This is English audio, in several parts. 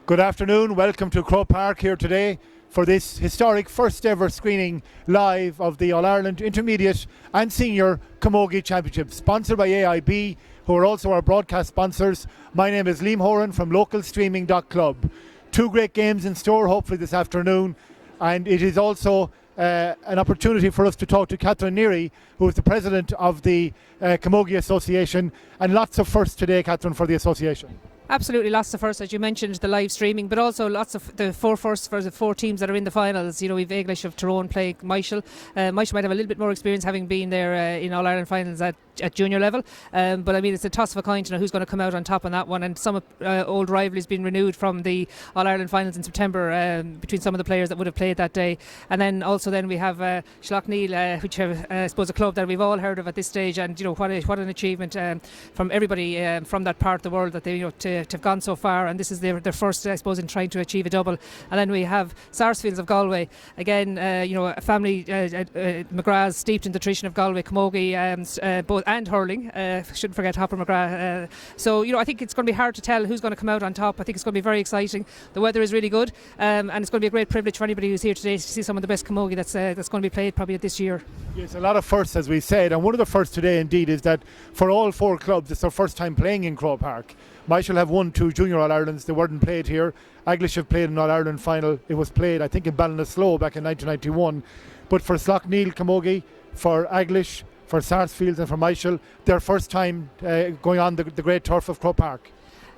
Good afternoon, welcome to Croke Park here today for this historic first ever screening live of the All Ireland Intermediate and Senior Camogie Championship, sponsored by AIB, who are also our broadcast sponsors. My name is Liam Horan from localstreaming.club. Two great games in store hopefully this afternoon, and it is also an opportunity for us to talk to Catherine Neary, who is the president of the Camogie Association, and lots of firsts today, Catherine, for the association. Absolutely, lots of firsts, as you mentioned, the live streaming, but also lots of the four firsts for the four teams that are in the finals. You know, we've Eglish of Tyrone playing Myshall. Myshall might have a little bit more experience having been there in All Ireland finals at junior level, but I mean, it's a toss of a coin to know who's going to come out on top on that one, and some old rivalries being renewed from the All Ireland finals in September between some of the players that would have played that day. And then we have Slaughtneil, which I suppose a club that we've all heard of at this stage, and you know what an achievement from everybody from that part of the world that they to have gone so far, and this is their first, I suppose, in trying to achieve a double. And then we have Sarsfields of Galway, again, a family, McGrath's steeped in the tradition of Galway camogie, both and hurling. Shouldn't forget Hopper McGrath. So I think it's going to be hard to tell who's going to come out on top. I think it's going to be very exciting. The weather is really good, and it's going to be a great privilege for anybody who's here today to see some of the best camogie that's going to be played probably this year. Yes, a lot of firsts, as we said, and one of the firsts today indeed is that for all four clubs it's their first time playing in Croke Park. Myshall have won two Junior All-Irelands. They weren't played here. Eglish have played an All-Ireland final. It was played, I think, in Ballinasloe back in 1991. But for Slaughtneil Camogie, for Eglish, for Sarsfields and for Myshall, their first time going on the great turf of Croke Park.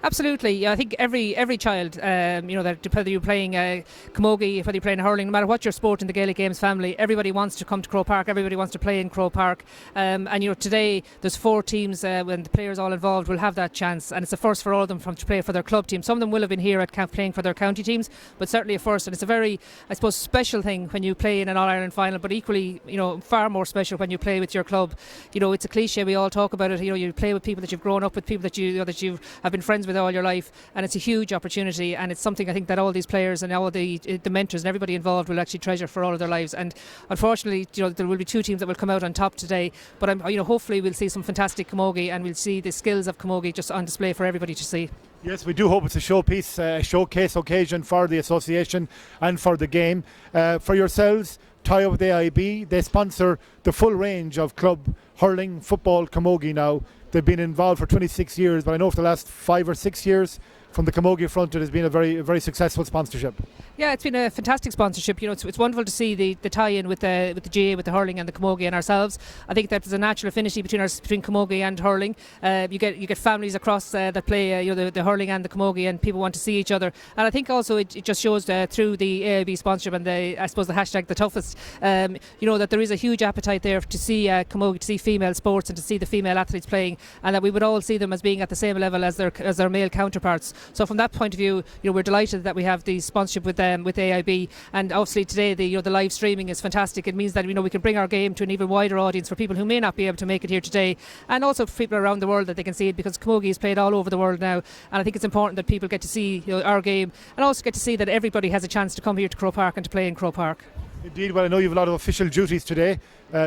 Absolutely, I think every child, that whether you're playing camogie, whether you're playing hurling, no matter what your sport in the Gaelic Games family, everybody wants to come to Croke Park. Everybody wants to play in Croke Park, and today there's four teams when the players all involved will have that chance, and it's a first for all of them to play for their club team. Some of them will have been here at playing for their county teams, but certainly a first, and it's a very, I suppose, special thing when you play in an All Ireland final, but equally, far more special when you play with your club. It's a cliche, we all talk about it. You play with people that you've grown up with, people that you have been friends with all your life, and it's a huge opportunity, and it's something I think that all these players and all the mentors and everybody involved will actually treasure for all of their lives. And unfortunately, there will be two teams that will come out on top today, but hopefully we'll see some fantastic camogie, and we'll see the skills of camogie just on display for everybody to see. Yes, we do hope it's a showpiece, showcase occasion for the association and for the game. For yourselves, tie up with AIB. They sponsor the full range of club hurling, football, camogie now. They've been involved for 26 years, but I know for the last 5 or 6 years from the camogie front it has been a very successful sponsorship. Yeah, it's been a fantastic sponsorship. It's wonderful to see the tie-in with the GA, with the hurling and the camogie and ourselves. I think that there's a natural affinity between camogie and hurling. You get families across that play the hurling and the camogie, and people want to see each other. And I think also it just shows through the AIB sponsorship and I suppose the hashtag the toughest, that there is a huge appetite there to see camogie, to see female sports and to see the female athletes playing, and that we would all see them as being at the same level as their male counterparts. So from that point of view, we're delighted that we have the sponsorship with AIB, and obviously today the live streaming is fantastic. It means that we can bring our game to an even wider audience for people who may not be able to make it here today, and also for people around the world that they can see it, because camogie is played all over the world now, and I think it's important that people get to see our game, and also get to see that everybody has a chance to come here to Croke Park and to play in Croke Park. Indeed, well, I know you have a lot of official duties today.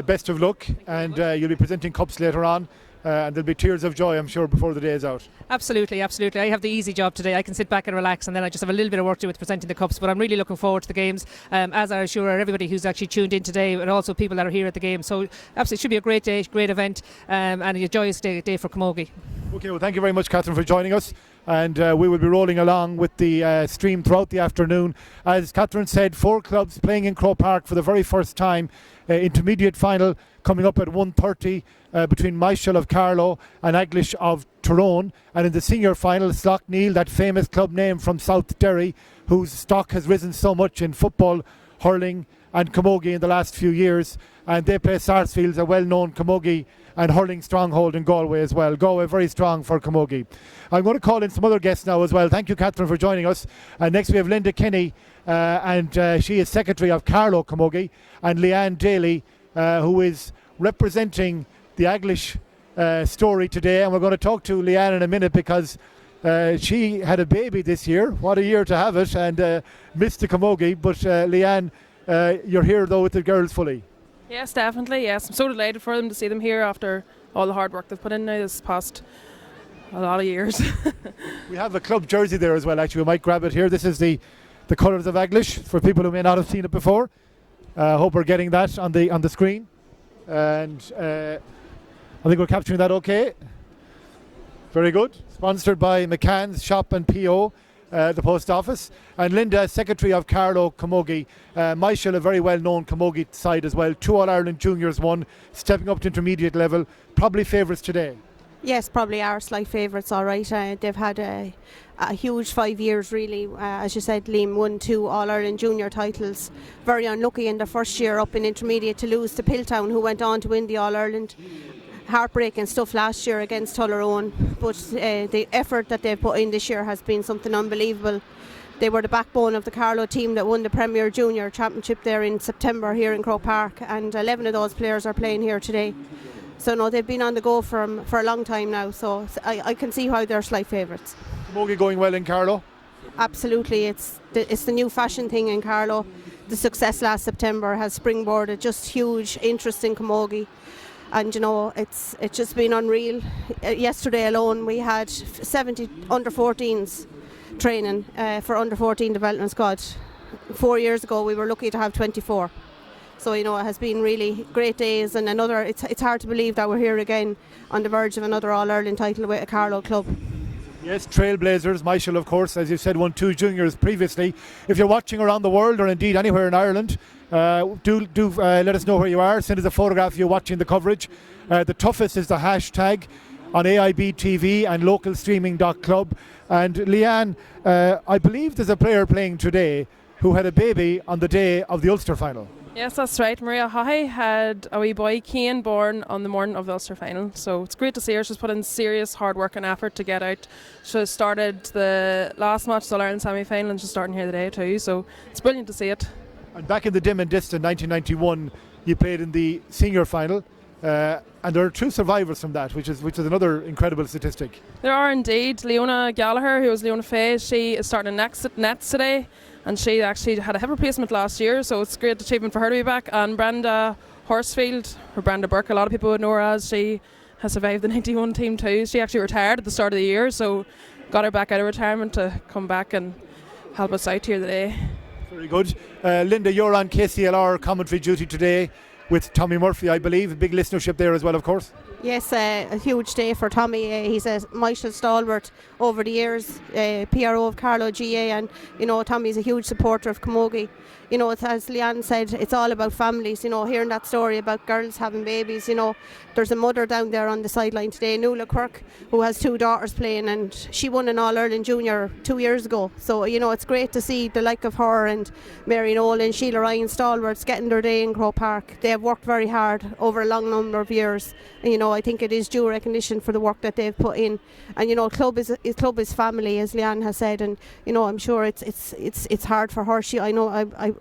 Best of luck, and you'll be presenting cups later on. And there'll be tears of joy, I'm sure, before the day is out. Absolutely. I have the easy job today. I can sit back and relax, and then I just have a little bit of work to do with presenting the cups. But I'm really looking forward to the games, as I'm sure everybody who's actually tuned in today, and also people that are here at the game. So absolutely, it should be a great day, great event, and a joyous day for camogie. Okay, well, thank you very much, Catherine, for joining us. And we will be rolling along with the stream throughout the afternoon. As Catherine said, 4 clubs playing in Croke Park for the very first time. Intermediate final coming up at 1:30 between Myshall of Carlow and Eglish of Tyrone. And in the senior final, Slaughtneil, that famous club name from South Derry, whose stock has risen so much in football, hurling and camogie in the last few years. And they play Sarsfields, a well-known camogie and hurling stronghold in Galway as well. Galway very strong for camogie. I'm going to call in some other guests now as well. Thank you, Catherine, for joining us. Next we have Linda Kinney, and she is secretary of Carlow Camogie, and Leanne Daly, who is representing the Eglish story today. And we're going to talk to Leanne in a minute, because she had a baby this year. What a year to have it, and missed the camogie. But Leanne, you're here though with the girls fully. Yes, definitely, yes. I'm so delighted for them to see them here after all the hard work they've put in now this past a lot of years. We have a club jersey there as well, actually. We might grab it here. This is the colours of Eglish for people who may not have seen it before. Hope we're getting that on the screen. And I think we're capturing that okay. Very good. Sponsored by McCann's Shop and P.O., the post office. And Linda, Secretary of Carlow Camogie. Myshall, a very well-known Camogie side as well. 2 All-Ireland Juniors won, stepping up to intermediate level. Probably favourites today. Yes, probably are slight favourites, all right. They've had a huge 5 years, really. As you said, Liam won 2 All-Ireland Junior titles. Very unlucky in the first year up in intermediate to lose to Piltown, who went on to win the All-Ireland. Heartbreaking stuff last year against Tyrone, but the effort that they've put in this year has been something unbelievable. They were the backbone of the Carlow team that won the Premier Junior Championship there in September here in Croke Park, and 11 of those players are playing here today. So no, they've been on the go for a long time now, so I can see how they're slight favourites. Camogie going well in Carlow? Absolutely, it's the new fashion thing in Carlow. The success last September has springboarded just huge interest in Camogie. And you know, it's just been unreal. Yesterday alone we had 70 under-14s training for under-14 development squad. 4 years ago we were lucky to have 24. So you know, it has been really great days, and it's hard to believe that we're here again on the verge of another All-Ireland title with a Carlow club. Yes, Trailblazers. Myshall, of course, as you said, won 2 juniors previously. If you're watching around the world, or indeed anywhere in Ireland, do let us know where you are. Send us a photograph of you watching the coverage. The toughest is the hashtag on AIB TV and localstreaming.club. And Leanne, I believe there's a player playing today who had a baby on the day of the Ulster final. Yes, that's right. Maria Haughey had a wee boy, Cian, born on the morning of the Ulster final. So it's great to see her. She's put in serious hard work and effort to get out. She started the last match, the All-Ireland semi-final, and she's starting here today too. So it's brilliant to see it. And back in the dim and distant 1991, you played in the senior final. And there are 2 survivors from that, which is another incredible statistic. There are indeed. Leona Gallagher, who was Leona Faye, she is starting in nets today, and she actually had a hip replacement last year, so it's a great achievement for her to be back. And Brenda Horsfield, or Brenda Burke, a lot of people would know her as, she has survived the 91 team too. She actually retired at the start of the year, so got her back out of retirement to come back and help us out here today. Very good. Linda, you're on KCLR commentary duty today with Tommy Murphy, I believe. A big listenership there as well, of course. Yes, a huge day for Tommy. He's a Myshall stalwart over the years, PRO of Carlow GA, and you know, Tommy's a huge supporter of Camogie. You know, as Leanne said, it's all about families. You know, hearing that story about girls having babies, you know, there's a mother down there on the sideline today, Nuala Quirk, who has 2 daughters playing, and she won an All-Ireland Junior 2 years ago. So, you know, it's great to see the like of her and Mary Nolan, Sheila Ryan stalwarts getting their day in Croke Park. They have worked very hard over a long number of years, and you know, I think it is due recognition for the work that they've put in. And you know, club is family, as Leanne has said, and you know, I'm sure it's hard for her. I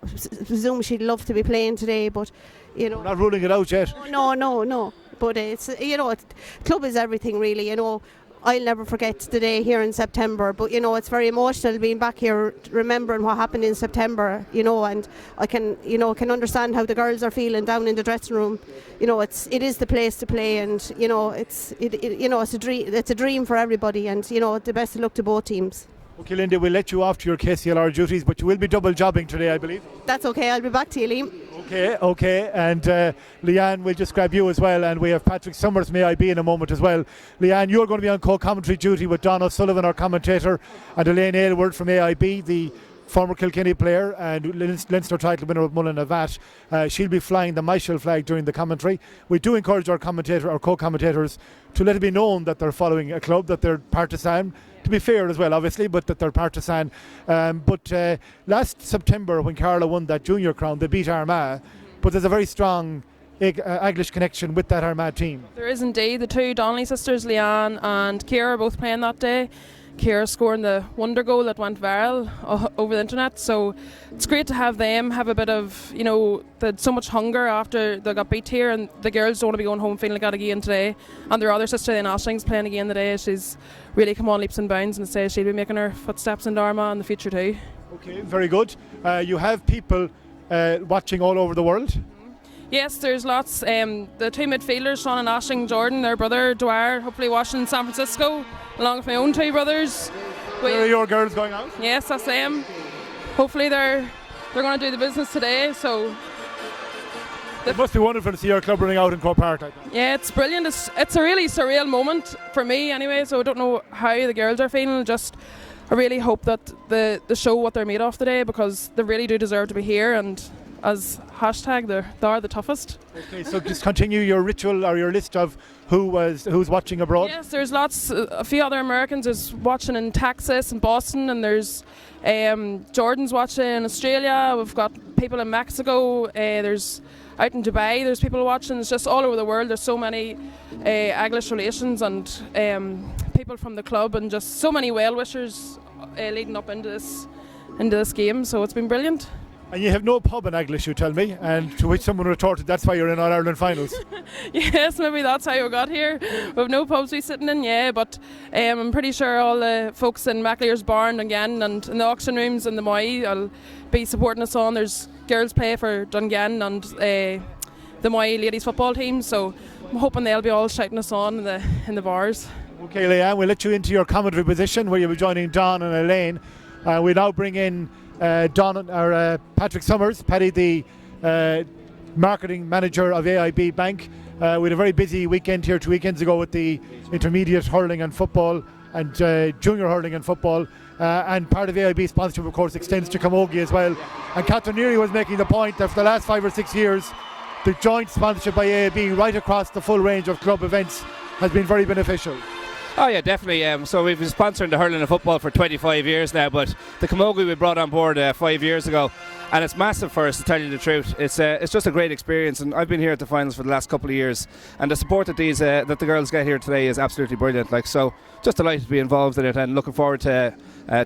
presume she'd love to be playing today, but you know, we're not ruling it out yet. No. But it's, you know, club is everything really. You know, I'll never forget the day here in September, but you know, it's very emotional being back here remembering what happened in September, you know, and I can understand how the girls are feeling down in the dressing room. You know, it is the place to play, and you know, it's a dream for everybody, and you know, the best of luck to both teams. Okay, Linda, we'll let you off to your KCLR duties, but you will be double jobbing today, I believe. That's okay, I'll be back to you, Liam. Okay, and Leanne, we'll just grab you as well, and we have Patrick Summers from AIB in a moment as well. Leanne, you're going to be on co-commentary duty with Don O'Sullivan, our commentator, and Elaine Aylward from AIB, the former Kilkenny player and Leinster title winner of Mullinavat. She'll be flying the Myshall flag during the commentary. We do encourage our co-commentators to let it be known that they're following a club, that they're partisan, to be fair as well obviously, but that they're partisan. But last September when Carlow won that junior crown, they beat Armagh, but there's a very strong Eglish connection with that Armagh team. There is indeed. The 2 Donnelly sisters, Leanne and Ciara, are both playing that day. Ciara scoring the wonder goal that went viral over the internet, so it's great to have them have a bit of, you know, they had so much hunger after they got beat here, and the girls don't want to be going home feeling like that again today. And their other sister, Lynn Oshling's playing again today. She's really come on leaps and bounds, and says she'll be making her footsteps in Armagh in the future too. Okay, very good. You have people watching all over the world. Yes, there's lots. The two midfielders, Sean and Ashling Jordan, their brother Dwyer, hopefully watching in San Francisco, along with my own two brothers. Where are your girls going out? Yes, that's them. Hopefully they're going to do the business today. So it must be wonderful to see your club running out in Croke Park like that. yeah, it's brilliant. It's a really surreal moment for me anyway. So I don't know how the girls are feeling. I really hope that they show what they're made of today, because they really do deserve to be here. And as hashtag, they are the toughest. Okay, so just continue your ritual or your list of who's watching abroad. Yes, there's lots. A few other Americans is watching in Texas and Boston, and there's Jordan's watching in Australia. We've got people in Mexico. There's out in Dubai. There's people watching. It's just all over the world. There's so many Eglish relations and people from the club, and just so many well wishers leading up into this game. So it's been brilliant. And you have no pub in Eglish, you tell me, and to which someone retorted, that's why you're in All Ireland finals. Yes, maybe that's how we got here. We've no pubs we sitting in, yeah, but I'm pretty sure all the folks in MacLear's Barn again and in the auction rooms in the Moy will be supporting us on. There's girls play for Dungan and the Moy ladies football team, so I'm hoping they'll be all shouting us on in the bars. Okay, Leanne, we'll let you into your commentary position where you'll be joining Don and Elaine. We now bring in Patrick Summers, Paddy, the marketing manager of AIB Bank. We had a very busy weekend here 2 weekends ago with the intermediate hurling and football and junior hurling and football. And part of AIB sponsorship, of course, extends to Camogie as well. And Catherine Neary was making the point that for the last 5 or 6 years, the joint sponsorship by AIB right across the full range of club events has been very beneficial. Oh yeah, definitely. So we've been sponsoring the hurling and football for 25 years now, but the Camogie we brought on board 5 years ago, and it's massive for us, to tell you the truth. It's just a great experience, and I've been here at the finals for the last couple of years, and the support that that the girls get here today is absolutely brilliant. So just delighted to be involved in it, and looking forward to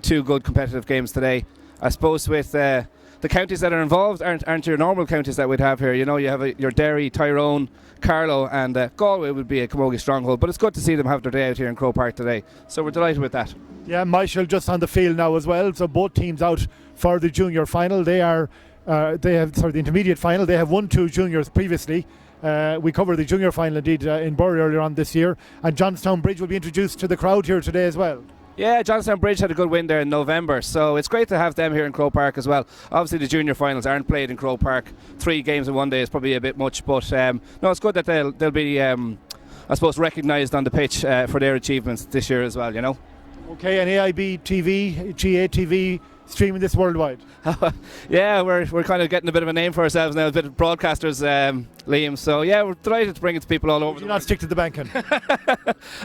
2 good competitive games today. I suppose with the counties that are involved aren't your normal counties that we'd have here. You know, you have your Derry, Tyrone, Carlow, and Galway would be a Camogie stronghold. But it's good to see them have their day out here in Croke Park today. So we're delighted with that. Yeah, Myshall just on the field now as well. So both teams out for the junior final. They have the intermediate final. They have won 2 juniors previously. We covered the junior final indeed in Bury earlier on this year. And Johnstown Bridge will be introduced to the crowd here today as well. Yeah, Johnstown Bridge had a good win there in November, so it's great to have them here in Croke Park as well. Obviously the junior finals aren't played in Croke Park. 3 games in one day is probably a bit much, but no, it's good that they'll be I suppose recognised on the pitch for their achievements this year as well, you know. Okay, and AIB TV, GA TV streaming this worldwide. Yeah, we're kind of getting a bit of a name for ourselves now, a bit of broadcasters, Liam. So yeah, we're delighted to bring it to people all over. Do you not stick to the banking?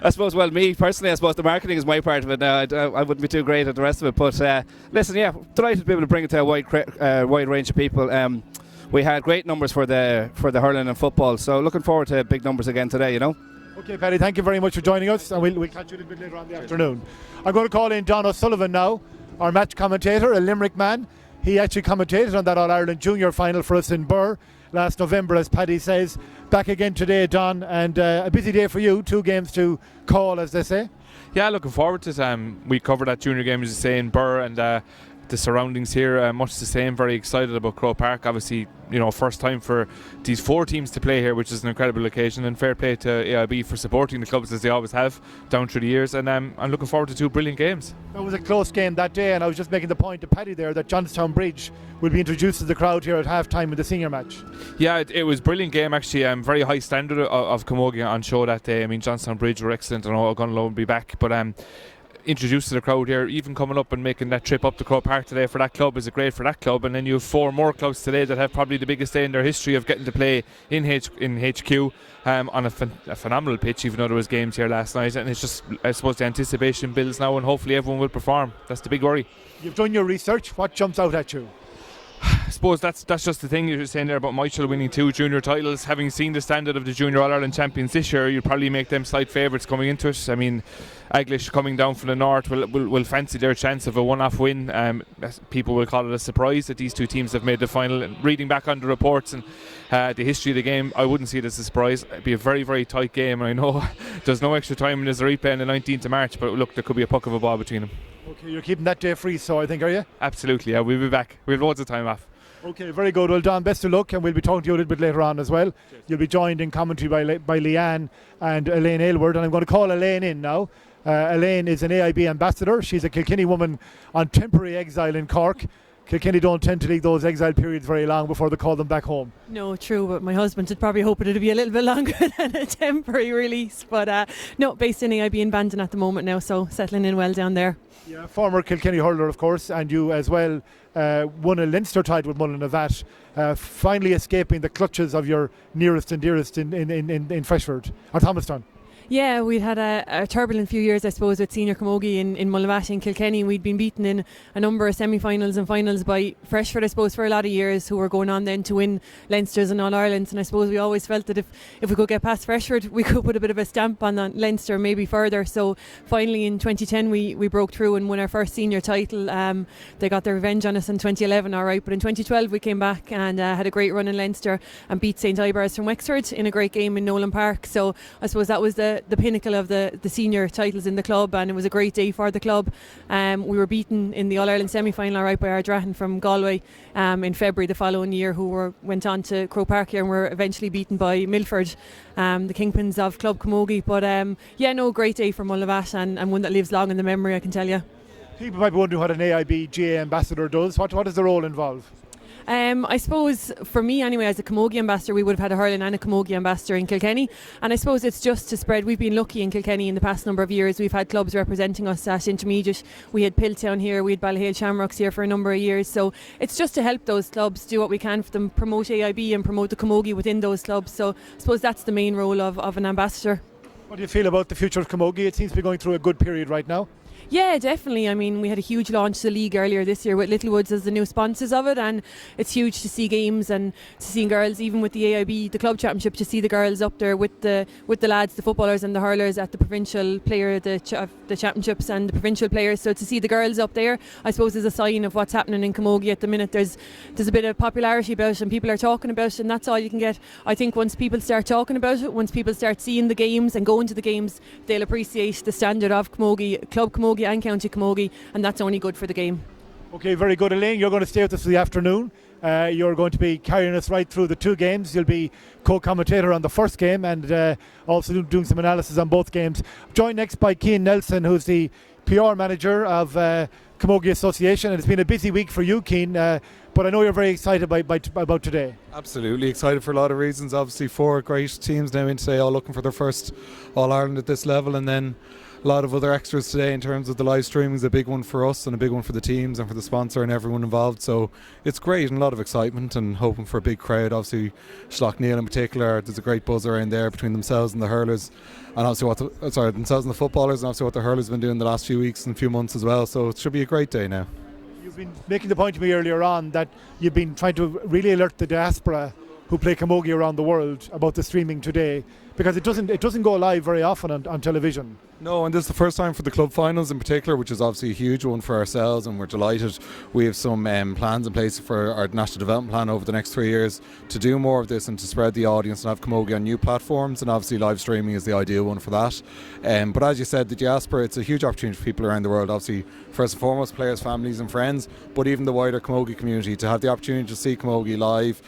I suppose, well, me personally, I suppose the marketing is my part of it now. I wouldn't be too great at the rest of it, but listen, yeah, delighted to be able to bring it to a wide range of people. We had great numbers for the hurling and football, so looking forward to big numbers again today, you know. Okay, Paddy, thank you very much for joining us, and we'll catch you a little bit later on in the afternoon. I'm going to call in Don O'Sullivan now, our match commentator, a Limerick man. He actually commentated on that All-Ireland junior final for us in Birr last November, as Paddy says. Back again today, Don, and a busy day for you. 2 games to call, as they say. Yeah, looking forward to it. We covered that junior game, as you say, in Birr, and the surroundings here, much the same. Very excited about Croke Park. Obviously, you know, first time for these 4 teams to play here, which is an incredible occasion, and fair play to AIB for supporting the clubs as they always have down through the years, and I'm looking forward to 2 brilliant games. It was a close game that day, and I was just making the point to Paddy there that Johnstown Bridge will be introduced to the crowd here at half-time in the senior match. Yeah, it was a brilliant game actually. Very high standard of Camogie on show that day. I mean, Johnstown Bridge were excellent, and O'Connell will be back, but introduced to the crowd here, even coming up and making that trip up to Croke Park today for that club is great for that club. And then you have 4 more clubs today that have probably the biggest day in their history of getting to play in HQ on a phenomenal pitch, even though there was games here last night. And it's just, I suppose, the anticipation builds now, and hopefully everyone will perform. That's the big worry. You've done your research. What jumps out at you? I suppose that's just the thing you were saying there about Myshall winning 2 junior titles. Having seen the standard of the Junior All Ireland champions this year, you'd probably make them slight favourites coming into it. I mean, Eglish coming down from the north will fancy their chance of a one-off win. People will call it a surprise that these 2 teams have made the final. And reading back on the reports and the history of the game, I wouldn't see it as a surprise. It'd be a very, very tight game, and I know there's no extra time and there's a replay on the 19th of March, but look, there could be a puck of a ball between them. Okay, you're keeping that day free, so I think, are you? Absolutely, yeah, we'll be back. We have loads of time off. Okay, very good. Well, Don, best of luck, and we'll be talking to you a little bit later on as well. Cheers. You'll be joined in commentary by Leanne and Elaine Aylward, and I'm going to call Elaine in now. Elaine is an AIB ambassador. She's a Kilkenny woman on temporary exile in Cork. Kilkenny don't tend to leave those exile periods very long before they call them back home. No, true, but my husband would probably hope it'd be a little bit longer than a temporary release. But no, based in AIB in Bandon at the moment now, so settling in well down there. Yeah, former Kilkenny hurler, of course, and you as well won a Leinster title with Mullinavat, finally escaping the clutches of your nearest and dearest in Freshford, or Thomastown. Yeah, we'd had a turbulent few years, I suppose, with senior camogie in Mullinavat and Kilkenny. We'd been beaten in a number of semi-finals and finals by Freshford, I suppose, for a lot of years, who were going on then to win Leinsters and All Irelands. And I suppose we always felt that if we could get past Freshford, we could put a bit of a stamp on Leinster, maybe further. So finally in 2010 we broke through and won our first senior title. They got their revenge on us in 2011, all right, but in 2012 we came back and had a great run in Leinster and beat St Ibars from Wexford in a great game in Nolan Park. So I suppose that was the pinnacle of the senior titles in the club, and it was a great day for the club. We were beaten in the All-Ireland semi-final right by Ardrahan from Galway in February the following year, who went on to Croke Park here and were eventually beaten by Milford, the kingpins of Club Camogie. But great day for Mullinavat, and one that lives long in the memory, I can tell you. People might be wondering what an AIB GA ambassador does. What does the role involve? I suppose for me anyway, as a camogie ambassador, we would have had a hurling and a camogie ambassador in Kilkenny, and I suppose it's just to spread. We've been lucky in Kilkenny in the past number of years. We've had clubs representing us at intermediate. We had Piltown here, we had Ballyhale Shamrocks here for a number of years, so it's just to help those clubs do what we can for them, promote AIB and promote the camogie within those clubs. So I suppose that's the main role of an ambassador. What do you feel about the future of camogie? It seems to be going through a good period right now. Yeah, definitely. I mean, we had a huge launch to the league earlier this year with Littlewoods as the new sponsors of it, and it's huge to see games and to see girls, even with the AIB, the club championship, to see the girls up there with the lads, the footballers and the hurlers at the provincial player, the championships and the provincial players. So to see the girls up there, I suppose, is a sign of what's happening in camogie at the minute. There's a bit of popularity about it, and people are talking about it, and that's all you can get. I think once people start talking about it, once people start seeing the games and going to the games, they'll appreciate the standard of camogie, club camogie and county camogie, and that's only good for the game. Okay, very good. Elaine, you're going to stay with us for the afternoon. You're going to be carrying us right through the two games. You'll be co-commentator on the first game and also doing some analysis on both games. Joined next by Cian Nelson, who's the PR manager of Camogie Association, and it's been a busy week for you, Cian, but I know you're very excited about today. Absolutely excited for a lot of reasons. Obviously 4 great teams now in today, all looking for their first All-Ireland at this level, and then a lot of other extras today in terms of the live streaming is a big one for us and a big one for the teams and for the sponsor and everyone involved. So it's great and a lot of excitement and hoping for a big crowd. Obviously Slaughtneil in particular, there's a great buzz around there between themselves and the hurlers, and obviously themselves and the footballers, and obviously what the hurlers have been doing the last few weeks and few months as well. So it should be a great day now. You've been making the point to me earlier on that you've been trying to really alert the diaspora who play camogie around the world about the streaming today, because it doesn't go live very often on television. No, and this is the first time for the club finals in particular, which is obviously a huge one for ourselves, and we're delighted. We have some plans in place for our national development plan over the next 3 years to do more of this and to spread the audience and have camogie on new platforms, and obviously live streaming is the ideal one for that. But as you said, the diaspora, it's a huge opportunity for people around the world, obviously first and foremost players, families and friends, but even the wider camogie community to have the opportunity to see camogie live,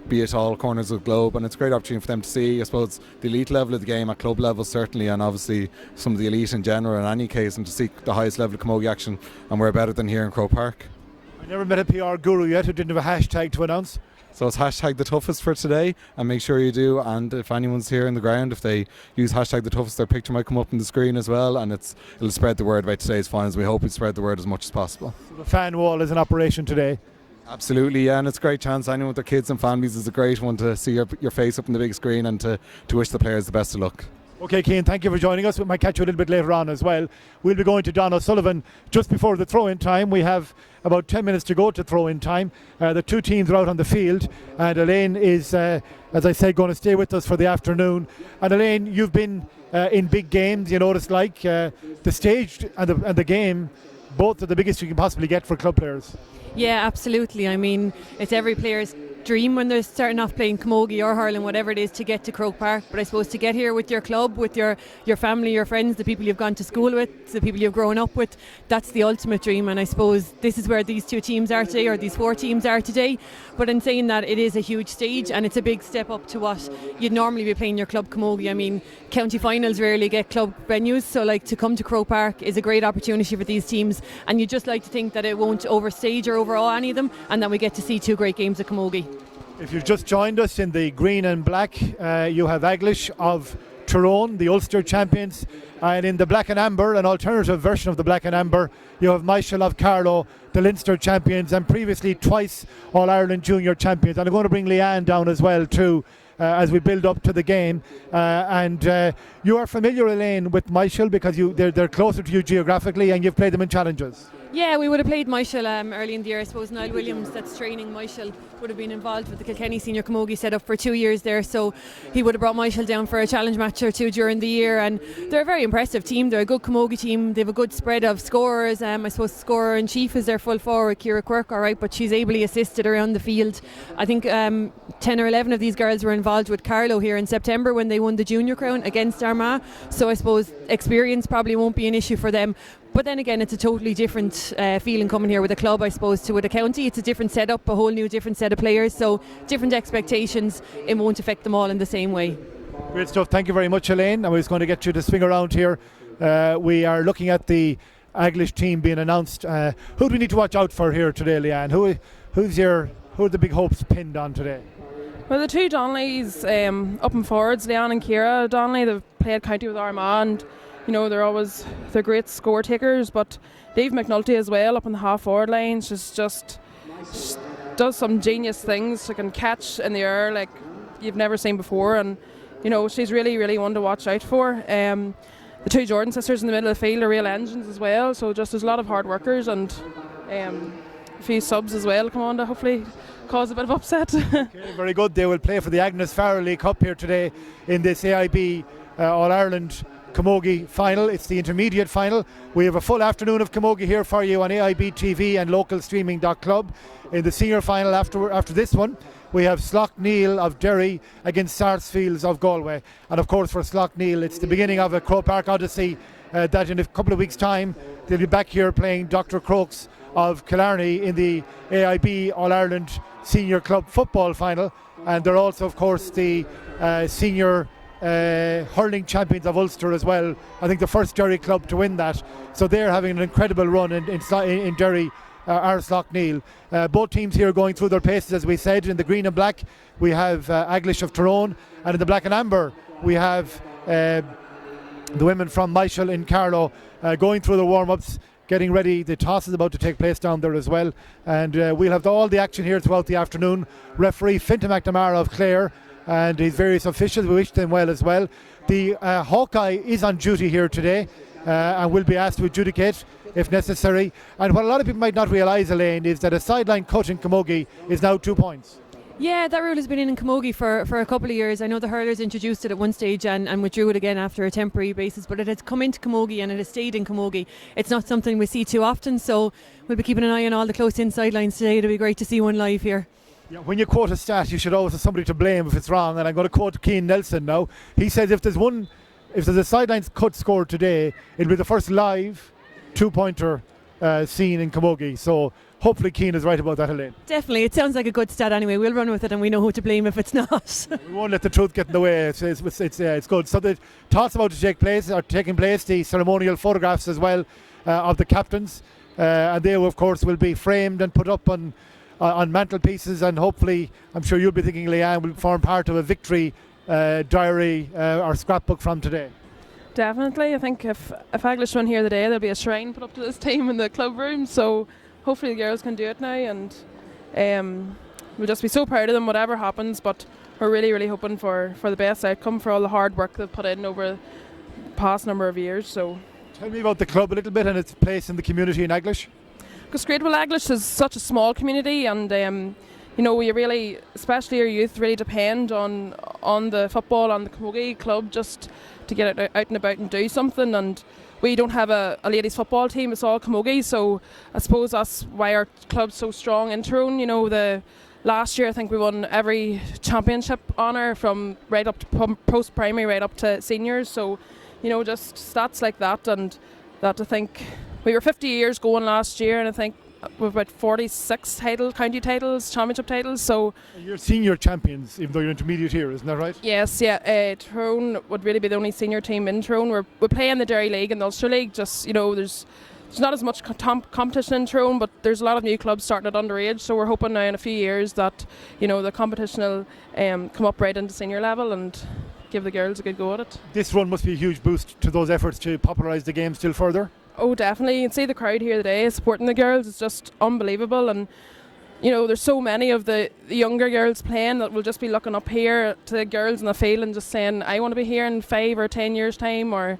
be it all corners of the globe, and it's a great opportunity for them to see, I suppose, the elite level of the game at club level certainly, and obviously some of the elite in general in any case, and to see the highest level of camogie action, and we're better than here in Croke Park. I never met a PR guru yet who didn't have a hashtag to announce. So it's hashtag the toughest for today, and make sure you do, and if anyone's here in the ground, if they use hashtag the toughest, their picture might come up on the screen as well, and it'll spread the word about today's finals. We hope it spread the word as much as possible. So the fan wall is in operation today. Absolutely, yeah, and it's a great chance. Anyone with their kids and families is a great one to see your face up on the big screen and to wish the players the best of luck. Okay, Cian, thank you for joining us. We might catch you a little bit later on as well. We'll be going to Don O'Sullivan just before the throw-in time. We have about 10 minutes to go to throw-in time. The two teams are out on the field, and Elaine is, as I said, going to stay with us for the afternoon. And Elaine, you've been in big games, you know what it's like. The stage and the game, both are the biggest you can possibly get for club players. Yeah, absolutely. I mean, it's every player's dream when they're starting off playing camogie or hurling, whatever it is, to get to Croke Park. But I suppose to get here with your club, with your family, your friends, the people you've gone to school with, the people you've grown up with, that's the ultimate dream. And I suppose this is where these two teams are today, or these four teams are today. But in saying that, it is a huge stage and it's a big step up to what you'd normally be playing your club camogie. I mean, county finals rarely get club venues, so like to come to Croke Park is a great opportunity for these teams, and you'd just like to think that it won't overstage or overawe any of them, and that we get to see two great games of camogie. If you've just joined us in the green and black, you have Eglish of Tyrone, the Ulster champions, and in the black and amber, an alternative version of the black and amber, you have Myshall of Carlow, the Leinster champions, and previously twice All Ireland junior champions. And I'm going to bring Leanne down as well too, as we build up to the game. And you are familiar, Elaine, with Myshall because they're closer to you geographically, and you've played them in challenges. Yeah, we would have played Myshall early in the year. I suppose Niall Williams, that's training Myshall, would have been involved with the Kilkenny Senior Camogie set up for 2 years there, so he would have brought Myshall down for a challenge match or two during the year. And they're a very impressive team. They're a good camogie team. They have a good spread of scorers. I suppose scorer in chief is their full forward, Ciara Quirk, alright, but she's ably assisted around the field. I think 10 or 11 of these girls were involved with Carlow here in September when they won the junior crown against Armagh, so I suppose experience probably won't be an issue for them. But then again, it's a totally different feeling coming here with a club, I suppose, to with a county. It's a different setup, a whole new different set of players, so different expectations. It won't affect them all in the same way. Great stuff. Thank you very much, Elaine. I was going to get you to swing around here. We are looking at the Eglish team being announced. Who do we need to watch out for here today, Leanne? Who are the big hopes pinned on today? Well, the two Donnellys up and forwards, Leanne and Ciara Donnelly, they've played county with Armagh, and you know, they're great score takers. But Dave McNulty as well up in the half forward line, she does some genius things. She can catch in the air like you've never seen before, and you know, she's really, really one to watch out for. The two Jordan sisters in the middle of the field are real engines as well, so just there's a lot of hard workers, and a few subs as well come on to hopefully cause a bit of upset. Okay, very good. They will play for the Agnes Farrelly Cup here today in this AIB All Ireland Camogie final. It's the intermediate final. We have a full afternoon of camogie here for you on AIB TV and localstreaming.club. In the senior final after this one, we have Slaughtneil of Derry against Sarsfields of Galway. And of course for Slaughtneil, it's the beginning of a Croke Park Odyssey that in a couple of weeks' time they'll be back here playing Dr. Crokes of Killarney in the AIB All Ireland Senior Club Football Final. And they're also of course the senior hurling champions of Ulster as well. I think the first Derry club to win that, so they're having an incredible run in Derry, are Slaughtneil. Both teams here going through their paces, as we said. In the green and black we have Eglish of Tyrone, and in the black and amber we have the women from Myshall in Carlow going through the warm-ups, getting ready. The toss is about to take place down there as well, and we'll have all the action here throughout the afternoon. Referee Fintan McNamara of Clare and his various officials, we wish them well as well. The Hawkeye is on duty here today and will be asked to adjudicate if necessary. And what a lot of people might not realise, Elaine, is that a sideline cut in camogie is now 2 points. Yeah, that rule has been in camogie for a couple of years. I know the hurlers introduced it at one stage and withdrew it again after a temporary basis, but it has come into camogie and it has stayed in camogie. It's not something we see too often, so we'll be keeping an ii on all the close in sidelines today. It'll be great to see one live here. Yeah, when you quote a stat, you should always have somebody to blame if it's wrong, and I'm going to quote Keane Nelson now. He says if there's a sidelines cut scored today, it'll be the first live 2-pointer seen in camogie. So hopefully Keane is right about that, Elaine. Definitely, it sounds like a good stat anyway. We'll run with it and we know who to blame if it's not. We won't let the truth get in the way. It's good. So the toss about to take place are taking place, the ceremonial photographs as well of the captains, and they of course will be framed and put up on mantelpieces, and hopefully, I'm sure you'll be thinking, Leanne, will form part of a victory diary or scrapbook from today. Definitely. I think if Eglish win here today, there'll be a shrine put up to this team in the club room, so hopefully the girls can do it now, and we'll just be so proud of them whatever happens, but we're really, really hoping for the best outcome for all the hard work they've put in over the past number of years. So tell me about the club a little bit and its place in the community in Eglish. Because great, well, Eglish is such a small community, and you know, we really, especially our youth, really depend on the football, on the camogie club, just to get out and about and do something. And we don't have a ladies football team; it's all camogie. So I suppose that's why our club's so strong in Tyrone. You know, the last year I think we won every championship honour from right up to post-primary right up to seniors, so just stats like that. And that, I think we were 50 years going last year, and I think we've about 46 county titles, championship titles. So you're senior champions, even though you're intermediate here, isn't that right? Yes, yeah. Tyrone would really be the only senior team in Tyrone. We play in the Derry League and the Ulster League. Just there's not as much competition in Tyrone, but there's a lot of new clubs starting at underage. So we're hoping now in a few years that the competition will come up right into senior level and give the girls a good go at it. This run must be a huge boost to those efforts to popularise the game still further. Oh, definitely. You can see the crowd here today supporting the girls. It's just unbelievable. And there's so many of the younger girls playing that will just be looking up here to the girls in the field and just saying, I want to be here in 5 or 10 years time, or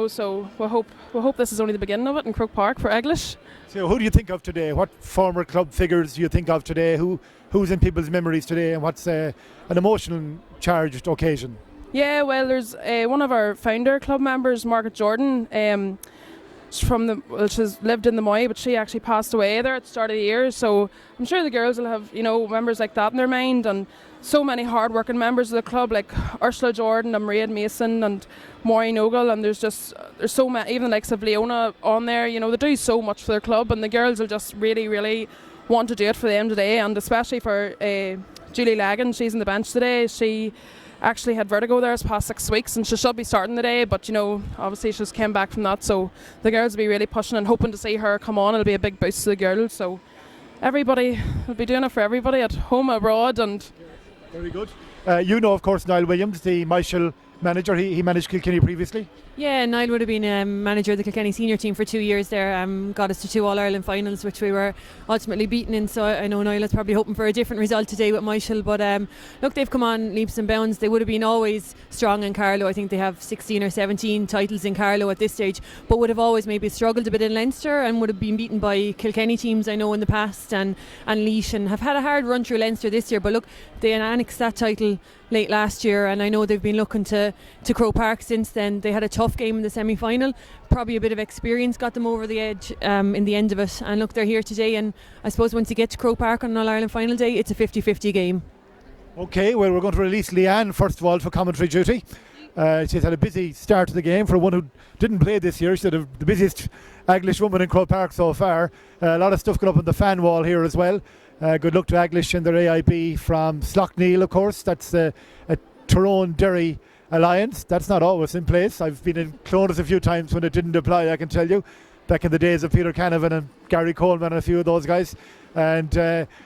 so we hope this is only the beginning of it in Croke Park for Eglish. So who do you think of today? What former club figures do you think of today? Who's in people's memories today, and what's an emotional charged occasion? Yeah, well, there's one of our founder club members, Margaret Jordan. She's lived in the Moy, but she actually passed away there at the start of the year. So I'm sure the girls will have members like that in their mind, and so many hard-working members of the club like Ursula Jordan and Maria Mason and Maureen Ogle, and there's so many, even the likes of Leona on there. They do so much for their club, and the girls will just really, really want to do it for them today, and especially for Julie Lagan. She's on the bench today. She actually had vertigo there this past 6 weeks, and she should be starting today, but obviously she just came back from that, so the girls will be really pushing and hoping to see her come on. It'll be a big boost to the girls, so everybody will be doing it for everybody at home, abroad. And very good. Of course, Niall Williams, the Myshall manager. He managed Kilkenny previously. Yeah, Niall would have been manager of the Kilkenny senior team for 2 years there. Got us to 2 All Ireland finals, which we were ultimately beaten in. So I know Niall is probably hoping for a different result today with Myshall. But look, they've come on leaps and bounds. They would have been always strong in Carlow. I think they have 16 or 17 titles in Carlow at this stage, but would have always maybe struggled a bit in Leinster and would have been beaten by Kilkenny teams I know in the past, and Laois, and have had a hard run through Leinster this year. But look, they annexed that title late last year, and I know they've been looking to Croke Park since then. They had a tough game in the semi-final. Probably a bit of experience got them over the edge in the end of it, and look, they're here today, and I suppose once you get to Croke Park on an All-Ireland final day, it's a 50-50 game. Okay, well, we're going to release Leanne first of all for commentary duty. She's had a busy start to the game for one who didn't play this year. She's the busiest Eglish woman in Croke Park so far. A lot of stuff going up on the fan wall here as well. Good luck to Eglish and their AIB from Slaughtneil, of course. That's a Tyrone-Derry alliance. That's not always in place. I've been in Clonus a few times when it didn't apply, I can tell you, back in the days of Peter Canavan and Gary Coleman and a few of those guys. And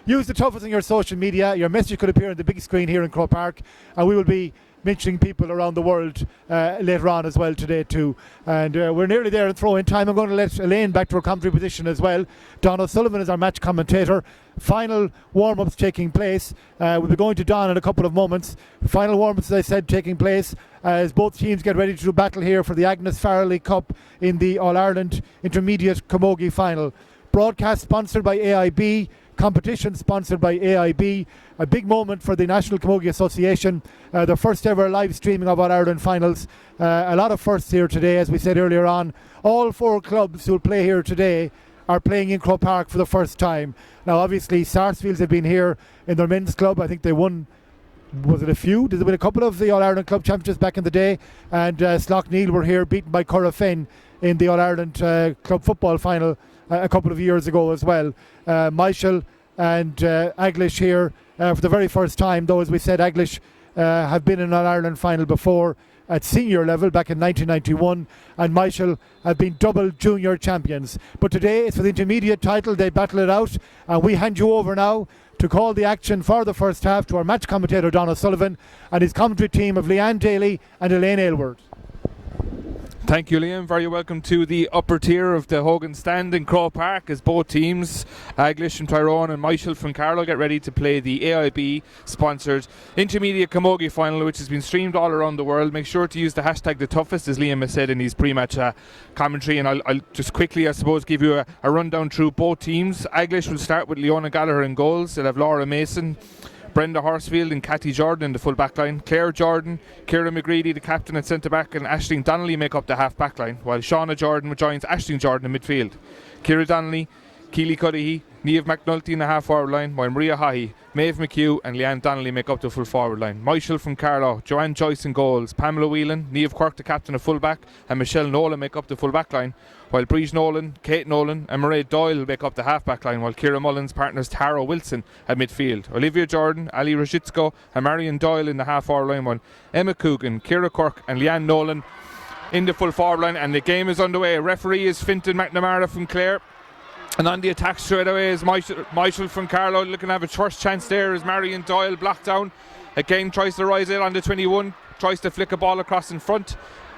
use the toughest on your social media. Your message could appear on the big screen here in Croke Park, and we will be mentioning people around the world later on as well today too. And we're nearly there in throw-in time. I'm going to let Elaine back to her commentary position as well. Don O'Sullivan is our match commentator. Final warm-ups taking place. We'll be going to Don in a couple of moments. Final warm-ups, as I said, taking place as both teams get ready to do battle here for the Agnes Farrelly Cup in the All-Ireland Intermediate Camogie Final. Broadcast sponsored by AIB. Competition sponsored by AIB. A big moment for the National Camogie Association. The first ever live streaming of All Ireland finals. A lot of firsts here today, as we said earlier on. All 4 clubs who will play here today are playing in Croke Park for the first time. Now obviously Sarsfields have been here in their men's club. I think they won, was it a few? Did they win a couple of the All Ireland Club Championships back in the day? And Slaughtneil were here beaten by Curragh in the All Ireland Club Football Final a couple of years ago as well. Myshall and Eglish here for the very first time, though as we said Eglish have been in an All-Ireland final before at senior level back in 1991, and Myshall have been double junior champions. But today it's for the intermediate title. They battle it out, and we hand you over now to call the action for the first half to our match commentator Don O'Sullivan and his commentary team of Leanne Daly and Elaine Aylward. Thank you, Liam. Very welcome to the upper tier of the Hogan Stand in Croke Park as both teams, Eglish from Tyrone and Myshall from Carlow, get ready to play the AIB sponsored Intermediate Camogie Final, which has been streamed all around the world. Make sure to use the hashtag #TheToughest, as Liam has said in his pre-match commentary, and I'll just quickly, I suppose, give you a rundown through both teams. Eglish will start with Leona Gallagher in goals. They'll have Laura Mason, Brenda Horsfield and Cathy Jordan in the full back line. Claire Jordan, Ciara McGreedy, the captain at centre back, and Aisling Donnelly make up the half back line, while Shauna Jordan joins Aisling Jordan in midfield. Ciara Donnelly, Keely Cudahy, Niamh McNulty in the half-forward line, while Maria Haughey, Maeve McHugh and Leanne Donnelly make up the full forward line. Myshall from Carlow, Joanne Joyce in goals, Pamela Whelan, Niamh Quirk the captain of full-back, and Michelle Nolan make up the full-back line, while Breege Nolan, Kate Nolan and Mairead Doyle make up the half-back line, while Ciara Mullins partners Tara Wilson at midfield. Olivia Jordan, Ali Rajitsko and Marion Doyle in the half-forward line, while Emma Coogan, Ciara Quirk and Leanne Nolan in the full forward line. And the game is underway. Referee is Fintan McNamara from Clare. And on the attack straight away is Myshall from Carlow, looking to have a first chance there as Marion Doyle blocked down. Again tries to rise it on the 21, tries to flick a ball across in front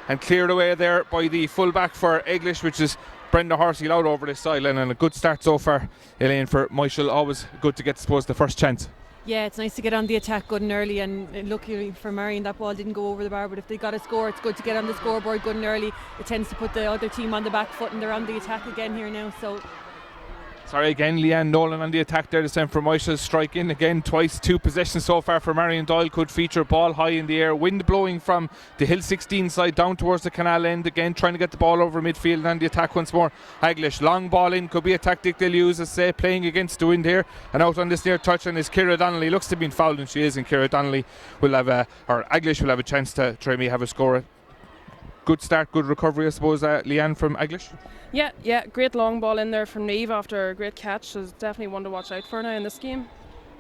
and cleared away there by the full-back for Eglish, which is Brenda Horsey out over this sideline. And a good start so far, Elaine, for Myshall. Always good to get, I suppose, the first chance. Yeah, it's nice to get on the attack good and early, and luckily for Marion that ball didn't go over the bar, but if they got a score, it's good to get on the scoreboard good and early. It tends to put the other team on the back foot, and they're on the attack again here now. So Sorry, again, Leanne Nolan on the attack there this time for Myshall, striking again twice. 2 possessions so far for Marion Doyle. Could feature ball high in the air. Wind blowing from the Hill 16 side down towards the canal end. Again, trying to get the ball over midfield and on the attack once more. Eglish, long ball in. Could be a tactic they'll use, as say, playing against the wind here. And out on this near touch and is Ciara Donnelly. Looks to have been fouled, and she is. And Ciara Donnelly will have Eglish will have a chance to try me have a score. Good start, good recovery, I suppose, Leanne from Eglish. Yeah, great long ball in there from Niamh after a great catch. Is definitely one to watch out for now in this game.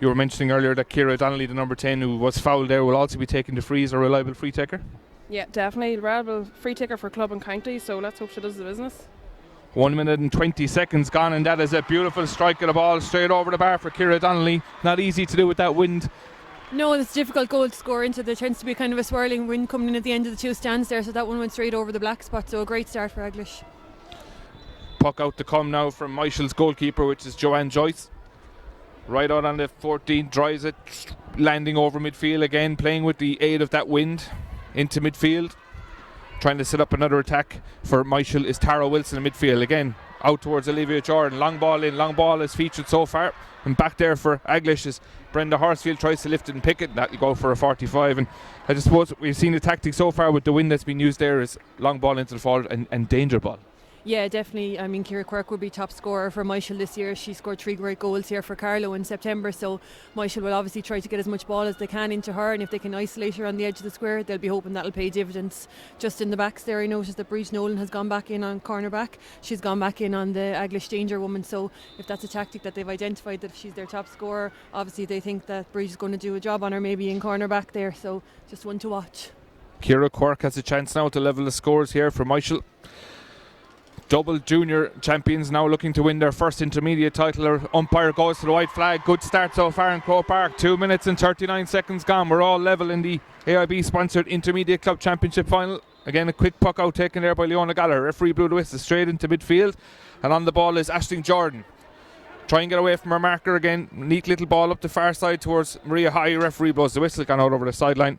You were mentioning earlier that Ciara Donnelly, the number 10, who was fouled there, will also be taking the frees, a reliable free taker. Yeah, definitely reliable free taker for club and county, so let's hope she does the business. 1 minute and 20 seconds gone, and that is a beautiful strike of the ball straight over the bar for Ciara Donnelly. Not easy to do with that wind. no, it's a difficult goal to score into. There tends to be kind of a swirling wind coming in at the end of the 2 stands there, so that one went straight over the black spot. So a great start for Eglish. Puck out to come now from Myshall's goalkeeper, which is Joanne Joyce. Right out on the 14, drives it, landing over midfield again, playing with the aid of that wind into midfield. Trying to set up another attack for Myshall is Tara Wilson in midfield again. Out towards Olivia Jordan, long ball in, long ball is featured so far. And back there for Eglish as Brenda Horsfield tries to lift it and pick it. That'll go for a 45. And I just suppose we've seen the tactic so far with the wind that's been used there is long ball into the forward and danger ball. Yeah, definitely. I mean, Ciara Quirk would be top scorer for Myshall this year. She scored 3 great goals here for Carlow in September, so Myshall will obviously try to get as much ball as they can into her, and if they can isolate her on the edge of the square, they'll be hoping that'll pay dividends. Just in the backs there, I noticed that Breege Nolan has gone back in on cornerback. She's gone back in on the Eglish danger woman, so if that's a tactic that they've identified, that if she's their top scorer, obviously they think that Breege is going to do a job on her, maybe in cornerback there, so just one to watch. Ciara Quirk has a chance now to level the scores here for Myshall. Double junior champions now looking to win their first intermediate title. Our umpire goes to the white flag. Good start so far in Croke Park. 2 minutes and 39 seconds gone. We're all level in the AIB sponsored Intermediate Club Championship final. Again, a quick puck out taken there by Leona Gallagher. Referee blew the whistle straight into midfield. And on the ball is Aisling Jordan. Try and get away from her marker again. Neat little ball up the far side towards Maria Haughey. Referee blows the whistle, gone out over the sideline.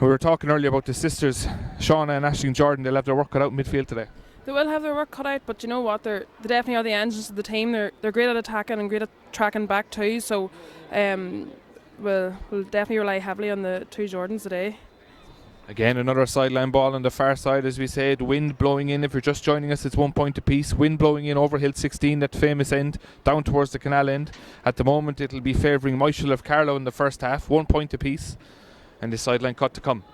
We were talking earlier about the sisters, Shauna and Aisling Jordan. They'll have their work cut out in midfield today. They will have their work cut out, but you know what? They definitely are the engines of the team. They're great at attacking and great at tracking back too. So we'll definitely rely heavily on the 2 Jordans today. Again, another sideline ball on the far side, as we said. Wind blowing in. If you're just joining us, it's 1 point apiece. Wind blowing in over Hill 16, that famous end, down towards the canal end. At the moment, it'll be favouring Myshall of Carlow in the first half. 1 point apiece. And the sideline cut to come.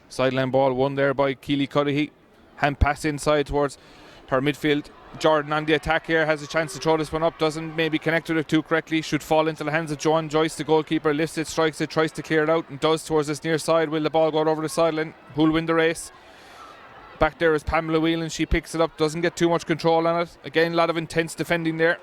Sideline ball won there by Keely Cudahy. Hand pass inside towards her midfield. Jordan on the attack here has a chance to throw this one up. Doesn't maybe connect with it too correctly. Should fall into the hands of Joanne Joyce, the goalkeeper. Lifts it, strikes it, tries to clear it out, and does towards this near side. Will the ball go over the sideline? Who'll win the race? Back there is Pamela Whelan. She picks it up. Doesn't get too much control on it. Again, a lot of intense defending there.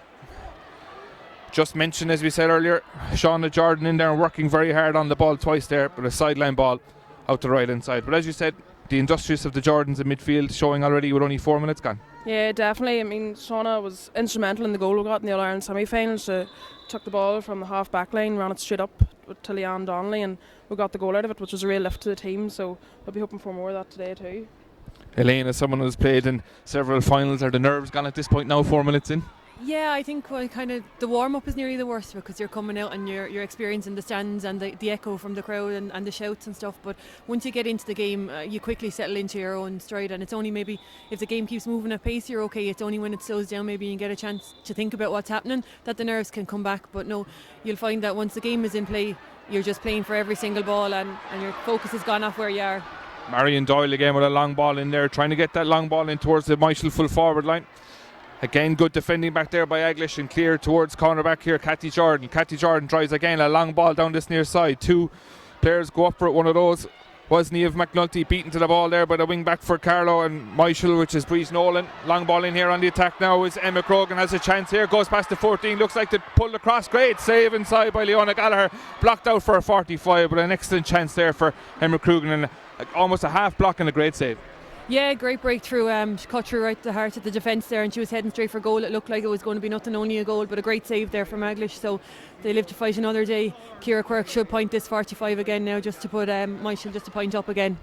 Just mentioned, as we said earlier, Shauna Jordan in there working very hard on the ball twice there, but a sideline ball out the right hand side. But as you said, the industrious of the Jordans in midfield showing already with only 4 minutes gone. Yeah, definitely. I mean, Shauna was instrumental in the goal we got in the All Ireland semi-final. She took the ball from the half back line, ran it straight up to Leanne Donnelly, and we got the goal out of it, which was a real lift to the team. So we'll be hoping for more of that today too. Elaine, as someone who's played in several finals, are the nerves gone at this point now, 4 minutes in? Yeah, I think kind of the warm-up is nearly the worst because you're coming out and you're experiencing the stands and the echo from the crowd and the shouts and stuff. But once you get into the game, you quickly settle into your own stride, and it's only maybe if the game keeps moving at pace, you're okay. It's only when it slows down maybe you get a chance to think about what's happening that the nerves can come back. But no, you'll find that once the game is in play, you're just playing for every single ball and your focus has gone off where you are. Marion Doyle again with a long ball in there, trying to get that long ball in towards the Myshall full forward line. Again, good defending back there by Eglish and clear towards cornerback here, Cathy Jordan. Cathy Jordan tries again a long ball down this near side. Two players go up for it. One of those was Niamh McNulty, beaten to the ball there by the wing back for Carlow and Myshall, which is Breeze Nolan. Long ball in here on the attack now is Emma Crogan has a chance here, goes past the 14, looks like to pull across. Great save inside by Leona Gallagher, blocked out for a 45, but an excellent chance there for Emma Crogan and almost a half block and a great save. Yeah, great breakthrough. She cut through right to the heart of the defence there and she was heading straight for goal. It looked like it was going to be nothing, only a goal, but a great save there from Eglish. So they live to fight another day. Ciara Quirk should point this 45 again now just to put Myshall just to point up again.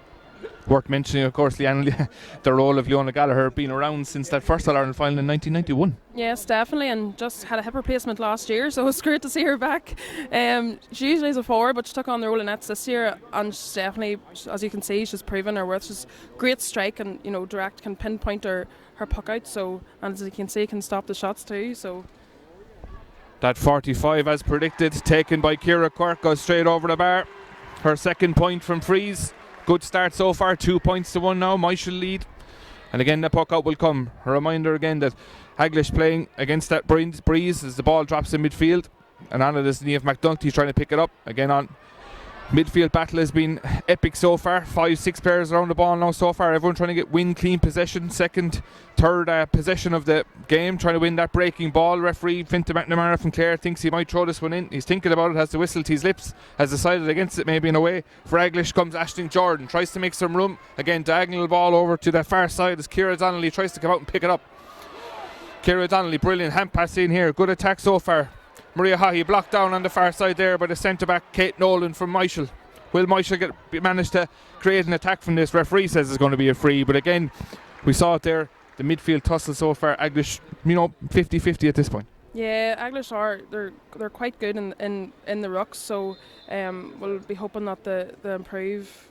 Worth mentioning, of course, Leanne, the role of Leona Gallagher being around since that first All Ireland final in 1991. Yes, definitely, and just had a hip replacement last year, so it's great to see her back. She usually is a forward, but she took on the role in nets this year, and she's definitely, as you can see, she's proven her worth. She's great strike and direct, can pinpoint her puck out. So, and as you can see, can stop the shots too. So that 45, as predicted, taken by Ciara Quirk, goes straight over the bar. Her second point from freeze. Good start so far, 2 points to 1 now. Myshall lead. And again, the puck out will come. A reminder again that Eglish playing against that breeze as the ball drops in midfield. And on it is Niamh McNulty trying to pick it up. Again on midfield battle has been epic so far. 5-6 players around the ball now so far. Everyone trying to win clean possession. Second, third possession of the game. Trying to win that breaking ball. Referee Fintan McNamara from Clare thinks he might throw this one in. He's thinking about it, has the whistle to his lips, has decided against it maybe in a way. For Eglish comes Aisling Jordan. Tries to make some room. Again, diagonal ball over to the far side as Ciara Donnelly tries to come out and pick it up. Ciara Donnelly, brilliant hand pass in here. Good attack so far. Maria Haughey blocked down on the far side there by the centre-back Kate Nolan from Myshall. Will Myshall manage to create an attack from this? Referee says it's going to be a free, but again, we saw it there, the midfield tussle so far. Eglish, 50-50 at this point. yeah, Eglish they're quite good in the rucks, so we'll be hoping that they improve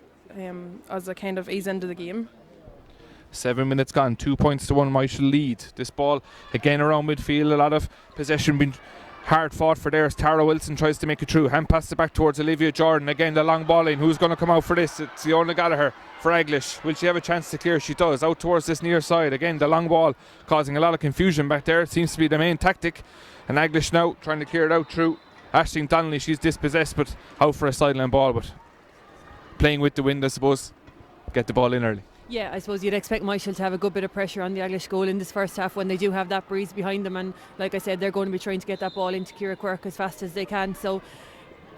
as they kind of ease into the game. 7 minutes gone, 2 points to 1, Myshall lead. This ball again around midfield, a lot of possession being hard fought for there as Tara Wilson tries to make it through. Hand passes it back towards Olivia Jordan. Again, the long ball in. Who's going to come out for this? It's Leona Gallagher for Eglish. Will she have a chance to clear? She does. Out towards this near side. Again, the long ball causing a lot of confusion back there. It seems to be the main tactic. And Eglish now trying to clear it out through Aisling Donnelly. She's dispossessed, but out for a sideline ball. But playing with the wind, I suppose. Get the ball in early. Yeah, I suppose you'd expect Myshall to have a good bit of pressure on the Eglish goal in this first half when they do have that breeze behind them, and like I said, they're going to be trying to get that ball into Ciara Quirk as fast as they can, so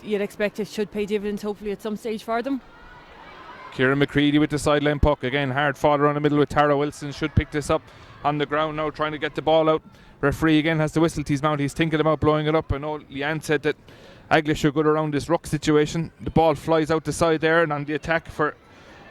you'd expect it should pay dividends hopefully at some stage for them. Kieran McCready with the sideline puck. Again, hard fought around the middle with Tara Wilson. Should pick this up on the ground now, trying to get the ball out. Referee again has the whistle to his mouth. He's thinking about blowing it up. I know Leanne said that Eglish are good around this ruck situation. The ball flies out the side there, and on the attack for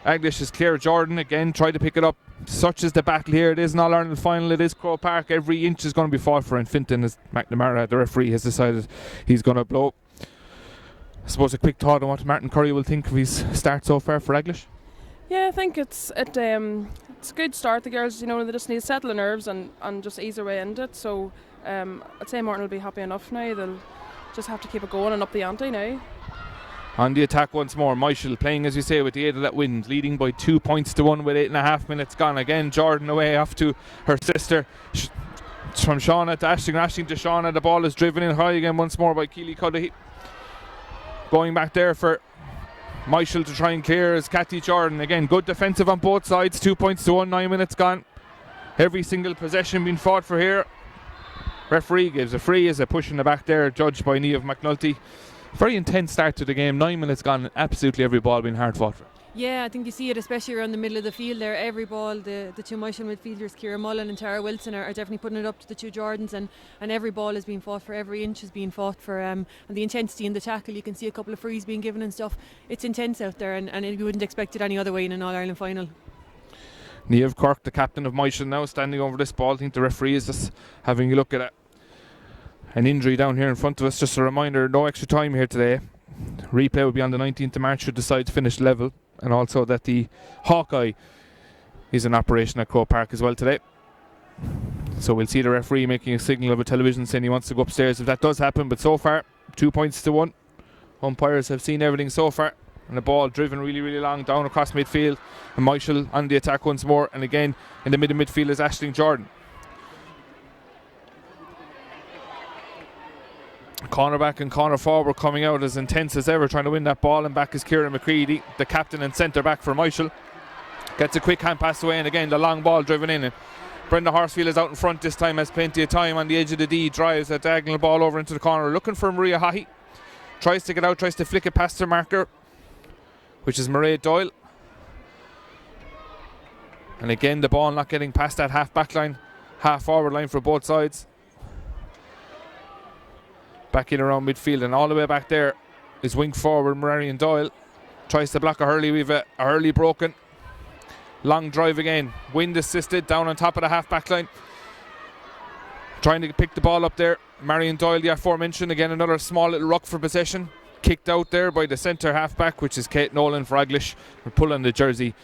Eglish is Claire Jordan. Again, try to pick it up. Such is the battle here. It is an All-Ireland final. It is Croke Park. Every inch is going to be fought for, and Fintan, as McNamara, the referee, has decided he's going to blow. I suppose a quick thought on what Martin Curry will think of his start so far for Eglish. Yeah, I think it's a good start. The girls, they just need to settle the nerves and just ease their way into it. So I'd say Martin will be happy enough now. They'll just have to keep it going and up the ante now. On the attack once more, Myshall playing, as you say, with the aid of that wind, leading by 2 points to 1 with 8.5 minutes gone. Again, Jordan away off to her sister. From Shauna to Aisling to Shauna. The ball is driven in high again once more by Keely Cuddihy. Going back there for Myshall to try and clear is Cathy Jordan. Again, good defensive on both sides. 2 points to 1, 9 minutes gone. Every single possession being fought for here. Referee gives a free as a push in the back there, judged by Niamh McNulty. Very intense start to the game. 9 minutes gone. Absolutely every ball being hard fought for. Yeah, I think you see it especially around the middle of the field there. Every ball, the two Myshall midfielders, Ciara Mullen and Tara Wilson, are definitely putting it up to the two Jordans, and every ball is being fought for, every inch is being fought for, and the intensity in the tackle, you can see a couple of frees being given and stuff. It's intense out there, and you wouldn't expect it any other way in an All-Ireland final. Niamh Quirk, the captain of Myshall now, standing over this ball. I think the referee is just having a look at an injury down here in front of us. Just a reminder, no extra time here today. Replay will be on the 19th of March should the sides finish level, and also that the Hawkeye is in operation at Croke Park as well today. So we'll see the referee making a signal of a television saying he wants to go upstairs if that does happen, but so far 2 points to 1. Umpires have seen everything so far, and the ball driven really, really long down across midfield, and Myshall on the attack once more, and again in the middle midfield is Aisling Jordan. Cornerback and corner forward coming out as intense as ever, trying to win that ball, and back is Kieran McCready, the captain and centre back for Myshall. Gets a quick hand pass away, and again the long ball driven in, and Brenda Horsfield is out in front this time, has plenty of time on the edge of the D, drives a diagonal ball over into the corner, looking for Maria Haughey. Tries to get out, tries to flick it past her marker, which is Mairead Doyle. And again the ball not getting past that half back line, half forward line for both sides. Back in around midfield, and all the way back there is wing forward Marion Doyle. Tries to block a Hurley, we've a Hurley broken. Long drive again, wind assisted down on top of the half back line. Trying to pick the ball up there. Marion Doyle, the aforementioned, again another small little ruck for possession. Kicked out there by the centre half back, which is Kate Nolan for Eglish. We're pulling the jersey.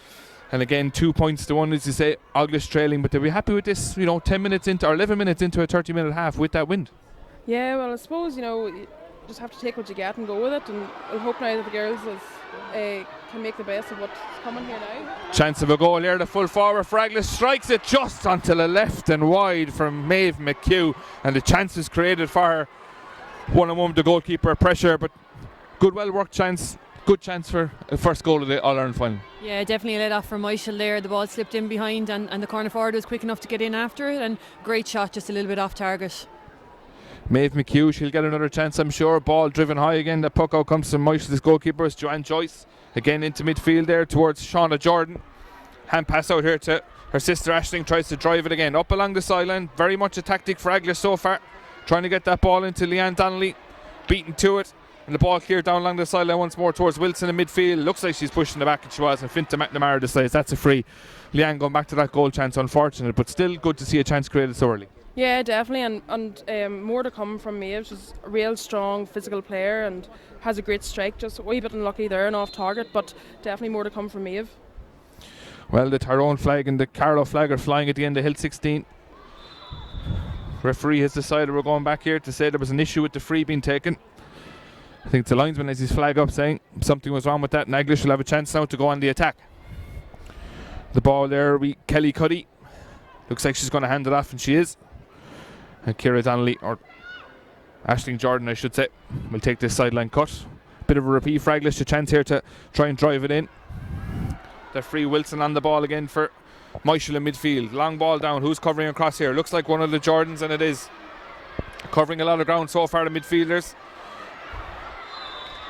And again 2 points to 1, as you say, Eglish trailing, but they'll be happy with this, 10 minutes into, or 11 minutes into a 30-minute half with that wind. Yeah, well, I suppose, you just have to take what you get and go with it, and we'll hope now that the girls can make the best of what's coming here now. Chance of a goal here, the full forward for Eglish strikes it just onto the left and wide from Maeve McHugh, and the chance is created for her. 1-on-1 with the goalkeeper, pressure, but good, well worked chance. Good chance for the first goal of the All Ireland final. Yeah, definitely a let off from Myshall there. The ball slipped in behind, and the corner forward was quick enough to get in after it, and great shot, just a little bit off target. Maeve McHugh, she'll get another chance, I'm sure. Ball driven high again. The puck out comes from Myshall's goalkeeper, is Joanne Joyce. Again into midfield there towards Shauna Jordan. Hand pass out here to her sister Aisling, tries to drive it again up along the sideline. Very much a tactic for Eglish so far. Trying to get that ball into Leanne Donnelly. Beaten to it. And the ball cleared down along the sideline once more towards Wilson in midfield. Looks like she's pushing the back, and she was. And Finta McNamara decides that's a free. Leanne going back to that goal chance, unfortunate, but still good to see a chance created so early. Yeah, definitely, and more to come from Maeve. She's a real strong physical player and has a great strike. Just a wee bit unlucky there and off target, but definitely more to come from Maeve. Well, the Tyrone flag and the Carlow flag are flying at the end of Hill 16. Referee has decided we're going back here to say there was an issue with the free being taken. I think the linesman has his flag up saying something was wrong with that, and Eglish will have a chance now to go on the attack. The ball there, Kelly Cuddy. Looks like she's going to hand it off, and she is. And Ciara Donnelly, or Aisling Jordan I should say, will take this sideline cut. Bit of a repeat for Eglish, a chance here to try and drive it in. The free Wilson on the ball again for Myshall in midfield. Long ball down, who's covering across here? Looks like one of the Jordans, and it is. Covering a lot of ground so far, the midfielders.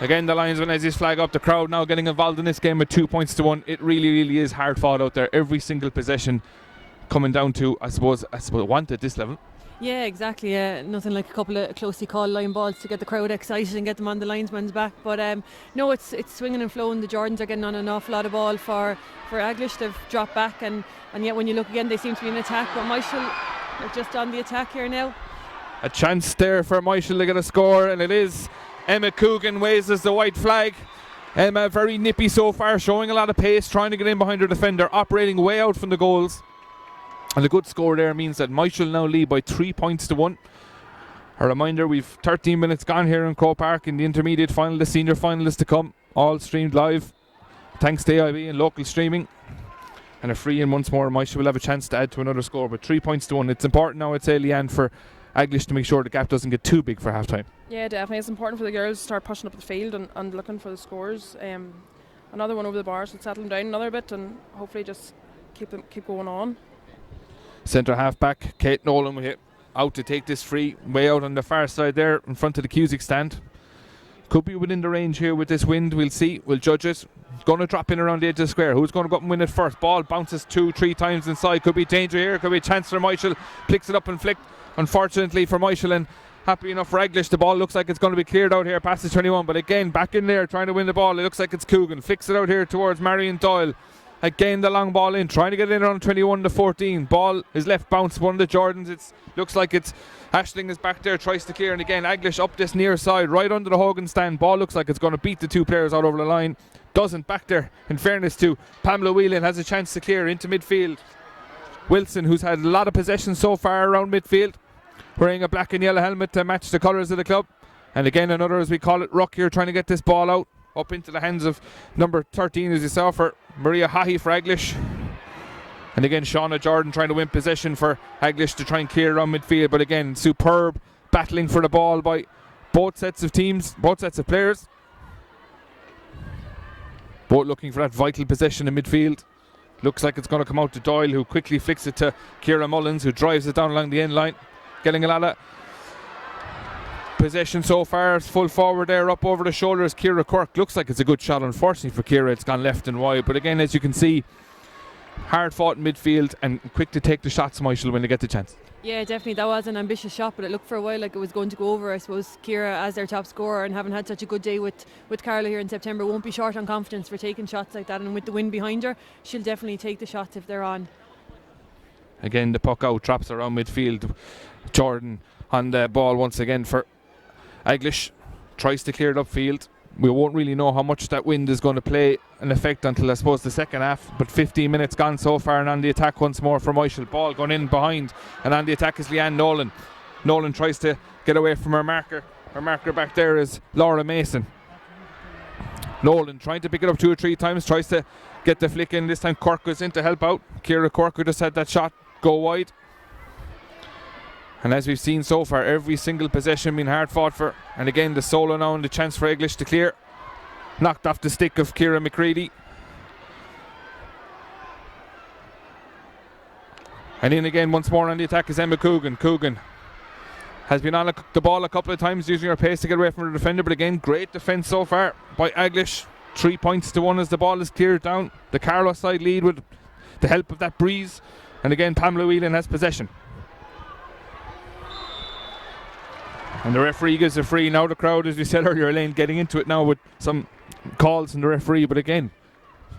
Again the linesman has his flag up. The crowd now getting involved in this game with 2 points to 1. It really, really is hard fought out there. Every single possession coming down to, I suppose want at this level. Yeah, exactly. Nothing like a couple of closely called line balls to get the crowd excited and get them on the linesman's back. But no, it's swinging and flowing. The Jordans are getting on an awful lot of ball for Eglish. They've dropped back, and yet when you look again, they seem to be in attack. But Myshall are just on the attack here now. A chance there for Myshall to get a score, and it is. Emma Coogan raises the white flag. Emma very nippy so far, showing a lot of pace, trying to get in behind her defender, operating way out from the goals. And a good score there means that Myshall now lead by 3 points to 1. A reminder, we've 13 minutes gone here in Croke Park in the intermediate final. The senior final is to come, all streamed live thanks to AIB and local streaming. And a free in once more. Myshall will have a chance to add to another score, but 3 points to 1. It's important now, I'd say, Leanne, for Eglish to make sure the gap doesn't get too big for half time. Yeah, definitely. It's important for the girls to start pushing up the field and looking for the scores. Another one over the bar should settle them down another bit, and hopefully just keep going on. Centre half back Kate Nolan will hit out to take this free, way out on the far side there in front of the Cusick stand. Could be within the range here with this wind, we'll see, we'll judge it. Going to drop in around the edge of the square. Who's going to go up and win it first? Ball bounces 2-3 times inside. Could be danger here, could be a chance for Myshall. Picks it up and flicked, unfortunately for Myshall, and happy enough for Eglish. The ball looks like it's going to be cleared out here past the 21, but again back in there trying to win the ball. It looks like it's Coogan. Flicks it out here towards Marion Doyle. Again, the long ball in, trying to get it in around 21-14. Ball is left bounce, one of the Jordans. It looks like it's Ashling is back there, tries to clear, and again, Eglish up this near side, right under the Hogan stand. Ball looks like it's going to beat the two players out over the line. Doesn't back there, in fairness to Pamela Whelan, has a chance to clear into midfield. Wilson, who's had a lot of possession so far around midfield, wearing a black and yellow helmet to match the colours of the club. And again, another, as we call it, ruck here, trying to get this ball out, up into the hands of number 13, as you saw, for Maria Hahi for Eglish. And again, Shauna Jordan trying to win possession for Eglish to try and clear around midfield. But again, superb battling for the ball by both sets of teams, both sets of players. Both looking for that vital possession in midfield. Looks like it's going to come out to Doyle, who quickly flicks it to Ciara Mullins, who drives it down along the end line. Getting a lot of possession so far. It's full forward there, up over the shoulders. Ciara Quirk, looks like it's a good shot. Unfortunately for Ciara, it's gone left and wide. But again, as you can see, hard fought in midfield and quick to take the shots, Myshall, when they get the chance. Yeah, definitely. That was an ambitious shot, but it looked for a while like it was going to go over. I suppose Ciara, as their top scorer and having had such a good day with Carlow here in September, won't be short on confidence for taking shots like that. And with the wind behind her, she'll definitely take the shots if they're on. Again, the puck out, traps around midfield. Jordan on the ball once again for Eglish. Tries to clear it upfield. We won't really know how much that wind is going to play an effect until, I suppose, the second half. But 15 minutes gone so far, and on the attack once more for Myshall. Ball going in behind, and on the attack is Leanne Nolan. Nolan tries to get away from her marker. Her marker back there is Laura Mason. Nolan trying to pick it up 2 or 3 times, tries to get the flick in. This time Cork goes in to help out. Ciara Cork, who just had that shot go wide. And as we've seen so far, every single possession been hard fought for. And again, the solo now and the chance for Eglish to clear. Knocked off the stick of Ciara McCready. And in again once more on the attack is Emma Coogan. Coogan has been on the ball a couple of times, using her pace to get away from the defender. But again, great defence so far by Eglish. 3 points to 1 as the ball is cleared down. The Carlow side lead with the help of that breeze. And again, Pamela Whelan has possession. And the referee gives a free. Now the crowd, as we said earlier, Elaine, getting into it now with some calls from the referee. But again,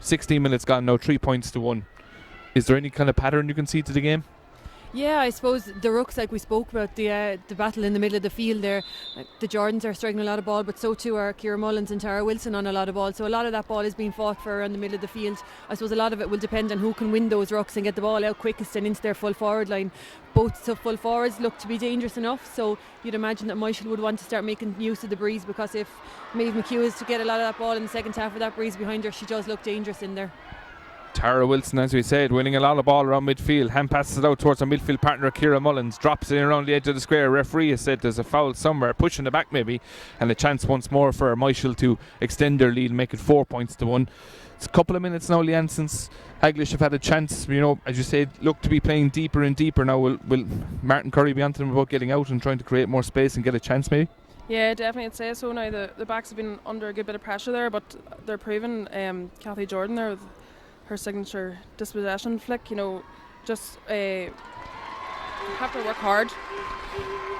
16 minutes gone now, 3 points to 1. Is there any kind of pattern you can see to the game? Yeah, I suppose the rucks, like we spoke about, the battle in the middle of the field there. The Jordans are striking a lot of ball, but so too are Ciara Mullins and Tara Wilson on a lot of ball. So a lot of that ball is being fought for around the middle of the field. I suppose a lot of it will depend on who can win those rucks and get the ball out quickest and into their full forward line. Both full forwards look to be dangerous enough, so you'd imagine that Myshall would want to start making use of the breeze, because if Maeve McHugh is to get a lot of that ball in the second half with that breeze behind her, she does look dangerous in there. Tara Wilson, as we said, winning a lot of ball around midfield. Hand passes it out towards her midfield partner Ciara Mullins. Drops it in around the edge of the square. Referee has said there's a foul somewhere, pushing it back maybe, and a chance once more for Myshall to extend their lead and make it 4 points to 1. It's a couple of minutes now, Leanne, since Eglish have had a chance. You know, as you said, look to be playing deeper and deeper now. Will Martin Curry be on to them about getting out and trying to create more space and get a chance maybe? Yeah, definitely, I'd say so now. The backs have been under a good bit of pressure there, but they're proving Cathy Jordan there with her signature dispossession flick, you know, just have to work hard.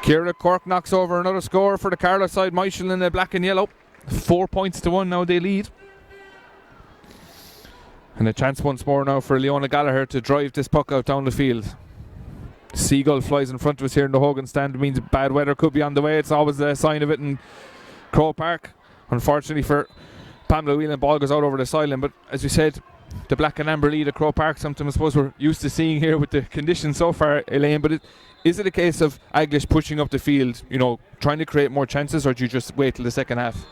Ciara Cork knocks over another score for the Carlow side. Myshall in the black and yellow. 4 points to 1 now they lead. And a chance once more now for Leona Gallagher to drive this puck out down the field. Seagull flies in front of us here in the Hogan stand. It means bad weather could be on the way. It's always a sign of it in Croke Park. Unfortunately for Pamela Whelan, ball goes out over the sideline. But as we said, the black and amber lead at Croke Park, something I suppose we're used to seeing here with the conditions so far, Elaine. But is it a case of Eglish pushing up the field, you know, trying to create more chances, or do you just wait till the second half?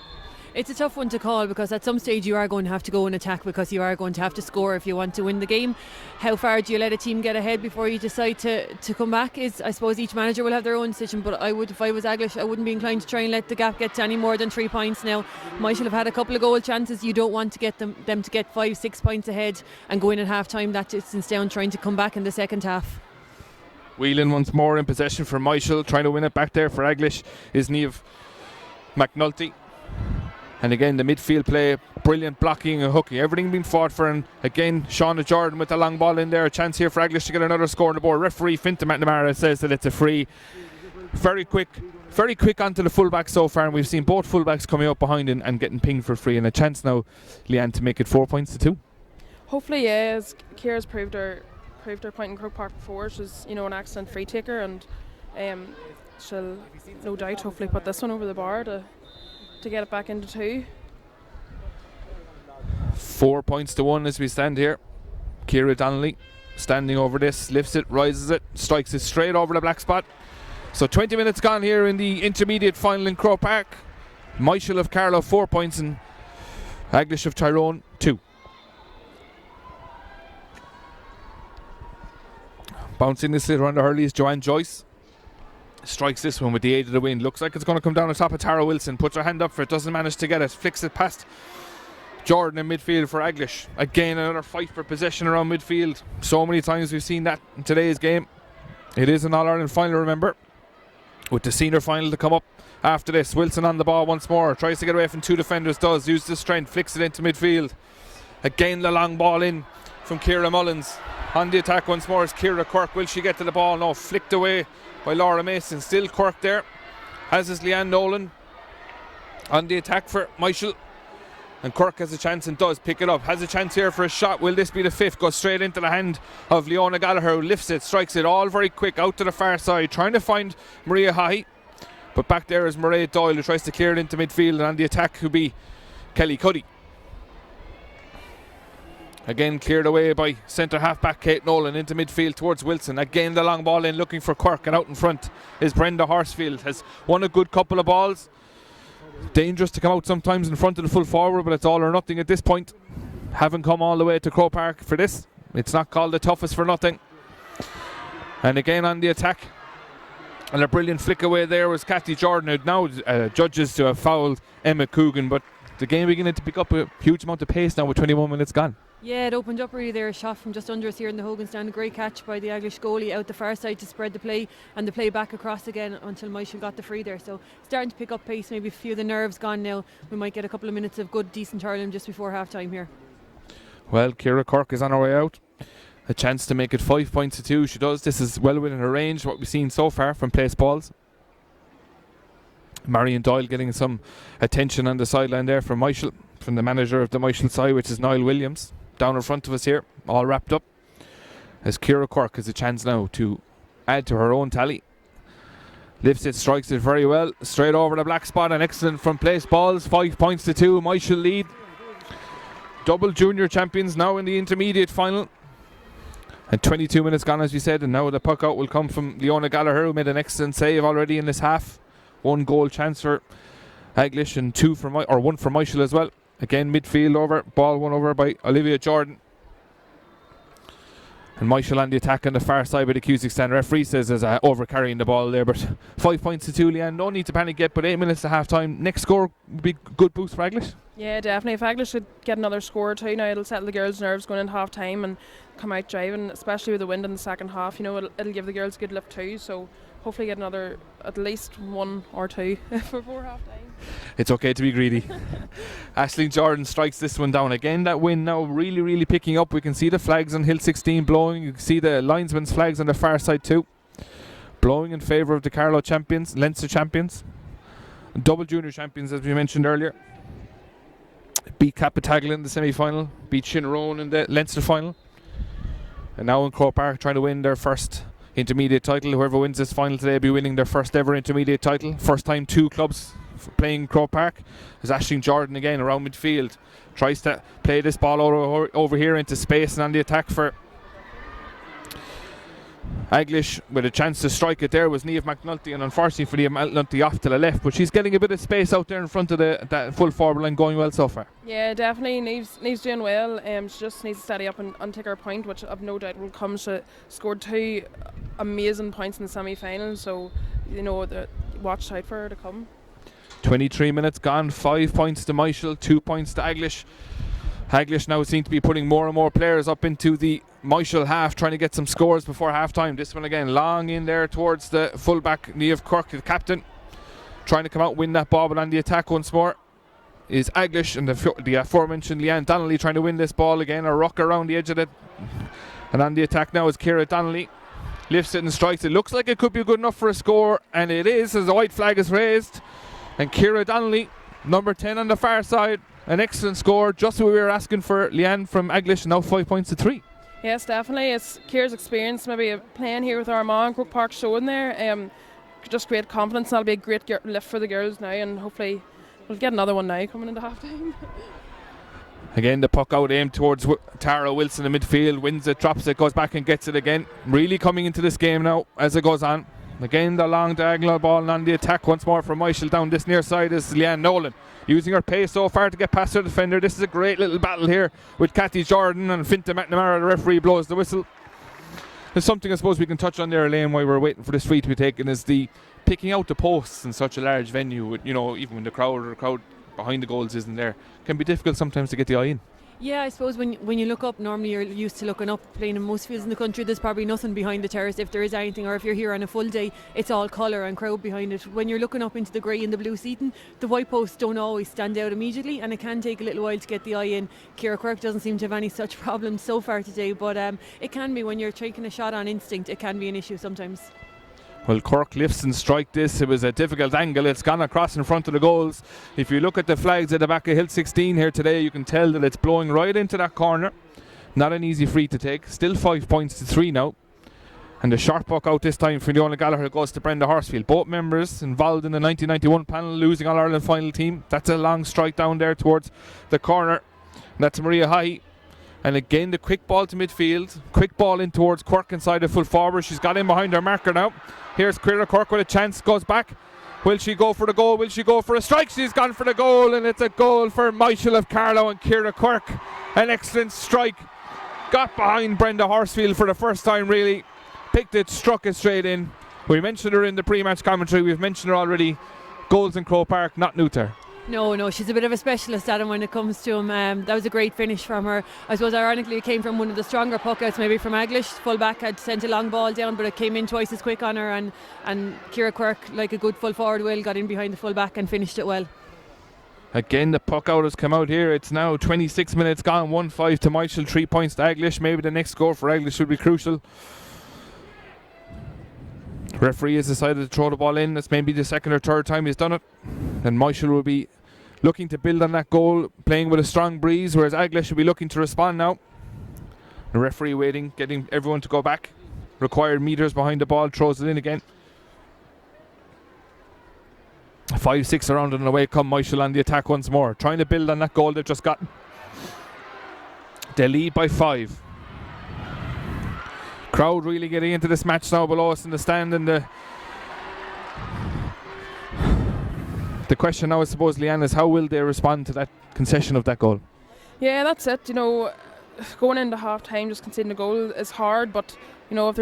It's a tough one to call, because at some stage you are going to have to go and attack, because you are going to have to score if you want to win the game. How far do you let a team get ahead before you decide to come back is, I suppose, each manager will have their own decision. But I would, if I was Eglish, I wouldn't be inclined to try and let the gap get to any more than 3 points now. Myshall have had a couple of goal chances. You don't want to get them to get 5-6 points ahead and go in at half time that distance down, trying to come back in the second half. Whelan once more in possession for Myshall, trying to win it back there for Eglish is Niamh McNulty. And again, the midfield play, brilliant blocking and hooking, everything being fought for. And again, Shauna Jordan with the long ball in there. A chance here for Eglish to get another score on the board. Referee Fintan McNamara says that it's a free. Very quick onto the fullback so far. And we've seen both fullbacks coming up behind and getting pinged for free. And a chance now, Leanne, to make it 4 points to 2. Hopefully, yeah, as Ciara's proved her point in Croke Park before. She's, an excellent free taker, and she'll no doubt hopefully put this one over the bar to get it back into 2. 4 points to 1 as we stand here. Ciara Donnelly standing over this, lifts it, rises it, strikes it straight over the black spot. So 20 minutes gone here in the intermediate final in Croke Park. Myshall of Carlow 4 points and Eglish of Tyrone 2. Bouncing this around the hurley is Joanne Joyce. Strikes this one with the aid of the wind. Looks like it's going to come down on top of Tara Wilson. Puts her hand up for it, doesn't manage to get it. Flicks it past Jordan in midfield for Eglish. Again, another fight for possession around midfield. So many times we've seen that in today's game. It is an All-Ireland final, remember, with the senior final to come up after this. Wilson on the ball once more. Tries to get away from 2 defenders. Does. Uses the strength. Flicks it into midfield. Again, the long ball in from Ciara Mullins. On the attack once more is Ciara Quirk. Will she get to the ball? No. Flicked away by Laura Mason. Still Quirk there. As is Leanne Nolan. On the attack for Myshall. And Quirk has a chance and does pick it up. Has a chance here for a shot. Will this be the 5th? Goes straight into the hand of Leona Gallagher, who lifts it, strikes it all very quick out to the far side, trying to find Maria High. But back there is Mairead Doyle, who tries to clear it into midfield, and on the attack will be Kelly Cuddy. Again cleared away by centre half-back Kate Nolan into midfield towards Wilson. Again the long ball in, looking for Quirk, and out in front is Brenda Horsfield. Has won a good couple of balls. Dangerous to come out sometimes in front of the full forward, but it's all or nothing at this point. Haven't come all the way to Croke Park for this. It's not called the toughest for nothing. And again on the attack, and a brilliant flick away there was Kathy Jordan, who now judges to have fouled Emma Coogan, but the game beginning to pick up a huge amount of pace now with 21 minutes gone. Yeah, it opened up really there. A shot from just under us here in the Hogan stand. A great catch by the Eglish goalie out the far side to spread the play, and the play back across again until Myshall got the free there. So starting to pick up pace, maybe a few of the nerves gone now. We might get a couple of minutes of good, decent hurling just before half time here. Well, Ciara Quirk is on her way out. A chance to make it 5 points to 2. She does. This is well within her range, what we've seen so far from place balls. Marion Doyle getting some attention on the sideline there from Myshall, from the manager of the Myshall side, which is Niall Williams. Down in front of us here, all wrapped up, as Ciara Quirk has a chance now to add to her own tally. Lifts it, strikes it very well, straight over the black spot, and excellent from place balls. 5 points to 2. Myshall lead. Double junior champions now in the intermediate final. And 22 minutes gone, as we said, and now the puck out will come from Leona Gallagher, who made an excellent save already in this half. 1 goal chance for Eglish and 1 for Myshall as well. Again, midfield over, ball won over by Olivia Jordan. And Myshall on the attack on the far side by the Cusick stand. Referee says there's over carrying the ball there, but 5 points to 2, Leanne. No need to panic yet, but 8 minutes to half time. Next score would be good boost for Eglish. Yeah, definitely. If Eglish should get another score or 2 now, it'll settle the girls' nerves going into half time and come out driving, especially with the wind in the second half. It'll give the girls a good lift too, so hopefully get another, at least 1 or 2 before half time. It's okay to be greedy. Aisling Jordan strikes this one down. Again, that wind now really, really picking up. We can see the flags on Hill 16 blowing. You can see the linesman's flags on the far side too, blowing in favour of the Carlow champions, Leinster champions, double junior champions as we mentioned earlier. Beat Capitagla in the semi-final, beat Tyrone in the Leinster final, and now in Croke Park trying to win their first intermediate title. Whoever wins this final today will be winning their first ever intermediate title. First time 2 clubs playing Croke Park. There's Aisling Jordan again around midfield, tries to play this ball over here into space, and on the attack for Eglish with a chance to strike it there was Niamh McNulty, and unfortunately for Niamh McNulty off to the left, but she's getting a bit of space out there in front of that full forward line, going well so far. Yeah, definitely. Niamh's doing well. She just needs to steady up and take her point, which I've no doubt will come. She scored 2 amazing points in the semi-final, so watch out for her to come. 23 minutes gone, 5 points to Myshall, 2 points to Eglish. Eglish now seem to be putting more and more players up into the Myshall half, trying to get some scores before half time. This one again, long in there towards the fullback, Niamh Quirk, the captain, trying to come out, win that ball, but on the attack once more is Eglish, and the aforementioned Leanne Donnelly trying to win this ball again, a rock around the edge of it. And on the attack now is Ciara Donnelly, lifts it and strikes it. Looks like it could be good enough for a score, and it is, as the white flag is raised. And Ciara Donnelly, number 10 on the far side, An excellent score, just what we were asking for. Leanne from Eglish, now 5 points to 3. Yes, definitely. It's Kira's experience, maybe playing here with Armagh, Croke Park showing there. Just great confidence. That'll be a great lift for the girls now, and hopefully we'll get another one now coming into half time. Again, the puck out aimed towards Tara Wilson in midfield, wins it, drops it, goes back and gets it again. Really coming into this game now as it goes on. Again, the long diagonal ball, and on the attack once more from Myshall down this near side is Leanne Nolan. Using her pace so far to get past her defender. This is a great little battle here with Cathy Jordan and Finta McNamara. The referee blows the whistle. There's something I suppose we can touch on there, Elaine, while we're waiting for this free to be taken, is the picking out the posts in such a large venue, with, even when the crowd behind the goals isn't there, can be difficult sometimes to get the eye in. Yeah, I suppose when you look up, normally you're used to looking up. Playing in most fields in the country, there's probably nothing behind the terrace if there is anything, or if you're here on a full day, it's all colour and crowd behind it. When you're looking up into the grey and the blue seating, the white posts don't always stand out immediately, and it can take a little while to get the eye in. Ciara Quirke doesn't seem to have any such problems so far today, but it can be when you're taking a shot on instinct, it can be an issue sometimes. Well, Cork lifts and strike this. It was a difficult angle. It's gone across in front of the goals. If you look at the flags at the back of Hill 16 here today, you can tell that it's blowing right into that corner. Not an easy free to take. Still 5 points to 3 now. And the sharp puck out this time for Leona Gallagher goes to Brenda Horsfield. Both members involved in the 1991 panel, losing All Ireland final team. That's a long strike down there towards the corner. And that's Maria High. And again, the quick ball to midfield. Quick ball in towards Quirke inside the full forward. She's got in behind her marker now. Here's Ciara Quirke with a chance. Goes back. Will she go for the goal? Will she go for a strike? She's gone for the goal, and it's a goal for Myshall of Carlow and Ciara Quirke. An excellent strike. Got behind Brenda Horsfield for the first time, really. Picked it, struck it straight in. We mentioned her in the pre-match commentary. We've mentioned her already. Goals in Croke Park, not new to her. No, she's a bit of a specialist at him when it comes to him. That was a great finish from her. I suppose ironically it came from one of the stronger puckouts, maybe from Eglish. Full back had sent a long ball down, but it came in twice as quick on her, and Ciara Quirke, like a good full forward will, got in behind the full back and finished it well. Again, the puck out has come out here. It's now 26 minutes gone, 1-5 to Myshall, 3 points to Eglish. Maybe the next score for Eglish would be crucial. Referee has decided to throw the ball in. That's maybe the second or third time he's done it. And Myshall will be looking to build on that goal, playing with a strong breeze, whereas Eglish will be looking to respond now. The referee waiting, getting everyone to go back. Required metres behind the ball, throws it in again. 5-6 around and away come Myshall on the attack once more, trying to build on that goal they've just got. They lead by 5. Crowd really getting into this match now below us in the stand, and the question now, I suppose, Leanne, is how will they respond to that concession of that goal? Yeah, that's it. Going into half time, just conceding a goal is hard, but if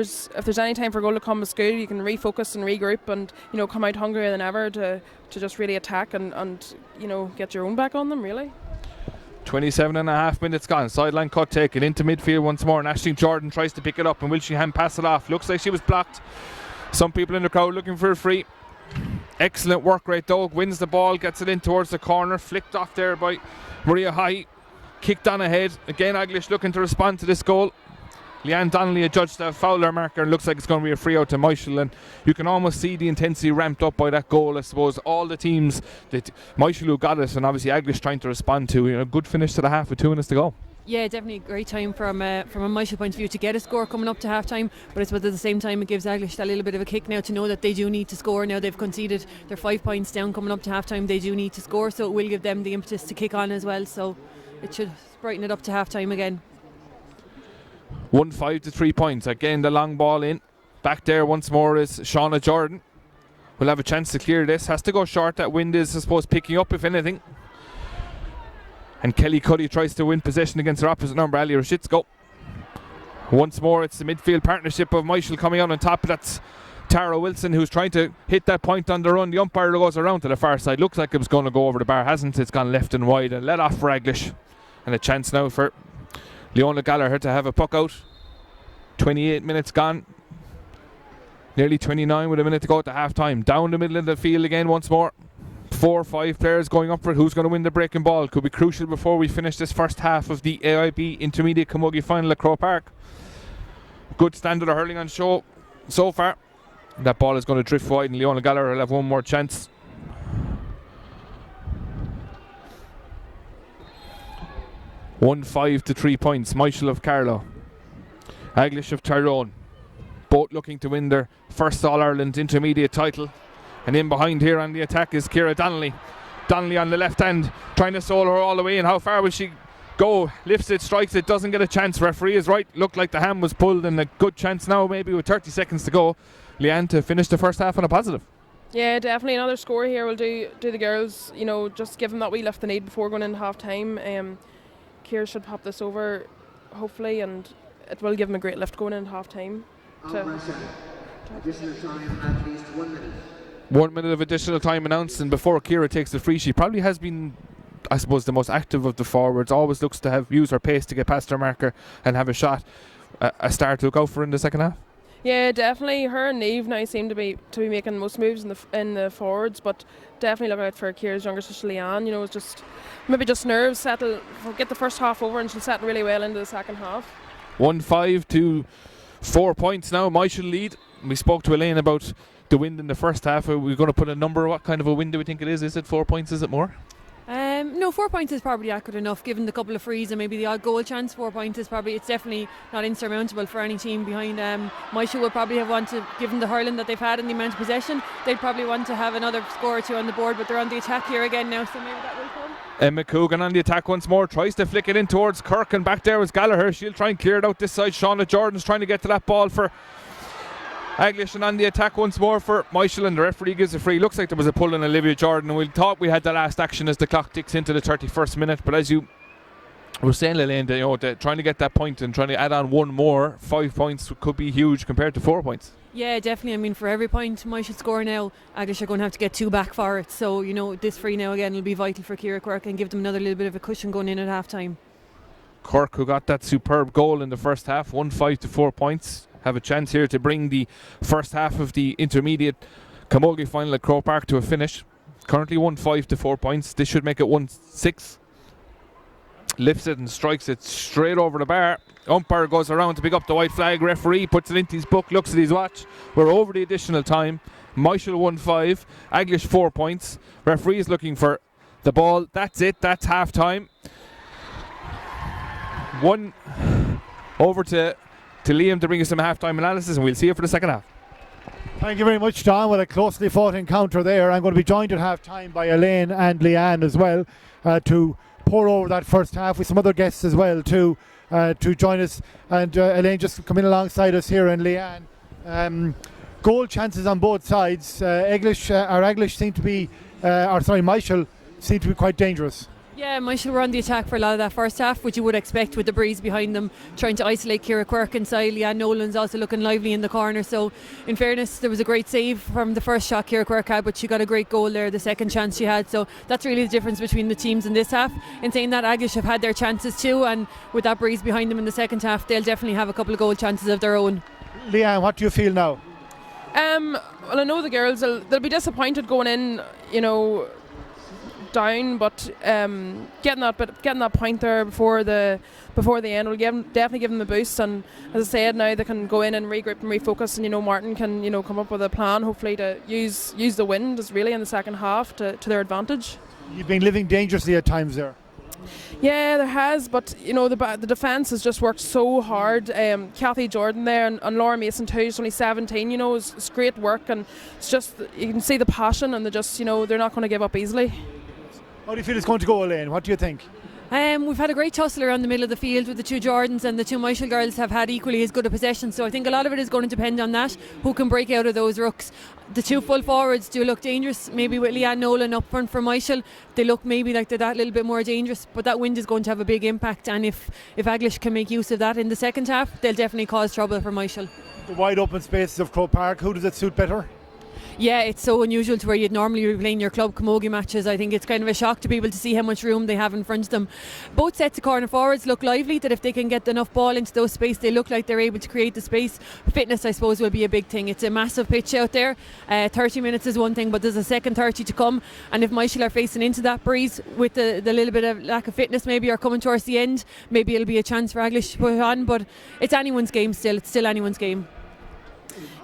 there's any time for a goal to come, it's good. You can refocus and regroup, and come out hungrier than ever to just really attack and get your own back on them, really. 27.5 minutes gone. Sideline cut taken into midfield once more, and Aisling Jordan tries to pick it up, and will she hand pass it off? Looks like she was blocked. Some people in the crowd looking for a free. Excellent work rate though. Wins the ball, gets it in towards the corner, flicked off there by Maria High. Kicked on ahead. Again, Eglish looking to respond to this goal. Leanne Donnelly adjudged a fouler marker, and looks like it's going to be a free out to Myshall, and you can almost see the intensity ramped up by that goal. I suppose all the teams, Myshall who got it, and obviously Eglish trying to respond to. Good finish to the half with 2 minutes to go. Yeah, definitely a great time from a Myshall point of view to get a score coming up to half time, but I suppose at the same time it gives Eglish that little bit of a kick now to know that they do need to score. Now they've conceded, they're 5 points down coming up to half time. They do need to score, so it will give them the impetus to kick on as well, so it should brighten it up to half time again. 1-5 to 3 points. Again, the long ball in. Back there once more is Shauna Jordan. Will have a chance to clear this. Has to go short. That wind is, I suppose, picking up, if anything. And Kelly Cuddy tries to win possession against her opposite number, Ali Rashitsko. Once more, it's the midfield partnership of Myshall coming out on top. That's Tara Wilson, who's trying to hit that point on the run. The umpire goes around to the far side. Looks like it was going to go over the bar. Hasn't. It's gone left and wide and let off for Eglish. And a chance now for Leona Gallagher to have a puck out. 28 minutes gone. Nearly 29 with a minute to go at the half time. Down the middle of the field again once more. 4 or 5 players going up for it. Who's going to win the breaking ball? Could be crucial before we finish this first half of the AIB Intermediate Camogie final at Croke Park. Good standard of hurling on show so far. That ball is going to drift wide, and Leona Gallagher will have one more chance. 1-5 to 3 points. Myshall of Carlow, Eglish of Tyrone, both looking to win their first All-Ireland intermediate title. And in behind here on the attack is Ciara Donnelly. Donnelly on the left hand, trying to solo her all the way. And how far will she go? Lifts it, strikes it, doesn't get a chance. Referee is right. Looked like the hand was pulled, and a good chance now, maybe with 30 seconds to go. Leanne to finish the first half on a positive. Yeah, definitely another score here will do the girls. You know, just give them that wee lift they need before going into half time. Ciara should pop this over, hopefully, and it will give them a great lift going into half time. Additional time, at least 1 minute. 1 minute of additional time announced, and before Ciara takes the free, she probably has been, I suppose, the most active of the forwards. Always looks to use her pace to get past her marker and have a shot. A star to look out for in the second half. Yeah, definitely. Her and Niamh now seem to be making most moves in the forwards, but definitely look out for Ciara's younger sister Leanne. You know, it's just maybe just nerves, get the first half over, and she'll settle really well into the second half. 1-5 to 4 points now. Myshall lead. We spoke to Elaine about the wind in the first half. Are we going to put a number? What kind of a wind do we think it is? Is it 4 points? Is it more? No, 4 points is probably accurate enough given the couple of frees and maybe the odd goal chance. 4 points is probably, it's definitely not insurmountable for any team behind. Myshall will probably have wanted, given the hurling that they've had and the amount of possession, they'd probably want to have another score or two on the board, but they're on the attack here again now, so maybe that will come. Emma Coogan on the attack once more, tries to flick it in towards Kirk, and back there is Gallagher. She'll try and clear it out this side. Shauna Jordan's trying to get to that ball for Eglish, and on the attack once more for Myshall, and the referee gives a free. Looks like there was a pull on Olivia Jordan, and we thought we had the last action as the clock ticks into the 31st minute, but as you were saying, Lillian, you know, trying to get that point and trying to add on one more, 5 points could be huge compared to 4 points. Yeah, definitely. I mean, for every point Myshall score now, Eglish are going to have to get 2 back for it, so you know, this free now again will be vital for Ciara Quirk and give them another little bit of a cushion going in at half time. Cork, who got that superb goal in the first half, 1-5 to 4 points, have a chance here to bring the first half of the intermediate Camogie final at Croke Park to a finish. Currently 1-5 to 4 points. This should make it 1-6. Lifts it and strikes it straight over the bar. Umpire goes around to pick up the white flag. Referee puts it into his book, looks at his watch. We're over the additional time. Myshall 1-5, Eglish 4 points. Referee is looking for the ball. That's it. That's half time. One over to Liam to bring us some half-time analysis, and we'll see you for the second half. Thank you very much, Don. With a closely fought encounter there. I'm going to be joined at half-time by Elaine and Leanne as well to pour over that first half, with some other guests as well to join us. And Elaine just coming alongside us here, and Leanne. Goal chances on both sides. Myshall seem to be quite dangerous. Yeah, Myshall were on the attack for a lot of that first half, which you would expect with the breeze behind them, trying to isolate Ciara Quirk inside. Leanne Nolan's also looking lively in the corner. So, in fairness, there was a great save from the first shot Ciara Quirk had, but she got a great goal there, the second chance she had. So, that's really the difference between the teams in this half. In saying that, Eglish have had their chances too, and with that breeze behind them in the second half, they'll definitely have a couple of goal chances of their own. Leanne, what do you feel now? Well, I know the girls, they'll be disappointed going in, you know, down, but getting that point there before the end will definitely give them a boost. And as I said, now they can go in and regroup and refocus, and you know, Martin can, you know, come up with a plan hopefully to use the wind as really in the second half to their advantage. You've been living dangerously at times there. Yeah, there has, but you know, the defence has just worked so hard. Kathy Jordan there and Laura Mason too, she's only 17, you know, it's great work, and it's just, you can see the passion, and they're not going to give up easily. How do you feel it's going to go, Elaine? What do you think? We've had a great tussle around the middle of the field with the 2 Jordans, and the 2 Myshall girls have had equally as good a possession, so I think a lot of it is going to depend on that, who can break out of those rucks. The 2 full forwards do look dangerous, maybe with Leanne Nolan up front for Myshall, they look maybe like they're that little bit more dangerous, but that wind is going to have a big impact, and if Eglish can make use of that in the second half, they'll definitely cause trouble for Myshall. The wide open spaces of Croke Park, who does it suit better? Yeah, it's so unusual to where you'd normally be playing your club camogie matches. I think it's kind of a shock to people to see how much room they have in front of them. Both sets of corner forwards look lively, that if they can get enough ball into those space, they look like they're able to create the space. Fitness, I suppose, will be a big thing. It's a massive pitch out there. 30 minutes is one thing, but there's a second 30 to come, and if Myshall are facing into that breeze with the little bit of lack of fitness maybe, or coming towards the end, maybe it'll be a chance for Eglish to put it on, but it's anyone's game still. It's still anyone's game.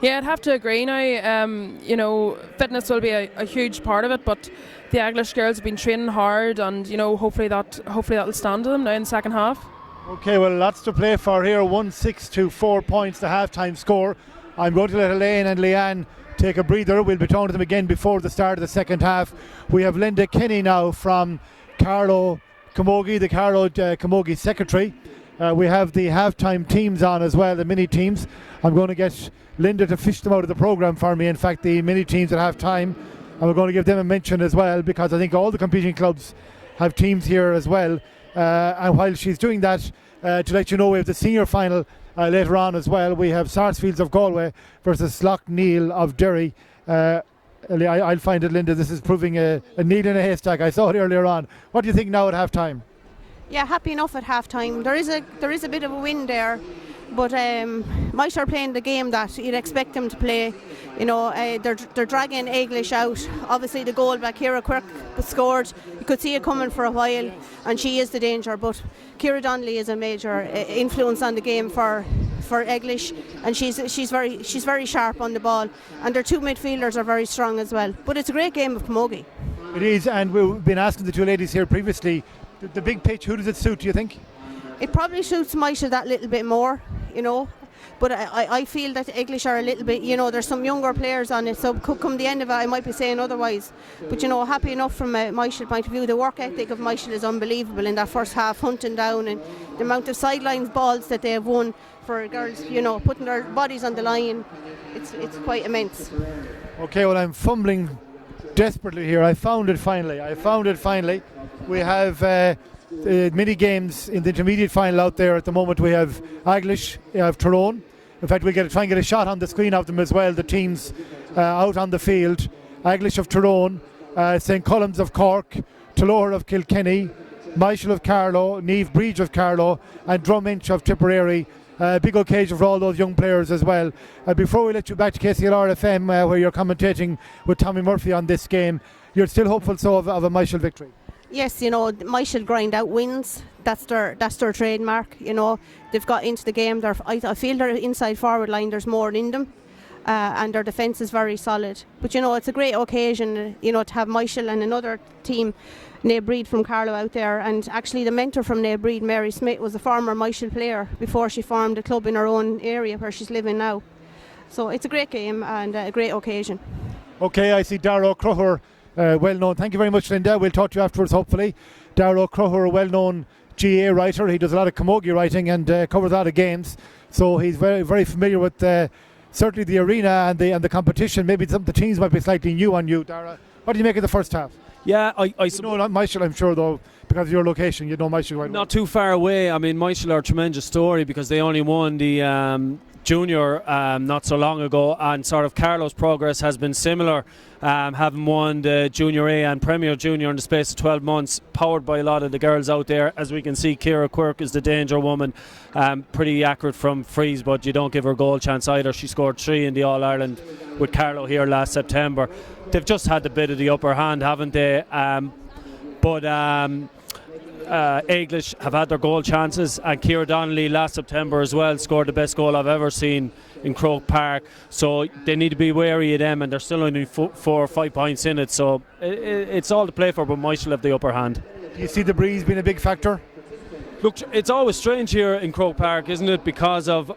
Yeah, I'd have to agree now. You know, fitness will be a huge part of it, but the Eglish girls have been training hard, and hopefully that'll stand to them now in the second half. Okay, well, lots to play for here. 1-6 to 4 points, the half-time score. I'm going to let Elaine and Leanne take a breather. We'll be talking to them again before the start of the second half. We have Linda Kenny now from Carlow Camogie, the Carlow Camogie secretary. We have the half-time teams on as well, the mini teams. I'm going to get Linda to fish them out of the programme for me. In fact, the mini teams at half-time, and we're going to give them a mention as well, because I think all the competing clubs have teams here as well. And while she's doing that, to let you know, we have the senior final later on as well. We have Sarsfields of Galway versus Slaughtneil of Derry. I'll find it, Linda. This is proving a needle in a haystack. I saw it earlier on. What do you think now at half time? Yeah, happy enough at half time. There is a bit of a win there, but Myshall are playing the game that you'd expect them to play. They're dragging Eglish out. Obviously the goal by Ciara Quirk scored. You could see it coming for a while, and she is the danger. But Ciara Donnelly is a major influence on the game for Eglish, and she's very sharp on the ball, and their two midfielders are very strong as well. But it's a great game of camogie. It is, and we've been asking the two ladies here previously, the big pitch, who does it suit, do you think? It probably suits Myshall that little bit more, but I feel that Eglish are a little bit, there's some younger players on it, so come the end of it I might be saying otherwise. But happy enough from a Myshall point of view. The work ethic of Myshall is unbelievable in that first half, hunting down, and the amount of sidelines balls that they have won for girls, putting their bodies on the line, it's quite immense. Okay, well, I'm fumbling desperately here. I found it finally. We have mini games in the intermediate final out there at the moment. We have Eglish, we have Tyrone. In fact, we'll try and get a shot on the screen of them as well, the teams out on the field. Eglish of Tyrone, St. Columns of Cork, Tulloher of Kilkenny, Myshall of Carlow, Niamh Bridge of Carlow, and Druminch of Tipperary. Big occasion for all those young players as well. Before we let you back to KCLR FM, where you're commentating with Tommy Murphy on this game, you're still hopeful of a Myshall victory? Yes, Myshall grind out wins. That's their trademark. They've got into the game. I feel their inside forward line, there's more in them, and their defence is very solid. But it's a great occasion, to have Myshall and another team, Naomh Breed from Carlow, out there. And actually, the mentor from Naomh Breed, Mary Smith, was a former Myshall player before she formed a club in her own area where she's living now. So it's a great game and a great occasion. Okay, I see Darragh O'Croher. Well known. Thank you very much, Linda. We'll talk to you afterwards, hopefully. Darragh O'Croher, a well-known GA writer. He does a lot of camogie writing and covers a lot of games. So he's very, very familiar with certainly the arena and the competition. Maybe some of the teams might be slightly new on you, Darragh. What do you make of the first half? Yeah, I know not Myshall, I'm sure, though, because of your location. You know Myshall right not too far away. I mean, Myshall are a tremendous story because they only won the junior not so long ago, and sort of Carlow's progress has been similar, having won the Junior A and Premier Junior in the space of 12 months, powered by a lot of the girls out there. As we can see, Ciara Quirk is the danger woman, pretty accurate from frees, but you don't give her a goal chance either. She scored 3 in the All Ireland with Carlow here last September. They've just had a bit of the upper hand, haven't they? But Eglish have had their goal chances, and Ciara Donnelly last September as well scored the best goal I've ever seen in Croke Park, so they need to be wary of them, and they're still only 4 or 5 points in it, so it's all to play for, but Myshall have the upper hand. Do you see the breeze being a big factor? Look, it's always strange here in Croke Park, isn't it, because of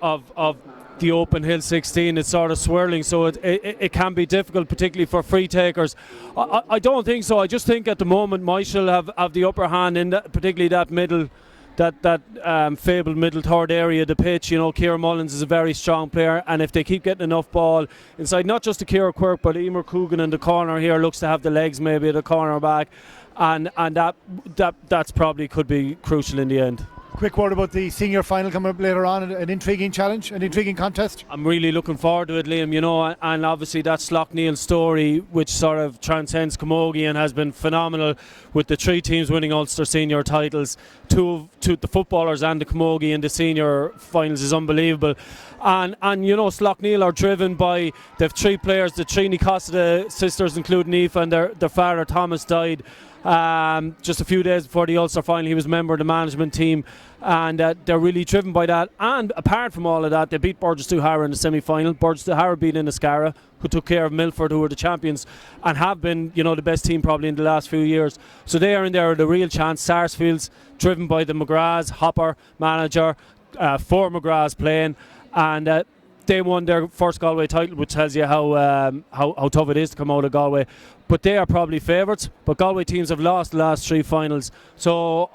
the open hill 16, it's sort of swirling, so it can be difficult, particularly for free takers. I don't think so. I just think at the moment Myshall have the upper hand in particularly that middle, that fabled middle third area of the pitch. Ciara Mullins is a very strong player, and if they keep getting enough ball inside, not just to Ciara Quirk, but Emer Coogan in the corner here looks to have the legs maybe at the corner back, and that's probably could be crucial in the end. Quick word about the senior final coming up later on. An intriguing challenge, an intriguing contest. I'm really looking forward to it, Liam, and obviously that Slaughtneil story, which sort of transcends camogie and has been phenomenal with the 3 teams winning Ulster senior titles, two the footballers and the camogie in the senior finals is unbelievable. And Slaughtneil are driven by, they've 3 players, the Trini Costa sisters, including Aoife, and their father Thomas died Just a few days before the Ulster final, he was a member of the management team, and they're really driven by that. And apart from all of that, they beat Burgess O'Hara in the semi-final. Burgess O'Hara beat Inniscarra, who took care of Milford, who were the champions and have been, the best team probably in the last few years. So they are in there with a real chance. Sarsfields, driven by the McGraths, Hopper, manager, 4 McGraths playing, and they won their first Galway title, which tells you how tough it is to come out of Galway. But they are probably favourites. But Galway teams have lost the last 3 finals, so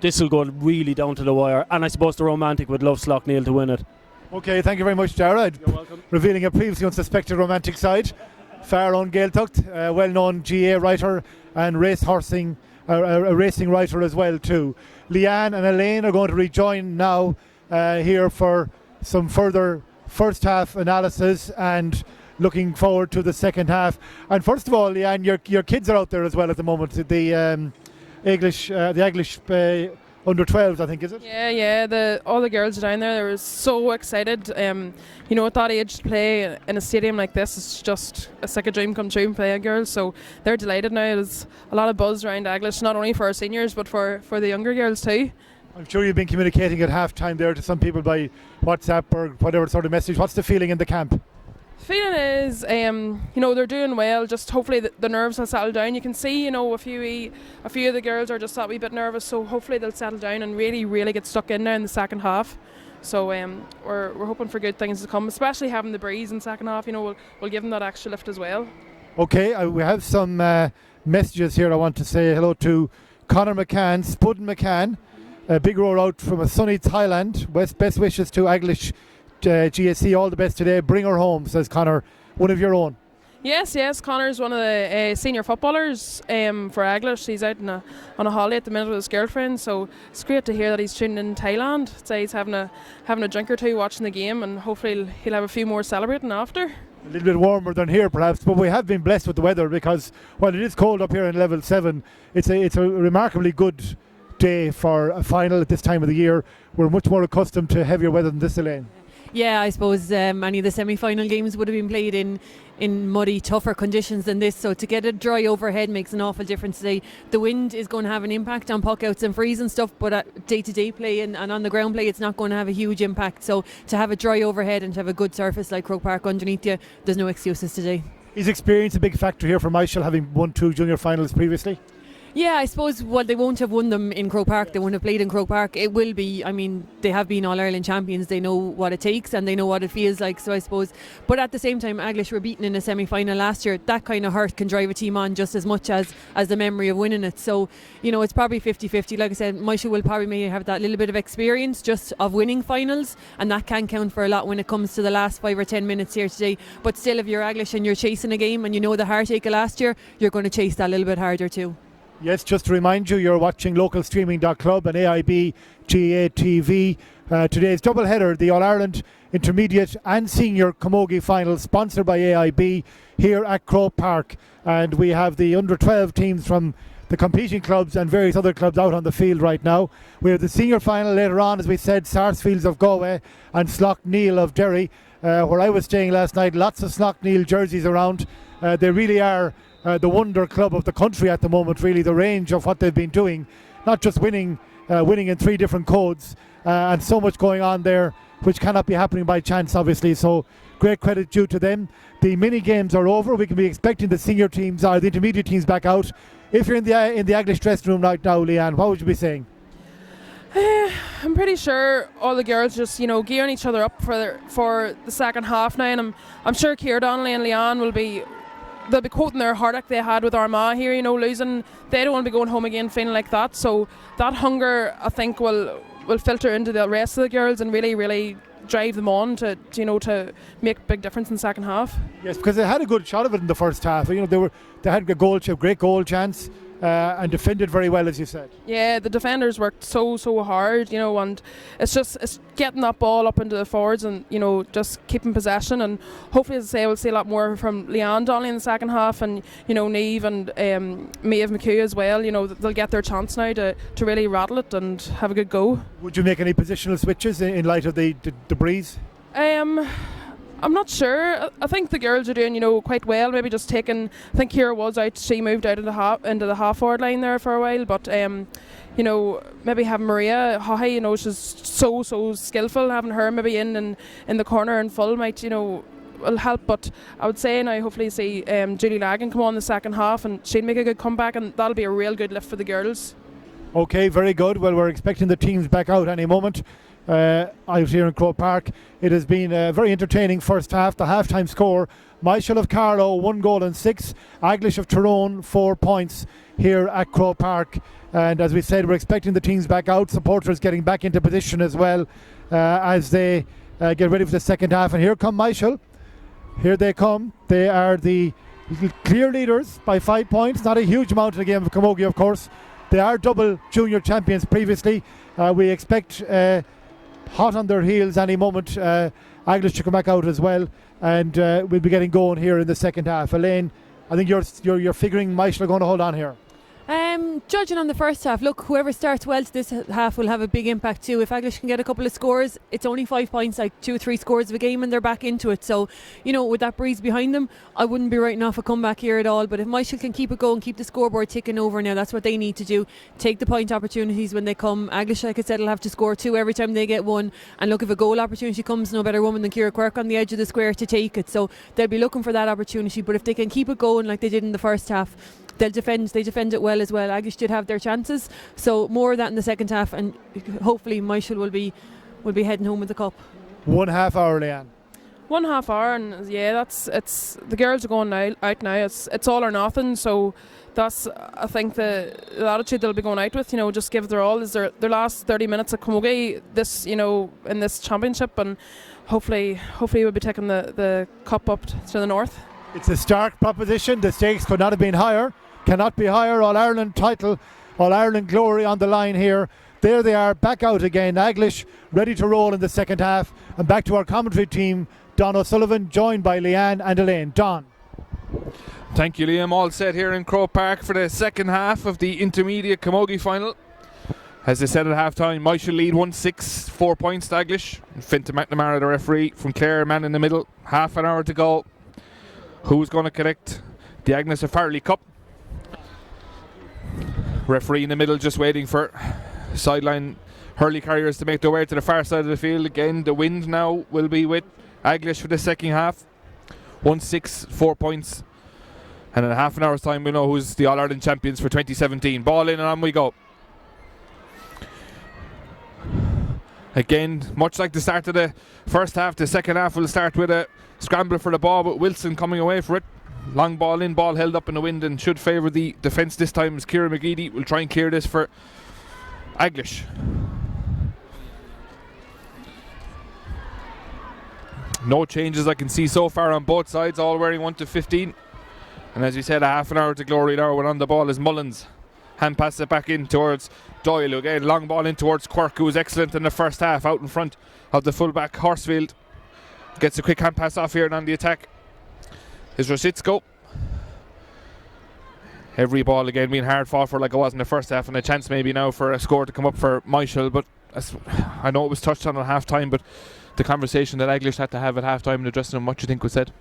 this will go really down to the wire. And I suppose the romantic would love Slaughtneil to win it. Okay, thank you very much, Dara. You're welcome. Revealing a previously unsuspected romantic side. Far on Gaeltacht, well-known GA writer and racing writer as well too. Leanne and Elaine are going to rejoin now here for some further first half analysis and looking forward to the second half. And first of all, Leanne, your kids are out there as well at the moment. The Eglish under 12s, I think, is it? Yeah. All the girls are down there. They were so excited. At that age to play in a stadium like this is just like a dream come true playing girls. So they're delighted now. There's a lot of buzz around Eglish, not only for our seniors but for the younger girls too. I'm sure you've been communicating at half time there to some people by WhatsApp or whatever sort of message. What's the feeling in the camp? Feeling is, they're doing well. Just hopefully the nerves will settle down. You can see, a few of the girls are just that wee bit nervous. So hopefully they'll settle down and really, really get stuck in now in the second half. So we're hoping for good things to come, especially having the breeze in the second half. We'll give them that extra lift as well. Okay, we have some messages here. I want to say hello to Conor McCann, Spudden McCann. A big roar out from a sunny Thailand. Best wishes to Eglish GSC. All the best today. Bring her home, says Conor. One of your own. Yes. Conor's one of the senior footballers for Eglish. He's out on a holiday at the minute with his girlfriend. So it's great to hear that he's tuned in Thailand. So he's having a drink or two watching the game, and hopefully he'll have a few more celebrating after. A little bit warmer than here perhaps, but we have been blessed with the weather because while it is cold up here in level 7, it's a remarkably good day for a final at this time of the year. We're much more accustomed to heavier weather than this, Elaine. Yeah, I suppose many of the semi-final games would have been played in muddy, tougher conditions than this, so to get a dry overhead makes an awful difference today. The wind is going to have an impact on puckouts and frees and stuff, but at day-to-day play and on the ground play it's not going to have a huge impact. So to have a dry overhead and to have a good surface like Croke Park underneath you, there's no excuses today. Is experience a big factor here for Myshall, having won 2 junior finals previously? Yeah, I suppose they won't have won them in Croke Park. They won't have played in Croke Park. It will be, they have been All Ireland champions. They know what it takes and they know what it feels like. So I suppose, but at the same time, Eglish were beaten in a semi-final last year. That kind of hurt can drive a team on just as much as the memory of winning it. So, it's probably 50-50. Like I said, Myshall will probably maybe have that little bit of experience just of winning finals, and that can count for a lot when it comes to the last 5 or 10 minutes here today. But still, if you're Eglish and you're chasing a game and you know the heartache of last year, you're going to chase that a little bit harder too. Yes, just to remind you, you're watching localstreaming.club and AIB GA TV. Today's double header, the All Ireland Intermediate and Senior Camogie Final, sponsored by AIB here at Croke Park. And we have the under 12 teams from the competing clubs and various other clubs out on the field right now. We have the senior final later on, as we said, Sarsfields of Galway and Slaughtneil of Derry. Where I was staying last night, lots of Slaughtneil jerseys around. They really are the wonder club of the country at the moment, really. The range of what they've been doing, not just winning in 3 different codes, and so much going on there which cannot be happening by chance, obviously. So great credit due to them. The mini games are over. We can be expecting the senior teams or the intermediate teams back out. If you're in the Eglish dressing room right now, Leanne, what would you be saying? I'm pretty sure all the girls just gearing each other up for the second half now, and I'm sure Ciara Donnelly and Leanne they'll be quoting their heartache they had with Armagh here, losing. They don't want to be going home again feeling like that. So that hunger, I think, will filter into the rest of the girls and really, really drive them on to make a big difference in the second half. Yes, because they had a good shot of it in the first half. They had a great goal chance. And defended very well, as you said. Yeah, the defenders worked so hard, and it's getting that ball up into the forwards and just keeping possession, and hopefully, as I say, we'll see a lot more from Leanne Donnelly in the second half, and Niamh and Maeve McHugh as well. They'll get their chance now to really rattle it and have a good go. Would you make any positional switches in light of the breeze? I'm not sure. I think the girls are doing, quite well. Maybe just taking. I think Ciara was out. She moved out of into the half-forward line there for a while. But maybe having Maria Haughey, she's so skillful. Having her maybe in the corner and full might, will help. But I would say now hopefully see Julie Lagan come on the second half, and she'd make a good comeback, and that'll be a real good lift for the girls. Okay, very good. Well, we're expecting the teams back out any moment. Out here in Croke Park. It has been a very entertaining first half. The half-time score, Myshall of Carlow 1 goal and 6, Eglish of Tyrone 4 points here at Croke Park. And as we said, we're expecting the teams back out, supporters getting back into position as well as they get ready for the second half. And here come Myshall. Here they come. They are the clear leaders by 5 points. Not a huge amount in the game of Camogie, of course. They are double junior champions previously. We expect hot on their heels any moment. Eglish to come back out as well, and we'll be getting going here in the second half. Elaine, I think you're figuring Myshall are going to hold on here. Judging on the first half, look, whoever starts well to this half will have a big impact too. If Eglish can get a couple of scores, it's only 5 points, like 2 or 3 scores of a game, and they're back into it. So, with that breeze behind them, I wouldn't be writing off a comeback here at all. But if Myshall can keep it going, keep the scoreboard ticking over now, that's what they need to do. Take the point opportunities when they come. Eglish, like I said, will have to score 2 every time they get one. And look, if a goal opportunity comes, no better woman than Ciara Quirk on the edge of the square to take it. So they'll be looking for that opportunity. But if they can keep it going like they did in the first half, they defend it well as well. Eglish did have their chances, so more of that in the second half, and hopefully Myshall will be heading home with the cup. 1/2 hour, Leanne. 1/2 hour, and it's the girls are going out now. It's all or nothing. So that's, I think, the attitude they'll be going out with. Just give their all. Is their last 30 minutes of Camogie this in this championship, and hopefully we'll be taking the cup up to the north. It's a stark proposition. The stakes could not have been higher. Cannot be higher. All Ireland title, All Ireland glory on the line here. There they are, back out again. Eglish ready to roll in the second half. And back to our commentary team, Don O'Sullivan, joined by Leanne and Elaine. Don. Thank you, Liam. All set here in Croke Park for the second half of the intermediate Camogie final. As they said at half time, Myshall lead 1-6, 4 points to Eglish. Fintan McNamara, the referee from Clare, man in the middle. Half an hour to go. Who's going to collect the Agnes of Farley Cup? Referee in the middle just waiting for sideline hurley carriers to make their way to the far side of the field. Again, the wind now will be with Eglish for the second half. 1-6, 4 points. And in half an hour's time we'll know who's the All-Ireland champions for 2017. Ball in and on we go. Again, much like the start of the first half, the second half will start with a scramble for the ball, but Wilson coming away for it. Long ball in, ball held up in the wind, and should favour the defence this time as Ciara McGeady will try and clear this for Eglish. No changes I can see so far on both sides, all wearing 1-15. And as we said, a half an hour to glory now. When on the ball is Mullins. Hand pass it back in towards Doyle. Again, long ball in towards Quirk, who was excellent in the first half, out in front of the fullback Sarsfields. Gets a quick hand pass off here and on the attack is Rositsko. Every ball again being hard fought for like it was in the first half, and a chance maybe now for a score to come up for Myshall. But I know it was touched on at half time, but the conversation that Eglish had to have at half time in the dressing room, what do you think was said?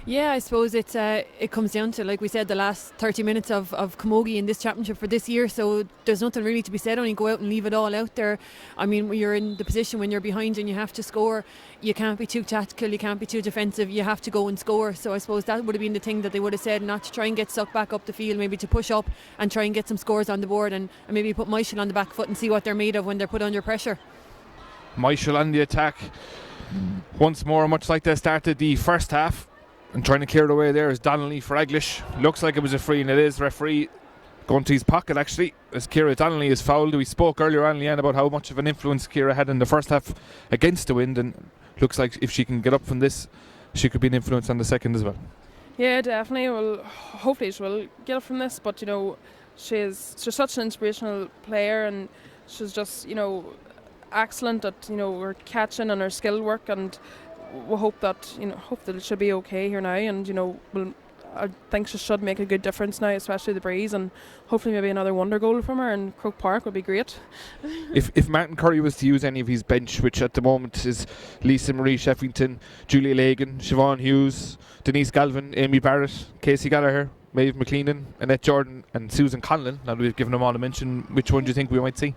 Yeah, I suppose it comes down to, like we said, the last 30 minutes of Camogie in this championship for this year, so there's nothing really to be said, only go out and leave it all out there. I mean, when you're in the position when you're behind and you have to score, you can't be too tactical, you can't be too defensive, you have to go and score. So I suppose that would have been the thing that they would have said, not to try and get sucked back up the field, maybe to push up and try and get some scores on the board, and maybe put Myshall on the back foot and see what they're made of when they're put under pressure. Myshall on the attack once more, much like they started the first half. And trying to clear it away there is Donnelly for Eglish. Looks like it was a free, and it is. Referee going to his pocket actually, as Ciara Donnelly is fouled. We spoke earlier on, Leanne, about how much of an influence Ciara had in the first half against the wind, and looks like if she can get up from this, she could be an influence on the second as well. Yeah, definitely. Well, hopefully she will get up from this, but she's such an inspirational player, and she's just excellent at her catching and her skill work, and we hope that it should be okay here now, and I think she should make a good difference now, especially the breeze, and hopefully maybe another wonder goal from her in Croke Park would be great. If Martin Curry was to use any of his bench, which at the moment is Lisa Marie Sheffington, Julia Lagan, Siobhan Hughes, Denise Galvin, Amy Barrett, Casey Gallagher, Maeve McLeanan, Annette Jordan and Susan Conlon, now that we've given them all a mention, which one do you think we might see?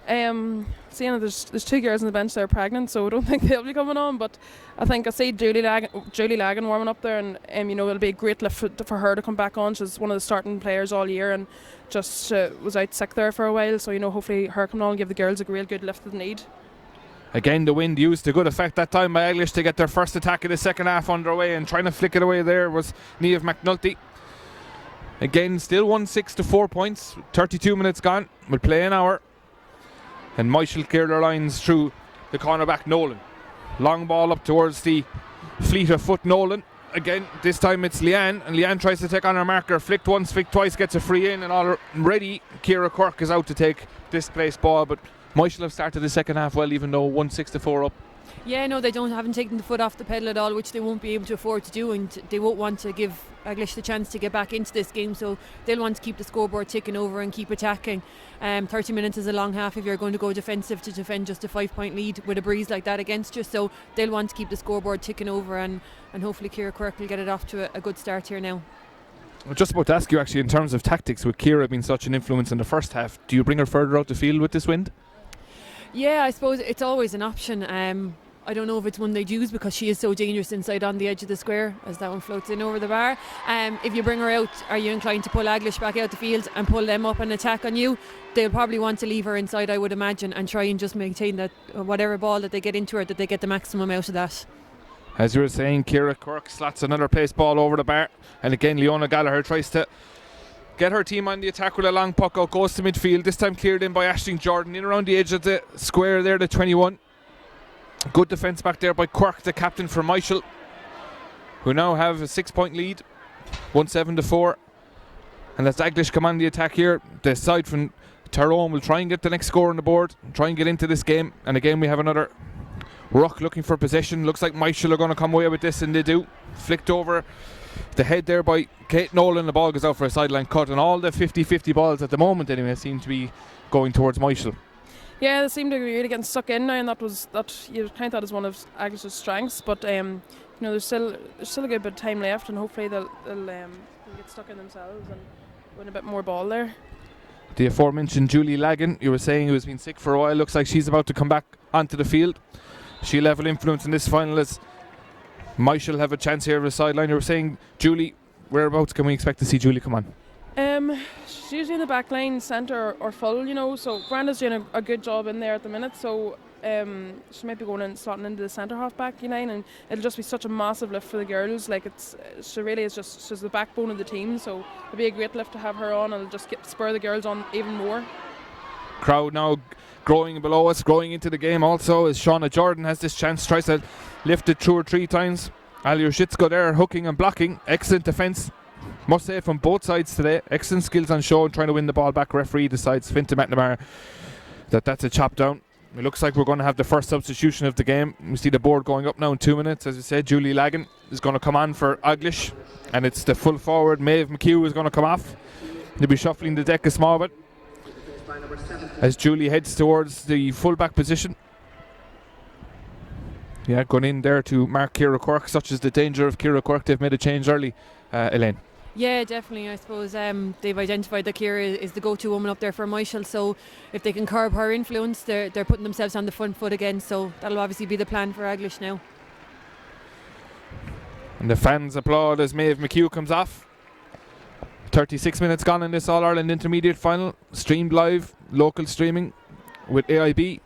Seeing there's 2 girls on the bench that are pregnant, so I don't think they'll be coming on, but I think I see Julie Lagan warming up there, and it'll be a great lift for her to come back on. She's one of the starting players all year and just was out sick there for a while, so hopefully her coming on will give the girls a real good lift that they need. Again, the wind used to good effect that time by Eglish to get their first attack of the second half underway, and trying to flick it away there was Niamh McNulty. Again, still 1-6 to 4 points, 32 minutes gone, we'll play an hour. And Myshall cleared their lines through the cornerback Nolan. Long ball up towards the fleet of foot Nolan. Again, this time it's Leanne, and Leanne tries to take on her marker. Flicked once, flicked twice, gets a free in, and already Ciara Quirk is out to take this place ball. But Myshall have started the second half well, even though 1-6 to 4 up. Yeah, no, they haven't taken the foot off the pedal at all, which they won't be able to afford to do, and they won't want to give Eglish the chance to get back into this game, so they'll want to keep the scoreboard ticking over and keep attacking. 30 minutes is a long half if you're going to go defensive to defend just a 5-point lead with a breeze like that against you, so they'll want to keep the scoreboard ticking over, and hopefully Ciara Quirk will get it off to a good start here now. I was just about to ask you, actually, in terms of tactics, with Ciara being such an influence in the first half, do you bring her further out the field with this wind? Yeah, I suppose it's always an option. I don't know if it's one they'd use because she is so dangerous inside on the edge of the square as that one floats in over the bar. If you bring her out, are you inclined to pull Eglish back out the field and pull them up and attack on you? They'll probably want to leave her inside, I would imagine, and try and just maintain that whatever ball that they get into her, that they get the maximum out of that. As you were saying, Ciara Quirk slots another place ball over the bar, and again Leona Gallagher tries to get her team on the attack with a long puck out, goes to midfield, this time cleared in by Aisling Jordan, in around the edge of the square there, the 21. Good defence back there by Quirk, the captain for Myshall, who now have a 6-point lead, 1-7 to 4. And as Eglish come on the attack here, the side from Tyrone will try and get the next score on the board, try and get into this game. And again we have another ruck looking for possession. Looks like Myshall are going to come away with this, and they do. Flicked over the head there by Kate Nolan, the ball goes out for a sideline cut, and all the 50-50 balls at the moment anyway seem to be going towards Myshall. Yeah, they seem to be really getting stuck in now, and that you count that as one of Eglish's strengths. But there's still a good bit of time left, and hopefully they'll get stuck in themselves and win a bit more ball there. The aforementioned Julie Lagan, you were saying, who has been sick for a while, looks like she's about to come back onto the field. She'll have an influence in this final as Myshall have a chance here of a sideline. You were saying, Julie, whereabouts can we expect to see Julie come on? She's usually in the back line, centre or full, so Granda's doing a good job in there at the minute, so she might be going and slotting into the centre half back line, and it'll just be such a massive lift for the girls. Like she really is she's the backbone of the team, so it'll be a great lift to have her on, and it'll just spur the girls on even more. Crowd now growing below us, growing into the game also, as Shauna Jordan has this chance, tries to lift it 2 or 3 times. Alia Shitsko there hooking and blocking, excellent defence. Must say from both sides today, excellent skills on show and trying to win the ball back. Referee decides, Fintan McNamara, that's a chop down. It looks like we're going to have the first substitution of the game. We see the board going up now in 2 minutes. As we said, Julie Lagan is going to come on for Eglish, and it's the full forward Maeve McHugh is going to come off. They'll be shuffling the deck a small bit as Julie heads towards the full back position. Yeah, going in there to mark Ciara Quirk. Such is the danger of Ciara Quirk. They've made a change early. Elaine. Yeah, definitely. I suppose they've identified that Ciara is the go-to woman up there for Myshall, so if they can curb her influence, they're putting themselves on the front foot again, so that'll obviously be the plan for Eglish now. And the fans applaud as Maeve McHugh comes off. 36 minutes gone in this All-Ireland Intermediate Final, streamed live, local streaming with AIB,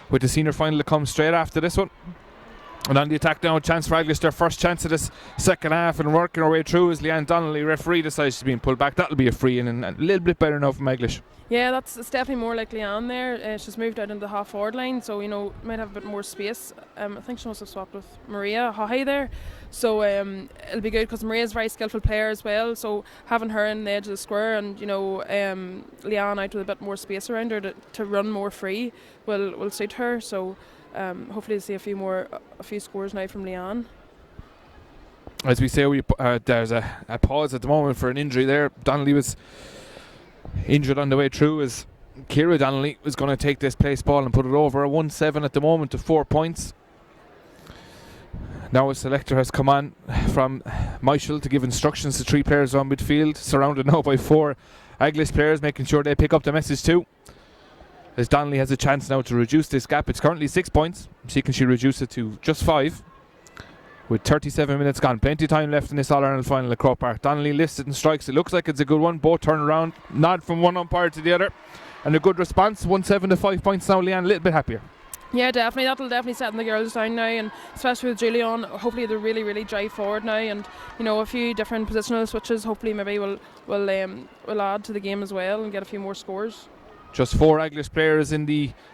with the senior final to come straight after this one. And on the attack now, chance for Eglish, their first chance of this second half, and working our way through as Leanne Donnelly, referee, decides she's being pulled back. That'll be a free in, and a little bit better now from Eglish. Yeah, it's definitely more like Leanne there. She's moved out into the half-forward line, so might have a bit more space. I think she must have swapped with Maria Haughey there, so it'll be good because Maria's a very skillful player as well. So having her in the edge of the square and Leanne out with a bit more space around her to run more free will suit her. So hopefully we'll see a few scores now from Leanne. As we say, there's a pause at the moment for an injury there. Donnelly was injured on the way through, as Ciara Donnelly was going to take this place ball and put it over. 1-7 at the moment to 4 points. Now a selector has come on from Myshall to give instructions to 3 players on midfield, surrounded now by 4 Eglish players, making sure they pick up the message too. As Donnelly has a chance now to reduce this gap. It's currently 6 points. She reduce it to just 5. With 37 minutes gone. Plenty of time left in this All-Ireland final at Croke Park. Donnelly lifts it and strikes. It looks like it's a good one. Both turn around. Nod from one umpire to the other. And a good response. 1-7 to 5 points now. Leanne, a little bit happier. Yeah, definitely. That'll definitely set the girls down now, and especially with Julie on, hopefully they'll really drive forward now, and a few different positional switches hopefully maybe will add to the game as well and get a few more scores. Just 4 Eglish players in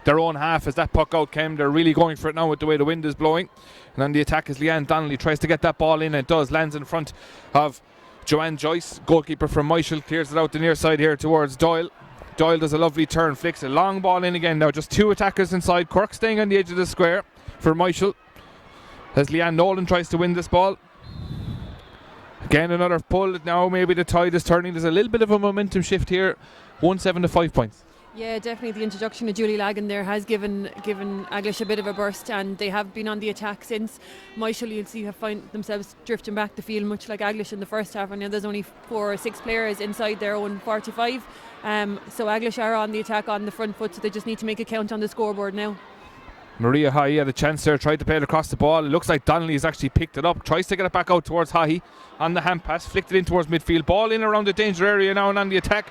their own half as that puck out came. They're really going for it now with the way the wind is blowing. And on the attack is Leanne Donnelly, tries to get that ball in, and it does. Lands in front of Joanne Joyce, goalkeeper from Myshall, clears it out the near side here towards Doyle. Doyle does a lovely turn, flicks a long ball in again now. Just 2 attackers inside. Cork staying on the edge of the square for Myshall as Leanne Nolan tries to win this ball. Again, another pull. Now maybe the tide is turning. There's a little bit of a momentum shift here. 1-7 to 5 points. Yeah, definitely the introduction of Julie Lagan there has given Eglish a bit of a burst, and they have been on the attack since. Myshall, you'll see, have found themselves drifting back the field much like Eglish in the first half, and now there's only 4 or 6 players inside their own 45. So Eglish are on the attack on the front foot, so they just need to make a count on the scoreboard now. Maria Haughey had a chance there, tried to play it across the ball. It looks like Donnelly has actually picked it up, tries to get it back out towards Haughey on the hand pass, flicked it in towards midfield. Ball in around the danger area now, and on the attack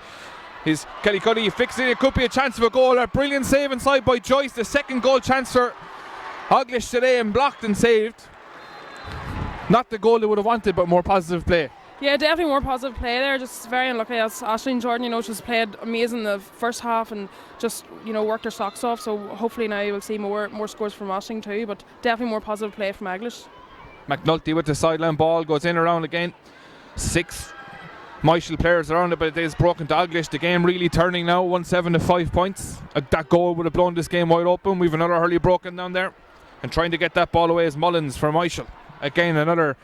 is Kelly Cuddy. He flicks it. It could be a chance of a goal. A brilliant save inside by Joyce. The second goal chance for Eglish today, and blocked and saved. Not the goal they would have wanted, but more positive play. Yeah, definitely more positive play there. Just very unlucky as Aisling Jordan, she's played amazing the first half and just, worked her socks off. So hopefully now we'll see more scores from Aisling too, but definitely more positive play from Eglish. McNulty with the sideline ball, goes in around again. 6 Myshall players around it, but it is broken to Eglish. The game really turning now, 1-7 to 5 points. That goal would have blown this game wide open. We've another hurley broken down there, and trying to get that ball away is Mullins for Myshall. Again, another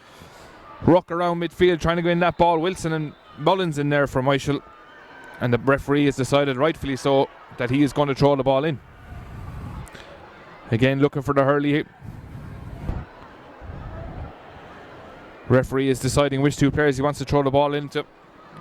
ruck around midfield, trying to go in that ball. Wilson and Mullins in there for Myshall, and the referee has decided, rightfully so, that he is going to throw the ball in. Again, looking for the hurley. Referee is deciding which 2 players he wants to throw the ball into.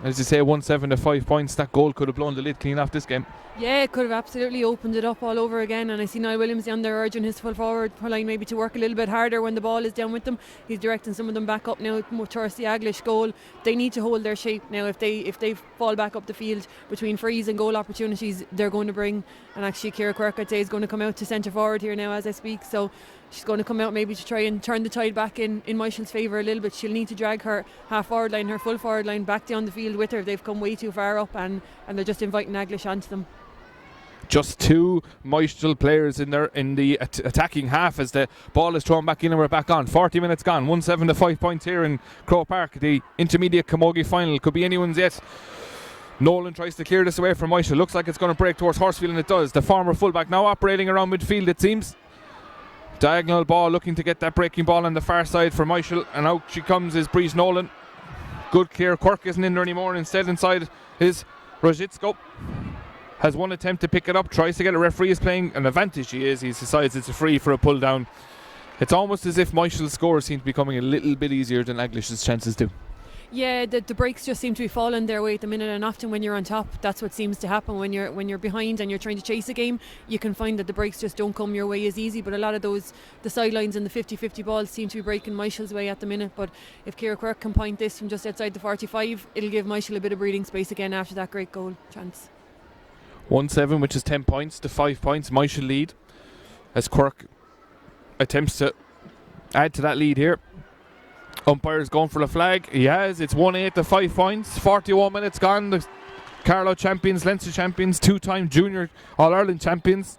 As you say, 1-7 to 5 points. That goal could have blown the lid clean off this game. Yeah, it could have absolutely opened it up all over again, and I see Niall Williams down there urging his full forward line maybe to work a little bit harder when the ball is down with them. He's directing some of them back up now towards the Eglish goal. They need to hold their shape now. If they fall back up the field between frees and goal opportunities, they're going to bring. And actually Ciara Quirk, I'd say, is going to come out to centre forward here now as I speak, so she's going to come out maybe to try and turn the tide back in Myshall's favour a little bit. She'll need to drag her half forward line, her full forward line back down the field with her. They've come way too far up, and they're just inviting Eglish onto them. Just 2 Myshall players in the attacking half as the ball is thrown back in and we're back on. 40 minutes gone, 1-7 to 5 points here in Croke Park. The intermediate Camogie final could be anyone's yet. Nolan tries to clear this away from Myshall. Looks like it's going to break towards Horsfield, and it does. The former fullback now operating around midfield, it seems. Diagonal ball, looking to get that breaking ball on the far side for Myshall, and out she comes is Breeze Nolan. Good clear. Quirk isn't in there anymore. Instead inside is Rojitsko. Has one attempt to pick it up, tries to get a referee is playing an advantage. He decides it's a free for a pull down. It's almost as if Myshall's scores seem to be becoming a little bit easier than Eglish's chances do. Yeah, the breaks just seem to be falling their way at the minute, and often when you're on top, that's what seems to happen. When you're behind and you're trying to chase a game, you can find that the breaks just don't come your way as easy. But a lot of the sidelines and the 50-50 balls seem to be breaking Myshall's way at the minute. But if Ciara Quirk can point this from just outside the 45, it'll give Myshall a bit of breathing space again after that great goal chance. 1-7, which is 10 points to 5 points. Myshall lead as Quirk attempts to add to that lead here. Umpire's going for the flag. He has. It's 1-8 to 5 points. 41 minutes gone. The Carlow champions, Leinster champions, 2-time junior All Ireland champions,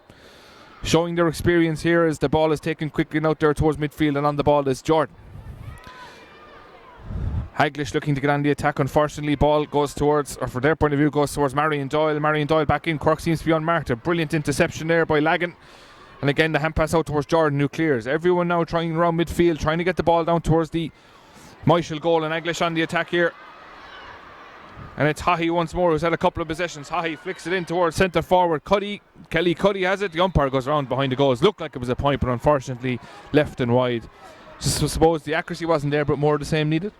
showing their experience here as the ball is taken quickly out there towards midfield, and on the ball is Jordan. Eglish looking to get on the attack. Unfortunately, ball goes towards, or from their point of view, goes towards Marion Doyle. Marion Doyle back in. Quirk seems to be unmarked. A brilliant interception there by Lagan. And again, the hand pass out towards Jordan, who clears. Everyone now trying around midfield, trying to get the ball down towards the Myshall goal and Eglish on the attack here. And it's Haughey once more, who's had a couple of possessions. Haughey flicks it in towards centre forward. Kelly Cuddy has it. The umpire goes around behind the goals. Looked like it was a point, but unfortunately left and wide. Just suppose the accuracy wasn't there, but more of the same needed.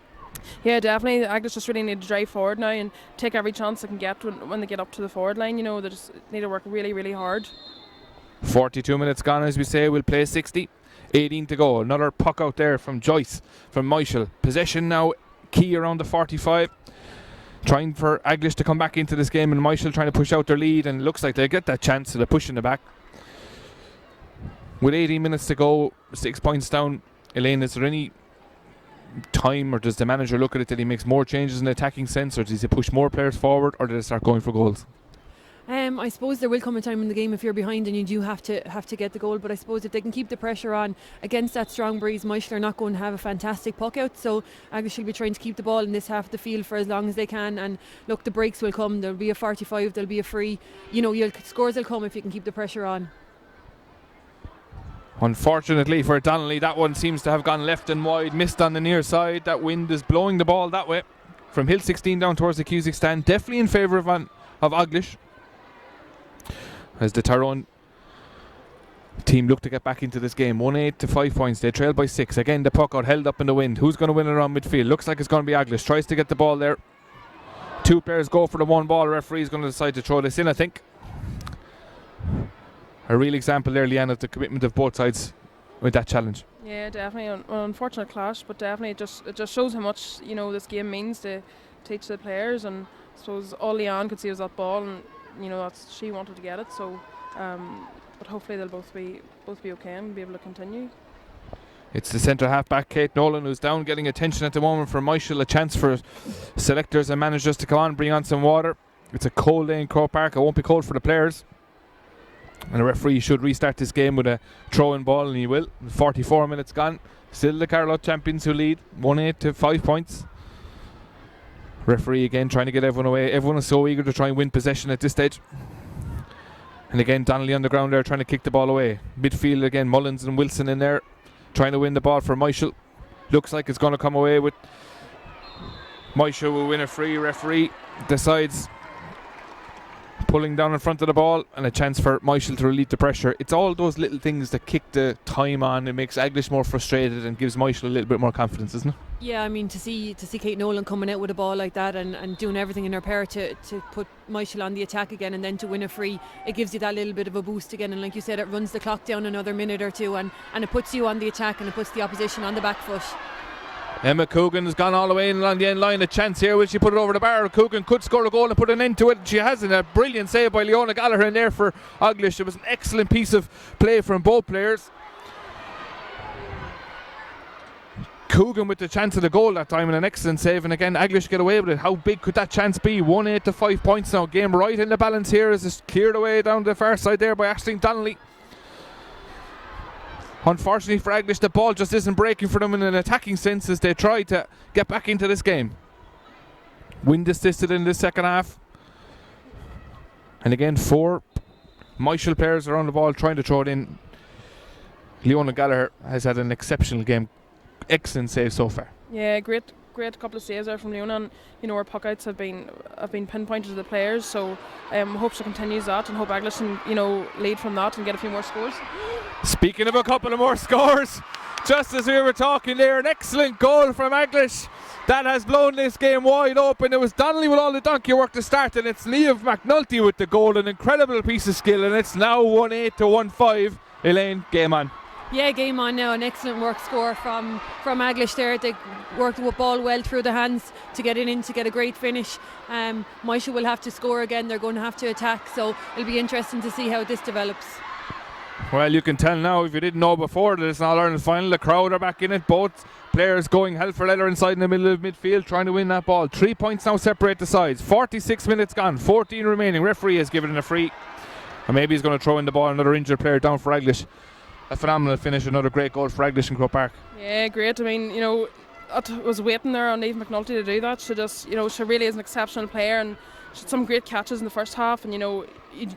Yeah, definitely. Eglish just really need to drive forward now and take every chance they can get when they get up to the forward line. You know, they just need to work really, really hard. 42 minutes gone, as we say. We'll play 60. 18 to go. Another puck out there from Joyce, from Myshall. Possession now key around the 45. Trying for Eglish to come back into this game, and Myshall trying to push out their lead, and it looks like they get that chance, so they're pushing it back. With 18 minutes to go, 6 points down. Elaine, is there any time, or does the manager look at it that he makes more changes in the attacking sense, or does he push more players forward, or does they start going for goals? I suppose there will come a time in the game if you're behind and you do have to get the goal, but I suppose if they can keep the pressure on against that strong breeze, Myshall are not going to have a fantastic puck out, so Eglish will be trying to keep the ball in this half of the field for as long as they can, and look, the breaks will come. There'll be a 45, there'll be a free, scores will come if you can keep the pressure on. Unfortunately for Donnelly, that one seems to have gone left and wide, missed on the near side. That wind is blowing the ball that way from Hill 16 down towards the Cusick stand, definitely in favour of Eglish, as the Tyrone team look to get back into this game. 1-8 to 5 points. They trail by 6. Again, the puck out held up in the wind. Who's going to win it around midfield? Looks like it's going to be Eglish. Tries to get the ball there. 2 players go for the one ball. Referee's going to decide to throw this in, I think. A real example there, Leanne, of the commitment of both sides with that challenge. Yeah, definitely an unfortunate clash, but definitely it just shows how much this game means to teach the players. And I suppose all Leanne could see was that ball, and she wanted to get it. So, but hopefully they'll both be okay and be able to continue. It's the centre half back, Kate Nolan, who's down, getting attention at the moment from Myshall. A chance for selectors and managers to come on, bring on some water. It's a cold day in Croke Park. It won't be cold for the players. And the referee should restart this game with a throw-in ball, and he will. 44 minutes gone. Still the Carlow champions who lead 1-8 to 5 points. Referee again trying to get everyone away. Everyone is so eager to try and win possession at this stage. And again, Donnelly on the ground there trying to kick the ball away. Midfield again, Mullins and Wilson in there trying to win the ball for Myshall. Looks like it's going to come away with Myshall will win a free. Referee decides pulling down in front of the ball, and a chance for Myshall to relieve the pressure. It's all those little things that kick the time on. It makes Eglish more frustrated and gives Myshall a little bit more confidence, isn't it? Yeah, I mean, to see Kate Nolan coming out with a ball like that and doing everything in her power to put Myshall on the attack again, and then to win a free, it gives you that little bit of a boost again. And like you said, it runs the clock down another minute or two, and it puts you on the attack, and it puts the opposition on the back foot. Emma Coogan has gone all the way in along the end line. A chance here. Will she put it over the bar? Coogan could score a goal and put an end to it. She hasn't. A brilliant save by Leona Gallagher in there for Eglish. It was an excellent piece of play from both players. Coogan with the chance of the goal that time and an excellent save, and again Eglish get away with it. How big could that chance be? 1-8 to 5 points now. Game right in the balance here as it's cleared away down the far side there by Aisling Donnelly. Unfortunately for Eglish, the ball just isn't breaking for them in an attacking sense as they try to get back into this game. Wind assisted in the second half. And again, 4 Myshall players are on the ball trying to throw it in. Leona Gallagher has had an exceptional game. Excellent save so far. Yeah, great couple of saves there from Leona, and her puck outs have been pinpointed to the players. So hope she continues that, and hope Eglish can lead from that and get a few more scores. Speaking of a couple of more scores, just as we were talking there, an excellent goal from Eglish that has blown this game wide open. It was Donnelly with all the donkey work to start, and it's Niamh McNulty with the goal. An incredible piece of skill, and it's now 1-8 to 1-5. Elaine, game on. Yeah, game on now. An excellent work score from Eglish there. They worked the ball well through the hands to get it in to get a great finish. Myshall will have to score again. They're going to have to attack, so it'll be interesting to see how this develops. Well, you can tell now, if you didn't know before, that it's an All-Ireland final. The crowd are back in it. Both players going hell for leather inside in the middle of midfield, trying to win that ball. 3 points now separate the sides. 46 minutes gone, 14 remaining. Referee has given it a free. And maybe he's going to throw in the ball. Another injured player down for Eglish. A phenomenal finish, another great goal for Eglish in Croke Park. Yeah, great. I mean, I was waiting there on Niamh McNulty to do that. She just, she really is an exceptional player, and she had some great catches in the first half, and you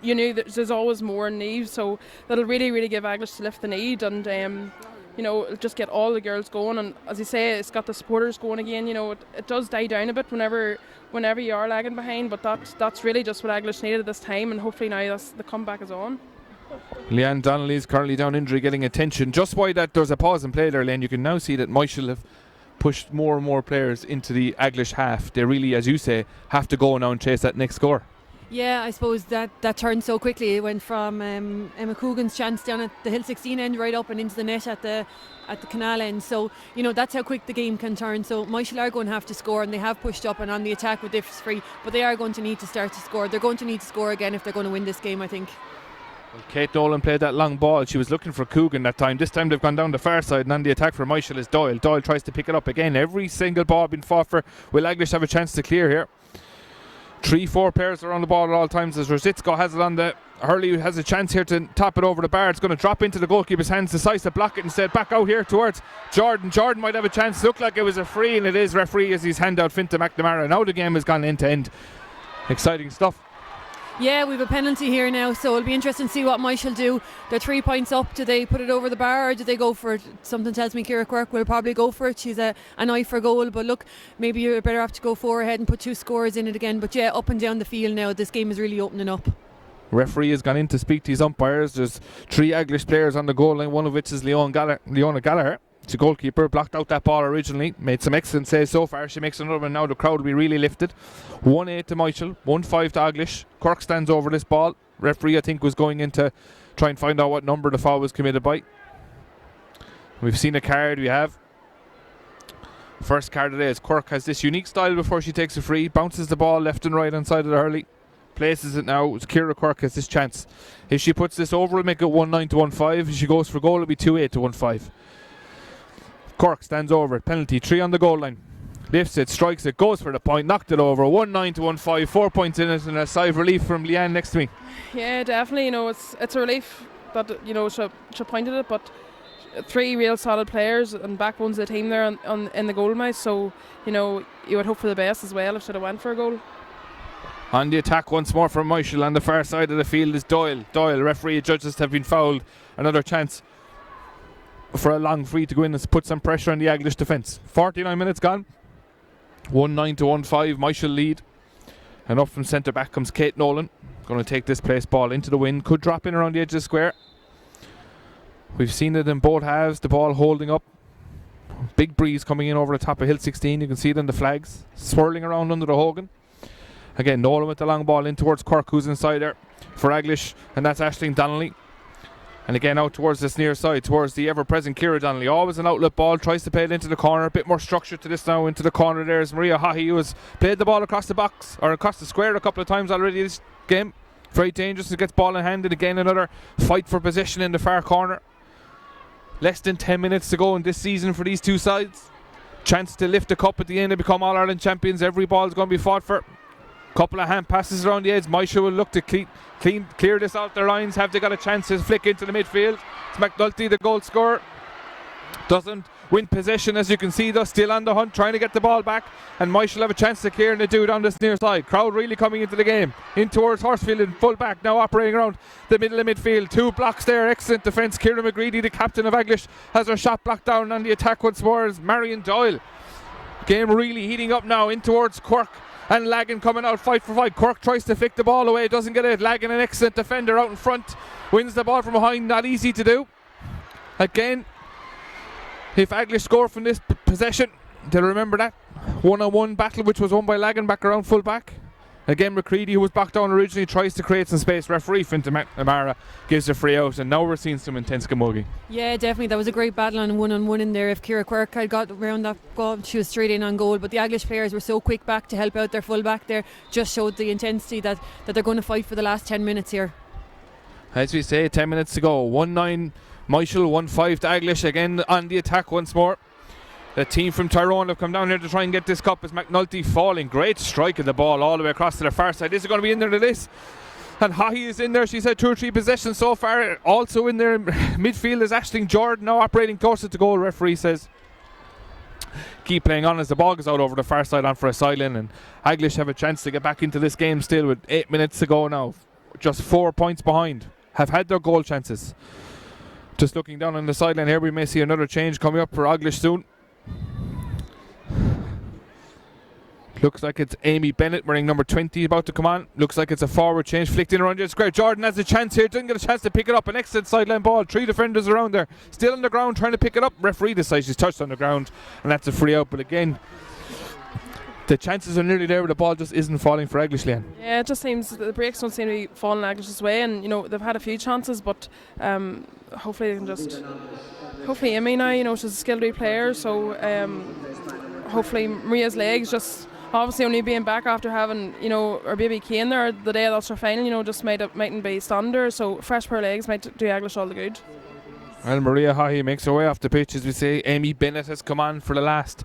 knew that there's always more in Niamh, so that'll really, really give Eglish to lift the need. And it'll just get all the girls going. And as you say, it's got the supporters going again. It does die down a bit whenever you are lagging behind, but that's really just what Eglish needed at this time, and hopefully now the comeback is on. Leanne Donnelly is currently down injury, getting attention. Just why that there's a pause in play there, Leanne, you can now see that Myshall have pushed more and more players into the Eglish half. They really, as you say, have to go now and chase that next score. Yeah, I suppose that turned so quickly. It went from Emma Coogan's chance down at the Hill 16 end right up and into the net at the canal end. So, that's how quick the game can turn. So Myshall are going to have to score, and they have pushed up and on the attack with diffs free, but they are going to need to start to score. They're going to need to score again if they're going to win this game, I think. Well, Kate Nolan played that long ball. She was looking for Coogan that time. This time they've gone down the far side, and on the attack for Myshall is Doyle. Doyle tries to pick it up again. Every single ball being fought for. Will Eglish have a chance to clear here? 3-4 players are on the ball at all times as Rosicko has it on the Hurley has a chance here to tap it over the bar. It's going to drop into the goalkeeper's hands. Decides to block it instead. Back out here towards Jordan. Jordan might have a chance. Looked like it was a free, and it is. Referee as he's hand out Finta McNamara. Now the game has gone end to end. Exciting stuff. Yeah, we have a penalty here now, so it'll be interesting to see what Myshall do. They're 3 points up. Do they put it over the bar, or do they go for it? Something tells me Ciara Quirk will probably go for it. She's an eye for goal, but look, maybe you're better off to go 4 ahead and put 2 scores in it again. But yeah, up and down the field now, this game is really opening up. Referee has gone in to speak to his umpires. There's 3 Eglish players on the goal line, one of which is Leona Gallagher. She's a goalkeeper, blocked out that ball originally, made some excellent saves so far. She makes another one now. The crowd will be really lifted. 1-8 to Myshall, 1-5 to Eglish. Cork stands over this ball. Referee, I think, was going in to try and find out what number the foul was committed by. We've seen a card. We have first card today is Cork has this unique style before she takes a free, bounces the ball left and right on side of the hurley, places it now. Ciara Quirk has this chance. If she puts this over, it'll make it 1-9 to 1-5. If she goes for goal, it'll be 2-8 to 1-5. Cork stands over it. Penalty, 3 on the goal line. Lifts it, strikes it, goes for the point, knocked it over. 1-9 to 1-5, 4 points in it, and a sigh of relief from Leanne next to me. Yeah, definitely. It's a relief that she pointed it, but 3 real solid players and backbones of the team there in the goal mouth. So you would hope for the best as well if she'd have went for a goal. On the attack once more from Myshall. On the far side of the field is Doyle. Referee judges have been fouled. Another chance for a long free to go in and put some pressure on the Eglish defence. 49 minutes gone. 1-9 to 1-5. Myshall lead. And up from centre back comes Kate Nolan. Going to take this place ball into the wind. Could drop in around the edge of the square. We've seen it in both halves. The ball holding up. Big breeze coming in over the top of Hill 16. You can see it in the flags. Swirling around under the Hogan. Again, Nolan with the long ball in towards Cork, who's inside there for Eglish. And that's Aisling Donnelly. And again out towards this near side, towards the ever-present Ciara Donnelly. Always an outlet ball, tries to play it into the corner. A bit more structure to this now, into the corner. There's Maria Haughey, who has played the ball across the box, or across the square a couple of times already this game. Very dangerous, and gets ball in hand. And again another fight for position in the far corner. Less than 10 minutes to go in this season for these two sides. Chance to lift the cup at the end and become All Ireland champions. Every ball is going to be fought for. Couple of hand passes around the edge. Myshall will look to clear this out their lines. Have they got a chance to flick into the midfield? It's McNulty, the goal scorer. Doesn't win possession, as you can see, though. Still on the hunt, trying to get the ball back. And Myshall have a chance to clear and they do it on this near side. Crowd really coming into the game. In towards Sarsfields in full back, now operating around the middle of midfield. 2 blocks there, excellent defence. Ciara McGreedy, the captain of Eglish, has her shot blocked down on the attack once more as Marion Doyle. Game really heating up now in towards Quirk. And Lagan coming out fight for fight. Cork tries to flick the ball away, doesn't get it. Lagan, an excellent defender out in front, wins the ball from behind. Not easy to do. Again, if Eglish score from this possession, they'll remember that 1-on-1 battle which was won by Lagan back around full back. Again, McCready, who was back down originally, tries to create some space. Referee Finta McNamara gives a free out, and now we're seeing some intense camogie. Yeah, definitely. That was a great battle on one in there. If Ciara Quirk had got around that goal, she was straight in on goal. But the Eglish players were so quick back to help out their full back there. Just showed the intensity that they're going to fight for the last 10 minutes here. As we say, 10 minutes to go. 1-9 Myshall, 1-5 to Eglish. Again on the attack once more. The team from Tyrone have come down here to try and get this cup as McNulty falling. Great strike of the ball all the way across to the far side. Is it going to be in there to this? And Haughey is in there. She's had 2 or 3 possessions so far. Also in there midfield is Aisling Jordan, now operating closer to goal. Referee says keep playing on as the ball goes out over the far side on for a sideline. And Eglish have a chance to get back into this game still with 8 minutes to go now. Just 4 points behind. Have had their goal chances. Just looking down on the sideline here, we may see another change coming up for Eglish soon. Looks like it's Amy Bennett wearing number 20 about to come on. Looks like it's a forward change flicked in around the square. Jordan has a chance here, didn't get a chance to pick it up. An excellent sideline ball. 3 defenders around there, still on the ground trying to pick it up. Referee decides she's touched on the ground, and that's a free out. But again, the chances are nearly there, but the ball just isn't falling for Eglish, Leanne. Yeah, it just seems the breaks don't seem to be falling Eglish's way, and they've had a few chances, but hopefully they can just. Hopefully Amy now, she's a skilled wee player, so hopefully Maria's legs just. Obviously, only being back after having, her baby Kane there the day of the Ulster final, just mightn't be standard. So fresh pair of legs might do Eglish all the good. Well, Maria Haughey makes her way off the pitch, as we say. Amy Bennett has come on for the last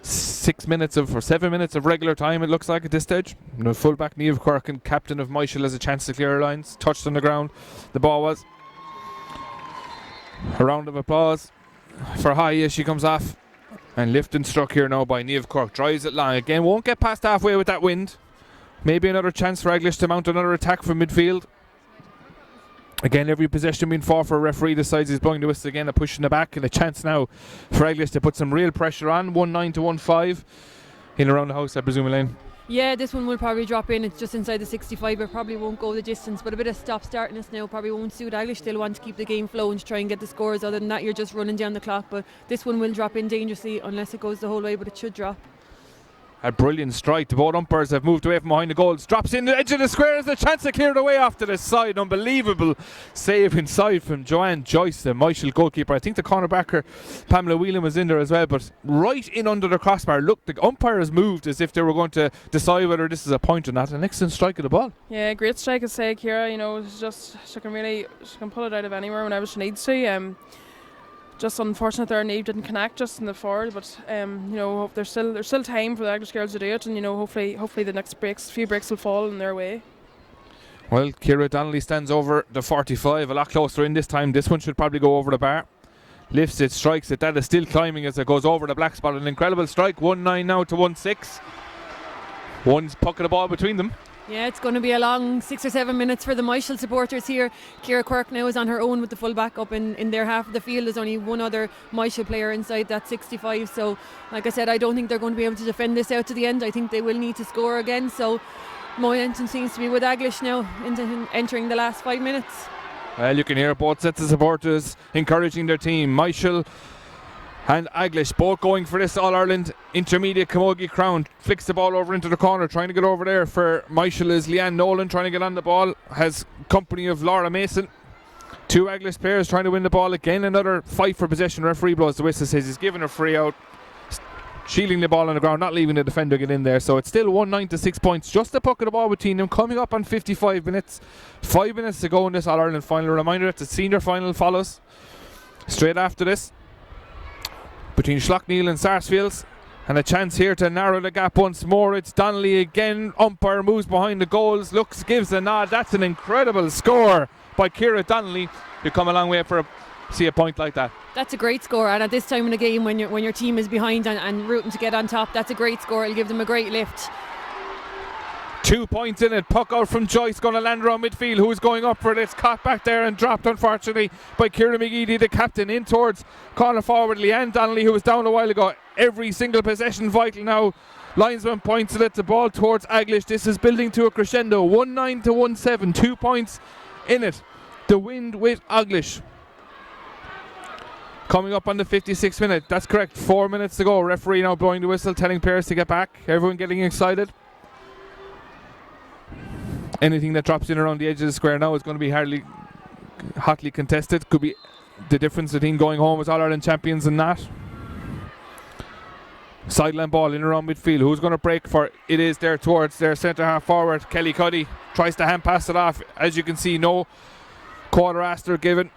7 minutes of regular time, it looks like at this stage. Fullback Niamh Quirkin, captain of Myshall, has a chance to clear her lines. Touched on the ground. The ball was. A round of applause for Haughey as she comes off. And lift and struck here now by Niamh Quirk. Drives it long again. Won't get past halfway with that wind. Maybe another chance for Eglish to mount another attack from midfield. Again, every possession being fought for. A referee decides he's blowing the whistle again, a push in the back, and a chance now for Eglish to put some real pressure on. 1-9 to 1-5 in around the house, I presume, Elaine. Yeah, this one will probably drop in. It's just inside the 65. It probably won't go the distance, but a bit of stop-startness now probably won't suit Eglish. They'll want to keep the game flowing to try and get the scores. Other than that, you're just running down the clock. But this one will drop in dangerously unless it goes the whole way, but it should drop. A brilliant strike. The both umpires have moved away from behind the goals. Drops in the edge of the square. There's a chance to clear it away off to the side. Unbelievable save inside from Joanne Joyce, the Myshall goalkeeper. I think the cornerbacker Pamela Whelan was in there as well, but right in under the crossbar. Look, the umpire has moved as if they were going to decide whether this is a point or not. An excellent strike of the ball. Yeah, great strike, I say, Ciara. She can pull it out of anywhere whenever she needs to. Just unfortunate their Niamh didn't connect just in the forward, but there's still time for the Eglish girls to do it, and hopefully the next few breaks will fall in their way. Well, Ciara Donnelly stands over the 45, a lot closer in this time. This one should probably go over the bar. Lifts it, strikes it. That is still climbing as it goes over the black spot. An incredible strike. 1-9 now to 1-6. One's puck of the ball between them. Yeah, it's going to be a long 6 or 7 minutes for the Myshall supporters here. Ciara Quirk now is on her own with the full back up in their half of the field. There's only one other Myshall player inside that 65. So, like I said, I don't think they're going to be able to defend this out to the end. I think they will need to score again. So, momentum seems to be with Eglish now entering the last 5 minutes. Well, you can hear both sets of supporters encouraging their team. Myshall and Eglish both going for this All-Ireland Intermediate Camogie crown. Flicks the ball over into the corner, trying to get over there for Myshall is Leanne Nolan trying to get on the ball. Has company of Laura Mason. 2 Eglish players trying to win the ball again. Another fight for possession. Referee blows the whistle, says he's given a free out. Shielding the ball on the ground, not leaving the defender get in there. So it's still 1-9 to 6 points. Just the puck of the ball between them. Coming up on 55 minutes. 5 minutes to go in this All-Ireland final. A reminder that the senior final follows straight after this, between Slaughtneil and Sarsfields, and a chance here to narrow the gap once more. It's Donnelly again. Umpire moves behind the goals, looks, gives a nod. That's an incredible score by Ciara Donnelly. You come a long way for see a point like that. That's a great score, and at this time in the game when your team is behind and rooting to get on top, that's a great score. It'll give them a great lift. 2 points in it. Puck out from Joyce, going to land around midfield. Who's going up for this? Caught back there and dropped, unfortunately, by Ciara McGeady, the captain, in towards corner forward Leanne Donnelly, who was down a while ago. Every single possession vital now. Linesman points it at the ball towards Eglish. This is building to a crescendo. 1-9 to 1-7. 2 points in it. The wind with Eglish. Coming up on the 56th minute. That's correct. 4 minutes to go. Referee now blowing the whistle, telling players to get back. Everyone getting excited. Anything that drops in around the edge of the square now is going to be hotly contested. Could be the difference between going home as All-Ireland champions and not. Sideline ball in around midfield. Who's going to break for it? It is there towards their centre half forward. Kelly Cuddy tries to hand pass it off. As you can see, no quarter after given.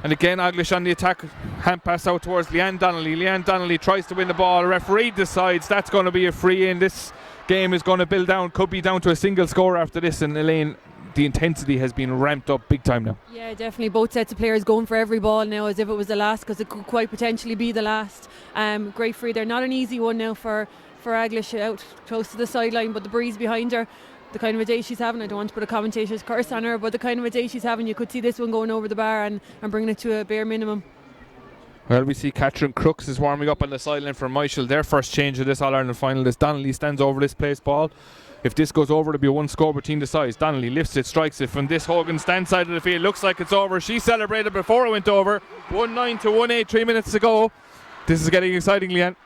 And again, Eglish on the attack. Hand pass out towards Leanne Donnelly. Leanne Donnelly tries to win the ball. Referee decides that's going to be a free in. This game is going to build down, could be down to a single score after this, and Elaine, the intensity has been ramped up big time now. Yeah, definitely both sets of players going for every ball now as if it was the last, because it could quite potentially be the last. Great free there, not an easy one now for Eglish out close to the sideline, but the breeze behind her. the kind of a day she's having. I don't want to put a commentator's curse on her, but the kind of a day she's having, you could see this one going over the bar and bringing it to a bare minimum. Well, we see Catherine Crooks is warming up on the sideline for Myshall. Their first change of this All-Ireland final is Donnelly stands over this place ball. If this goes over, it'll be a one score between the sides. Donnelly lifts it, strikes it from this Hogan stand side of the field. Looks like it's over. She celebrated before it went over. 1-9 to 1-8, 3 minutes to go. This is getting exciting, Leanne.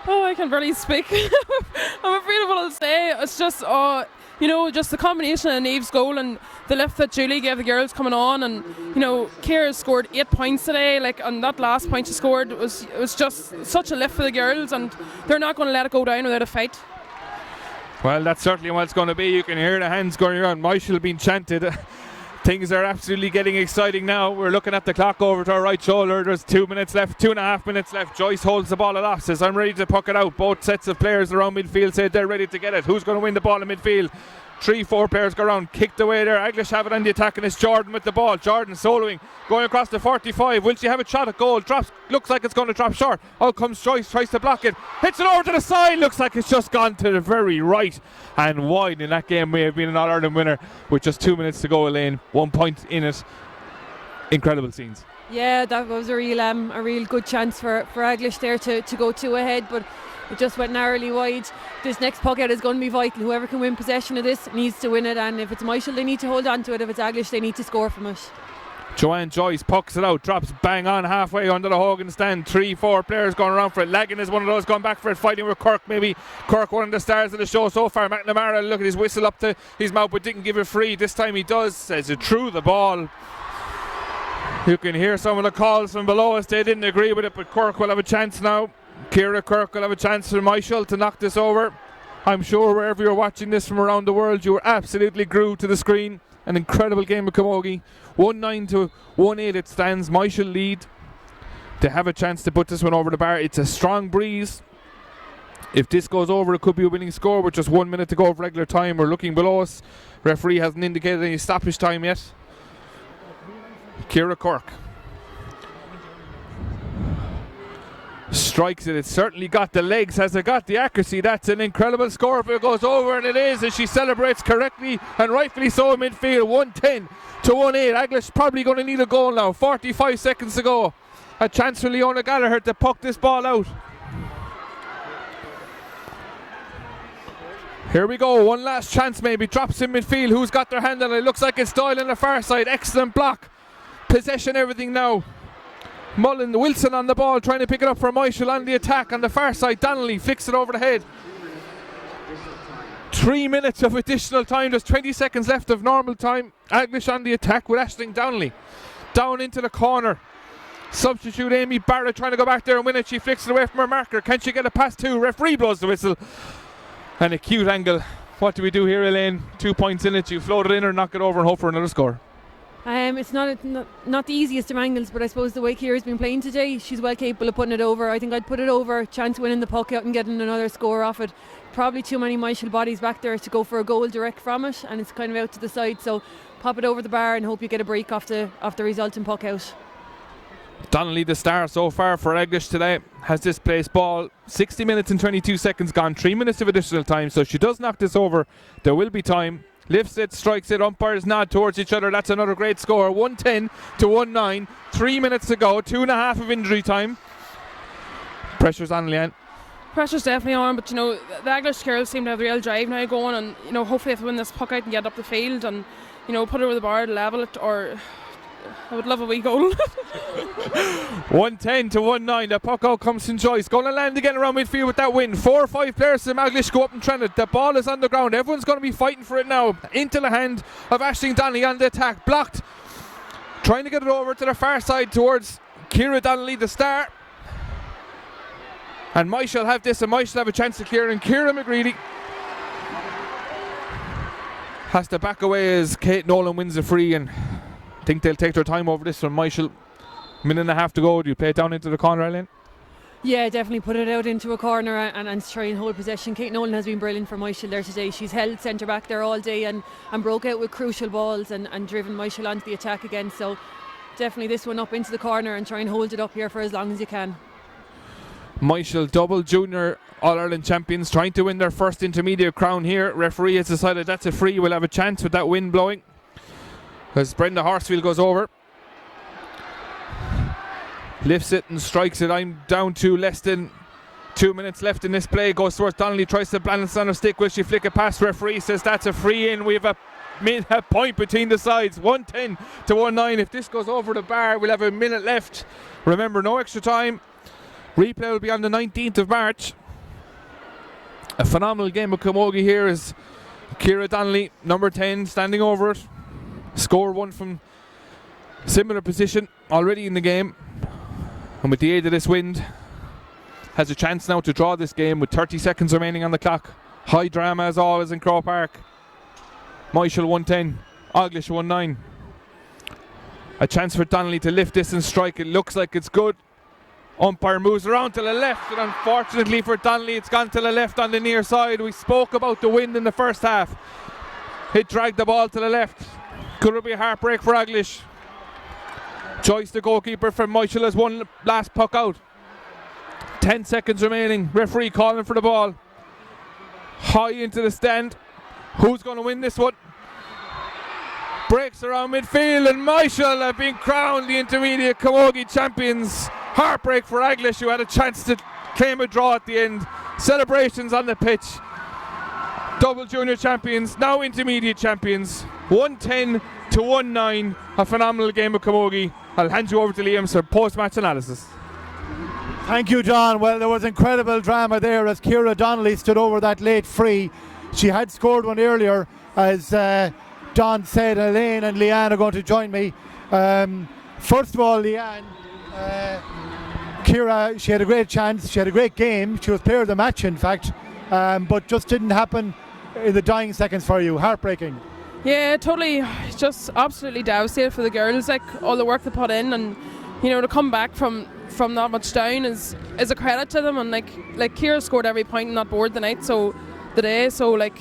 Oh, I can barely speak. I'm afraid of what I'll say. It's just, just the combination of Nave's goal and the lift that Julie gave the girls coming on, and Ciara scored 8 points today. Like, on that last point she scored, it was just such a lift for the girls, and they're not going to let it go down without a fight. Well, that's certainly what it's going to be. You can hear the hands going around. Myshall being chanted. Things are absolutely getting exciting now. We're looking at the clock over to our right shoulder. There's 2 minutes left, 2.5 minutes left. Joyce holds the ball aloft, says, I'm ready to puck it out. Both sets of players around midfield say they're ready to get it. Who's going to win the ball in midfield? 3-4 players go around, kicked away there. Eglish have it on the attack, and it's Jordan with the ball. Jordan soloing, going across the 45. Will she have a shot at goal? Drops, looks like it's going to drop short. Out comes Joyce, tries to block it, hits it over to the side. Looks like it's just gone to the very right and wide. In that game may have been an All-Ireland winner with just 2 minutes to go, Elaine. 1 point in it. Incredible scenes. Yeah, that was a real good chance for Eglish there to go 2 ahead, but it just went narrowly wide. This next puck out is going to be vital. Whoever can win possession of this needs to win it, and if it's Myshall, they need to hold on to it. If it's Eglish, they need to score from it. Joanne Joyce pucks it out, drops bang on halfway under the Hogan stand. 3-4 players going around for it. Lagan is one of those going back for it, fighting with Kirk. Maybe Kirk, one of the stars of the show so far. McNamara, look at his whistle up to his mouth, but didn't give it free. This time he does. Says it through the ball. You can hear some of the calls from below us. They didn't agree with it, but Kirk will have a chance now. Ciara Kirk will have a chance for Myshall to knock this over. I'm sure wherever you're watching this from around the world, you were absolutely glued to the screen. An incredible game of camogie. 1-9 to 1-8 it stands. Myshall lead. They have a chance to put this one over the bar. It's a strong breeze. If this goes over, it could be a winning score with just 1 minute to go of regular time. We're looking below us. Referee hasn't indicated any stoppage time yet. Ciara Kirk strikes it. It's certainly got the legs. Has it got the accuracy? That's an incredible score if it goes over, and it is, and she celebrates correctly and rightfully so in midfield. 1-10 to 1-8. Eglish probably going to need a goal now. 45 seconds to go. A chance for Leona Gallagher to puck this ball out. Here we go. One last chance maybe. Drops in midfield. Who's got their hand on it? Looks like it's Doyle on the far side. Excellent block. Possession everything now. Wilson on the ball, trying to pick it up for Myshall on the attack on the far side. Donnelly flicks it over the head. 3 minutes of additional time. There's 20 seconds left of normal time. Eglish on the attack with Aisling Donnelly. Down into the corner. Substitute Amy Barrett trying to go back there and win it. She flicks it away from her marker. Can she get a pass too? Referee blows the whistle. And a cute angle. What do we do here, Elaine? 2 points in it. You float it in or knock it over and hope for another score. It's not the easiest of angles, but I suppose the way Ciara's been playing today, she's well capable of putting it over. I think I'd put it over, chance winning the puck out and getting another score off it. Probably too many Myshall bodies back there to go for a goal direct from it, and it's kind of out to the side, so pop it over the bar and hope you get a break off the resulting puck out. Donnelly, the star so far for Eglish today, has this place ball. 60 minutes and 22 seconds gone, 3 minutes of additional time, so she does knock this over. There will be time. Lifts it, strikes it, umpires nod towards each other. That's another great score. 1-10 to 1-9. 3 minutes to go. 2.5 of injury time. Pressure's on, Leanne. Pressure's definitely on, but the Eglish girls seem to have the real drive now going, and hopefully if they win this puck out and get up the field and put it over the bar, level it, or I would love a wee goal. 1-10 to 1-9. The puck out comes from Joyce. Going to land again around midfield with that win. 4 or 5 players from Eglish go up and trend it. The ball is on the ground. Everyone's going to be fighting for it now. Into the hand of Aisling Donnelly on the attack. Blocked. Trying to get it over to the far side towards Ciara Donnelly, the star. And Myshall have this, and Myshall have a chance to clear. And Ciara McGreedy has to back away as Kate Nolan wins the free, and I think they'll take their time over this from Myshall. Minute and a half to go. Do you play it down into the corner, Eileen? Yeah, definitely put it out into a corner and try and hold possession. Kate Nolan has been brilliant for Myshall there today. She's held centre back there all day and broke out with crucial balls and driven Myshall onto the attack again. So definitely this one up into the corner and try and hold it up here for as long as you can. Myshall, double junior All-Ireland champions, trying to win their first intermediate crown here. Referee has decided that's a free. We'll have a chance with that wind blowing as Brenda Horsfield goes over. Lifts it and strikes it. I'm down to less than 2 minutes left in this play. Goes towards Donnelly, tries to balance on her stick. Will she flick it past? Referee says that's a free in. We have a point between the sides, 110 to 1-9. If this goes over the bar, we'll have a minute left. Remember, no extra time. Replay will be on the 19th of March. A phenomenal game of camogie here as Ciara Donnelly, number 10, standing over it. Score one from similar position already in the game. And with the aid of this wind, has a chance now to draw this game with 30 seconds remaining on the clock. High drama as always in Croke Park. Myshall 110, Eglish 1-9. A chance for Donnelly to lift this and strike. It looks like it's good. Umpire moves around to the left, and unfortunately for Donnelly, it's gone to the left on the near side. We spoke about the wind in the first half. It dragged the ball to the left. Could it be a heartbreak for Eglish? Joyce, the goalkeeper from Myshall, has one last puck out. 10 seconds remaining. Referee calling for the ball. High into the stand. Who's going to win this one? Breaks around midfield, and Myshall have been crowned the intermediate camogie champions. Heartbreak for Eglish, who had a chance to claim a draw at the end. Celebrations on the pitch. Double junior champions, now intermediate champions. 110 to 1-9. A phenomenal game of camogie. I'll hand you over to Liam for post-match analysis. Thank you, John. Well, there was incredible drama there as Ciara Donnelly stood over that late free. She had scored one earlier, as Don said. Elaine and Leanne are going to join me. First of all, Leanne, Ciara, she had a great chance. She had a great game. She was player of the match, in fact, but just didn't happen in the dying seconds for you. Heartbreaking. Yeah, totally. Just absolutely devastated for the girls. Like all the work they put in, and you know, to come back from that much down is a credit to them. And like Ciara scored every point on that board tonight. So today, so like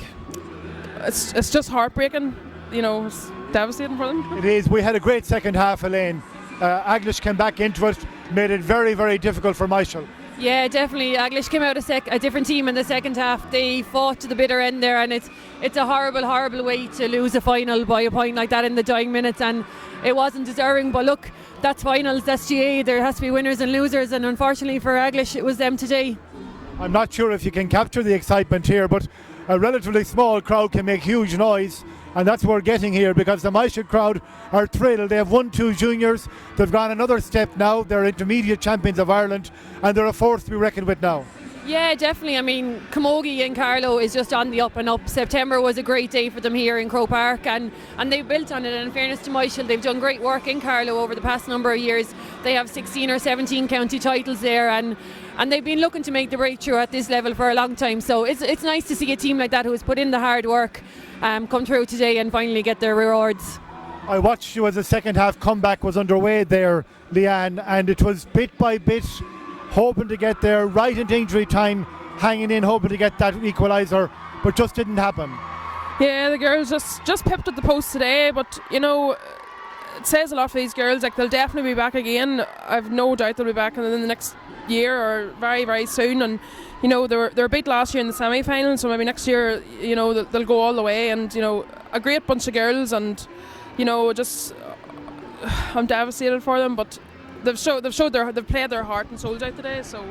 it's just heartbreaking. You know, it's devastating for them. It is. We had a great second half, Elaine. Eglish came back into it, made it very, very difficult for Myshall. Yeah, definitely. Eglish came out a different team in the second half. They fought to the bitter end there, and it's a horrible, horrible way to lose a final by a point like that in the dying minutes, and it wasn't deserving. But look, that's finals, that's GA. There has to be winners and losers, and unfortunately for Eglish, it was them today. I'm not sure if you can capture the excitement here, but a relatively small crowd can make huge noise. And that's what we're getting here, because the Myshall crowd are thrilled. They have won 2 juniors. They've gone another step now. They're intermediate champions of Ireland, and they're a force to be reckoned with now. Yeah, definitely. I mean, camogie in Carlow is just on the up and up. September was a great day for them here in Croke Park, and they built on it. And in fairness to Myshall, they've done great work in Carlow over the past number of years. They have 16 or 17 county titles there, and they've been looking to make the breakthrough at this level for a long time. So it's nice to see a team like that who has put in the hard work come through today and finally get their rewards. I watched you as the second half comeback was underway there, Leanne, and it was bit by bit, hoping to get there right into injury time, hanging in, hoping to get that equaliser, but just didn't happen. Yeah, the girls just pipped at the post today, but you know, it says a lot for these girls. Like, they'll definitely be back again. I've no doubt they'll be back in the next year or very, very soon. And you know, they were beat last year in the semi-final, so maybe next year, you know, they'll go all the way. And you know, a great bunch of girls, and you know, just I'm devastated for them, but they've played their heart and souls out today. So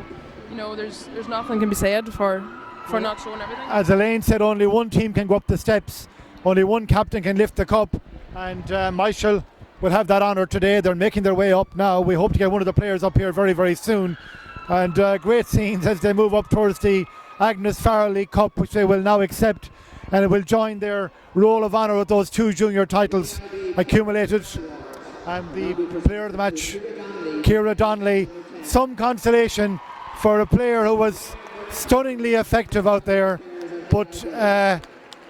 you know, there's nothing can be said for not showing everything. As Elaine said, only one team can go up the steps. Only one captain can lift the cup, and Myshall will have that honour today. They're making their way up now. We hope to get one of the players up here very, very soon. And great scenes as they move up towards the Agnes Farrelly Cup, which they will now accept, and it will join their roll of honour with those 2 junior titles accumulated. And the player of the match, Ciara Donnelly. Some consolation for a player who was stunningly effective out there, but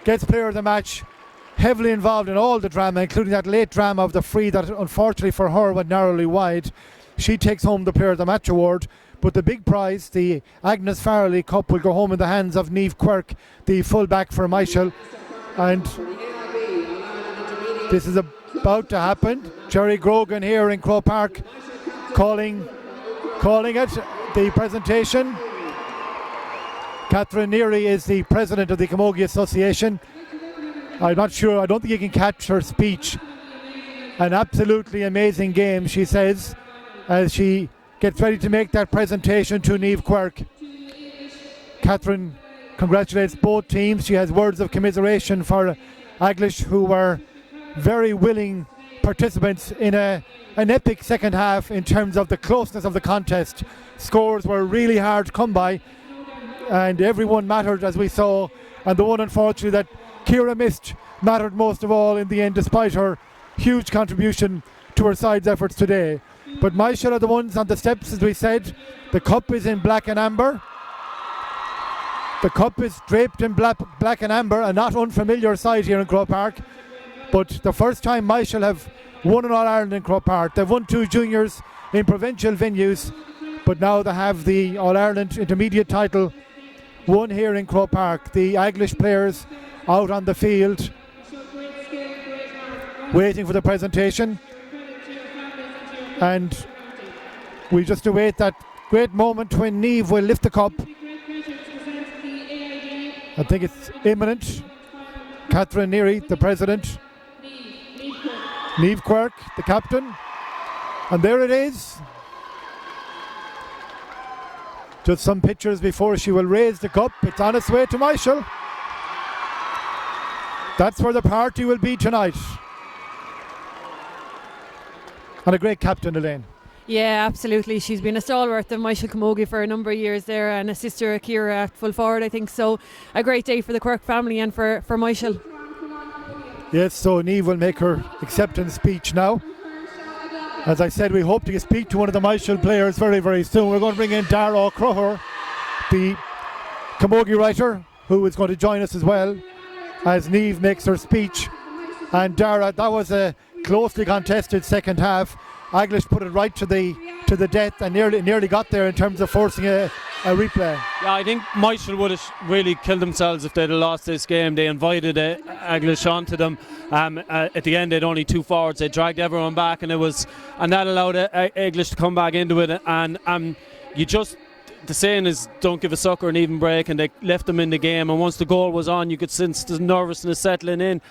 gets player of the match. Heavily involved in all the drama, including that late drama of the free that unfortunately for her went narrowly wide. She takes home the player of the match award. But the big prize, the Agnes Farrelly Cup, will go home in the hands of Niamh Quirk, the full-back for Myshall. And this is about to happen. Jerry Grogan here in Croke Park calling it. the presentation. Catherine Neary is the president of the Camogie Association. I'm not sure, I don't think you can catch her speech. An absolutely amazing game, she says, as she gets ready to make that presentation to Niamh Quirke. Catherine congratulates both teams. She has words of commiseration for Eglish, who were very willing participants in an epic second half in terms of the closeness of the contest. Scores were really hard to come by, and everyone mattered, as we saw, and the one unfortunately that Ciara missed mattered most of all in the end, despite her huge contribution to her side's efforts today. But Myshall are the ones on the steps, as we said. The cup is in black and amber. The cup is draped in black and amber, a not unfamiliar sight here in Croke Park. But the first time Myshall have won an All-Ireland in Croke Park. They've won 2 juniors in provincial venues, but now they have the All-Ireland intermediate title won here in Croke Park. The Eglish players out on the field waiting for the presentation, and we just await that great moment when Niamh will lift the cup. I think it's imminent. Catherine Neary, the president, Niamh Quirke, the captain, and there it is. Just some pictures before she will raise the cup. It's on its way to Myshall. That's where the party will be tonight. And a great captain, Elaine. Yeah, absolutely. She's been a stalwart of Myshall Camogie for a number of years there, and a sister Ciara at full forward, I think. So a great day for the Quirke family and for Myshall. Yes, so Niamh will make her acceptance speech now. As I said, we hope to speak to one of the Myshall players very, very soon. We're going to bring in Dara O'Croher, the Camogie writer, who is going to join us as well as Niamh makes her speech. And Dara, that was a closely contested second half. Eglish put it right to the death and nearly got there in terms of forcing a replay. Yeah, I think Myshall would have really killed themselves if they'd have lost this game. They invited Eglish onto them. At the end, they'd only 2 forwards. They dragged everyone back, and that allowed Eglish to come back into it. And the saying is, don't give a sucker an even break, and they left them in the game. And once the goal was on, you could sense the nervousness settling in.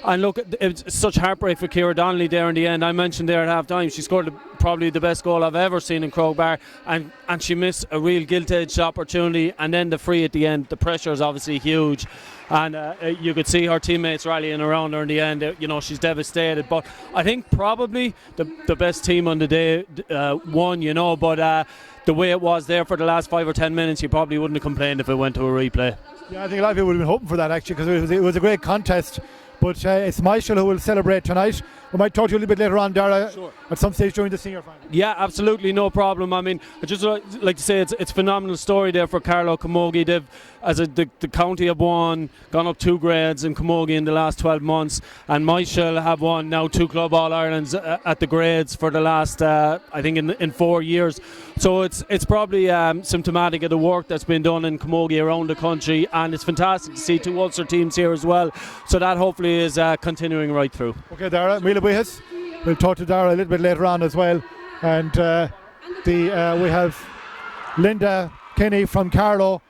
And look, it was such heartbreak for Ciara Donnelly there in the end. I mentioned there at half time, she scored probably the best goal I've ever seen in Croke Park, and she missed a real gilt-edged opportunity, and then the free at the end. The pressure is obviously huge, and you could see her teammates rallying around her in the end. She's devastated, but I think probably the best team on the day won, but the way it was there for the last 5 or 10 minutes, you probably wouldn't have complained if it went to a replay. Yeah, I think a lot of people would have been hoping for that, actually, because it was a great contest. But it's Myshall who will celebrate tonight. We might talk to you a little bit later on, Dara, sure, at some stage during the senior final. Yeah, absolutely, no problem. I mean, I just like to say it's a phenomenal story there for Carlow Camogie. They've, the county have gone up 2 grades in Camogie in the last 12 months, and Myshall have won now 2 Club All-Irelands at the grades for the last, I think, in 4 years. So it's probably symptomatic of the work that's been done in Camogie around the country, and it's fantastic to see 2 Ulster teams here as well. So that hopefully is continuing right through. Okay, Dara, we'll talk to Dara a little bit later on as well. And we have Linda Kenny from Carlow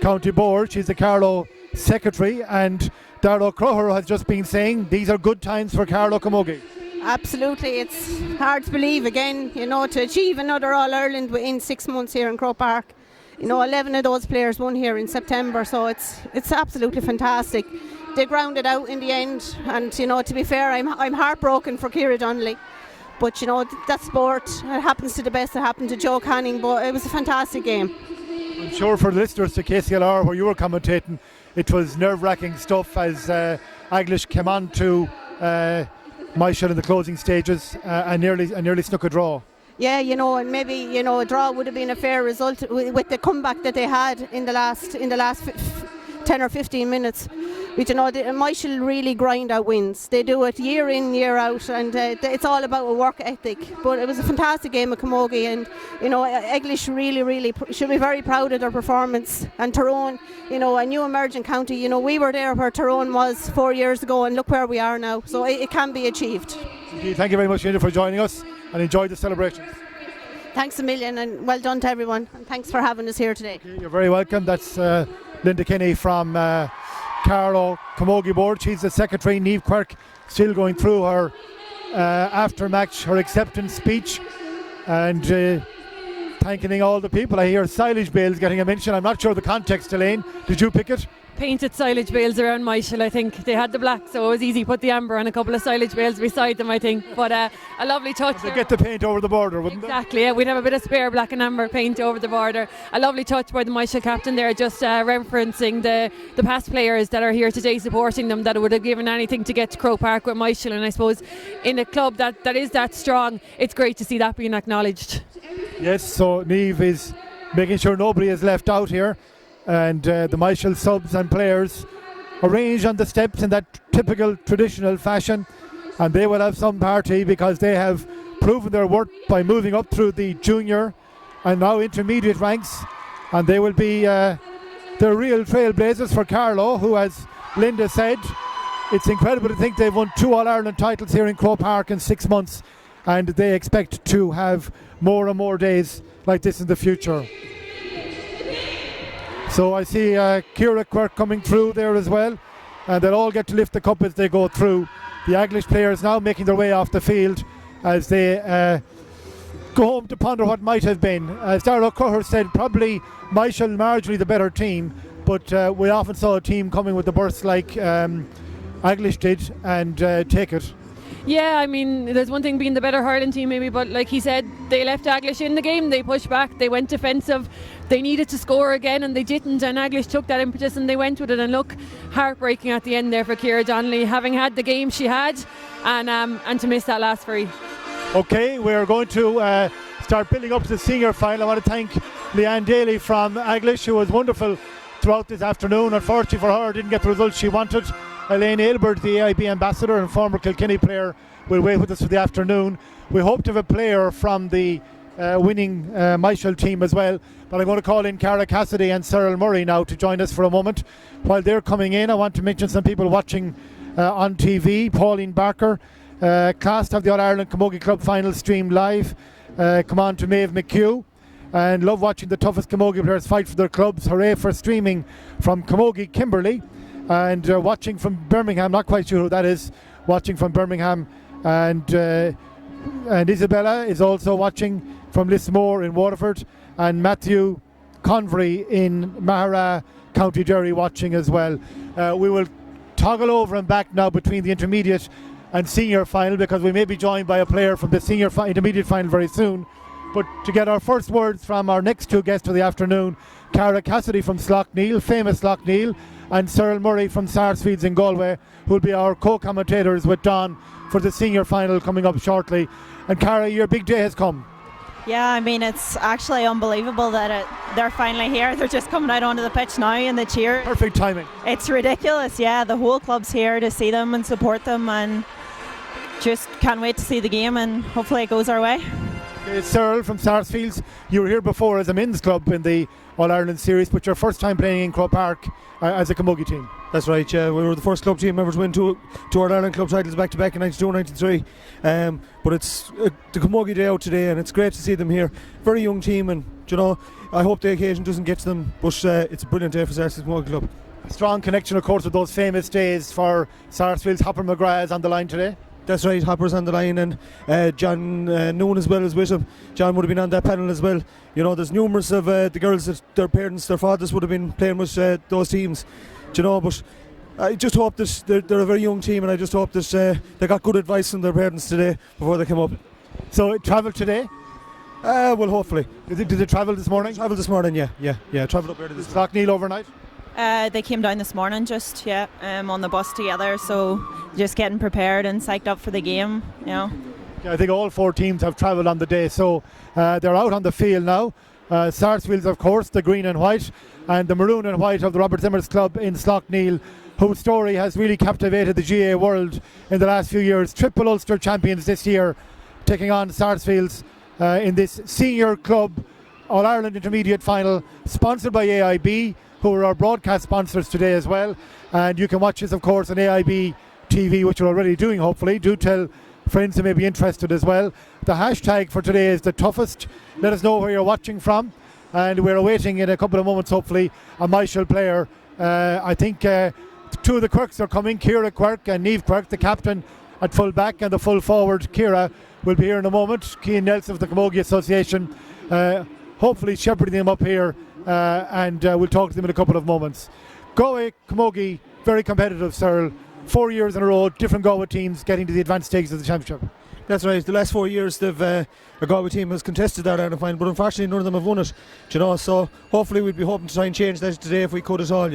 County Board. She's the Carlow secretary, and Dara O'Croher has just been saying these are good times for Carlow Camogie. Absolutely, it's hard to believe again, to achieve another All-Ireland within 6 months here in Croke Park. 11 of those players won here in September, so it's absolutely fantastic. They grounded out in the end, and to be fair, I'm heartbroken for Ciara Donnelly. But that's sport. It happens to the best. It happened to Joe Canning, but it was a fantastic game. I'm sure for the listeners to KCLR, where you were commentating, it was nerve-wracking stuff as Eglish came on to Myshall in the closing stages and nearly snuck a draw. Yeah, and maybe a draw would have been a fair result with the comeback that they had in the last 10 or 15 minutes. But Myshall really grind out wins. They do it year in, year out, and it's all about a work ethic. But it was a fantastic game of Camogie, and Eglish really should be very proud of their performance. And Tyrone, a new emerging county. We were there where Tyrone was 4 years ago, and look where we are now. So it can be achieved. Indeed. Thank you very much, Linda, for joining us, and enjoy the celebrations. Thanks a million, and well done to everyone, and thanks for having us here today. Okay, you're very welcome. That's Linda Kinney from Carlow Camogie Board. She's the secretary. Niamh Quirk still going through her after-match, her acceptance speech, and thanking all the people. I hear silage bales getting a mention. I'm not sure the context, Elaine. Did you pick it? Painted silage bales around Myshall, I think. They had the black, so it was easy. Put the amber and a couple of silage bales beside them, I think. But a lovely touch. They get the paint over the border, wouldn't Exactly, yeah. We'd have a bit of spare black and amber paint over the border. A lovely touch by the Myshall captain there, just referencing the past players that are here today supporting them, that would have given anything to get to Croke Park with Myshall. And I suppose in a club that is that strong, it's great to see that being acknowledged. Yes, so Niamh is making sure nobody is left out here. And the Myshall subs and players arranged on the steps in that typical traditional fashion, and they will have some party because they have proven their worth by moving up through the junior and now intermediate ranks, and they will be the real trailblazers for Carlow, who, as Linda said, it's incredible to think they've won 2 All-Ireland titles here in Croke Park in 6 months, and they expect to have more and more days like this in the future. So I see Ciara Quirk coming through there as well, and they'll all get to lift the cup as they go through. The Eglish players now making their way off the field as they go home to ponder what might have been. As Darragh O'Curr said, probably Myshall marginally the better team, but we often saw a team coming with the burst like Eglish did and take it. Yeah, I mean, there's one thing being the better hurling team maybe, but like he said, they left Eglish in the game, they pushed back, they went defensive, they needed to score again and they didn't, and Eglish took that impetus and they went with it. And look, heartbreaking at the end there for Ciara Donnelly, having had the game she had, and to miss that last free. Okay, we're going to start building up to the senior final. I want to thank Leanne Daly from Eglish, who was wonderful throughout this afternoon. Unfortunately for her, didn't get the results she wanted. Elaine Aylbert, the AIB ambassador and former Kilkenny player, will wait with us for the afternoon. We hope to have a player from the winning Myshall team as well, but I'm going to call in Cara Cassidy and Cyril Murray now to join us for a moment. While they're coming in, I want to mention some people watching on TV. Pauline Barker, class to have the All-Ireland Camogie Club final streamed live. Come on to Maeve McHugh, and love watching the toughest Camogie players fight for their clubs. Hooray for streaming from Camogie Kimberley. And watching from Birmingham, not quite sure who that is, watching from Birmingham, and Isabella is also watching from Lismore in Waterford, and Matthew Convery in Mahara, County Derry, watching as well. We will toggle over and back now between the intermediate and senior final, because we may be joined by a player from the senior intermediate final very soon. But to get our first words from our next 2 guests of the afternoon, Cara Cassidy from Slaughtneil, famous Slaughtneil, and Cyril Murray from Sarsfields in Galway, who will be our co-commentators with Don for the senior final coming up shortly. And Cara, your big day has come. Yeah, I mean, it's actually unbelievable that they're finally here. They're just coming out onto the pitch now and the cheer. Perfect timing. It's ridiculous, yeah. The whole club's here to see them and support them, and just can't wait to see the game, and hopefully it goes our way. Cyril from Sarsfields, you were here before as a men's club in the All-Ireland series, but your first time playing in Croke Park as a camogie team. That's right, yeah. We were the first club team ever to win two All-Ireland club titles back-to-back in 92 and 93. But it's the Camogie Day out today, and it's great to see them here. Very young team, and you know, I hope the occasion doesn't get to them, but it's a brilliant day for Sarsfields Camogie Club. A strong connection, of course, with those famous days for Sarsfields. Hopper McGrath is on the line today. That's right, Hopper's on the line, and John Noon as well as with him. John would have been on that panel as well. You know, there's numerous of the girls that their parents, their fathers would have been playing with those teams. Do you know, but I just hope that they're a very young team, and I just hope that they got good advice from their parents today before they came up. So it travelled today? Well, hopefully. Did it travel this morning? Travelled this morning, yeah. Travelled up early this morning. Slaughtneil overnight? They came down this morning just, on the bus together, so just getting prepared and psyched up for the game, you know. Yeah, I think all 4 teams have travelled on the day, so they're out on the field now. Sarsfields, of course, the green and white, and the maroon and white of the Robert Zimmers Club in Slaughtneil, whose story has really captivated the GA world in the last few years. Triple Ulster champions this year, taking on Sarsfields in this senior club All-Ireland Intermediate final, sponsored by AIB, who are our broadcast sponsors today as well. And you can watch this, of course, on AIB TV, which you're already doing, hopefully. Do tell friends who may be interested as well. The hashtag for today is the toughest. Let us know where you're watching from, and we're awaiting in a couple of moments, hopefully, a Myshall player. I think two of the Quirks are coming, Ciara Quirk and Niamh Quirk, the captain at full back, and the full forward, Ciara, will be here in a moment. Cian Nelson of the Camogie Association, hopefully shepherding them up here, and we'll talk to them in a couple of moments. Galway Camogie, very competitive, Cyril. 4 years in a row, different Galway teams getting to the advanced stages of the championship. That's right. The last 4 years, the Galway team has contested that Ireland final, but unfortunately none of them have won it. So hopefully we'd be hoping to try and change that today if we could at all.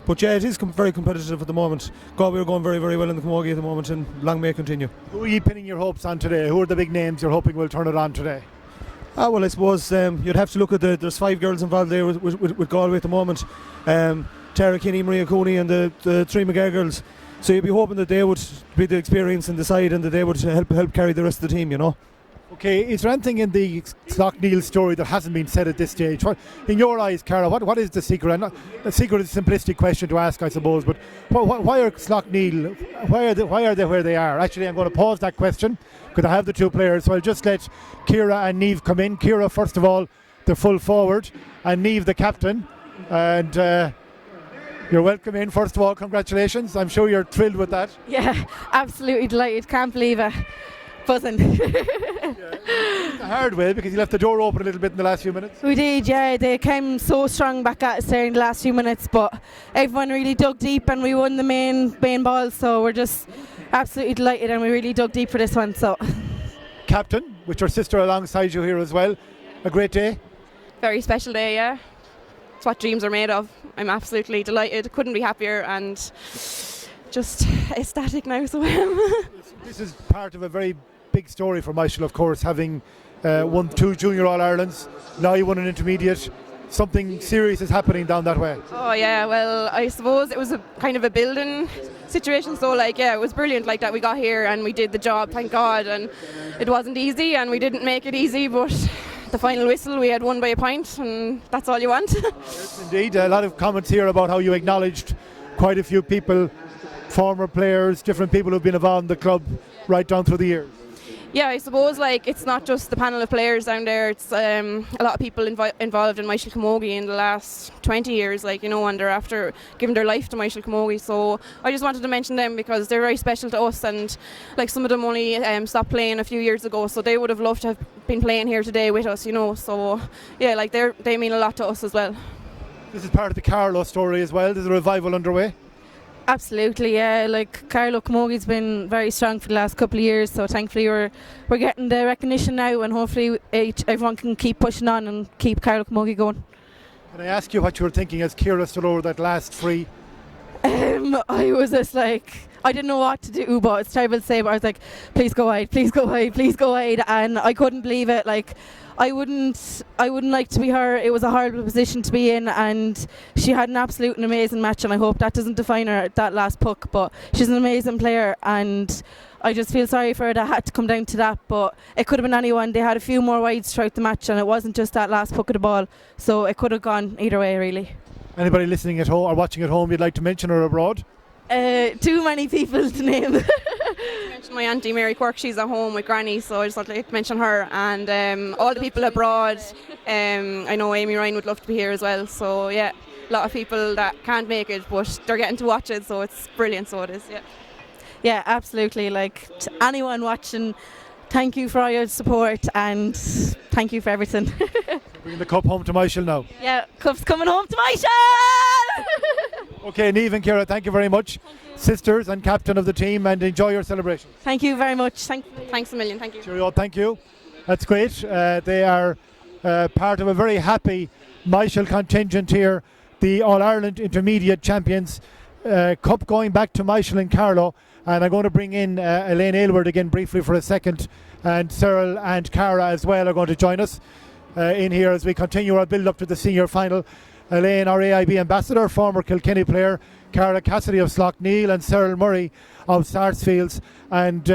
But yeah, it is very competitive at the moment. Galway are going very, very well in the Camogie at the moment, and long may it continue. Who are you pinning your hopes on today? Who are the big names you're hoping will turn it on today? Well, I suppose you'd have to look at there's 5 girls involved there with Galway at the moment. Tara Kinney, Maria Cooney, and the 3 McGarr girls. So you'd be hoping that they would be the experience in the side, and that they would help carry the rest of the team. Okay, is there anything in the Slaughtneil story that hasn't been said at this stage? In your eyes, Cara, what is the secret? And the secret is a simplistic question to ask, I suppose, but why are Slaughtneil, why are they where they are? Actually, I'm going to pause that question because I have the 2 players, so I'll just let Ciara and Niamh come in. Ciara, first of all, the full forward, and Niamh, the captain. And you're welcome in. First of all, congratulations. I'm sure you're thrilled with that. Yeah, absolutely delighted. Can't believe it. Buzzing. The hard way, because you left the door open a little bit in the last few minutes. We did, yeah. They came so strong back at us there in the last few minutes, but everyone really dug deep and we won the main ball, so we're just absolutely delighted, and we really dug deep for this one. So, Captain, with your sister alongside you here as well. A great day. Very special day, yeah. It's what dreams are made of. I'm absolutely delighted. Couldn't be happier, and just ecstatic now. So this is part of a very big story for Myshall, of course, having won 2 Junior All Irelands. Now you won an intermediate. Something serious is happening down that way. Oh yeah, well, I suppose it was a kind of a building situation. So it was brilliant that we got here and we did the job, thank God. And it wasn't easy, and we didn't make it easy, but the final whistle, we had won by a point, and that's all you want. Yes, indeed. A lot of comments here about how you acknowledged quite a few people, former players, different people who've been involved in the club right down through the years. Yeah, I suppose it's not just the panel of players down there. It's a lot of people involved in Myshall Camogie in the last 20 years, and they're after giving their life to Myshall Camogie. So I just wanted to mention them because they're very special to us, and some of them only stopped playing a few years ago, so they would have loved to have been playing here today with us. So yeah, they mean a lot to us as well. This is part of the Carlow story as well. There's a revival underway. absolutely, yeah. Carlow Camogie's been very strong for the last couple of years, so thankfully we're getting the recognition now, and hopefully everyone can keep pushing on and keep Carlow Camogie going. Can I ask you what you were thinking as Ciara stood over that last free? I was just I didn't know what to do, but it's terrible to say, but I was like, please go wide, please go wide, please go wide, and I couldn't believe it. I wouldn't like to be her. It was a horrible position to be in, and she had an absolute and amazing match, and I hope that doesn't define her at that last puck, but she's an amazing player, and I just feel sorry for her that had to come down to that, but it could have been anyone. They had a few more wides throughout the match, and it wasn't just that last puck of the ball, so it could have gone either way, really. Anybody listening at home or watching at home you'd like to mention or abroad? Too many people to name. I mentioned my auntie Mary Quirk, she's at home with Granny, so I just wanted to mention her, and all the people abroad. I know Amy Ryan would love to be here as well, so yeah, a lot of people that can't make it, but they're getting to watch it, so it's brilliant, so it is, yeah. Yeah, absolutely. To anyone watching, thank you for all your support, and thank you for everything. Bringing the cup home to Myshall now. Yeah, cup's coming home to Myshall! Okay, Niamh and Ciara, thank you very much. Sisters and captain of the team, and enjoy your celebration. Thank you very much. Thanks a million, thank you. Cheerio, thank you. That's great. They are part of a very happy Myshall contingent here, the All Ireland Intermediate Champions. Cup going back to Myshall and Carlow, and I'm going to bring in Elaine Aylward again briefly for a second, and Cyril and Cara as well are going to join us in here as we continue our build up to the senior final. Elaine, our AIB ambassador, former Kilkenny player, Cara Cassidy of Slaughtneil, and Cyril Murray of Sarsfields. And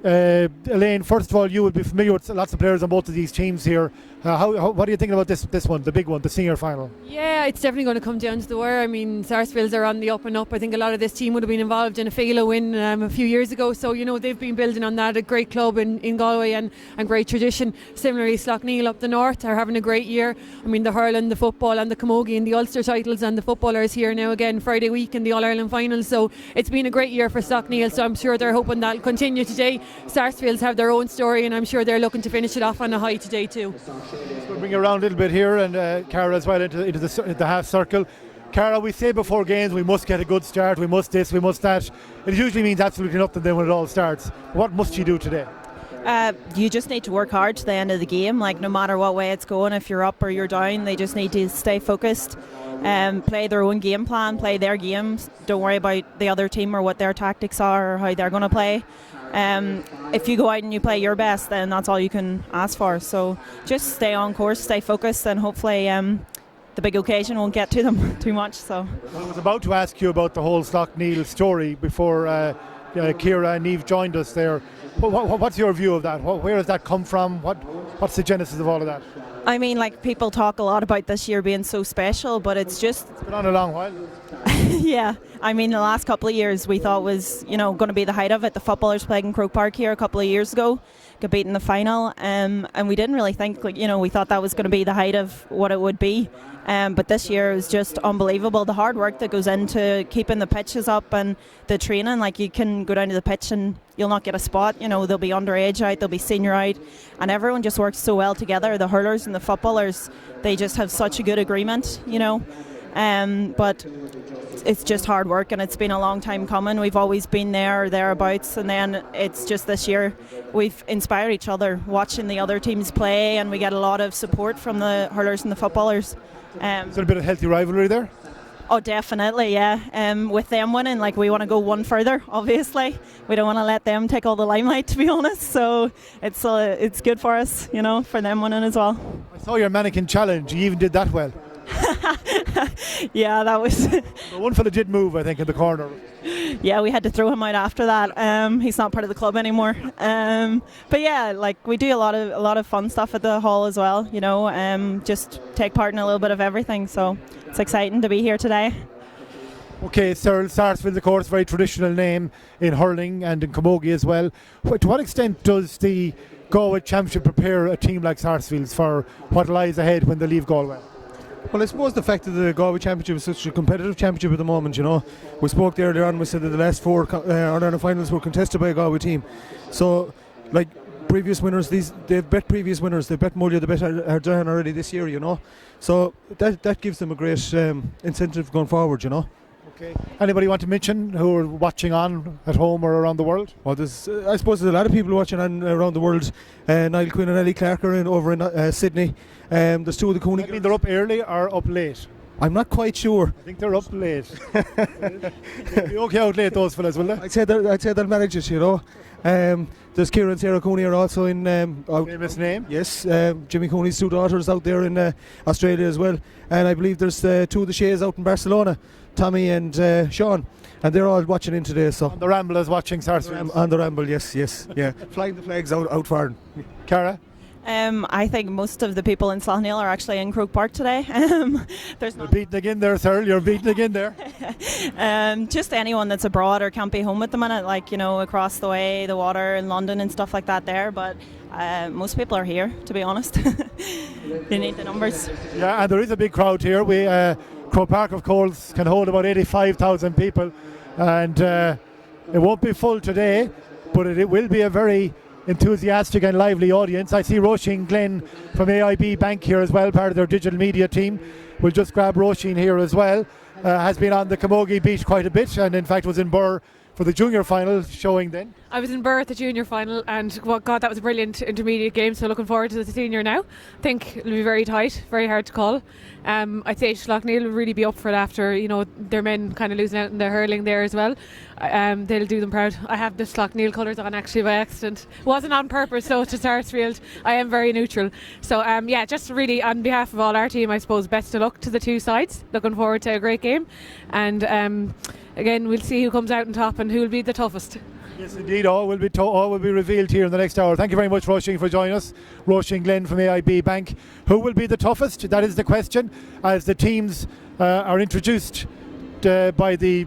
Elaine, first of all, you will be familiar with lots of players on both of these teams here. What are you thinking about this one, the big one, the senior final? Yeah, it's definitely going to come down to the wire. I mean, Sarsfields are on the up and up. I think a lot of this team would have been involved in a Fela win a few years ago. So, they've been building on that. A great club in Galway and great tradition. Similarly, Slaughtneil up the north are having a great year. I mean, the hurling, the football and the camogie and the Ulster titles, and the footballers here now again Friday week in the All Ireland finals. So it's been a great year for Slaughtneil. So I'm sure they're hoping that'll continue today. Sarsfields have their own story, and I'm sure they're looking to finish it off on a high today too. We'll bring you around a little bit here, and Cara as well into the half circle. Cara, we say before games we must get a good start, we must this, we must that. It usually means absolutely nothing then when it all starts. What must you do today? You just need to work hard to the end of the game, like no matter what way it's going, if you're up or you're down, they just need to stay focused, play their own game plan, play their games. Don't worry about the other team or what their tactics are or how they're going to play. If you go out and you play your best, then that's all you can ask for. So just stay on course, stay focused, and hopefully the big occasion won't get to them too much. So I was about to ask you about the whole Slaughtneil story before Ciara and Niamh joined us there. What's your view of that? Where does that come from? What's the genesis of all of that? I mean, like, people talk a lot about this year being so special, but it's been on a long while. Yeah, I mean, the last couple of years we thought was, going to be the height of it. The footballers played in Croke Park here a couple of years ago, got beaten in the final, and we didn't really think, we thought that was going to be the height of what it would be. But this year is just unbelievable. The hard work that goes into keeping the pitches up and the training, like, you can go down to the pitch and you'll not get a spot. There'll be underage out, there'll be senior out, and everyone just works so well together. The hurlers and the footballers, they just have such a good agreement, but it's just hard work, and it's been a long time coming. We've always been there or thereabouts, and then it's just this year we've inspired each other watching the other teams play, and we get a lot of support from the hurlers and the footballers. Is there a bit of healthy rivalry there? Oh, definitely, yeah. With them winning, like, we want to go one further, obviously. We don't want to let them take all the limelight, to be honest. So it's good for us, for them winning as well. I saw your mannequin challenge. You even did that well. Yeah, that was... One fella did move, I think, in the corner. Yeah, we had to throw him out after that. He's not part of the club anymore. But yeah, like, we do a lot of fun stuff at the hall as well. Just take part in a little bit of everything. So it's exciting to be here today. Okay, Sarsfields, of course, very traditional name in hurling and in camogie as well. To what extent does the Galway Championship prepare a team like Sarsfields for what lies ahead when they leave Galway? Well, I suppose the fact that the Galway Championship is such a competitive championship at the moment, we spoke there earlier on, we said that the last four All-Ireland finals were contested by a Galway team. So, like, previous winners, they've bet previous winners, they've bet Mulla, they bet Ardohan already this year, So that gives them a great incentive going forward, Okay. Anybody want to mention who are watching on at home or around the world? Well, I suppose there's a lot of people watching on around the world. Niall Quinn and Ellie Clark are over in Sydney. There's two of the Cooney. I mean, they're up early or up late? I'm not quite sure. I think they're up late. They'll be okay out late, those fellas, will they? I'd say they'll manage it, There's Ciara and Sarah Cooney are also in... famous name? Yes, Jimmy Cooney's two daughters out there in Australia as well. And I believe there's two of the Shays out in Barcelona, Tommy and Sean. And they're all watching in today. So. And the Ramble is watching Sarsfields. On the Ramble, yes, yeah. Flying the flags out far. Cara? I think most of the people in Slaughtneil are actually in Croke Park today. You're beating again there, sir. You're beating again there. Just anyone that's abroad or can't be home at the minute, like, across the way, the water in London and stuff like that there. But most people are here, to be honest. They need the numbers. Yeah, and there is a big crowd here. Croke Park, of course, can hold about 85,000 people. And it won't be full today, but it will be a very enthusiastic and lively audience. I see Roisin Glenn from AIB Bank here as well, part of their digital media team. We'll just grab Roisin here as well. Has been on the Camogie beach quite a bit, and in fact was in Birr for the junior final showing then. I was in Birr at the junior final, and God, that was a brilliant intermediate game, so looking forward to the senior now. I think it'll be very tight, very hard to call. I'd say Slaughtneil will really be up for it after, their men kind of losing out in the hurling there as well. They'll do them proud. I have the Slaughtneil colours on actually by accident. Wasn't on purpose, so to Sarsfield. I am very neutral. So just really on behalf of all our team, I suppose, best of luck to the two sides. Looking forward to a great game. And again, we'll see who comes out on top and who will be the toughest. Yes, indeed. All will be revealed here in the next hour. Thank you very much, Roisin, for joining us. Roisin Glenn from AIB Bank. Who will be the toughest? That is the question. As the teams are introduced by the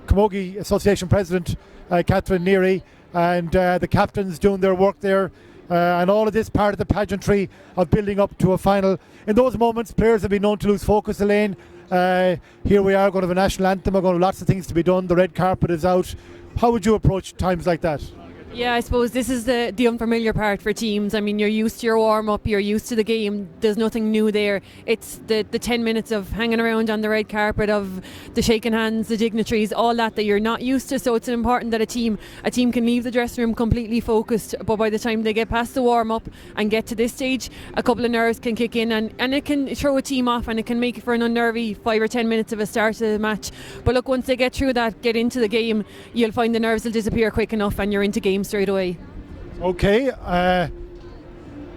Camogie Association President, Catherine Neary, and the captains doing their work there. And all of this part of the pageantry of building up to a final. In those moments, players have been known to lose focus, Elaine. Here we are going to have a national anthem. We're going to have lots of things to be done. The red carpet is out. How would you approach times like that? Yeah, I suppose this is the unfamiliar part for teams. I mean, you're used to your warm-up, you're used to the game. There's nothing new there. It's the 10 minutes of hanging around on the red carpet, of the shaking hands, the dignitaries, all that you're not used to. So it's important that a team can leave the dressing room completely focused, but by the time they get past the warm-up and get to this stage, a couple of nerves can kick in and it can throw a team off, and it can make it for an unnervy 5 or 10 minutes of a start of the match. But look, once they get through that, get into the game, you'll find the nerves will disappear quick enough and you're into game straight away. Okay,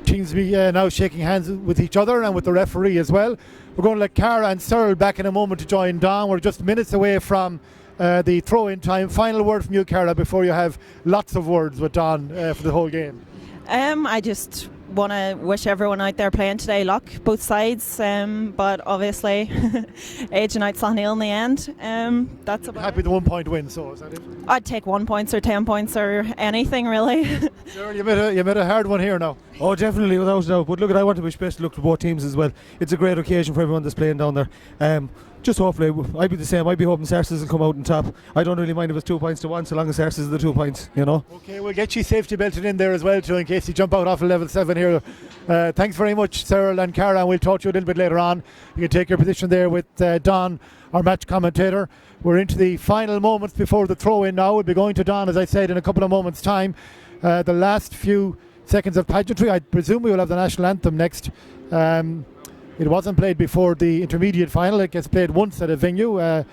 teams be now shaking hands with each other and with the referee as well. We're going to let Cara and Cyril back in a moment to join Don. We're just minutes away from the throw-in time. Final word from you, Cara, before you have lots of words with Don for the whole game. I just want to wish everyone out there playing today luck, both sides, but obviously Age United Slaughtneil in the end. That's about happy with the 1 point win, so is that it? I'd take 1 point or 10 points or anything really. Cyril, you made a hard one here now. Oh, definitely, without a doubt. But look, I want to wish best of luck to both teams as well. It's a great occasion for everyone that's playing down there. Just hopefully, I'd be the same. I'd be hoping Sarsfields will come out on top. I don't really mind if it's 2 points to 1, so long as Sarsfields is the 2 points, you know. Okay, we'll get you safety belted in there as well, too, in case you jump out off a level 7 here. Thanks very much, Cyril and Cara, and we'll talk to you a little bit later on. You can take your position there with Don, our match commentator. We're into the final moments before the throw-in now. We'll be going to Don, as I said, in a couple of moments' time. The last few seconds of pageantry. I presume we will have the national anthem next. It wasn't played before the intermediate final. It gets played once at a venue. I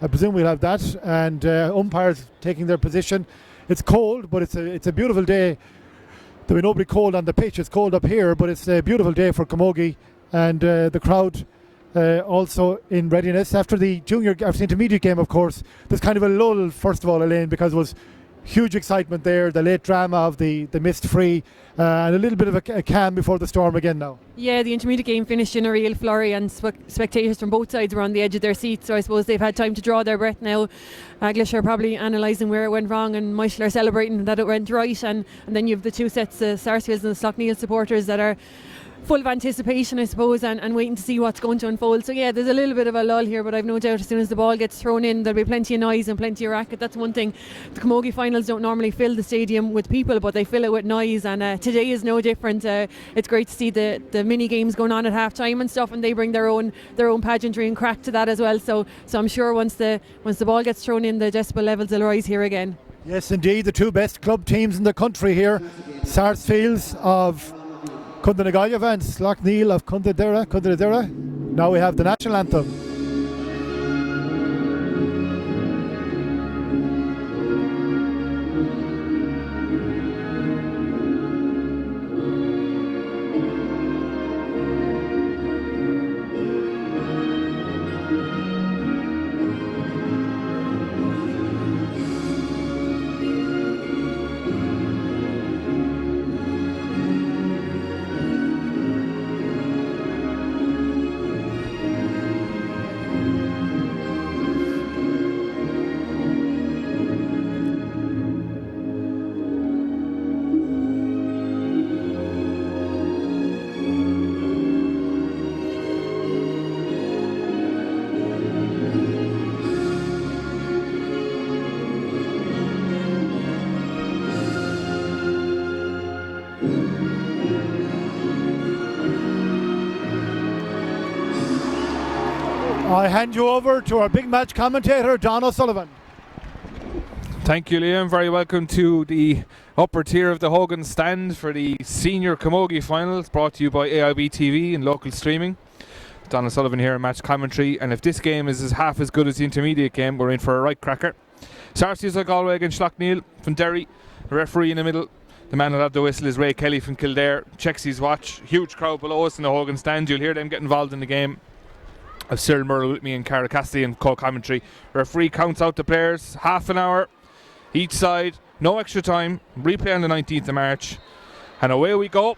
presume we'll have that. And umpires taking their position. It's cold, but it's a beautiful day. There'll be nobody cold on the pitch. It's cold up here, but it's a beautiful day for Camogie. And the crowd also in readiness. After the intermediate game, of course, there's kind of a lull, first of all, Elaine, because it was huge excitement there, the late drama of the missed free, and a little bit of a calm before the storm again now. Yeah, the intermediate game finished in a real flurry, and spectators from both sides were on the edge of their seats, so I suppose they've had time to draw their breath now. Eglish are probably analysing where it went wrong, and Myshall are celebrating that it went right, and then you have the two sets, the Sarsfields and the Slaughtneil supporters, that are full of anticipation, I suppose, and waiting to see what's going to unfold. So yeah, there's a little bit of a lull here, but I've no doubt as soon as the ball gets thrown in, there'll be plenty of noise and plenty of racket. That's one thing. The Camogie finals don't normally fill the stadium with people, but they fill it with noise, and today is no different. It's great to see the mini games going on at half time and stuff, and they bring their own pageantry and crack to that as well. So I'm sure once the ball gets thrown in, the decibel levels will rise here again. Yes, indeed, the two best club teams in the country here, Sarsfields of Cundernagallagh and Slaughtneil of Cunderdera. Now we have the national anthem. I hand you over to our big match commentator, Don O'Sullivan. Thank you, Liam. Very welcome to the upper tier of the Hogan stand for the Senior Camogie Finals, brought to you by AIB TV and local streaming. Don O'Sullivan here in match commentary, and if this game is half as good as the intermediate game, we're in for a right cracker. Sarsfields of Galway against Slaughtneil from Derry. The referee in the middle. The man who'll have the whistle is Ray Kelly from Kildare. Checks his watch. Huge crowd below us in the Hogan stand. You'll hear them get involved in the game. I've Cyril Murrell with me and Cara Cassidy and co-commentary. Referee counts out the players. Half an hour each side. No extra time. Replay on the 19th of March. And away we go.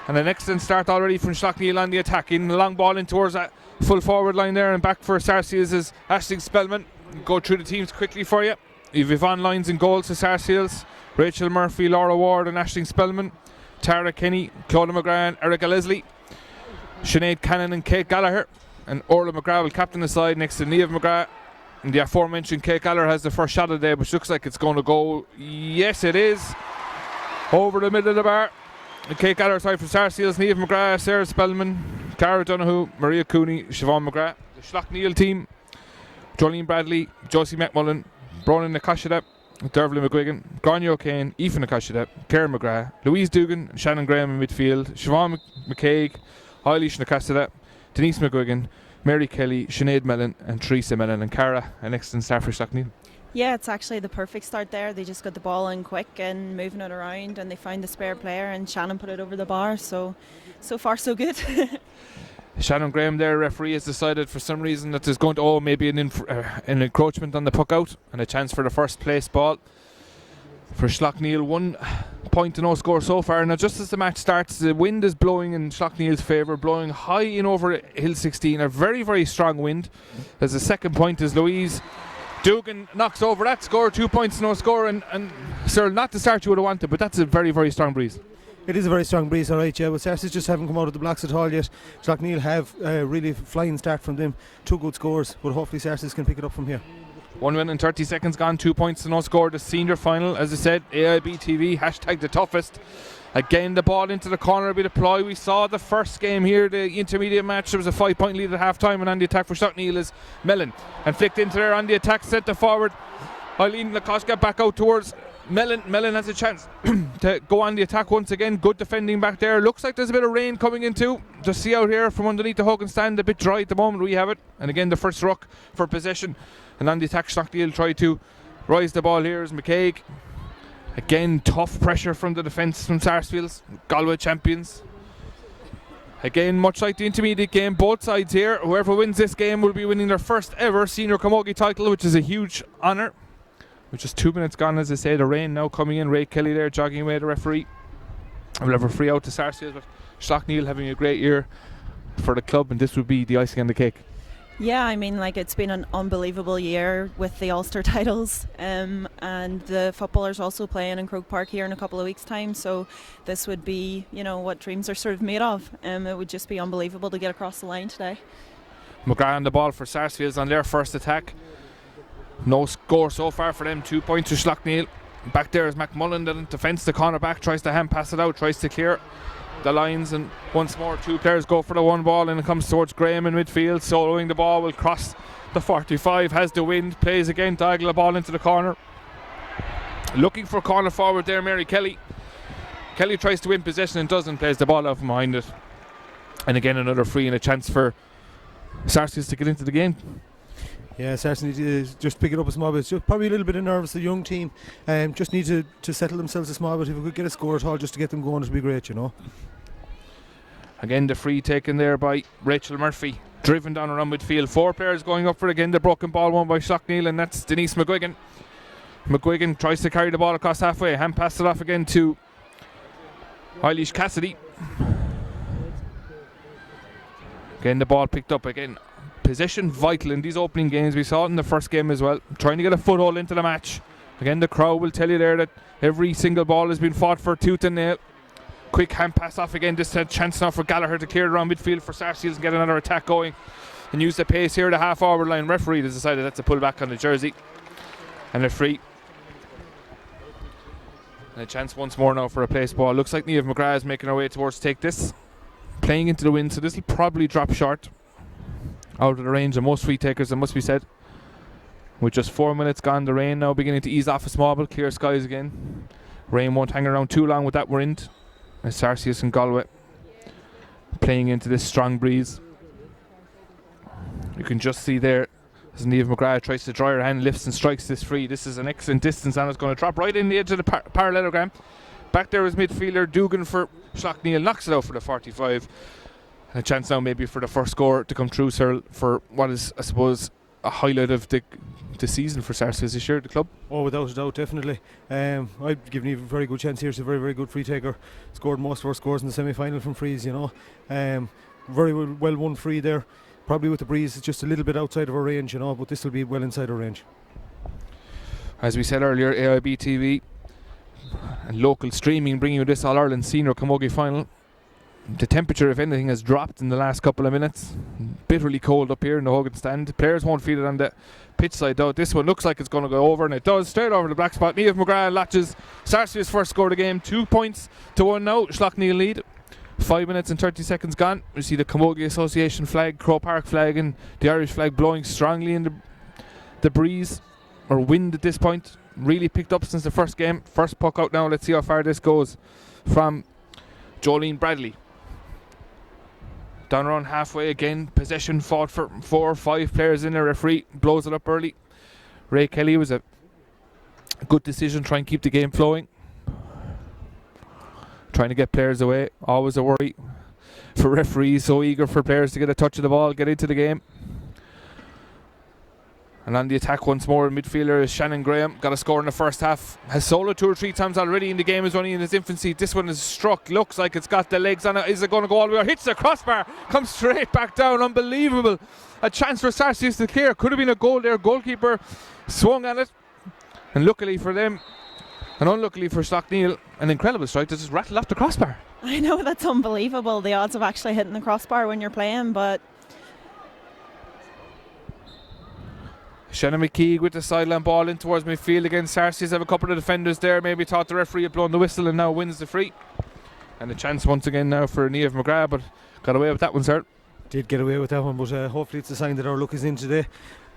And an excellent start already from Slaughtneil on the attack. In the long ball in towards that full forward line there. And back for Sarsfields is Aisling Spellman. Go through the teams quickly for you. You've Yvonne Lyons in goals for Sarsfields. Rachel Murphy, Laura Ward and Aisling Spellman. Tara Kenny, Claudia McGrath and Erica Leslie. Sinead Cannon and Kate Gallagher. And Orla McGrath will captain the side next to Niamh McGrath. And the aforementioned Kate Gallagher has the first shot of the day, which looks like it's going to go. Yes, it is. Over the middle of the bar. And Kate Gallagher side from Sarsfields, Niamh McGrath, Sarah Spellman, Cara Donoghue, Maria Cooney, Siobhan McGrath. The Slaughtneil team, Jolene Bradley, Josie McMullen, Bronan Nakashadep, Dervlin McGuigan, Grania O'Kane, Aoife Nakashadep, Karen McGrath, Louise Dugan, and Shannon Graham in midfield, Siobhan McCaig, Eilish Nakashadep, Denise McGuigan, Mary Kelly, Sinead Mellon and Teresa Mellon, and Cara, an excellent start for Slaughtneil. Yeah, it's actually the perfect start there. They just got the ball in quick and moving it around, and they found the spare player, and Shannon put it over the bar. So far so good. Shannon Graham there, referee, has decided for some reason that there's going to maybe an encroachment on the puck out and a chance for the first place ball for Slaughtneil. 1 point to no score so far. Now just as the match starts, the wind is blowing in Slaughtneil's favour, blowing high in over Hill 16, a very, very strong wind. As the second point is Louise Dugan knocks over that score, 2 points to no score, and Cyril, not the start you would have wanted, but that's a very, very strong breeze. It is a very strong breeze, alright, yeah. But Sarsfields just haven't come out of the blocks at all yet. Slaughtneil have a really flying start from them. 2 good scores, but hopefully Sarsfields can pick it up from here. 1 minute and 30 seconds gone, 2 points to no score. The senior final, as I said, AIB TV, hashtag the toughest. Again, the ball into the corner, a bit of ploy. We saw the first game here, the intermediate match. There was a 5-point lead at half time, and on the attack for Slaughtneil is Mellon. And flicked into there on the attack, set the forward. Eileen Lakoska back out towards Mellon. Mellon has a chance to go on the attack once again. Good defending back there. Looks like there's a bit of rain coming in too. Just see out here from underneath the Hogan stand, a bit dry at the moment. We have it. And again, the first ruck for possession. And on the attack, Slaughtneil try to rise the ball here as McCaig. Again, tough pressure from the defence from Sarsfields, Galway champions. Again, much like the intermediate game, both sides here, whoever wins this game will be winning their first ever senior camogie title, which is a huge honour. With just 2 minutes gone, as I say, the rain now coming in. Ray Kelly there jogging away the referee. We'll have a free out to Sarsfields, but Slaughtneil having a great year for the club, and this would be the icing on the cake. Yeah, I mean, like, it's been an unbelievable year with the Ulster titles, and the footballers also playing in Croke Park here in a couple of weeks' time. So this would be, what dreams are sort of made of. It would just be unbelievable to get across the line today. McGrath on the ball for Sarsfields on their first attack. No score so far for them. 2 points to Slaughtneil. Back there is McMullen, the defence, the corner back, tries to hand pass it out, tries to clear the lines, and once more 2 players go for the one ball, and it comes towards Graham in midfield. Soloing the ball will cross the 45, has the wind, plays again, diagonal the ball into the corner. Looking for corner forward there, Mary Kelly. Kelly tries to win possession and doesn't, plays the ball out from behind it. And again, another free and a chance for Sarsfields to get into the game. Yeah, Sarsfields need to just pick it up a small bit. Just probably a little bit of nerves, the young team. Just need to settle themselves a small bit. If we could get a score at all just to get them going, it would be great, Again, the free taken there by Rachel Murphy. Driven down around midfield. 4 players going up for it again. The broken ball won by Slaughtneil, and that's Denise McGuigan. McGuigan tries to carry the ball across halfway. Hand passed it off again to Eilish Cassidy. Again, the ball picked up again. Possession vital in these opening games. We saw it in the first game as well. Trying to get a foothold into the match. Again, the crowd will tell you there that every single ball has been fought for tooth and nail. Quick hand pass off again. This a chance now for Gallagher to clear around midfield for Sarsfields and get another attack going and use the pace here at the half forward line. Referee has decided that's a pull back on the jersey and a free. And a chance once more now for a place ball. Looks like Niamh McGrath is making her way towards take this. Playing into the wind, so this will probably drop short. Out of the range of most free takers, it must be said. With just 4 minutes gone, the rain now beginning to ease off a small bit. Clear skies again. Rain won't hang around too long with that wind. As Sarsfields and Galway playing into this strong breeze. You can just see there as Niamh McGrath tries to dry her hand, lifts and strikes this free. This is an excellent distance, and it's going to drop right in the edge of the parallelogram. Back there is midfielder Dugan for Slaughtneil, knocks it out for the 45. And a chance now maybe for the first score to come through, Cyril, for what is, I suppose, a highlight of the the season for Sarsfields this year at the club? Oh, without a doubt, definitely. I'd given Eve a very good chance here. She's a very, very good free taker. Scored most of her scores in the semi-final from frees, very well won free there. Probably with the breeze, it's just a little bit outside of her range, but this will be well inside her range. As we said earlier, AIB TV and local streaming bringing you this All-Ireland Senior Camogie final. The temperature, if anything, has dropped in the last couple of minutes. Bitterly cold up here in the Hogan stand. The players won't feel it on the pitch side though. This one looks like it's going to go over, and it does. Straight over the black spot. Niamh McGrath latches Sarsfields' first score of the game. 2 points to 1 now. Slaughtneil lead. 5 minutes and 30 seconds gone. We see the Camogie Association flag, Croke Park flag, and the Irish flag blowing strongly in the breeze or wind at this point. Really picked up since the first game. First puck out now. Let's see how far this goes from Jolene Bradley. Down around halfway again. Possession fought for 4 or 5 players in there. Referee blows it up early. Ray Kelly was a good decision. Try and keep the game flowing. Trying to get players away. Always a worry for referees. So eager for players to get a touch of the ball, get into the game. And on the attack once more, midfielder is Shannon Graham. Got a score in the first half. Has soloed 2 or 3 times already in the game. Is only in its infancy. This one is struck. Looks like it's got the legs on it. Is it going to go all the way? Hits the crossbar. Comes straight back down. Unbelievable. A chance for Sarsfields to clear. Could have been a goal there. Goalkeeper swung at it. And luckily for them, and unluckily for Slaughtneil, an incredible strike to just rattle off the crossbar. I know, that's unbelievable. The odds of actually hitting the crossbar when you're playing, but Shannon McKeague with the sideline ball in towards midfield again. Sarsfields have a couple of defenders there. Maybe thought the referee had blown the whistle and now wins the free. And a chance once again now for Niamh McGrath, but got away with that one, sir. Did get away with that one, but hopefully it's a sign that our luck is in today.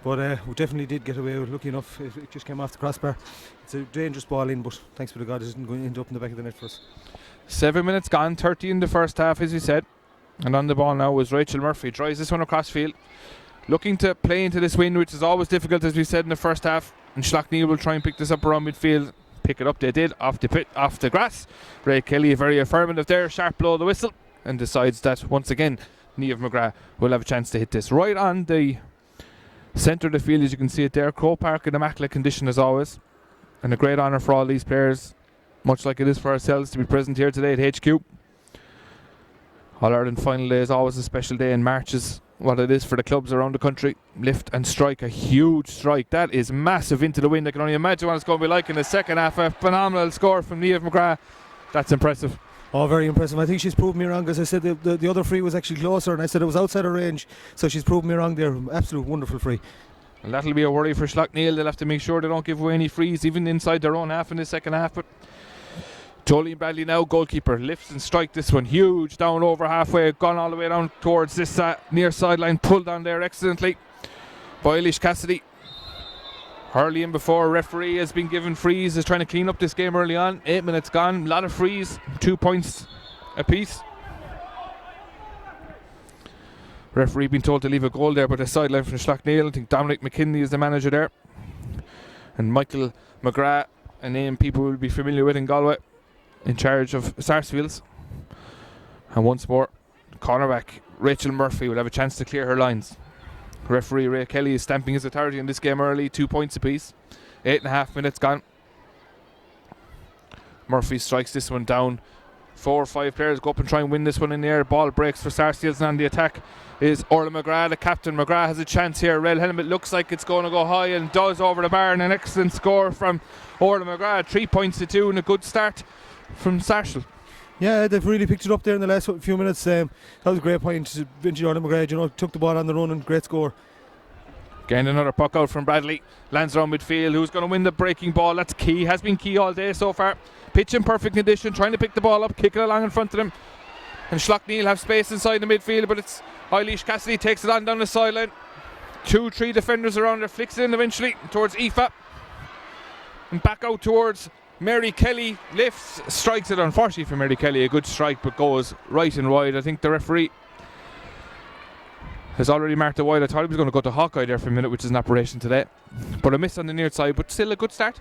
But we definitely did get away with, lucky enough. It just came off the crossbar. It's a dangerous ball in, but thanks be to God it isn't going to end up in the back of the net for us. 7 minutes gone, 30 in the first half as we said. And on the ball now was Rachel Murphy. Drives this one across field. Looking to play into this wind, which is always difficult, as we said in the first half. And Slaughtneil will try and pick this up around midfield. Pick it up, they did, off the grass. Ray Kelly very affirmative there, sharp blow of the whistle, and decides that once again Niamh McGrath will have a chance to hit this right on the centre of the field, as you can see it there. Croke Park in immaculate condition as always, and a great honour for all these players, much like it is for ourselves to be present here today at HQ. All Ireland final day is always a special day, and March is what it is for the clubs around the country. Lift and strike, a huge strike. That is massive into the wind. I can only imagine what it's going to be like in the second half. A phenomenal score from Niamh McGrath. That's impressive. Oh, very impressive. I think she's proved me wrong, because I said the other free was actually closer, and I said it was outside her range, so she's proved me wrong there. Absolute wonderful free. And that'll be a worry for Slaughtneil. They'll have to make sure they don't give away any frees, even inside their own half in the second half. But Jolene Bradley now, goalkeeper, lifts and strike this one. Huge, down over halfway, gone all the way down towards this near sideline, pulled down there excellently by Eglish Cassidy. Hurley in before. Referee has been given frees, is trying to clean up this game early on. 8 minutes gone, a lot of frees, 2 points apiece. Referee been told to leave a goal there, but a sideline from Slaughtneil. I think Dominic McKinley is the manager there. And Michael McGrath, a name people will be familiar with in Galway, in charge of Sarsfields. And once more, cornerback Rachel Murphy will have a chance to clear her lines. Referee Ray Kelly is stamping his authority in this game early, 2 points apiece. 8.5 minutes gone. Murphy strikes this one down. 4 or 5 players go up and try and win this one in the air. Ball breaks for Sarsfields, and on the attack is Orla McGrath, the captain. McGrath has a chance here. Red helmet looks like it's going to go high, and does over the bar. And an excellent score from Orla McGrath. 3 points to 2, and a good start from Sarsfields. Yeah, they've really picked it up there in the last few minutes. That was a great point. Vinci Orla McGrath, took the ball on the run, and great score. Again, another puck out from Bradley. Lands around midfield. Who's going to win the breaking ball? That's key. Has been key all day so far. Pitch in perfect condition. Trying to pick the ball up. Kick it along in front of them. And Slaughtneil have space inside the midfield, but it's Eilish Cassidy takes it on down the sideline. 2-3 defenders around her. Flicks it in eventually towards Aoife. And back out towards Mary Kelly. Lifts. Strikes it. Unfortunately for Mary Kelly, a good strike, but goes right and wide. I think the referee has already marked it wide. I thought he was going to go to Hawkeye there for a minute, which is an operation today. But a miss on the near side, but still a good start.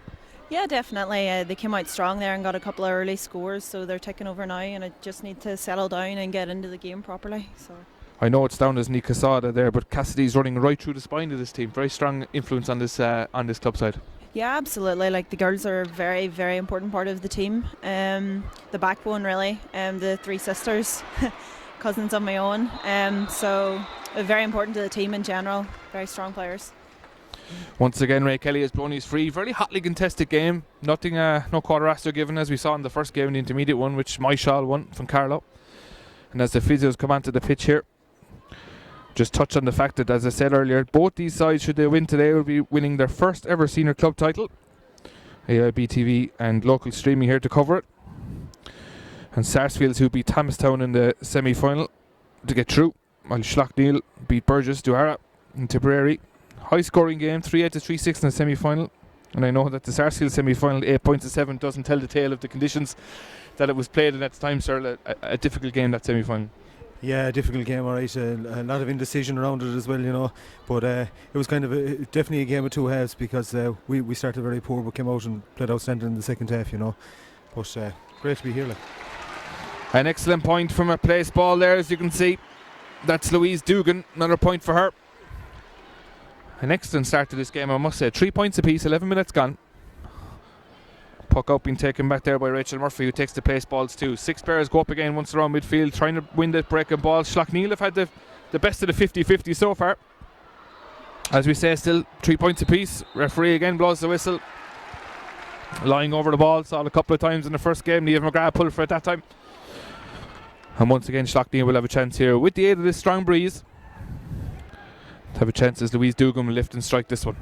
yeah, definitely. They came out strong there and got a couple of early scores, so they're taking over now, and I just need to settle down and get into the game properly. So I know it's down as Nick Casada there, but Cassidy's running right through the spine of this team. Very strong influence on this club side. Yeah, absolutely. Like, the girls are a very, very important part of the team. The backbone, really. The three sisters, cousins of my own. So very important to the team in general. Very strong players. Once again, Ray Kelly has blown his free. Very hotly contested game. Nothing, no quarter after given, as we saw in the first game, in the intermediate one, which Myshall won from Carlow. And as the physios come onto the pitch here, just touch on the fact that, as I said earlier, both these sides, should they win today, will be winning their first ever senior club title. AIB TV and local streaming here to cover it. And Sarsfields, who beat Thomastown in the semi-final to get through, while Slaughtneil beat Burgess Duhara in Tipperary. High scoring game, 3-8 to 3-6 in the semi-final. And I know that the Sarsfields semi-final, 8 points to 7, doesn't tell the tale of the conditions that it was played in at the time, sir. A difficult game, that semi-final. Yeah, difficult game, alright. A lot of indecision around it as well, you know. But it was kind of definitely a game of two halves, because we started very poor but came out and played outstanding in the second half, you know. But great to be here. Like. An excellent point from a place ball there, as you can see. That's Louise Dugan, another point for her. An excellent start to this game, I must say. 3 points apiece, 11 minutes gone. Puck out being taken back there by Rachel Murphy, who takes the place balls too. 6 players go up again once around midfield, trying to win the breaking ball. Slaughtneil have had the best of the 50-50 so far. As we say, still 3 points apiece. Referee again blows the whistle. Lying over the ball, saw it a couple of times in the first game. Niamh McGrath pulled for it that time. And once again, Slaughtneil will have a chance here with the aid of this strong breeze. To have a chance as Louise Dugan will lift and strike this one.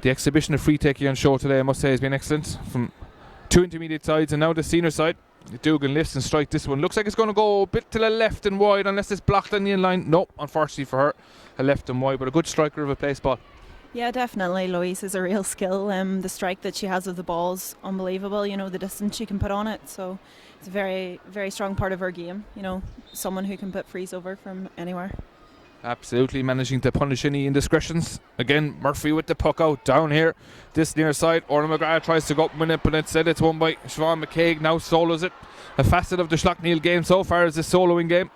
The exhibition of free taking on show today, I must say, has been excellent from two intermediate sides and now the senior side. Dugan lifts and strikes this one. Looks like it's going to go a bit to the left and wide, unless it's blocked on the in-line. No, unfortunately for her, a left and wide, but a good striker of a place ball. Yeah, definitely. Louise is a real skill. The strike that she has of the ball's unbelievable. You know, the distance she can put on it. So it's a very, very strong part of her game. You know, someone who can put frees over from anywhere. Absolutely managing to punish any indiscretions. Again, Murphy with the puck out down here. This near side. Orla McGrath tries to go up and win it, but instead it's won by Siobhan McCaig. Now solos it. A facet of the Slaughtneil game so far is this soloing game.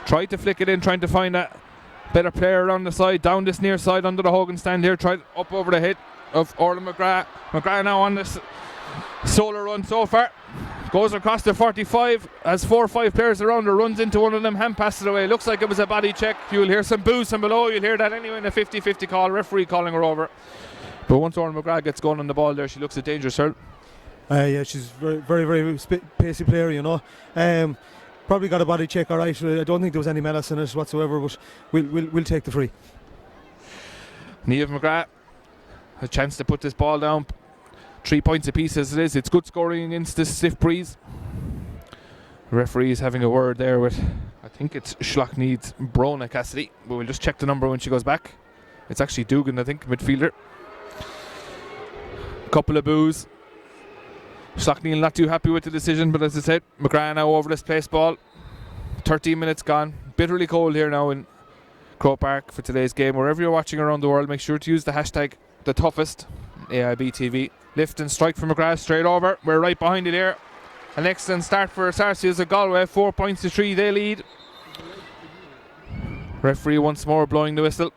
Tried to flick it in, trying to find a better player around the side. Down this near side under the Hogan stand here. Tried up over the head of Orla McGrath. McGrath now on this solo run so far. Goes across the 45, has 4 or 5 players around her, runs into one of them, hand passes it away. Looks like it was a body check. You'll hear some boos from below. You'll hear that anyway in a 50-50 call. Referee calling her over. But once Orla McGrath gets going on the ball there, she looks a dangerous girl. Yeah, she's very, very, very pacey player, you know. Probably got a body check, alright. I don't think there was any malice in it whatsoever, but we'll take the free. Niamh McGrath, a chance to put this ball down. 3 points apiece as it is. It's good scoring against this stiff breeze. The referee is having a word there with, I think it's Slaughtneil's Brona Cassidy, but we'll just check the number when she goes back. It's actually Dugan, I think, midfielder. Couple of boos. Slaughtneil not too happy with the decision, but as I said, McGrath now over this place ball. 13 minutes gone. Bitterly cold here now in Croke Park for today's game. Wherever you're watching around the world, make sure to use the hashtag #TheToughest AIB TV. Lift and strike from McGrath straight over. We're right behind it here. An excellent start for Sarsfields of Galway. 4 points to 3, they lead. Referee once more blowing the whistle.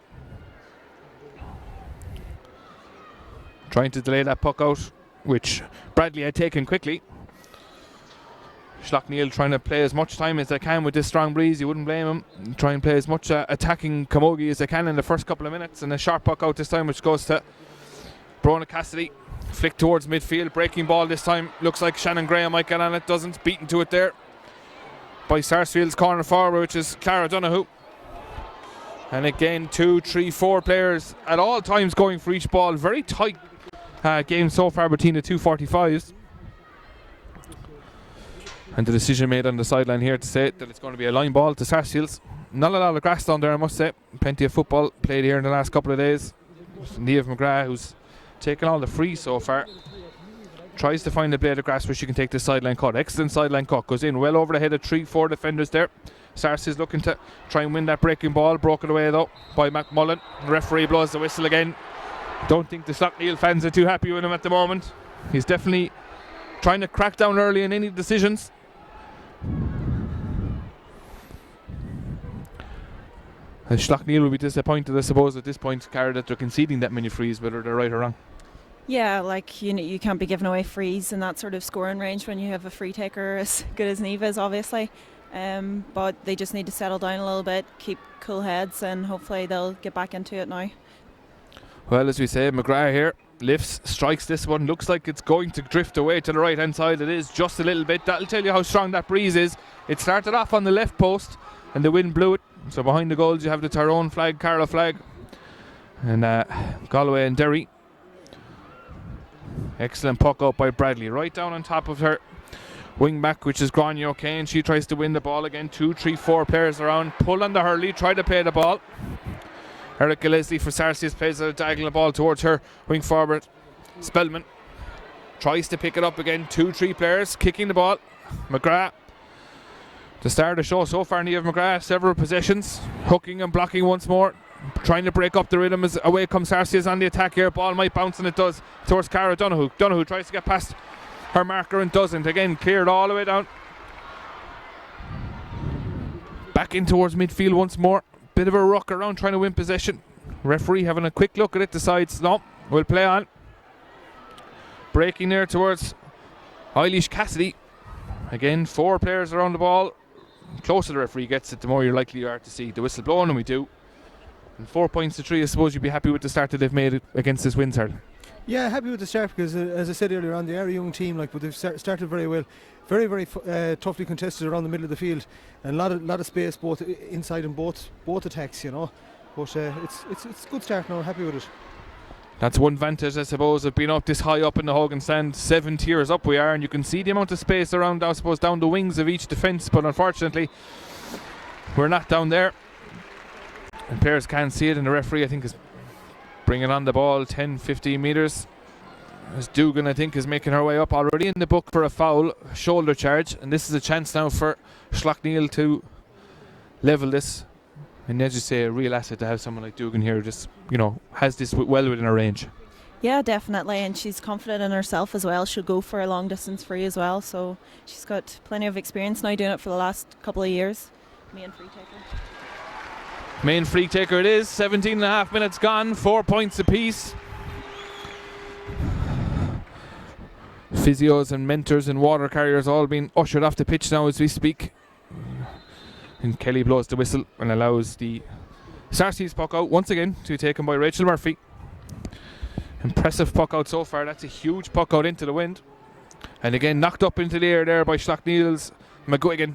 Trying to delay that puck out, which Bradley had taken quickly. Slaughtneil trying to play as much time as they can with this strong breeze. You wouldn't blame him. Try and play as much attacking camogie as they can in the first couple of minutes. And a sharp puck out this time, which goes to Brona Cassidy. Flick towards midfield, breaking ball this time. Looks like Shannon Graham might get on it, doesn't. Beaten to it there by Sarsfield's corner forward, which is Clara Donoghue. And again, 2, 3, 4 players at all times going for each ball. Very tight game so far between the 245s. And the decision made on the sideline here to say that it's going to be a line ball to Sarsfields. Not a lot of grass down there, I must say. Plenty of football played here in the last couple of days. Niamh McGrath, who's taken all the free so far, tries to find a blade of grass where she can take the sideline cut. Excellent sideline cut, goes in well over the head of 3-4 defenders there. Sars is looking to try and win that breaking ball, broken away though by McMullen. The referee blows the whistle again. Don't think the Slaughtneil fans are too happy with him at the moment. He's definitely trying to crack down early in any decisions. Slaughtneil will be disappointed, I suppose, at this point, Cara, that they're conceding that many frees, whether they're right or wrong. Yeah, like you can't be giving away frees in that sort of scoring range when you have a free taker as good as Neva is, obviously. But they just need to settle down a little bit, keep cool heads, and hopefully they'll get back into it now. Well, as we say, McGrath here lifts, strikes this one. Looks like it's going to drift away to the right hand side. It is just a little bit. That'll tell you how strong that breeze is. It started off on the left post and the wind blew it. So behind the goals you have the Tyrone flag, Carlow flag, and Galway and Derry. Excellent puck out by Bradley, right down on top of her wing back, which is Grania O'Kane. She tries to win the ball again. 2, 3, 4 players around. Pull on the Hurley, try to play the ball. Erica Leslie for Sarsfields plays a diagonal ball towards her wing forward. Spellman tries to pick it up again. 2, 3 players kicking the ball. McGrath. The star of the show so far, Niamh McGrath, several possessions, hooking and blocking once more, trying to break up the rhythm as away comes Sarsfields on the attack here. Ball might bounce, and it does, towards Cara Donoghue. Donoghue tries to get past her marker and doesn't. Again, cleared all the way down. Back in towards midfield once more. Bit of a ruck around trying to win possession. Referee having a quick look at it, decides no, we'll play on. Breaking there towards Eilish Cassidy. Again, 4 players around the ball. Closer the referee gets it, the more you're likely you are to see the whistle blowing, and we do. And 4 points to 3, I suppose you'd be happy with the start that they've made against this Windsor. Yeah, happy with the start because, as I said earlier on, they are a young team, but they've started very well. Very, very toughly contested around the middle of the field, and a lot of space both inside and both attacks, But it's a good start now. Happy with it. That's one advantage, I suppose, of being up this high up in the Hogan stand. 7 tiers up we are, and you can see the amount of space around, I suppose, down the wings of each defence. But unfortunately, we're not down there, and players can't see it. And the referee, I think, is bringing on the ball 10-15 metres. As Dugan, I think, is making her way up already in the book for a foul, shoulder charge, and this is a chance now for Slaughtneil to level this. And as you say, a real asset to have someone like Dugan here, just has this well within her range. Yeah, definitely, and she's confident in herself as well. She'll go for a long distance free as well, so she's got plenty of experience now doing it for the last couple of years. Main free taker. Main free taker it is. 17.5 minutes gone, 4 points apiece. Physios and mentors and water carriers all being ushered off the pitch now as we speak. And Kelly blows the whistle and allows the Sarsfields puck out once again to be taken by Rachel Murphy. Impressive puck out so far. That's a huge puck out into the wind. And again knocked up into the air there by Slaughtneil's McGuigan.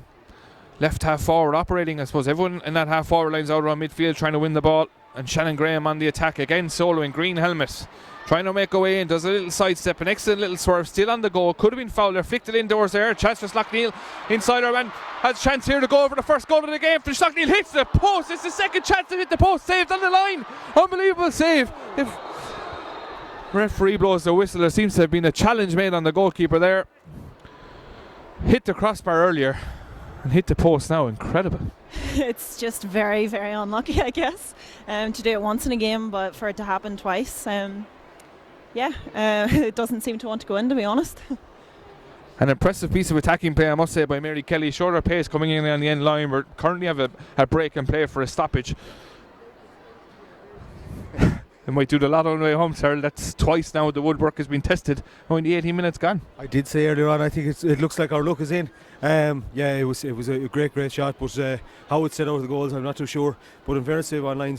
Left half forward operating. I suppose everyone in that half forward line's out around midfield trying to win the ball. And Shannon Graham on the attack again, soloing, green helmet. Trying to make away and does a little sidestep, an excellent little swerve, still on the go. Could have been fouled there, flicked it indoors there. Chance for Slaughtneil inside her man. Has a chance here to go over the first goal of the game. For Slaughtneil hits the post. It's the second chance to hit the post. Saved on the line. Unbelievable save. If referee blows the whistle, there seems to have been a challenge made on the goalkeeper there. Hit the crossbar earlier and hit the post now. Incredible. It's just very, very unlucky, I guess, to do it once in a game, but for it to happen twice, it doesn't seem to want to go in, to be honest. An impressive piece of attacking play, I must say, by Mary Kelly. Showed her pace coming in on the end line. We currently have a break and play for a stoppage. They might do the lot on the way home, sir. That's twice now the woodwork has been tested. Only 18 minutes gone. I did say earlier on, I think it looks like our luck is in. It was a great shot, but how it set out the goals, I'm not too sure. But in fairness, Save Online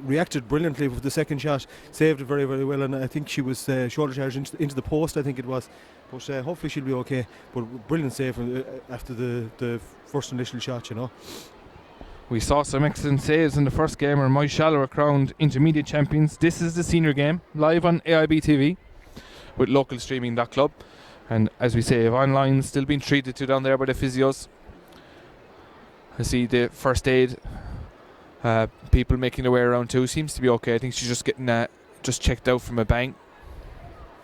reacted brilliantly with the second shot, saved it very, very well, and I think she was shoulder charged into the post, I think it was. But hopefully she'll be okay. But brilliant save after the first initial shot, We saw some excellent saves in the first game where Myshall were crowned intermediate champions. This is the senior game, live on AIB TV with local streaming.club. And as we say, online still being treated to down there by the physios. I see the first aid people making their way around too. Seems to be okay. I think she's just getting just checked out from a bang.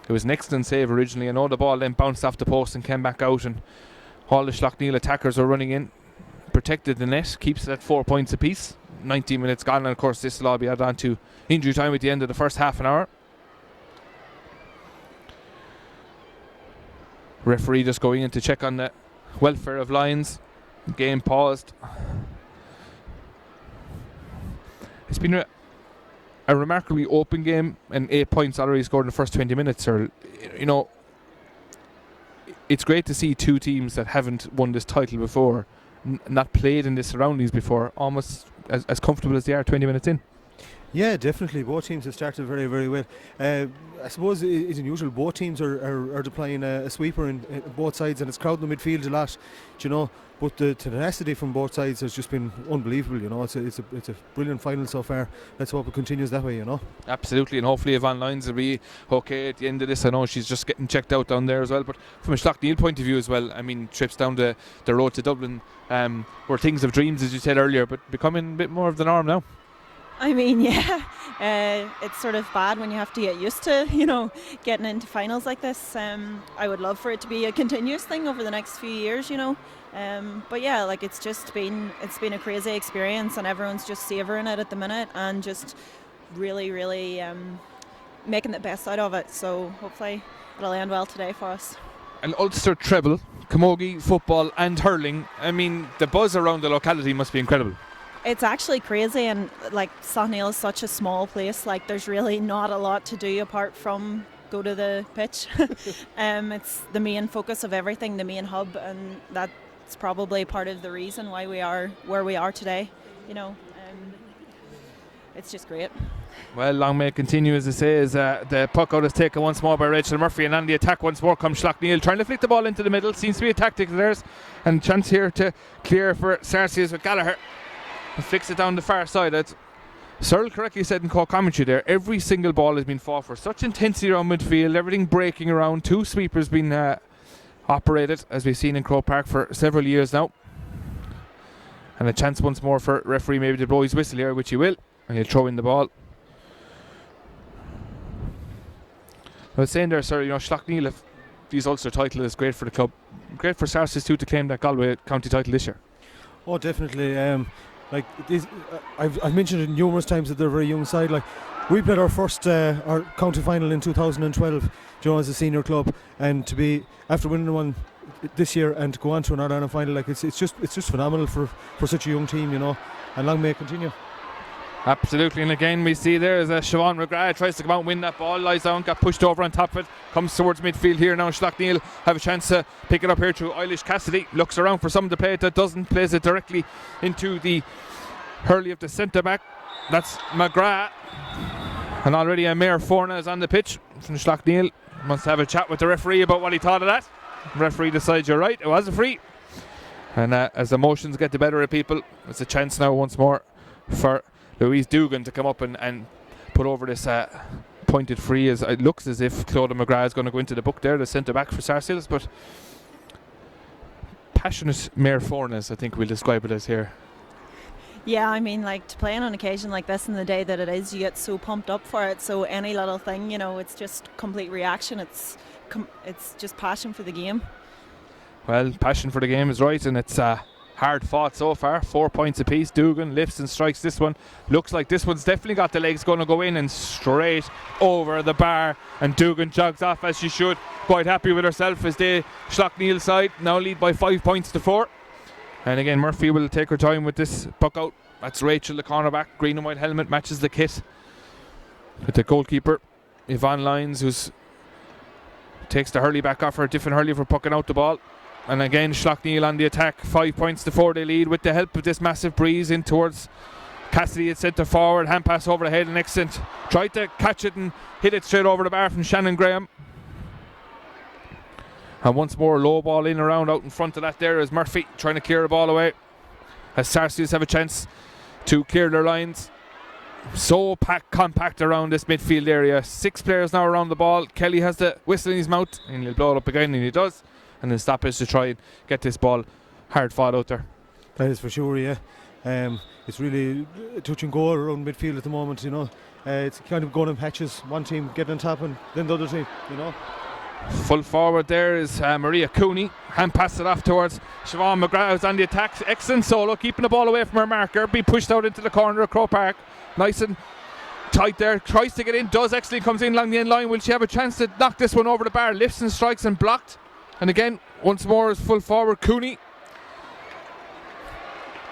It was an excellent save originally. I know the ball then bounced off the post and came back out, and all the Slaughtneil attackers are running in. Protected the net, keeps it at 4 points apiece. 19 minutes gone, and of course this will all be added on to injury time at the end of the first half an hour. Referee just going in to check on the welfare of Lions. Game paused. it's been a remarkably open game, and 8 points already scored in the first 20 minutes. Or, you know, it's great to see two teams that haven't won this title before, not played in the surroundings before, almost as comfortable as they are 20 minutes in. Yeah, definitely. Both teams have started very, very well. I suppose it's unusual. Both teams are deploying a sweeper in both sides, and it's crowding the midfield a lot, you know. But the tenacity from both sides has just been unbelievable. You know, it's a brilliant final so far. Let's hope it continues that way. You know. Absolutely, and hopefully Yvonne Lyons will be okay at the end of this. I know she's just getting checked out down there as well. But from a Slaughtneil point of view as well, I mean, trips down the road to Dublin were things of dreams, as you said earlier, but becoming a bit more of the norm now. I mean, yeah, it's sort of bad when you have to get used to, you know, getting into finals like this. I would love for it to be a continuous thing over the next few years, you know. But yeah, like it's been a crazy experience, and everyone's just savouring it at the minute and just really, really making the best out of it. So hopefully it'll end well today for us. An Ulster treble, camogie, football and hurling. I mean, the buzz around the locality must be incredible. It's actually crazy, and like Slaughtneil is such a small place, like there's really not a lot to do apart from go to the pitch. It's the main focus of everything, the main hub, and that's probably part of the reason why we are where we are today, you know. It's just great. Well, long may it continue, as I say, as the puck out is taken once more by Rachel Murphy, and on the attack once more comes Slaughtneil, trying to flick the ball into the middle. Seems to be a tactic of theirs, and chance here to clear for Sarsfields with Gallagher. And flicks it down the far side. As Cyril correctly said in commentary there, every single ball has been fought for. Such intensity around midfield, everything breaking around. Two sweepers being operated, as we've seen in Croke Park for several years now. And a chance once more for referee maybe to blow his whistle here, which he will. And he'll throw in the ball. I was saying there, sir, you know, Slaughtneil, if these Ulster title is great for the club. Great for Sarsfields too to claim that Galway county title this year. Oh, definitely. Like I've mentioned it numerous times that they're a very young side. Like we played our first our county final in 2012, you know, as a senior club, and to be after winning one this year and to go on to an All Ireland final, like it's just phenomenal for such a young team, you know, and long may it continue. Absolutely, and again we see there as Siobhan McGrath tries to come out and win that ball, lies down, got pushed over on top of it, comes towards midfield here now. Slaughtneil have a chance to pick it up here through Eglish. Cassidy looks around for someone to play it that doesn't, plays it directly into the hurley of the centre back. That's McGrath, and already Mayor Forna is on the pitch from Slaughtneil. Wants to have a chat with the referee about what he thought of that. The referee decides you're right, it was a free, and as emotions get the better of people, it's a chance now once more for Louise Dugan to come up and put over this pointed free. As it looks as if Clodagh McGrath is going to go into the book there, the centre back for Sarsfields, but passionate Mayor Fornes, I think we'll describe it as here. Yeah, I mean, like to play on an occasion like this in the day that it is, you get so pumped up for it. So any little thing, you know, it's just complete reaction. It's just passion for the game. Well, passion for the game is right, and it's hard fought so far. 4 points apiece. Dugan lifts and strikes this one. Looks like this one's definitely got the legs, going to go in and straight over the bar. And Dugan jogs off as she should. Quite happy with herself as they Slaughtneil side now lead by 5 points to 4. And again, Murphy will take her time with this puck out. That's Rachel, the cornerback. Green and white helmet matches the kit. With the goalkeeper, Yvonne Lyons, who's takes the hurley back off her. Different hurley for pucking out the ball. And again, Slaughtneil on the attack. 5 points to 4 they lead with the help of this massive breeze in towards Cassidy at centre forward. Hand pass over the head and excellent. Tried to catch it and hit it straight over the bar from Shannon Graham. And once more, low ball in around out in front of that there is Murphy trying to clear the ball away. As Sarsfields have a chance to clear their lines. So compact around this midfield area. 6 players now around the ball. Kelly has the whistle in his mouth and he'll blow it up again, and he does. And then stoppage to try and get this ball hard fought out there. That is for sure, yeah. It's really touch and go around midfield at the moment, you know. It's kind of going in patches. One team getting on top and then the other team, you know. Full forward there is Maria Cooney. Hand passed it off towards Siobhan McGrath, who's on the attack. Excellent solo, keeping the ball away from her marker. Be pushed out into the corner of Croke Park. Nice and tight there. Tries to get in, does actually, comes in along the end line. Will she have a chance to knock this one over the bar? Lifts and strikes and blocked. And again, once more is full forward Cooney.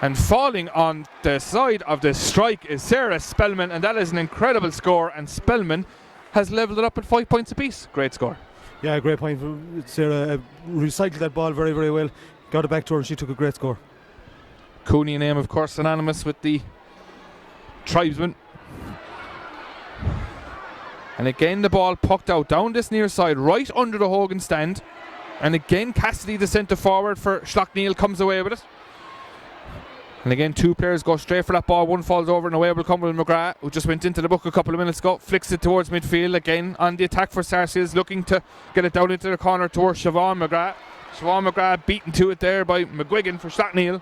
And falling on the side of the strike is Sarah Spellman, and that is an incredible score, and Spellman has levelled it up at 5 points apiece. Great score. Yeah, great point. Sarah recycled that ball very, very well. Got it back to her and she took a great score. Cooney name, of course, synonymous with the tribesman. And again the ball pucked out down this near side, right under the Hogan stand. And again Cassidy, the centre forward for Slaughtneil, comes away with it. And again, two players go straight for that ball. One falls over and away will come with McGrath, who just went into the book a couple of minutes ago. Flicks it towards midfield again on the attack for Sarsfields, looking to get it down into the corner towards Siobhan McGrath. Siobhan McGrath beaten to it there by McGuigan for Slaughtneil.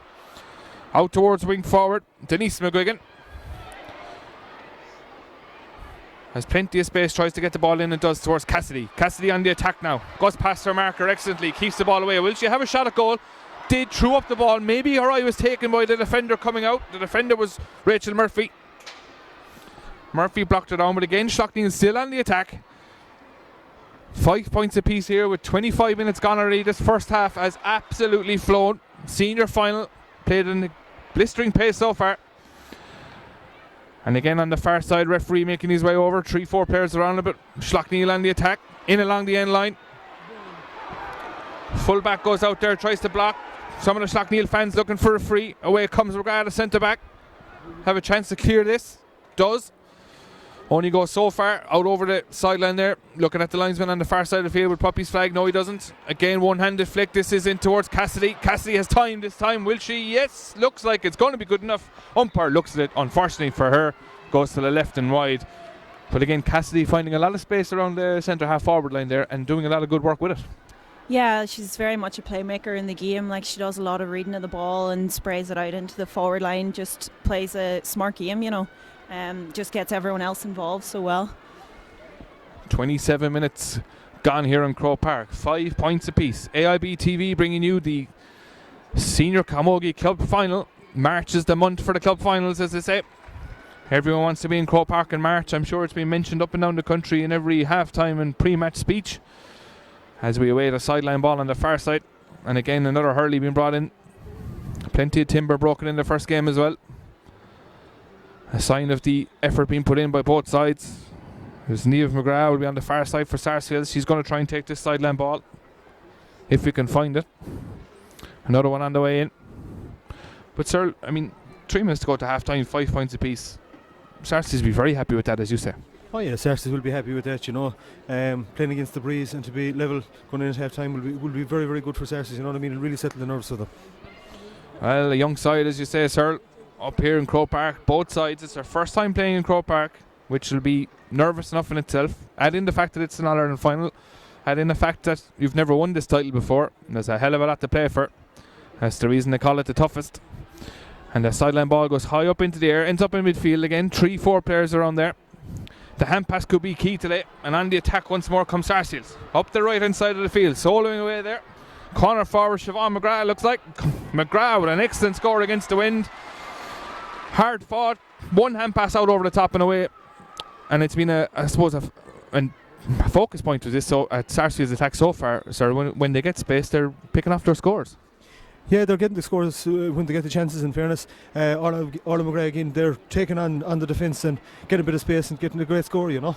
Out towards wing forward, Denise McGuigan has plenty of space, tries to get the ball in and does towards Cassidy. Cassidy on the attack now. Goes past her marker excellently, keeps the ball away. Will she have a shot at goal? Did threw up the ball. Maybe her eye was taken by the defender coming out. The defender was Rachel Murphy. Murphy blocked it down, but again Slaughtneil still on the attack. 5 points apiece here with 25 minutes gone already. This first half has absolutely flown. Senior final played in a blistering pace so far. And again on the far side, referee making his way over. 3-4 players around a bit. Slaughtneil on the attack, in along the end line. Full back goes out there, tries to block. Some of the Slaughtneil fans looking for a free. Away comes McGrath, the centre back. Have a chance to clear this. Does. Only goes so far out over the sideline there. Looking at the linesman on the far side of the field with Poppy's flag. No, he doesn't. Again, one-handed flick. This is in towards Cassidy. Cassidy has time this time. Will she? Yes. Looks like it's going to be good enough. Umpire looks at it. Unfortunately for her, goes to the left and wide. But again, Cassidy finding a lot of space around the centre half forward line there and doing a lot of good work with it. Yeah, she's very much a playmaker in the game. Like, she does a lot of reading of the ball and sprays it out into the forward line. Just plays a smart game, you know. Just gets everyone else involved so well. 27 minutes gone here in Croke Park. 5 points apiece. AIB TV bringing you the Senior Camogie Club Final. March is the month for the club finals, as they say. Everyone wants to be in Croke Park in March. I'm sure it's been mentioned up and down the country in every half-time and pre-match speech. As we await a sideline ball on the far side. And again, another hurley being brought in. Plenty of timber broken in the first game as well. A sign of the effort being put in by both sides. There's Niamh McGrath will be on the far side for Sarsfields. She's going to try and take this sideline ball, if we can find it. Another one on the way in. But sir, I mean, 3 minutes to go to half time, 5 points apiece. Sarsfields will be very happy with that, as you say. Oh yeah, Sarsfields will be happy with that, you know. Playing against the breeze and to be level going into half time will be very, very good for Sarsfields, you know what I mean? It'll really settle the nerves of them. Well, a young side, as you say, sir, up here in Croke Park. Both sides, it's their first time playing in Croke Park, which will be nervous enough in itself. Add in the fact that it's an All-Ireland final. Add in the fact that you've never won this title before. There's a hell of a lot to play for. That's the reason they call it the toughest. And the sideline ball goes high up into the air, ends up in midfield again. 3-4 players around there. The hand pass could be key today. And on the attack once more comes Sarsfields. Up the right hand side of the field, soloing away there. Corner forward, Siobhan McGrath looks like. McGrath with an excellent score against the wind. Hard fought. One hand pass out over the top and away. And it's been a focus point of this at Sarsfield's attack so far, sir. When they get space, they're picking off their scores. Yeah, they're getting the scores when they get the chances, in fairness. Orla McGrath again, they're taking on the defence and getting a bit of space and getting a great score, you know.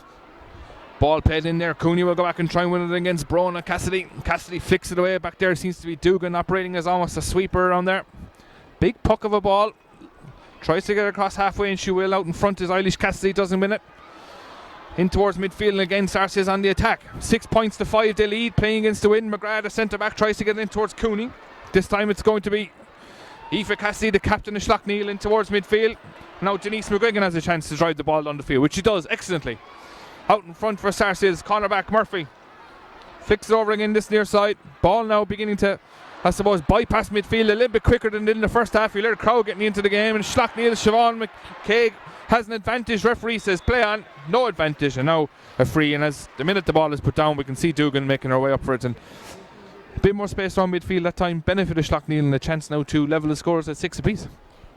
Ball played in there. Cooney will go back and try and win it against Brona. Cassidy flicks it away. Back there seems to be Dugan operating as almost a sweeper around there. Big puck of a ball. Tries to get across halfway and she will. Out in front is Eglish. Cassidy doesn't win it. In towards midfield and again Sarsfields on the attack. 6 points to 5 they lead, playing against the wind. McGrath, the centre back, tries to get in towards Cooney. This time it's going to be Aoife Cassidy, the captain of Slaughtneil, in towards midfield. Now Denise McGuigan has a chance to drive the ball down the field, which she does excellently. Out in front for Sarsfields, cornerback Murphy flicks it over again this near side. Ball now beginning to, I suppose, bypass midfield a little bit quicker than in the first half. You hear the crowd getting into the game, and Slaughtneil, Siobhan McCaig has an advantage. Referee says play on, no advantage, and now a free. And as the minute the ball is put down, we can see Dugan making her way up for it, and a bit more space around midfield that time. Benefit of Slaughtneil and a chance now to level the scores at 6 apiece.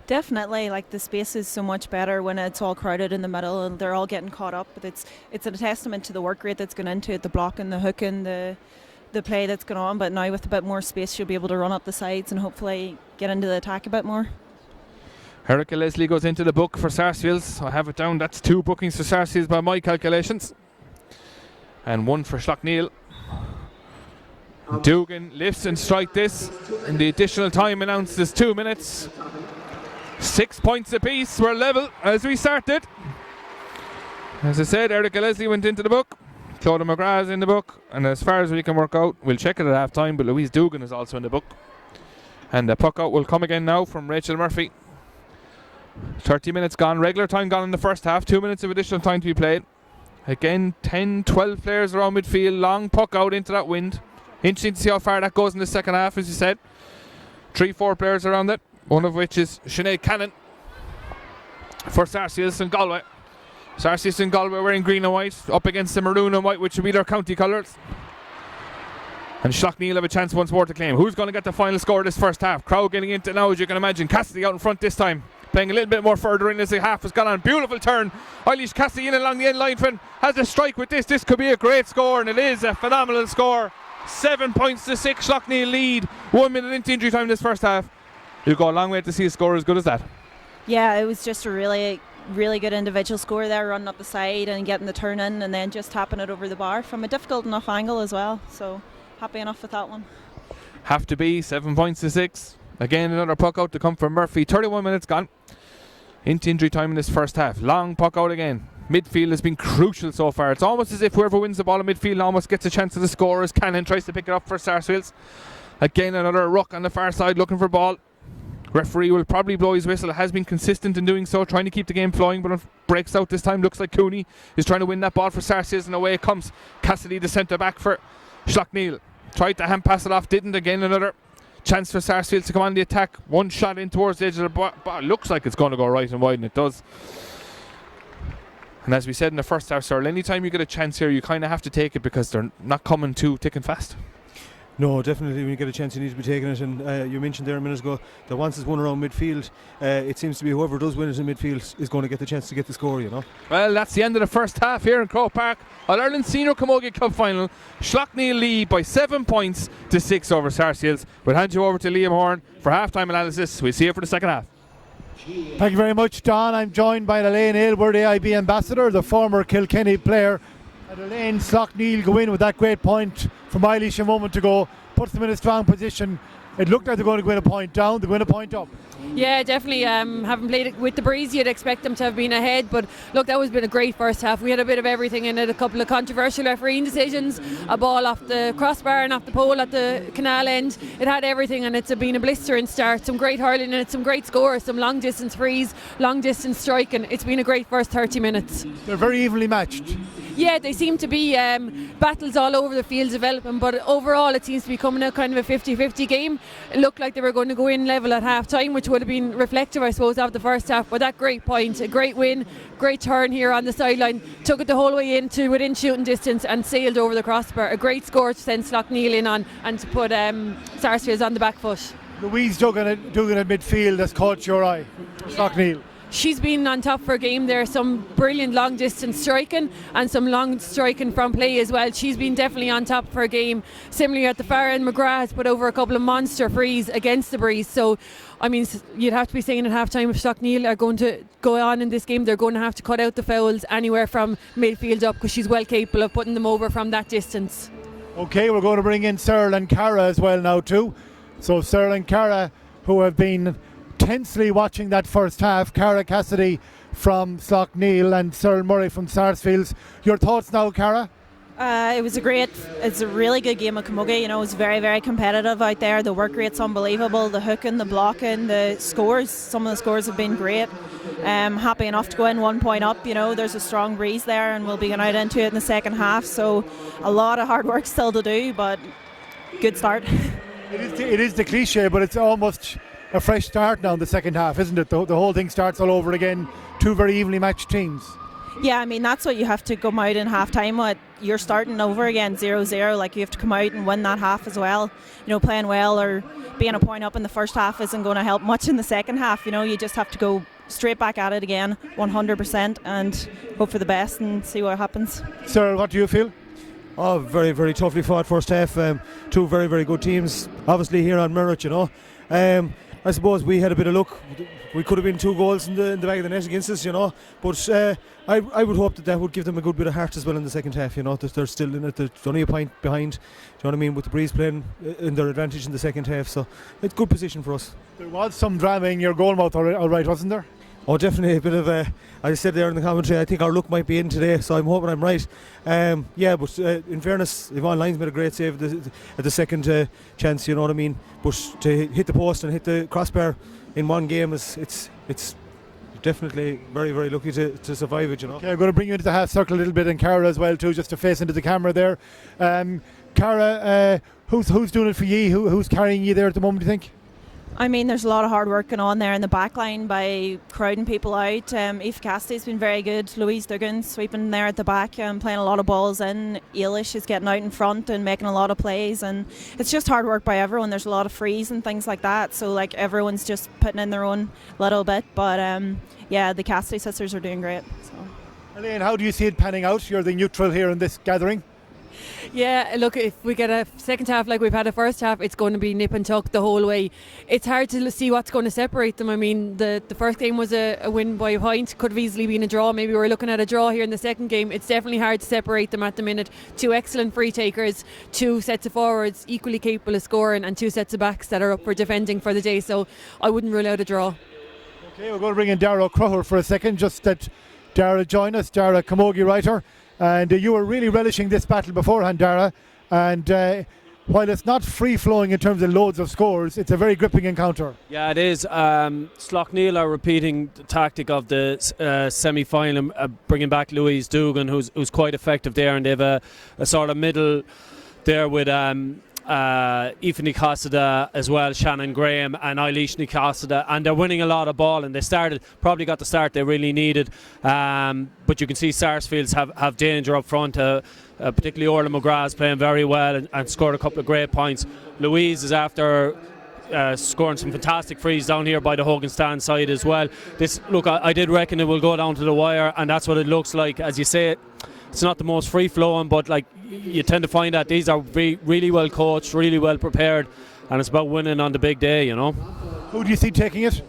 Definitely, like, the space is so much better when it's all crowded in the middle and they're all getting caught up. But it's a testament to the work rate that's gone into it, the blocking, the hooking, the play that's going on. But now with a bit more space, you'll be able to run up the sides and hopefully get into the attack a bit more. Erica Leslie goes into the book for Sarsfields. I have it down. That's 2 bookings for Sarsfields by my calculations. And 1 for Slaughtneil. Dugan lifts and strike this. And the additional time announced is 2 minutes. 6 points apiece. We're level as we started. As I said, Erica Leslie went into the book. Clodagh McGrath is in the book. And as far as we can work out, we'll check it at half time, but Louise Dugan is also in the book. And the puck out will come again now from Rachel Murphy. 30 minutes gone. Regular time gone in the first half. 2 minutes of additional time to be played. Again, 10, 12 players around midfield. Long puck out into that wind. Interesting to see how far that goes in the second half, as you said. 3, 4 players around it. One of which is Sinead Cannon for Sarsfields and Galway. Sarsfields and Galway wearing green and white up against the maroon and white, which will be their county colours. And Slaughtneil have a chance once more to claim. Who's going to get the final score of this first half? Crowd getting into it now, as you can imagine. Cassidy out in front this time, playing a little bit more further in as the half has gone on. Beautiful turn. Eilish Cassidy in along the end line. Has a strike with this. This could be a great score, and it is a phenomenal score. 7 points to 6. Slaughtneil lead. 1 minute into injury time this first half. You'll go a long way to see a score as good as that. Yeah, it was just a really good individual score there, running up the side and getting the turn in and then just tapping it over the bar from a difficult enough angle as well. So happy enough with that one. Have to be 7 points to 6. Again, another puck out to come from Murphy. 31 minutes gone into injury time in this first half. Long puck out again. Midfield has been crucial so far. It's almost as if whoever wins the ball in midfield almost gets a chance at the score, as Cannon tries to pick it up for Sarsfields. Again, another ruck on the far side looking for ball. Referee will probably blow his whistle. Has been consistent in doing so, trying to keep the game flowing, but it breaks out this time. Looks like Cooney is trying to win that ball for Sarsfields, and away it comes. Cassidy, the centre back for Slaughtneil. Tried to hand pass it off, didn't. Again, another chance for Sarsfields to come on the attack. One shot in towards the edge of the bar. Looks like it's going to go right and wide, and it does. And as we said in the first half, Cyril, anytime you get a chance here, you kind of have to take it, because they're not coming too thick and fast. No, definitely when you get a chance you need to be taking it, and you mentioned there a minute ago that once it's won around midfield, it seems to be whoever does win it in midfield is going to get the chance to get the score, you know. Well, that's the end of the first half here in Croke Park. All Ireland Senior Camogie Cup Final. Slaughtneil lead by 7 points to 6 over Sarsfields. We'll hand you over to Liam Horn for half-time analysis. We'll see you for the second half. Thank you very much, Don. I'm joined by Elaine Aylward, AIB ambassador, the former Kilkenny player. And Elaine, Slaughtneil go in with that great point from Eilish a moment ago, puts them in a strong position. It looked like they're going to win a point down, they're going to point up. Yeah, definitely. Having played it with the breeze, you'd expect them to have been ahead, but look, that was been a great first half. We had a bit of everything in it, a couple of controversial refereeing decisions, a ball off the crossbar and off the pole at the canal end. It had everything, and it's been a blistering start. Some great hurling and some great scores, some long distance frees, long distance striking. It's been a great first 30 minutes. They're very evenly matched. Yeah, they seem to be battles all over the field developing, but overall it seems to be coming out kind of a 50-50 game. It looked like they were going to go in level at half time, which would have been reflective, I suppose, of the first half. But that great point, a great win, great turn here on the sideline, took it the whole way into within shooting distance and sailed over the crossbar. A great score to send Slaughtneil in on and to put Sarsfields on the back foot. Louise Dugan at midfield has caught your eye, Slaughtneil. She's been on top for a game there, some brilliant long distance striking and some long striking from play as well. She's been definitely on top for a game. Similarly at the far end, McGrath has put over a couple of monster frees against the breeze. So I mean, you'd have to be saying at half time if Slaughtneil are going to go on in this game, they're going to have to cut out the fouls anywhere from midfield up, because she's well capable of putting them over from that distance. Okay, we're going to bring in Cyril and Cara as well now too. So Cyril and Cara, who have been tensely watching that first half. Cara Cassidy from Slaughtneil and Cyril Murray from Sarsfields. Your thoughts now, Cara? It's a really good game of camogie. You know, it's very, very competitive out there. The work rate's unbelievable. The hooking, the blocking, the scores. Some of the scores have been great. Happy enough to go in 1 point up. You know, there's a strong breeze there, and we'll be going out into it in the second half. So a lot of hard work still to do, but good start. It is the cliche, but it's almost a fresh start now in the second half, isn't it? The whole thing starts all over again. Two very evenly matched teams. Yeah, I mean, that's what you have to come out in half time with. You're starting over again 0-0. Like, you have to come out and win that half as well. You know, playing well or being a point up in the first half isn't going to help much in the second half. You know, you just have to go straight back at it again 100% and hope for the best and see what happens. Sir, what do you feel? Oh, very, very toughly fought first half. Two very, very good teams, obviously here on merit, you know. I suppose we had a bit of luck. We could have been 2 goals in the back of the net against us, But I would hope that would give them a good bit of heart as well in the second half, that they're still in it. They're only a point behind, do you know what I mean, with the Breeze playing in their advantage in the second half. So it's good position for us. There was some drama in your goal mouth, all right, wasn't there? Oh, definitely a bit of I said there in the commentary, I think our luck might be in today, so I'm hoping I'm right. But in fairness, Yvonne Lyons made a great save at the second chance, you know what I mean. But to hit the post and hit the crossbar in one game it's definitely very, very lucky to survive it, Okay, I'm going to bring you into the half circle a little bit, and Cara as well too, just to face into the camera there. Cara, who's doing it for ye? Who's carrying you there at the moment, do you think? I mean, there's a lot of hard work going on there in the back line by crowding people out. Aoife Cassidy's been very good. Louise Duggan sweeping there at the back, playing a lot of balls in. Eglish is getting out in front and making a lot of plays, and it's just hard work by everyone. There's a lot of frees and things like that, so like everyone's just putting in their own little bit. But the Cassidy sisters are doing great. So. Elaine, how do you see it panning out? You're the neutral here in this gathering. Yeah, look, if we get a second half like we've had a first half, it's going to be nip and tuck the whole way. It's hard to see what's going to separate them. I mean, the first game was a win by a point, could have easily been a draw. Maybe we're looking at a draw here in the second game. It's definitely hard to separate them at the minute. 2 excellent free takers, 2 sets of forwards equally capable of scoring, and 2 sets of backs that are up for defending for the day. So I wouldn't rule out a draw. Okay, we're going to bring in Dara Crowher for a second, just that Dara join us. Dara, Camogie writer. And you were really relishing this battle beforehand, Dara. And while it's not free-flowing in terms of loads of scores, it's a very gripping encounter. Yeah, it is. Slaughtneil are repeating the tactic of the semi-final, bringing back Louise Dugan, who's quite effective there. And they have a sort of middle there with Aoife Nicosada as well, Shannon Graham and Eilish Nicosada, and they're winning a lot of ball, and they probably got the start they really needed, but you can see Sarsfields have danger up front, particularly Orla McGrath's playing very well and scored a couple of great points. Louise is after scoring some fantastic frees down here by the Hogan Stand side as well. I did reckon it will go down to the wire, and that's what it looks like. As you say, it's not the most free-flowing, but like you tend to find that these are really well coached, really well prepared, and it's about winning on the big day, Who do you see taking it?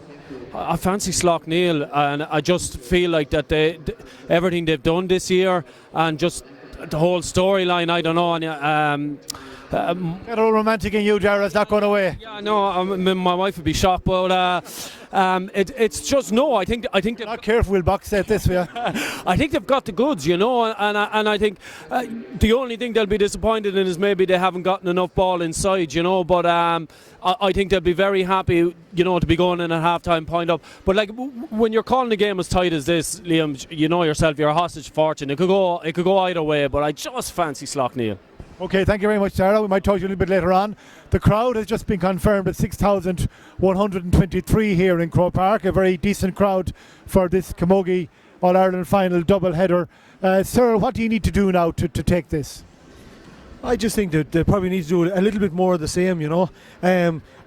I fancy Slaughtneil, and I just feel like that everything they've done this year and just the whole storyline, I don't know. Get all romantic in you, Dara, it's not going away. Yeah, no, my wife would be shocked, but it's just no. I think they're not careful. We'll box set this for you. I think they've got the goods, and I think the only thing they'll be disappointed in is maybe they haven't gotten enough ball inside, But I think they'll be very happy, to be going in at half-time point up. But like when you're calling a game as tight as this, Liam, you know yourself, you're a hostage fortune. It could go either way, but I just fancy Slaughtneil. Okay, thank you very much, Sarah. We might talk to you a little bit later on. The crowd has just been confirmed at 6,123 here in Croke Park, a very decent crowd for this Camogie All Ireland final double header. Sarah, what do you need to do now to take this? I just think that they probably need to do a little bit more of the same,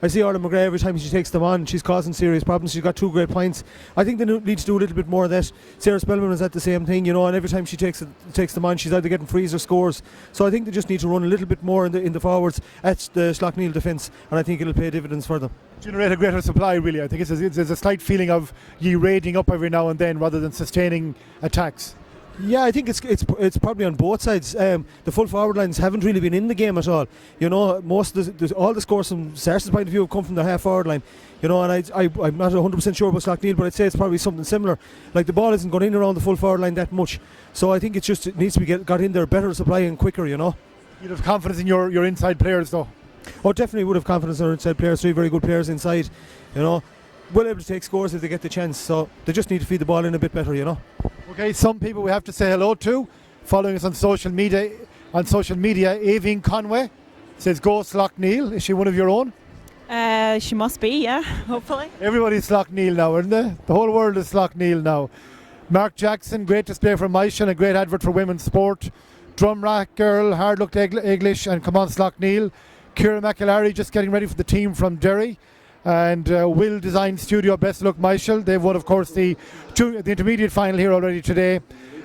I see Orla McGrath every time she takes them on, she's causing serious problems. She's got 2 great points. I think they need to do a little bit more of that. Sarah Spellman is at the same thing, and every time she takes them on, she's either getting frees or scores. So I think they just need to run a little bit more in the forwards at the Slaughtneil defence, and I think it'll pay dividends for them. Generate a greater supply, really. I think there's a slight feeling of ye raiding up every now and then rather than sustaining attacks. Yeah, I think it's probably on both sides. The full forward lines haven't really been in the game at all. Most of all the scores from Sars's point of view have come from the half forward line. And I'm not 100% sure about Slaughtneil, but I'd say it's probably something similar. Like the ball isn't going in around the full forward line that much, so I think it needs to be got in there better supply and quicker. You'd have confidence in your inside players, though. Oh, definitely would have confidence in our inside players. 3 very good players inside. Well able to take scores if they get the chance, so they just need to feed the ball in a bit better, Okay, some people we have to say hello to, following us on social media. Aoibhinn Conway says, "Go Slaughtneil." Is she one of your own? She must be, yeah, hopefully. Everybody's Slaughtneil now, isn't they? The whole world is Slaughtneil now. Mark Jackson, great display from Myshall, a great advert for women's sport. Drumrack girl, hard look to Eglish, and come on Slaughtneil. Ciara McAlary just getting ready for the team from Derry. And Will Design Studio, best luck Myshall. They've won, of course, the intermediate final here already today.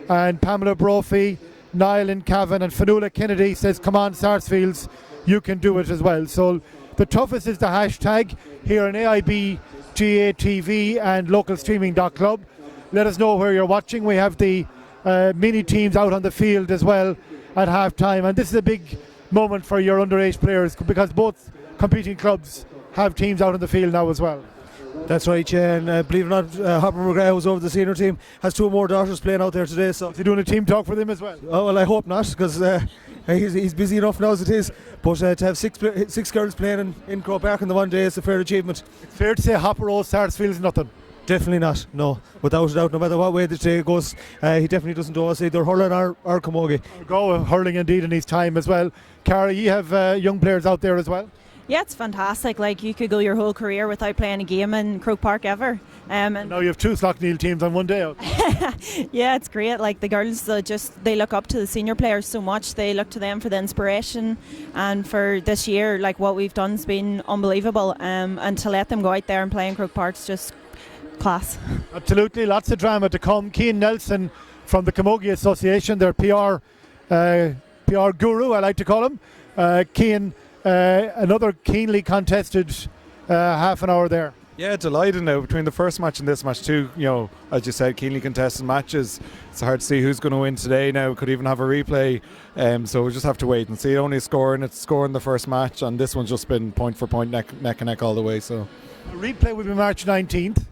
And Pamela Brophy, Niall and Cavan, and Fanula Kennedy says, "Come on, Sarsfields, you can do it as well." So The toughest is the hashtag here on AIB GA TV and localstreaming.club. Let us know where you're watching. We have the mini teams out on the field as well at half time, and this is a big moment for your underage players because both competing clubs have teams out on the field now as well. That's right, yeah, and believe it or not, Hopper McGrath, who's over the senior team, has 2 more daughters playing out there today. So is he doing a team talk for them as well? Oh well, I hope not, because he's busy enough now as it is. But to have six girls playing in Croke Park in the one day is a fair achievement. It's fair to say Hopper owes Sarsfields nothing. Definitely not, no, without a doubt. No matter what way the day goes, he definitely doesn't owe us either hurling or camogie. Go hurling indeed in his time as well. Cara, you have young players out there as well? Yeah, it's fantastic. Like, you could go your whole career without playing a game in Croke Park ever. And now you have 2 Slaughtneil teams on one day out. Yeah, it's great. Like, the girls, they look up to the senior players so much. They look to them for the inspiration. And for this year, like, what we've done's been unbelievable. And to let them go out there and play in Croke Park's just class. Absolutely, lots of drama to come. Cian Nelson from the Camogie Association, their PR guru, I like to call him. Cian, another keenly contested half an hour there. Yeah, delighted now between the first match and this match too. You know, as you said, keenly contested matches. It's hard to see who's going to win today now. Could even have a replay. So we'll just have to wait and see. Only scoring the first match, and this one's just been point for point, neck and neck all the way. So the replay will be March 19th.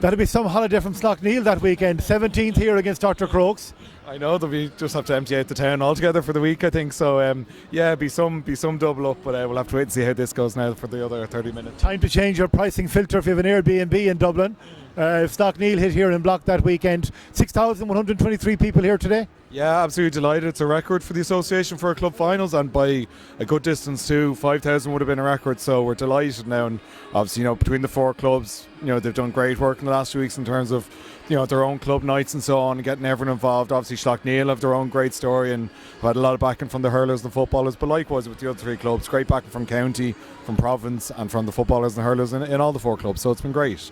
That'll be some holiday from Slaughtneil that weekend. 17th here against Dr. Crokes. I know that we just have to empty out the town altogether for the week, I think. So yeah, be some double up, but we'll have to wait and see how this goes now for the other 30 minutes. Time to change your pricing filter if you have an Airbnb in Dublin. If Slaughtneil hit here in Block that weekend, 6,123 people here today. Yeah, absolutely delighted. It's a record for the association for our club finals, and by a good distance too. 5,000 would have been a record, so we're delighted now. And obviously, you know, between the 4 clubs, you know, they've done great work in the last 2 weeks in terms of, you know, their own club nights and so on, and getting everyone involved. Obviously, Slaughtneil have their own great story, and we've had a lot of backing from the hurlers and the footballers, but likewise with the other 3 clubs, great backing from county, from province, and from the footballers and the hurlers in all the 4 clubs. So it's been great.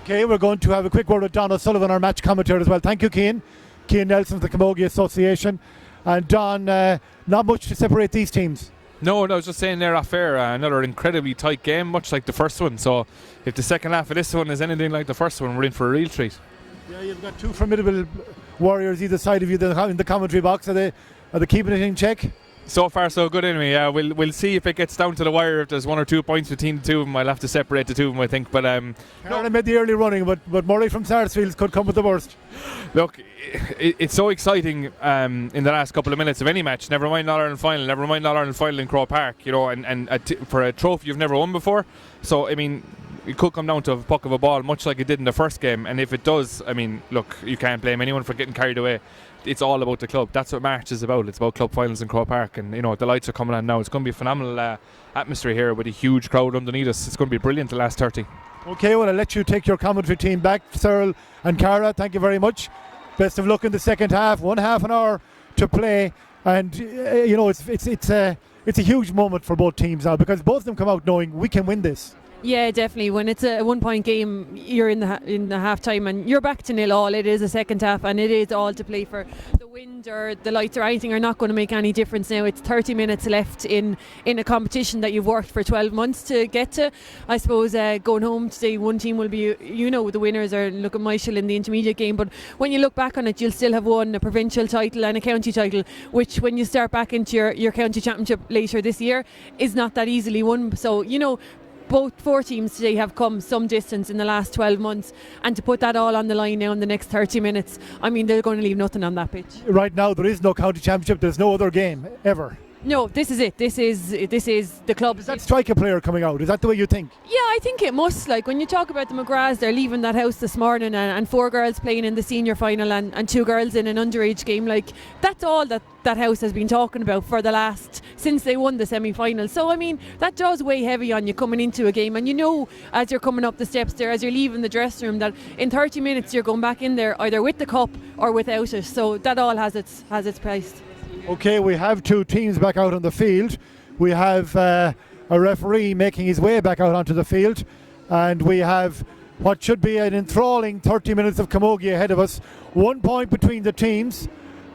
Okay, we're going to have a quick word with Don O'Sullivan, our match commentator as well. Thank you, Cian. Cian Nelson of the Camogie Association. And Don, not much to separate these teams. No, I was just saying there off air, another incredibly tight game, much like the first one. So if the second half of this one is anything like the first one, we're in for a real treat. Yeah, you've got 2 formidable warriors either side of you in the commentary box. Are they keeping it in check? So far, so good anyway. Yeah, we'll see if it gets down to the wire. If there's 1 or 2 points between the 2 of them, I'll have to separate the 2 of them, I think. But Carlow made the early running, but Murray from Sarsfields could come with the worst. Look, it's so exciting in the last couple of minutes of any match. Never mind All Ireland final. Never mind All Ireland final in Croke Park. You know, and for a trophy you've never won before. So I mean, it could come down to a puck of a ball, much like it did in the first game. And if it does, I mean, look, you can't blame anyone for getting carried away. It's all about the club. That's what March is about. It's about club finals in Croke Park, and you know the lights are coming on now. It's going to be a phenomenal atmosphere here with a huge crowd underneath us. It's going to be brilliant the last 30. Okay, well I'll let you take your commentary team back, Cyril and Cara. Thank you very much. Best of luck in the second half. 1/2 an hour to play, and you know it's a huge moment for both teams now because both of them come out knowing we can win this. Yeah, definitely. When it's a 1-point game, you're in the half time and you're back to 0-all. It is a second half and it is all to play for. The wind or the lights or anything are not going to make any difference now. It's 30 minutes left in a competition that you've worked for 12 months to get to. I suppose going home today, one team will be, you know, the winners are look at Myshall in the intermediate game, but when you look back on it, you'll still have won a provincial title and a county title, which when you start back into your county championship later this year is not that easily won. So, you know, both 4 teams today have come some distance in the last 12 months, and to put that all on the line now in the next 30 minutes, I mean, they're going to leave nothing on that pitch. Right now there is no county championship, there's no other game ever. No, this is it. This is the club. Is that striker player coming out? Is that the way you think? Yeah, I think it must. Like when you talk about the McGraths, they're leaving that house this morning, and 4 girls playing in the senior final, and 2 girls in an underage game. Like that's all that house has been talking about for the last since they won the semi-final. So I mean, that does weigh heavy on you coming into a game, and you know as you're coming up the steps there, as you're leaving the dressing room, that in 30 minutes you're going back in there either with the cup or without it. So that all has its price. Okay, we have 2 teams back out on the field. We have a referee making his way back out onto the field, and we have what should be an enthralling 30 minutes of camogie ahead of us. 1 point between the teams,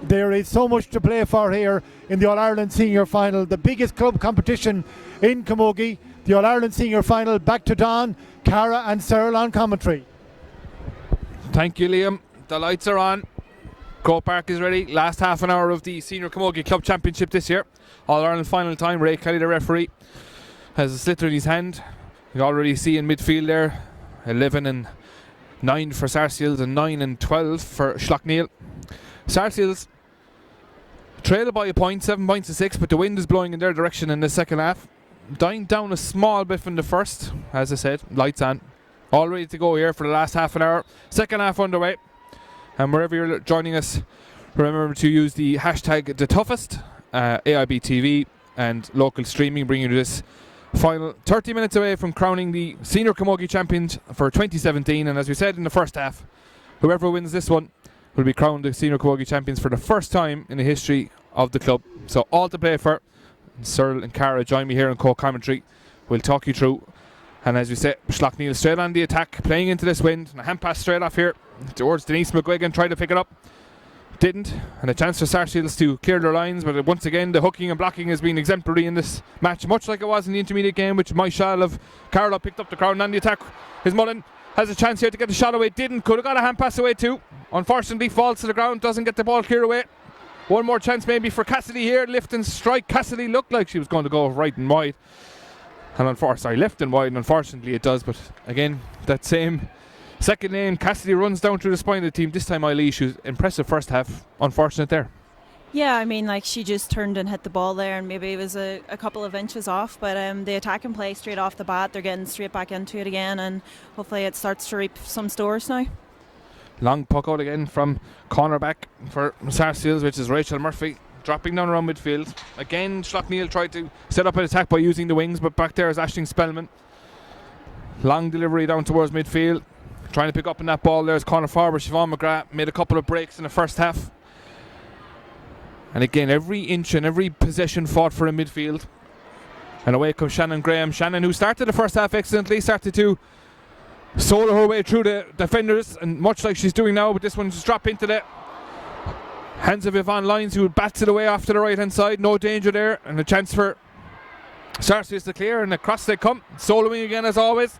There is so much to play for here in the All-Ireland Senior Final, the biggest club competition in Camogie. The All-Ireland Senior Final, back to Don, Cara and Cyril on commentary. Thank you, Liam. The lights are on. Croke Park is ready. Last half an hour of the Senior Camogie Club Championship this year. All-Ireland final time. Ray Kelly, the referee, has a sliotar in his hand. You already see in midfield there 11 and 9 for Sarsfields and 9 and 12 for Slaughtneil. Sarsfields trailed by a point, 7 points to 6, but the wind is blowing in their direction in the second half. Dying down a small bit from the first, as I said, lights on. All ready to go here for the last half an hour. Second half underway. And wherever you're joining us, remember to use the hashtag #TheToughest, AIB TV and local streaming, bringing you this final 30 minutes away from crowning the Senior Camogie Champions for 2017. And as we said in the first half, whoever wins this one will be crowned the Senior Camogie Champions for the first time in the history of the club. So all to play for. Cyril and Cara join me here in co-commentary. We'll talk you through. And as we said, Slaughtneil straight on the attack, playing into this wind. And a hand pass straight off here towards Denise McGuigan, tried to pick it up. Didn't. And a chance for Sarsfields to clear their lines. But once again, the hooking and blocking has been exemplary in this match, much like it was in the intermediate game, which Myshall of Carlow picked up the crown on the attack. His Mullen has a chance here to get the shot away. Didn't. Could have got a hand pass away too. Unfortunately, falls to the ground, doesn't get the ball clear away. One more chance maybe for Cassidy here. Lift and strike. Cassidy looked like she was going to go right and wide. And left and wide, and unfortunately it does. But again, that same second lane, Cassidy runs down through the spine of the team. This time Eilish, she was impressive first half. Unfortunate there. Yeah, I mean, like, she just turned and hit the ball there, and maybe it was a couple of inches off. But the attack and play straight off the bat, they're getting straight back into it again, and hopefully it starts to reap some stores now. Long puck out again from cornerback for Sarsfields, which is Rachel Murphy, dropping down around midfield. Again, Slaughtneil tried to set up an attack by using the wings, but back there is Aisling Spellman. Long delivery down towards midfield, trying to pick up on that ball. There's corner forward Siobhan McGrath, made a couple of breaks in the first half. And again, every inch and every possession fought for in midfield. And away comes Shannon Graham. Shannon, who started the first half excellently, started to solo her way through the defenders, and much like she's doing now, but this one just dropped into the hands of Yvonne Lyons, who bats it away off to the right hand side. No danger there, and a chance for Sarsfields to clear, and across they come, soloing again as always.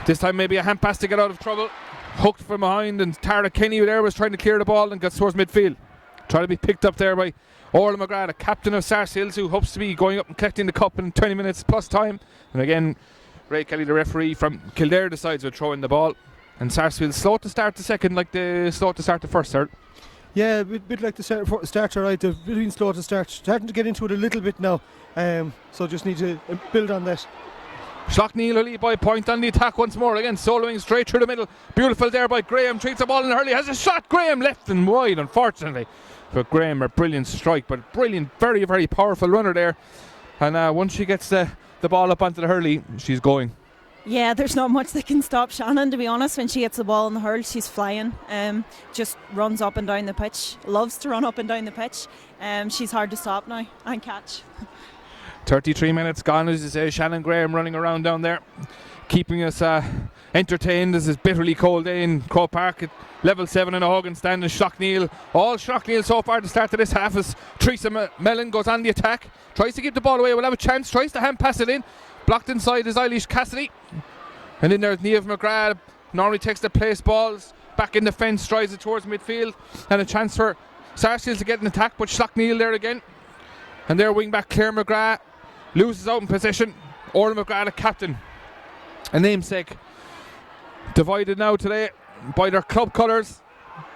This time maybe a hand pass to get out of trouble. Hooked from behind, and Tara Kenny there was trying to clear the ball and got towards midfield. Trying to be picked up there by Orla McGrath, a captain of Sarsfields, who hopes to be going up and collecting the cup in 20 minutes plus time. And again, Ray Kelly, the referee from Kildare, decides to throw in the ball. And Sarsfields slow to start the second, like they slow to start the first third. Yeah, a bit like the start, right. They've been slow to start. Starting to get into it a little bit now. So just need to build on that. Slaughtneil will lead by a point on the attack once more. Again, soloing straight through the middle. Beautiful there by Graham. Treats the ball in Hurley. Has a shot. Graham left and wide, unfortunately. But Graham, a brilliant strike, but brilliant, very, very powerful runner there. And once she gets the ball up onto the Hurley, she's going. Yeah, there's not much that can stop Shannon, to be honest. When she gets the ball in the hurl, she's flying. Just runs up and down the pitch. Loves to run up and down the pitch. She's hard to stop now and catch. 33 minutes gone, as you say. Shannon Graham running around down there, keeping us entertained as this bitterly cold day in Croke Park at level 7 in a Hogan stand. And Slaughtneil, all Slaughtneil so far to start of this half, as Teresa Mellon goes on the attack, tries to give the ball away, will have a chance, tries to hand pass it in. Blocked inside is Eilish Cassidy. And then there's Niamh McGrath, normally takes the place balls, back in the fence, drives it towards midfield. And a chance for Sarsfields to get an attack, but Slaughtneil there again. And their wing back Claire McGrath loses out in possession. Orla McGrath, a captain, a namesake, divided now today by their club colours.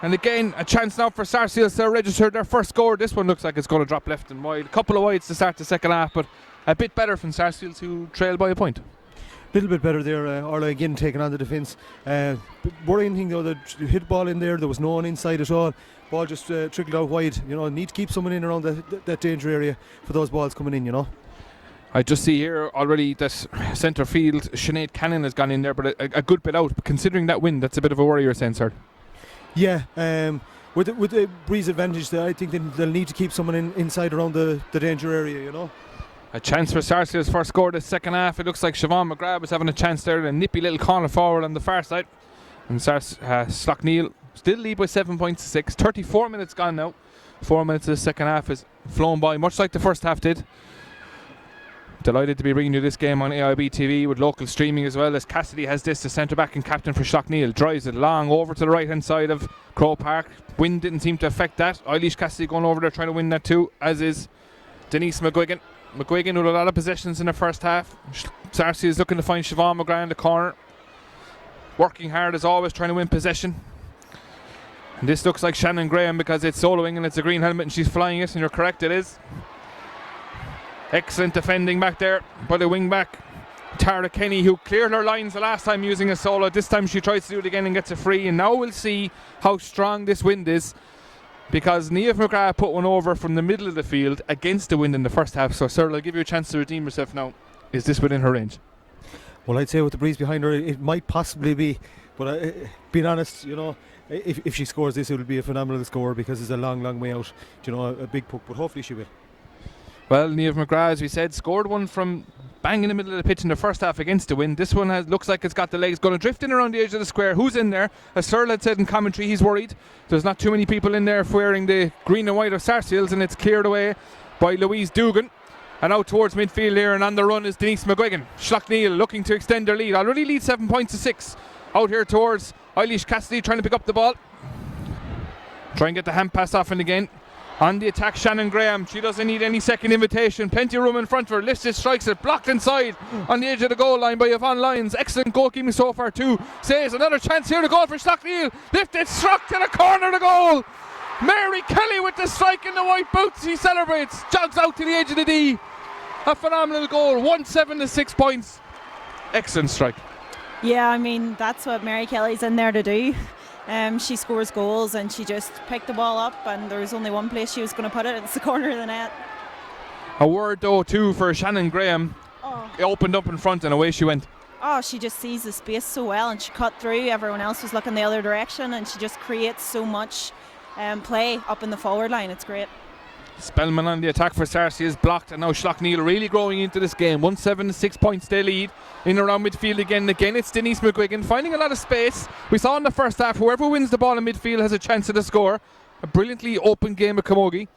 And again, a chance now for Sarsfields to register their first score. This one looks like it's going to drop left and wide. A couple of wides to start the second half, but a bit better from Sarsfields, who trail by a point. A little bit better there. Orla again taking on the defence. Worrying thing though, that hit the ball in there. There was no one inside at all. Ball just trickled out wide. You know, need to keep someone in around that danger area for those balls coming in. You know. I just see here already that centre field Sinead Cannon has gone in there, but a good bit out. But considering that wind, that's a bit of a worry, you're saying, sir. Yeah, with the breeze advantage there, I think they'll need to keep someone inside around the danger area, you know. A chance for Sarsfields' first score this second half. It looks like Siobhan McGrath was having a chance there, a nippy little corner forward on the far side. And Slaughtneil Still lead by 7 points to 6. 34 minutes gone now. 4 minutes of the second half has flown by, much like the first half did. Delighted to be bringing you this game on AIB TV with local streaming as well, as Cassidy has this, the centre back and captain for Slaughtneil. Drives it long over to the right hand side of Croke Park. Wind didn't seem to affect that. Eilish Cassidy going over there trying to win that too, as is Denise McGuigan. McGuigan with a lot of possessions in the first half. Sarsfields is looking to find Siobhan McGrath in the corner. Working hard as always, trying to win possession. And this looks like Shannon Graham because it's soloing and it's a green helmet and she's flying it, and you're correct, it is. Excellent defending back there by the wing back Tara Kenny, who cleared her lines the last time using a solo. This time she tries to do it again and gets a free, and now we'll see how strong this wind is, because Niamh McGrath put one over from the middle of the field against the wind in the first half. So Cyril, I'll give you a chance to redeem yourself now. Is this within her range? Well, I'd say with the breeze behind her it might possibly be, but being honest, you know, if she scores this, it will be a phenomenal score because it's a long way out, you know, a big puck, but hopefully she will. Well, Niamh McGrath, as we said, scored one from bang in the middle of the pitch in the first half against the wind. This one looks like it's got the legs, going to drift in around the edge of the square. Who's in there? As Cyril had said in commentary, he's worried. There's not too many people in there wearing the green and white of Sarsfields, and it's cleared away by Louise Dugan. And out towards midfield here, and on the run is Denise McGuigan. Slaughtneil looking to extend their lead. Already lead 7 points to 6. Out here towards Eilish Cassidy, trying to pick up the ball. Try and get the hand pass off and again. On the attack, Shannon Graham. She doesn't need any second invitation. Plenty of room in front of her. Lifts it, strikes it. Blocked inside on the edge of the goal line by Yvonne Lyons. Excellent goalkeeping so far too. Says another chance here to goal for Slaughtneil. Lifted, struck to the corner of the goal. Mary Kelly with the strike in the white boots. He celebrates. Jogs out to the edge of the D. A phenomenal goal. 1-7 to 6 points. Excellent strike. Yeah, I mean, that's what Mary Kelly's in there to do. She scores goals and she just picked the ball up, and there was only one place she was going to put it. It's the corner of the net. A word though too for Shannon Graham. It opened up in front and away she went. Oh, she just sees the space so well, and she cut through. Everyone else was looking the other direction, and she just creates so much play up in the forward line. It's great. Spellman on the attack for Sarsfields is blocked, and now Slaughtneil really growing into this game. 1-7 to 6 points they lead. In around midfield again. Again, it's Denise McGuigan finding a lot of space. We saw in the first half, whoever wins the ball in midfield has a chance at a score. A brilliantly open game of camogie.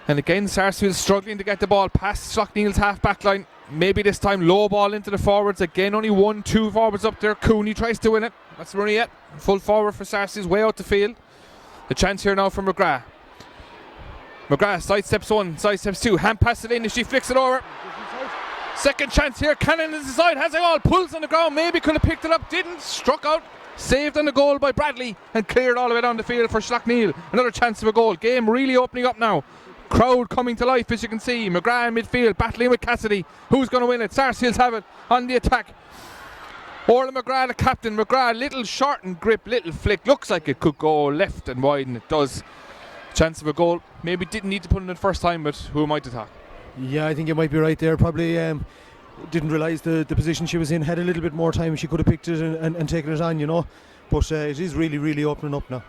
And again, Sarsfields struggling to get the ball past Slaughtneil's half back line. Maybe this time low ball into the forwards. Again, only 1-2 forwards up there. Cooney tries to win it. That's Mariette. Full forward for Sarsfields, way out the field. The chance here now for McGrath. McGrath sidesteps one, sidesteps two, hand pass it in as she flicks it over. Second chance here, Cannon is inside, has it all, pulls on the ground, maybe could have picked it up, didn't, struck out, saved on the goal by Bradley and cleared all the way down the field for Slaughtneil. Another chance of a goal, game really opening up now. Crowd coming to life as you can see. McGrath in midfield, battling with Cassidy. Who's going to win it? Sarsfields have it on the attack. Orla McGrath, the captain. McGrath, little short and grip, little flick, looks like it could go left and wide, and it does. Chance of a goal. Maybe didn't need to put in it first time, but who am I to talk? Yeah, I think you might be right there. Probably didn't realise the position she was in. Had a little bit more time. She could have picked it and taken it on, you know. But it is really opening up now.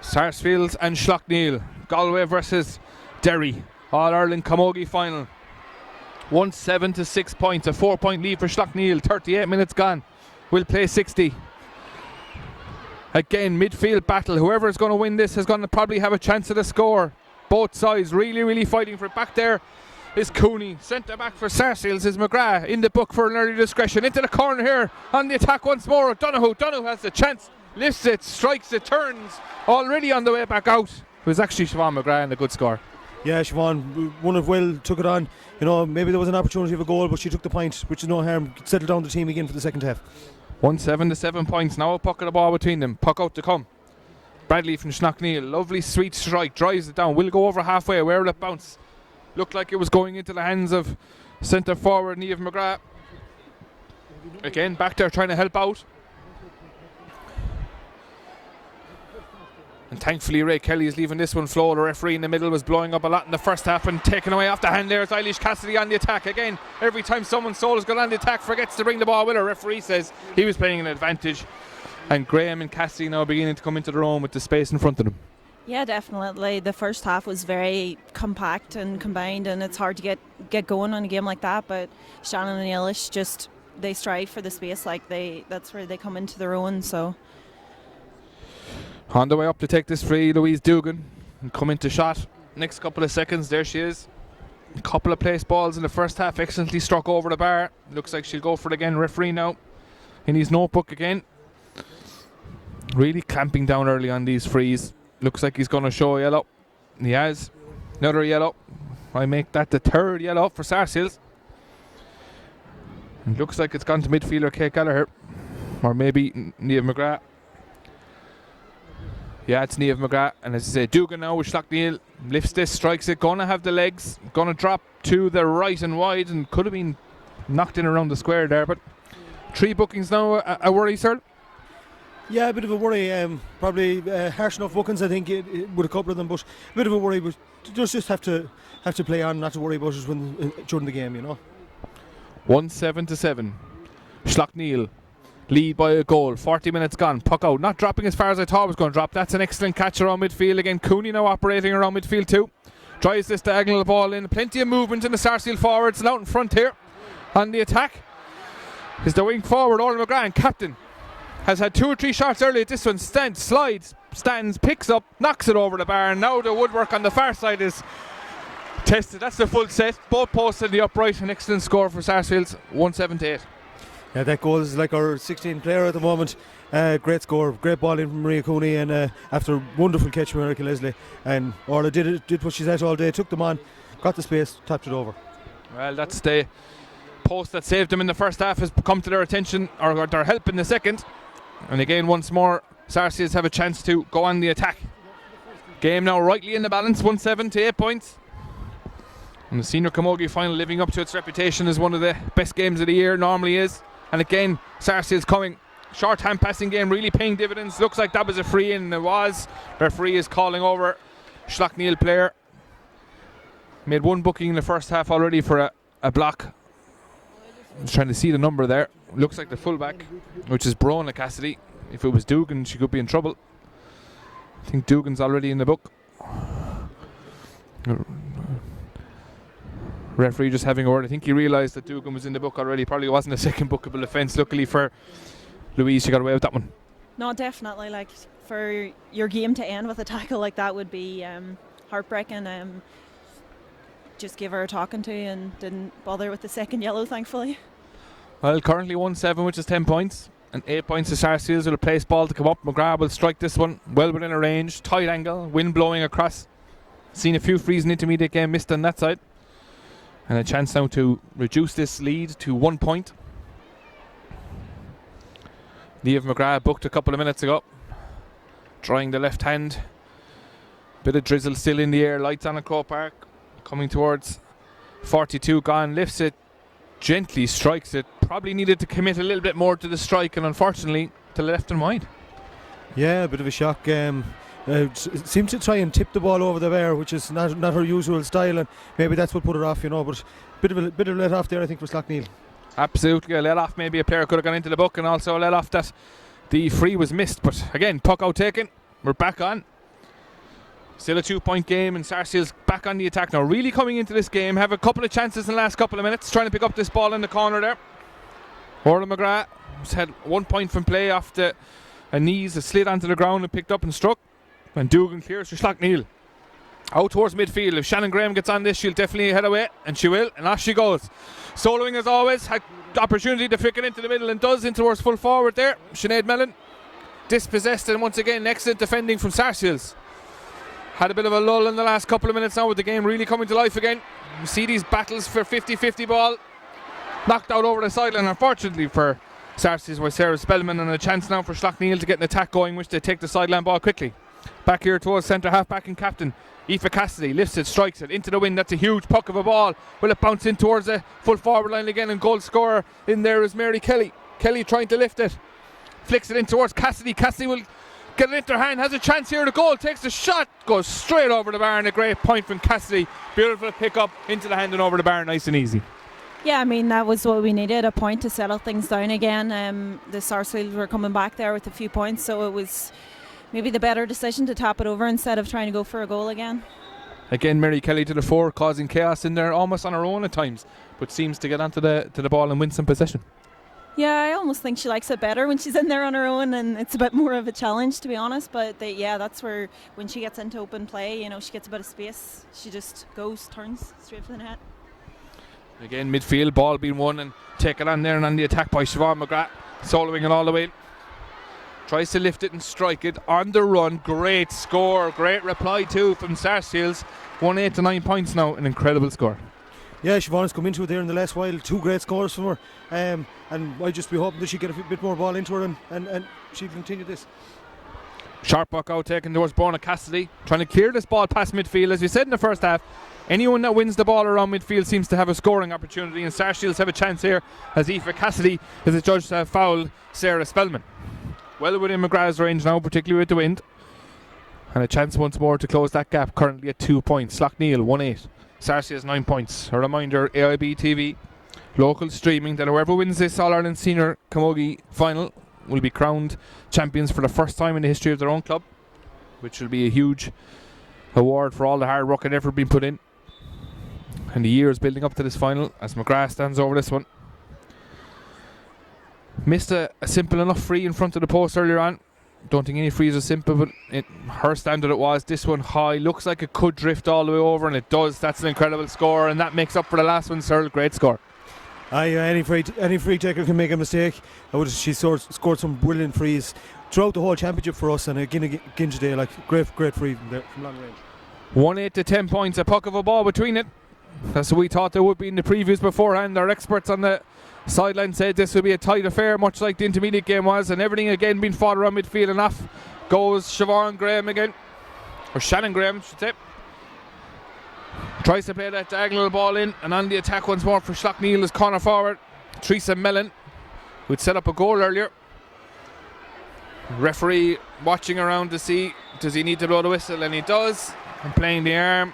Sarsfields and Slaughtneil. Galway versus Derry. All Ireland Camogie final. 1-7 to 6 points. A 4-point lead for Slaughtneil. 38 minutes gone. We'll play 60. Again, midfield battle. Whoever is going to win this is going to probably have a chance at a score. Both sides really fighting for it. Back there is Cooney. Centre back for Sarsfields is McGrath. In the book for an early discretion. Into the corner here. On the attack once more. Donoghue has the chance. Lifts it, strikes it, turns. Already on the way back out. It was actually Siobhan McGrath and a good score. Yeah, Siobhan, one of well, took it on. You know, maybe there was an opportunity of a goal, but she took the point, which is no harm. Settled down the team again for the second half. 1-7 to 7 points. Now a puck of the ball between them. Puck out to come. Bradley from Slaughtneil. Lovely sweet strike. Drives it down. Will go over halfway. Where will it bounce? Looked like it was going into the hands of centre forward Niamh McGrath. Again, back there trying to help out. And thankfully Ray Kelly is leaving this one flow. The referee in the middle was blowing up a lot in the first half and taken away off the hand there. It's Eilish Cassidy on the attack again. Every time someone's soul has gone on the attack, forgets to bring the ball with her. Referee says he was playing an advantage. And Graham and Cassidy now beginning to come into their own with the space in front of them. Yeah, definitely. The first half was very compact and combined, and it's hard to get going on a game like that. But Shannon and Eglish they strive for the space. That's where they come into their own. So On the way up to take this free, Louise Dugan. And come into shot. Next couple of seconds, there she is. A couple of place balls in the first half, excellently struck over the bar. Looks like she'll go for it again. Referee now in his notebook again. Really clamping down early on these frees. Looks like he's going to show a yellow. He has. Another yellow. I make that the third yellow for Sarsfields. It looks like it's gone to midfielder Kate Gallagher. Or maybe Niamh McGrath. Yeah, it's Niamh McGrath. And as I say, Dugan now with Slaughtneil. Lifts this, strikes it. Gonna have the legs. Gonna drop to the right and wide. And could have been knocked in around the square there. But 3 bookings now. A worry, sir? Yeah, a bit of a worry. Probably harsh enough bookings, I think, with a couple of them. But a bit of a worry. But just have to play on, not to worry about it during the game, 1-7. Slaughtneil lead by a goal. 40 minutes gone. Puck out. Not dropping as far as I thought it was going to drop. That's an excellent catch around midfield. Again, Cooney now operating around midfield too. Tries this diagonal ball in. Plenty of movement in the Sarsfield forwards. And out in front here on the attack is the wing forward, Orla McGrath, captain. Has had 2 or 3 shots early at this one. Slides, stands, picks up, knocks it over the bar. And now the woodwork on the far side is tested. That's the full set. Both posts in the upright. An excellent score for Sarsfields. 1-7-8. Yeah, that goal is like our 16th player at the moment. Great score, great ball in from Maria Cooney, and after wonderful catch from Erica Leslie. And Orla did what she's at all day, took them on, got the space, tapped it over. Well, that's the post that saved them in the first half has come to their attention, or their help in the second. And again, once more, Sarsfields have a chance to go on the attack. Game now rightly in the balance, 1-7 to 8 points. And the senior camogie final living up to its reputation as one of the best games of the year, normally is. And again, Sarsfields coming. Short hand passing game really paying dividends. Looks like that was a free in. It was. Referee is calling over Slaughtneil player. Made 1 booking in the first half already for a block. I'm just trying to see the number there. Looks like the fullback, which is Brona Cassidy. If it was Dugan, she could be in trouble. I think Dugan's already in the book. Referee just having a word. I think he realised that Dugan was in the book already. Probably wasn't a second bookable offence. Luckily for Louise, she got away with that one. No, definitely. Like, for your game to end with a tackle like that would be heartbreaking. Just give her a talking to and didn't bother with the second yellow, thankfully. Well, currently 1-7, which is 10 points. And 8 points to Sarsfields with a place ball to come up. McGrath will strike this one well within a range. Tight angle, wind blowing across. Seen a few frees in intermediate game missed on that side. And a chance now to reduce this lead to 1 point. Niamh McGrath booked a couple of minutes ago. Drawing the left hand. Bit of drizzle still in the air. Lights on at Croke Park. Coming towards 42 gone. Lifts it. Gently strikes it. Probably needed to commit a little bit more to the strike. And unfortunately to the left and wide. Yeah, a bit of a shock. Seemed to try and tip the ball over the bar, which is not her usual style, and maybe that's what put her off, but bit of a let off there, I think, for Slaughtneil. Absolutely, a let off. Maybe a player could have gone into the book, and also a let off that the free was missed. But again, puck out taken. We're back on. Still a 2 point game, and Sarsfields back on the attack now. Really coming into this game, have a couple of chances in the last couple of minutes, trying to pick up this ball in the corner there. Orla McGrath has had 1 point from play off the knees, a slid onto the ground and picked up and struck. And Dugan clears for Slaughtneil. Out towards midfield. If Shannon Graham gets on this, she'll definitely head away. And she will. And off she goes. Soloing as always. Had the opportunity to flick it into the middle and does in towards full forward there. Sinead Mellon. Dispossessed, and once again excellent defending from Sarsfields. Had a bit of a lull in the last couple of minutes now with the game really coming to life again. You see these battles for 50-50 ball. Knocked out over the sideline, unfortunately for Sarsfields by Sarah Spellman, and a chance now for Slaughtneil to get an attack going, which they take the sideline ball quickly. Back here towards centre half back and captain Aoife Cassidy lifts it, strikes it into the wind. That's a huge puck of a ball. Will it bounce in towards the full forward line again, and goal scorer in there is Mary Kelly. Kelly trying to lift it, flicks it in towards Cassidy. Cassidy will get it into her hand, has a chance here. The goal, takes the shot, goes straight over the bar, and a great point from Cassidy. Beautiful pick up into the hand and over the bar, nice and easy. Yeah, I mean, that was what we needed, a point to settle things down again. The Sarsfields were coming back there with a few points, so it was maybe the better decision to tap it over instead of trying to go for a goal again. Again, Mary Kelly to the fore, causing chaos in there, almost on her own at times, but seems to get onto the ball and win some possession. Yeah, I almost think she likes it better when she's in there on her own, and it's a bit more of a challenge, to be honest. But that's where when she gets into open play, she gets a bit of space. She just turns straight for the net. Again, midfield, ball being won and taken on there and on the attack by Siobhan McGrath, soloing it all the way. Tries to lift it and strike it on the run. Great score, great reply too from Sarsfields. 1-8 to 9 points now, an incredible score. Yeah, Siobhan's come into it there in the last while. 2 great scores from her. And I'd just be hoping that she'd get a bit more ball into her and she'll continue this. Sharp buck out taken towards Brona Cassidy, trying to clear this ball past midfield. As we said in the first half, anyone that wins the ball around midfield seems to have a scoring opportunity, and Sarsfields have a chance here as Aoife Cassidy is adjudged to have fouled Sarah Spellman. Well within McGrath's range now, particularly with the wind. And a chance once more to close that gap, currently at 2 points. Slaughtneil 1-8. Sarsfields 9 points. A reminder, AIB TV, local streaming, that whoever wins this All-Ireland Senior Camogie final will be crowned champions for the first time in the history of their own club, which will be a huge award for all the hard work and effort being put in. And the years building up to this final as McGrath stands over this one. Missed a simple enough free in front of the post earlier on. Don't think any frees are simple, but her standard it was. This one high, looks like it could drift all the way over, and it does. That's an incredible score, and that makes up for the last one, Searle. Great score. Any free taker can make a mistake. She scored some brilliant frees throughout the whole championship for us, and again today, great free from long range. 1-8 to 10 points, a puck of a ball between it. That's what we thought there would be in the previews beforehand. Our experts on the sideline said this would be a tight affair, much like the intermediate game was, and everything again being fought around midfield, and off goes Siobhan Graham again, or Shannon Graham, I should say. Tries to play that diagonal ball in, and on the attack once more for Slaughtneil is corner forward Teresa Mellon, who'd set up a goal earlier. Referee watching around to see, does he need to blow the whistle, and he does, and playing the arm.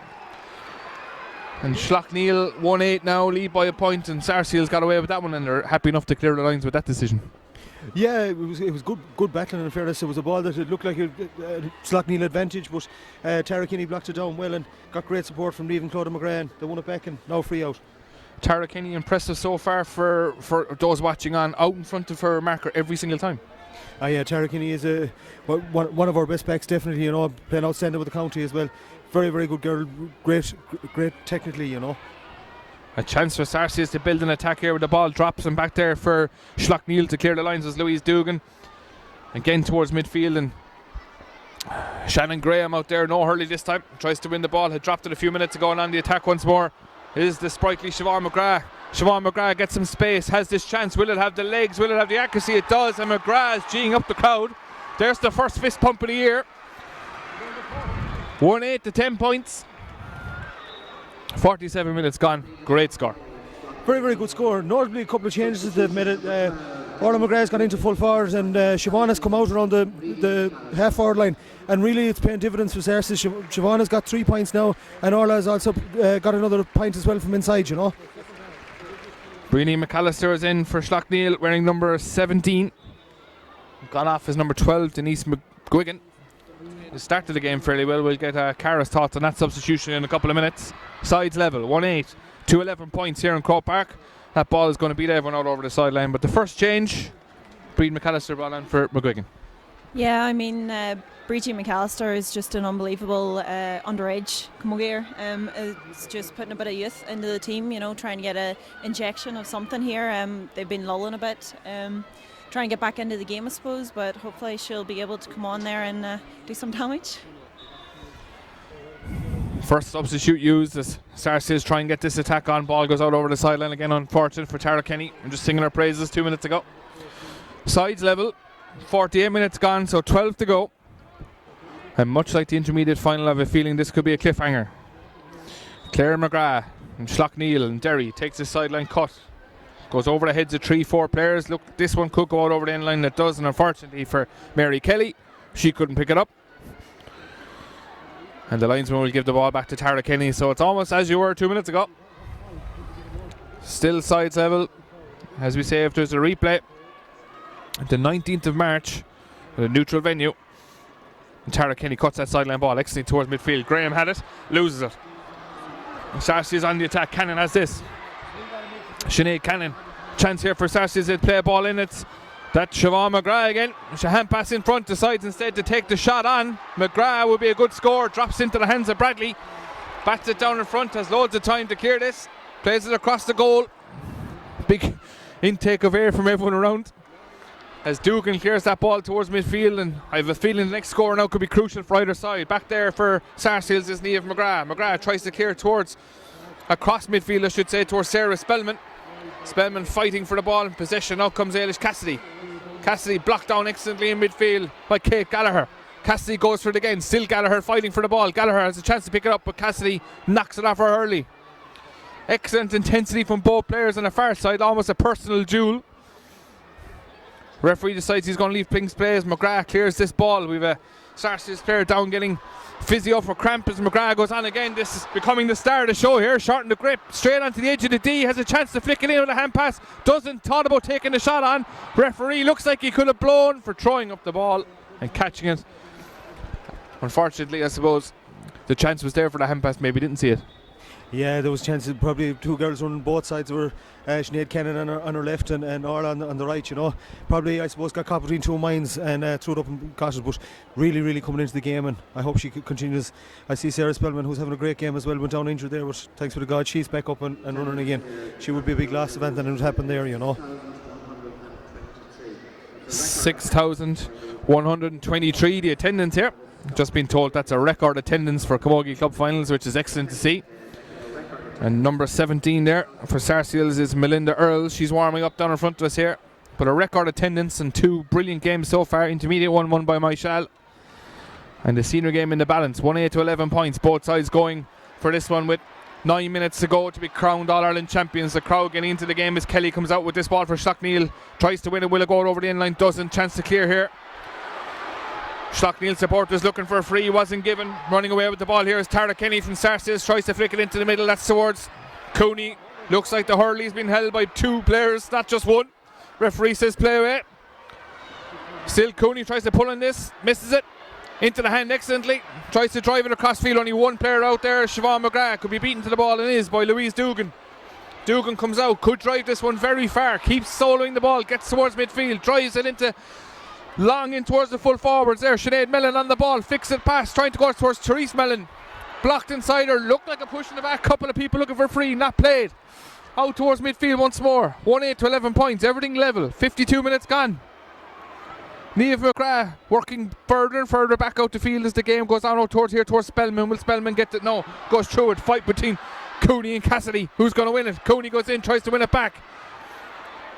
And Slaughtneil 1-8 now, lead by a point, and Sarsfields got away with that one, and they're happy enough to clear the lines with that decision. Yeah, it was good battling, in fairness. It was a ball that it looked like a Slaughtneil advantage, but Tara Kinney blocked it down well and got great support from Liam Claude McGrath. They won it back and now free out. Tara Kinney impressive so far for those watching on, out in front of her marker every single time. Yeah, Tara Kinney is one of our best backs, definitely, playing outstanding with the county as well. Very, very good girl, great technically, A chance for Sarsfields to build an attack here with the ball drops, and back there for Slaughtneil to clear the lines as Louise Dugan. Again towards midfield, and Shannon Graham out there, no hurley this time, tries to win the ball, had dropped it a few minutes ago, and on the attack once more is the sprightly Siobhan McGrath. Siobhan McGrath gets some space, has this chance, will it have the legs, will it have the accuracy? It does, and McGrath is geeing up the crowd. There's the first fist pump of the year. 1-8 to 10 points. 47 minutes gone. Great score. Very, very good score. Notably, a couple of changes that made it. Orla McGrath's got into full forwards, and Siobhan has come out around the half forward line, and really it's paying dividends for Sarsfields. Siobhan has got 3 points now, and Orla has also got another point as well from inside, Brini McAllister is in for Slaughtneil, wearing number 17. Gone off as number 12, Denise McGuigan. Started the game fairly well. We'll get Cara's thoughts on that substitution in a couple of minutes. Sides level, 1-8 to 11 points here in Croke Park. That ball is going to beat everyone out over the sideline, but the first change, Breed McAllister brought on for McGuigan. Yeah, I mean, Bridgie McAllister is just an unbelievable underage camogier. It's just putting a bit of youth into the team, trying to get an injection of something here. They've been lulling a bit. Try and get back into the game, I suppose, but hopefully she'll be able to come on there and do some damage. First substitute used as Sarsfields try and get this attack on. Ball goes out over the sideline again, unfortunate for Tara Kenny. I'm just singing her praises 2 minutes ago. Sides level, 48 minutes gone, so 12 to go. And much like the intermediate final, I have a feeling this could be a cliffhanger. Claire McGrath and Slaughtneil and Derry takes the sideline cut. Goes over the heads of 3-4 players. Look, this one could go out over the end line. It does, and unfortunately for Mary Kelly, she couldn't pick it up. And the linesman will give the ball back to Tara Kenny. So it's almost as you were 2 minutes ago. Still sides level. As we say, if there's a replay, the 19th of March at a neutral venue. And Tara Kenny cuts that sideline ball excellently towards midfield. Graham had it, loses it. Sarsfields on the attack. Cannon has this. Sinead Cannon Chance here for Sarsfields to play a ball in. It's that Siobhan McGrath again. Hand pass in front, decides instead to take the shot on. McGrath will be a good score. Drops into the hands of Bradley. Bats it down in front. Has loads of time to clear this. Plays it across the goal. Big intake of air from everyone around. As Dugan clears that ball towards midfield, and I have a feeling the next score now could be crucial for either side. Back there for Sarsfields is Niamh McGrath. McGrath tries to clear towards across midfield, I should say, towards Sarah Spellman. Spellman fighting for the ball in possession. Now comes Eilish Cassidy. Cassidy blocked down excellently in midfield by Kate Gallagher. Cassidy goes for it again. Still Gallagher fighting for the ball. Gallagher has a chance to pick it up, but Cassidy knocks it off her early. Excellent intensity from both players on the far side. Almost a personal duel. Referee decides he's going to leave things play as McGrath clears this ball. We've a Sarsfields player down getting physio for cramp as McGrath goes on again. This is becoming the star of the show here. Shorten the grip, straight onto the edge of the D. Has a chance to flick it in with a hand pass. Doesn't, thought about taking the shot on. Referee looks like he could have blown for throwing up the ball and catching it. Unfortunately, I suppose the chance was there for the hand pass, maybe didn't see it. Yeah, there was chances. Probably two girls running both sides were Sinead Kennan on her left and Orla on the right, you know. Probably, I suppose, got caught between two minds and threw it up and caught it, but really coming into the game, and I hope she continues. I see Sarah Spellman, who's having a great game as well, went down injured there, but thanks be to God, she's back up and running again. She would be a big loss event and it would happen there, you know. 6,123 the attendance here. Just been told that's a record attendance for Camogie Club finals, which is excellent to see. And number 17 there for Sarsfields is Melinda Earls. She's warming up down in front of us here. But a record attendance and two brilliant games so far. Intermediate one won by Myshall. And the senior game in the balance. 1-8 to 11 points. Both sides going for this one with 9 minutes to go to be crowned All Ireland champions. The crowd getting into the game as Kelly comes out with this ball for Slaughtneil. Tries to win it. Will it go over the end line? Doesn't. Chance to clear here. Slaughtneil supporters looking for a free, wasn't given. Running away with the ball here is Tara Kenny from Sarsfields. Tries to flick it into the middle. That's towards Cooney. Looks like the hurley's been held by two players, not just one. Referee says play away. Still Cooney tries to pull on this, misses it. Into the hand excellently. Tries to drive it across field. Only one player out there. Siobhan McGrath could be beaten to the ball and is by Louise Dugan. Dugan comes out, could drive this one very far. Keeps soloing the ball, gets towards midfield, drives it into long in towards the full forwards there. Sinead Mellon on the ball, fix it pass, trying to go towards Therese Mellon. Blocked inside her, looked like a push in the back. Couple of people looking for free, not played. Out towards midfield once more. 1-8 to 11 points, everything level. 52 minutes gone. Niamh McGrath working further and further back out the field as the game goes on out towards here, towards Spellman. Will Spellman get it? No. Goes through it. Fight between Cooney and Cassidy. Who's going to win it? Cooney goes in, tries to win it back.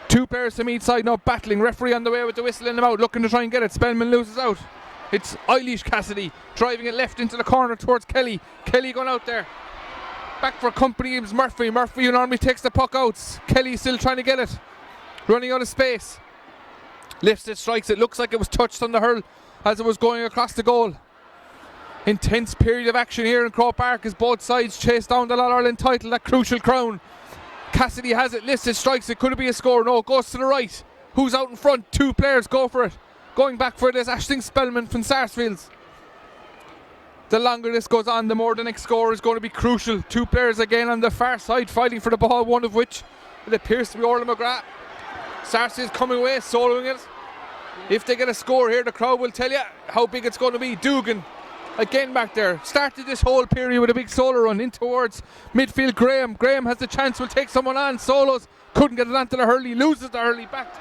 Two players from each side now battling. Referee on the way with the whistle in the mouth, looking to try and get it. Spellman loses out. It's Eilish Cassidy driving it left into the corner towards Kelly. Kelly going out there. Back for company is Murphy. Murphy normally takes the puck out. Kelly still trying to get it. Running out of space. Lifts it, strikes it. Looks like it was touched on the hurl as it was going across the goal. Intense period of action here in Croke Park as both sides chase down the All Ireland title, that crucial crown. Cassidy has it, listed, strikes it, could it be a score? No, goes to the right. Who's out in front? Two players go for it. Going back for it is Aisling Spellman from Sarsfields. The longer this goes on, the more the next score is going to be crucial. Two players again on the far side fighting for the ball, one of which it appears to be Orla McGrath. Sarsfields coming away, soloing it. If they get a score here, the crowd will tell you how big it's going to be. Dugan again back there. Started this whole period with a big solo run in towards midfield. Graham has the chance, will take someone on. Solos, couldn't get it onto the hurley, loses the hurley back.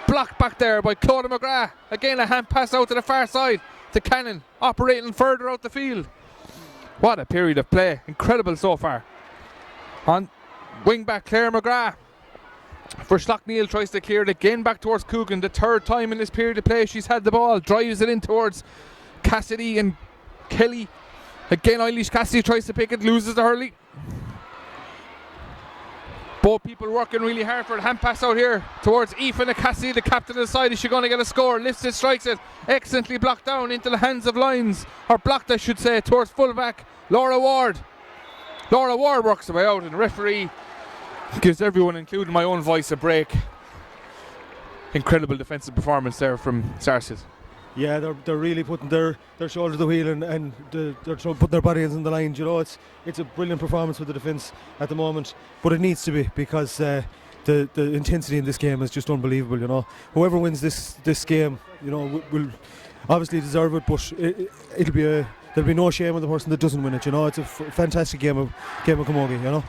Blocked back there by Claudia McGrath. Again a hand pass out to the far side to Cannon, operating further out the field. What a period of play, incredible so far. On wing back Claire McGrath for Slaughtneil, tries to clear it again back towards Coogan. The third time in this period of play she's had the ball, drives it in towards Cassidy and Kelly. Again Eilish Cassidy tries to pick it, loses the hurley. Both people working really hard for it. Hand pass out here towards Aoife Cassidy, the captain of the side. Is she going to get a score? Lifts it, strikes it, excellently blocked down into the hands of Lyons, or blocked I should say, towards fullback Laura Ward. Laura Ward works her way out and the referee gives everyone, including my own voice, a break. Incredible defensive performance there from Sarsfields. Yeah, they're really putting their shoulder to the wheel and they're putting their bodies on the line. You know, it's a brilliant performance with the defence at the moment, but it needs to be because the intensity in this game is just unbelievable. You know, whoever wins this game, you know, will obviously deserve it. But there'll be no shame on the person that doesn't win it. You know, it's a fantastic game of camogie. You know.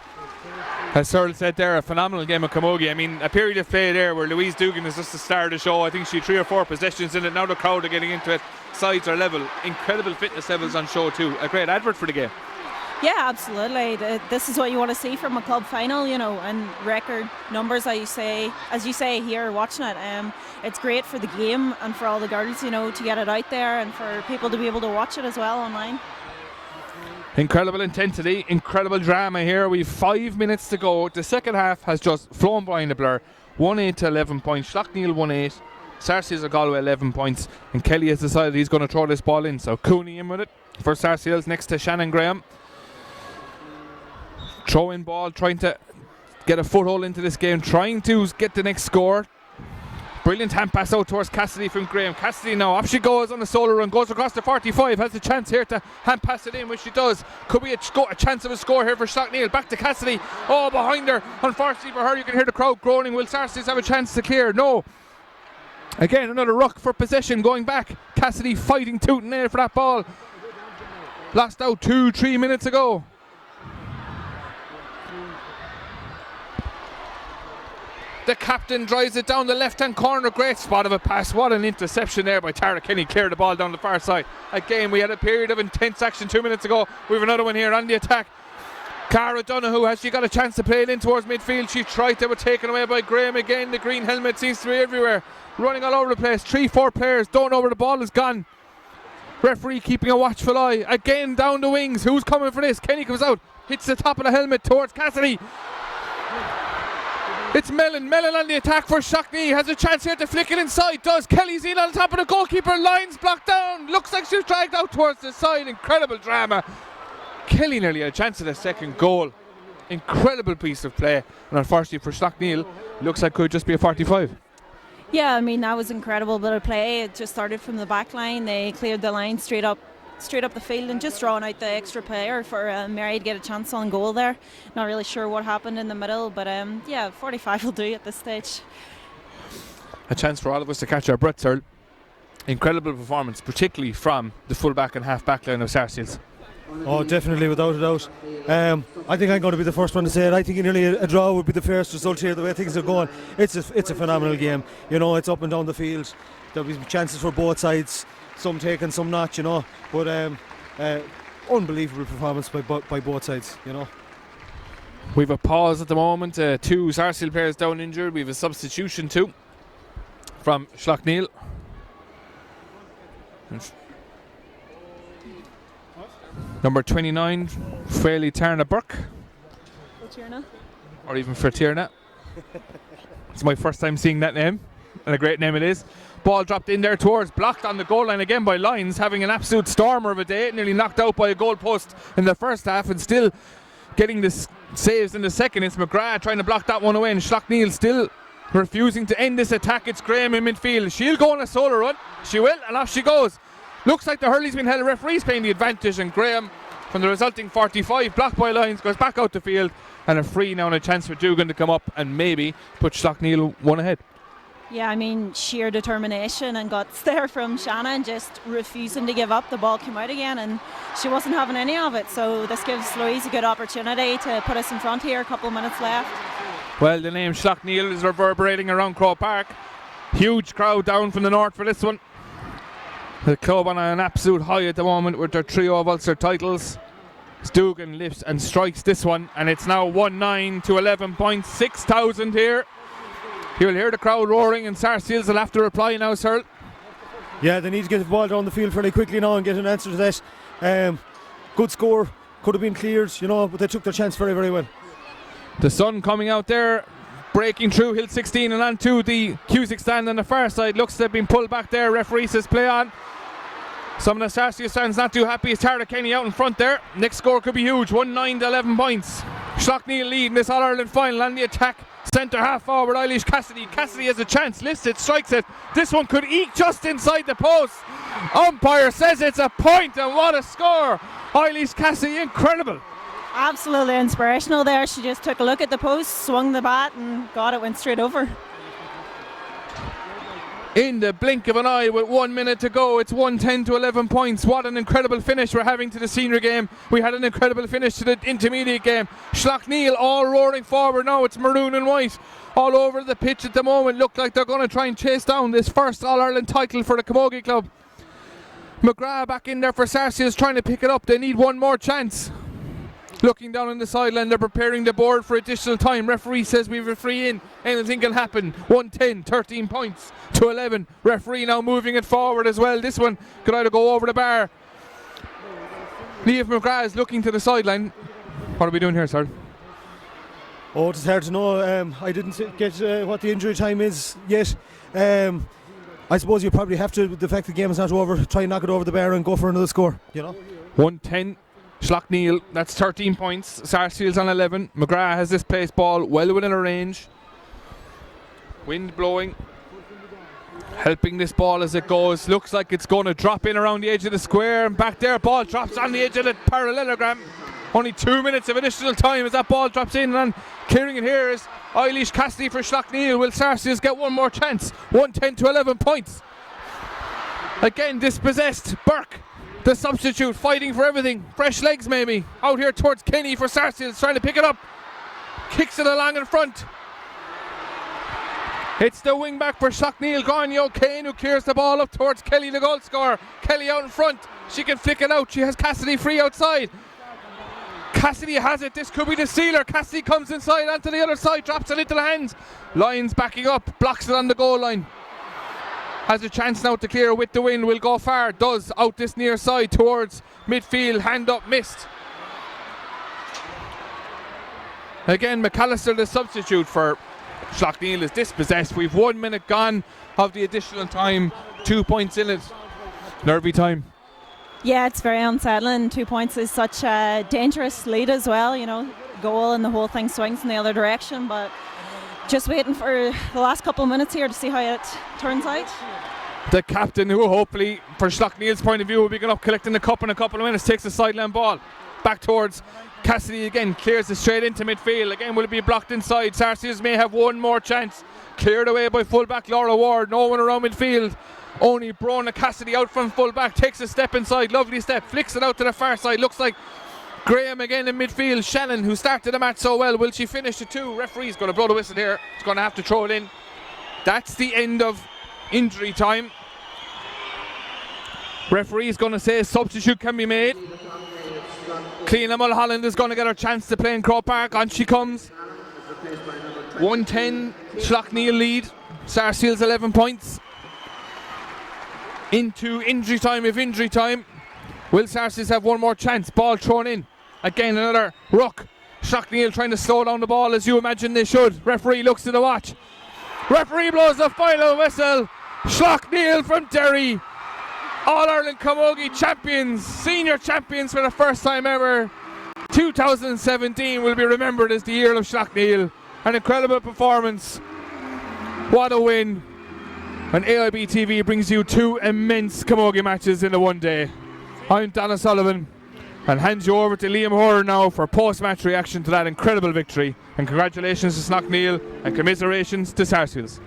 As Searle said there, a phenomenal game of camogie. I mean, a period of play there where Louise Dugan is just the star of the show. I think she had 3 or 4 possessions in it. Now the crowd are getting into it. Sides are level. Incredible fitness levels on show too. A great advert for the game. Yeah, absolutely. This is what you want to see from a club final, you know, and record numbers, as you say here watching it. It's great for the game and for all the girls, you know, to get it out there and for people to be able to watch it as well online. Incredible intensity, incredible drama here. We've 5 minutes to go. The second half has just flown by in the blur. 1-8 to 11 points. Slaughtneil 1-8. Sarsfields of Galway 11 points. And Kelly has decided he's going to throw this ball in. So Cooney in with it for Sarsfields next to Shannon Graham. Throw in ball, trying to get a foothold into this game, trying to get the next score. Brilliant hand pass out towards Cassidy from Graham. Cassidy now, off she goes on the solo run, goes across the 45, has the chance here to hand pass it in, which she does. Could be a chance of a score here for Slaughtneil. Back to Cassidy. Oh, behind her. Unfortunately for her, you can hear the crowd groaning. Will Sarsfields have a chance to clear? No. Again, another ruck for possession going back. Cassidy fighting tooth and nail for that ball. Lost out 2-3 minutes ago. The captain drives it down the left-hand corner. Great spot of a pass. What an interception there by Tara Kenny. Cleared the ball down the far side. Again, we had a period of intense action 2 minutes ago. We have another one here on the attack. Cara Donoghue, has she got a chance to play it in towards midfield? She tried to, but taken away by Graham again. The green helmet seems to be everywhere. Running all over the place. 3-4 players. Don't know where the ball has gone. Referee keeping a watchful eye. Again down the wings. Who's coming for this? Kenny comes out. Hits the top of the helmet towards Cassidy. It's Mellon on the attack for Slaughtneil. Has a chance here to flick it inside. Does. Kelly's in on top of the goalkeeper. Lines blocked down. Looks like she was dragged out towards the side. Incredible drama. Kelly nearly had a chance at a second goal. Incredible piece of play. And unfortunately for Slaughtneil, looks like it could just be a 45. Yeah, I mean, that was incredible bit of play. It just started from the back line. They cleared the line straight up the field and just drawn out the extra player for Mary to get a chance on goal there. Not really sure what happened in the middle, but yeah, 45 will do at this stage. A chance for all of us to catch our breath, Earl. Incredible performance, particularly from the full-back and half-back line of Sarsfields. Oh, definitely, without a doubt. I think I'm going to be the first one to say it. I think nearly a draw would be the fairest result here, the way things are going. It's a phenomenal game. You know, it's up and down the field. There'll be chances for both sides. Some taken, some not, you know. But unbelievable performance by both sides, you know. We have a pause at the moment. 2 Sarsfield players down injured. We have a substitution too from Slaughtneil. Number 29, Fraley Tarna Burke. Or even Fertierna. It's my first time seeing that name, and a great name it is. Ball dropped in there towards, blocked on the goal line again by Lyons, having an absolute stormer of a day, nearly knocked out by a goal post in the first half and still getting the saves in the second. It's McGrath trying to block that one away, and Slaughtneil still refusing to end this attack. It's Graham in midfield. She'll go on a solo run. She will, and off she goes. Looks like the hurley's been held. Referee's playing the advantage, and Graham, from the resulting 45, blocked by Lyons, goes back out the field, and a free now and a chance for Dugan to come up and maybe put Slaughtneil one ahead. Yeah, I mean, sheer determination and guts there from Shannon, just refusing to give up. The ball came out again and she wasn't having any of it. So this gives Louise a good opportunity to put us in front here, a couple of minutes left. Well, the name Slaughtneil is reverberating around Croke Park. Huge crowd down from the north for this one. The club on an absolute high at the moment with their trio of Ulster titles. Dugan lifts and strikes this one, and it's now 1-9 to 11 points, 6,000 here. You'll hear the crowd roaring, and Sarsfields will have to reply now, Searle. Yeah, they need to get the ball down the field fairly quickly now and get an answer to that. Good score, could have been cleared, you know, but they took their chance very, very well. The sun coming out there, breaking through Hill 16 and onto the Cusick stand on the far side. Looks to have been pulled back there. Referee says play on. Some of the Sarsfields fans not too happy. It's Tara Kenny out in front there. Next score could be huge, 1-9 to 11 points. Slaughtneil lead in this All Ireland final on the attack. Centre half forward Eglish Cassidy. Cassidy has a chance, lifts it, strikes it. This one could eke just inside the post. Umpire says it's a point, and what a score. Eglish Cassidy, incredible. Absolutely inspirational there. She just took a look at the post, swung the bat, and it went straight over. In the blink of an eye with 1 minute to go, it's 110 to 11 points. What an incredible finish we're having to the senior game. We had an incredible finish to the intermediate game. Slaughtneil all roaring forward now. It's maroon and white all over the pitch at the moment. Look like they're going to try and chase down this first All-Ireland title for the Camogie club. McGrath back in there for Sarsfields trying to pick it up. They need one more chance. Looking down on the sideline, they're preparing the board for additional time. Referee says we have a free in. Anything can happen. 110, 13 points to 11. Referee now moving it forward as well. This one could either go over the bar. Liam McGrath is looking to the sideline. What are we doing here, sir? Oh, it's hard to know. I didn't get what the injury time is yet. I suppose you probably have to, with the fact the game is not over, try and knock it over the bar and go for another score, you know? 110. Slaughtneil, that's 13 points. Sarsfields on 11. McGrath has this place ball well within a range. Wind blowing, helping this ball as it goes. Looks like it's going to drop in around the edge of the square, and back there, ball drops on the edge of the parallelogram. Only 2 minutes of additional time as that ball drops in, and clearing it here is Eglish Cassidy for Slaughtneil. Will Sarsfields get one more chance? 110 to 11 points. Again dispossessed. Burke, the substitute, fighting for everything. Fresh legs maybe. Out here towards Kenny for Sarsfields, trying to pick it up. Kicks it along in front. It's the wing back for Slaughtneil, Gagnon Kane, who clears the ball up towards Kelly, the goal scorer. Kelly out in front. She can flick it out. She has Cassidy free outside. Cassidy has it. This could be the sealer. Cassidy comes inside onto the other side, drops it into the hands. Lyons backing up, blocks it on the goal line. Has a chance now to clear with the wind. Will go far. Does out this near side towards midfield. Hand up, missed. Again, McAllister, the substitute for Slaughtneil, is dispossessed. We've 1 minute gone of the additional time. 2 points in it. Nervy time. Yeah, it's very unsettling. 2 points is such a dangerous lead as well, you know, goal and the whole thing swings in the other direction, but just waiting for the last couple of minutes here to see how it turns out. The captain, who hopefully, for Slaughtneil's point of view, will be going up collecting the cup in a couple of minutes, takes the sideline ball back towards Cassidy again, clears it straight into midfield. Again, will it be blocked inside? Sarsfields may have one more chance. Cleared away by fullback Laura Ward. No one around midfield. Only Brona Cassidy out from fullback, takes a step inside, lovely step, flicks it out to the far side. Looks like Graham again in midfield. Shannon, who started the match so well, will she finish the 2? Referee's going to blow the whistle here. He's going to have to throw it in. That's the end of injury time. Referee's going to say a substitute can be made. Cleena Mulholland is going to get her chance to play in Croke Park. On she comes. 110 Slaughtneil lead. Sarsfields 11 points. Into injury time. If injury time, will Sarsfields have one more chance? Ball thrown in. Again another ruck. Slaughtneil trying to slow down the ball as you imagine they should. Referee looks at the watch. Referee blows the final whistle. Slaughtneil from Derry, All Ireland Camogie champions, senior champions for the first time ever. 2017 will be remembered as the year of Slaughtneil. An incredible performance. What a win. And AIB TV brings you 2 immense Camogie matches in a one day. I'm Donna Sullivan and hands you over to Liam Horan now for post-match reaction to that incredible victory. And congratulations to Slaughtneil and commiserations to Sarsfields.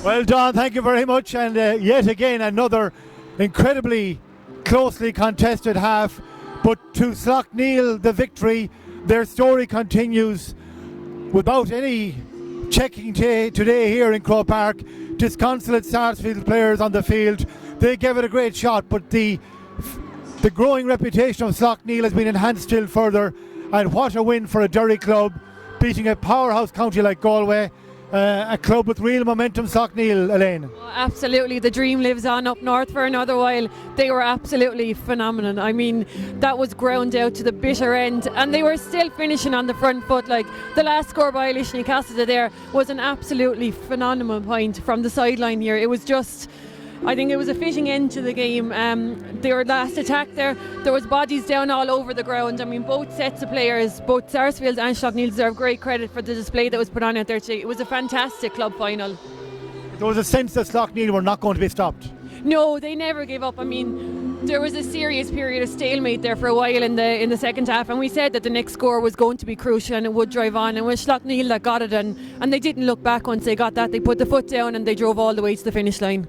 Well done, thank you very much. And yet again another incredibly closely contested half. But to Slaughtneil the victory. Their story continues without any checking today here in Croke Park. Disconsolate Sarsfield players on the field. They gave it a great shot, but the growing reputation of Slaughtneil has been enhanced still further. And what a win for a Derry club, beating a powerhouse county like Galway. A club with real momentum, Slaughtneil, Elaine. Oh, absolutely, the dream lives on up north for another while. They were absolutely phenomenal. I mean, that was ground out to the bitter end, and they were still finishing on the front foot. Like the last score by Eglish there was an absolutely phenomenal point from the sideline here. It was just, I think it was a fitting end to the game. Their last attack there was bodies down all over the ground. I mean, both sets of players, both Sarsfields and Slaughtneil, deserve great credit for the display that was put on out there today. It was a fantastic club final. There was a sense that Slaughtneil were not going to be stopped. No, they never gave up. I mean, There was a serious period of stalemate there for a while in the second half, and we said that the next score was going to be crucial and it would drive on, and it was Slaughtneil that got it, and they didn't look back once they got that. They put the foot down and they drove all the way to the finish line.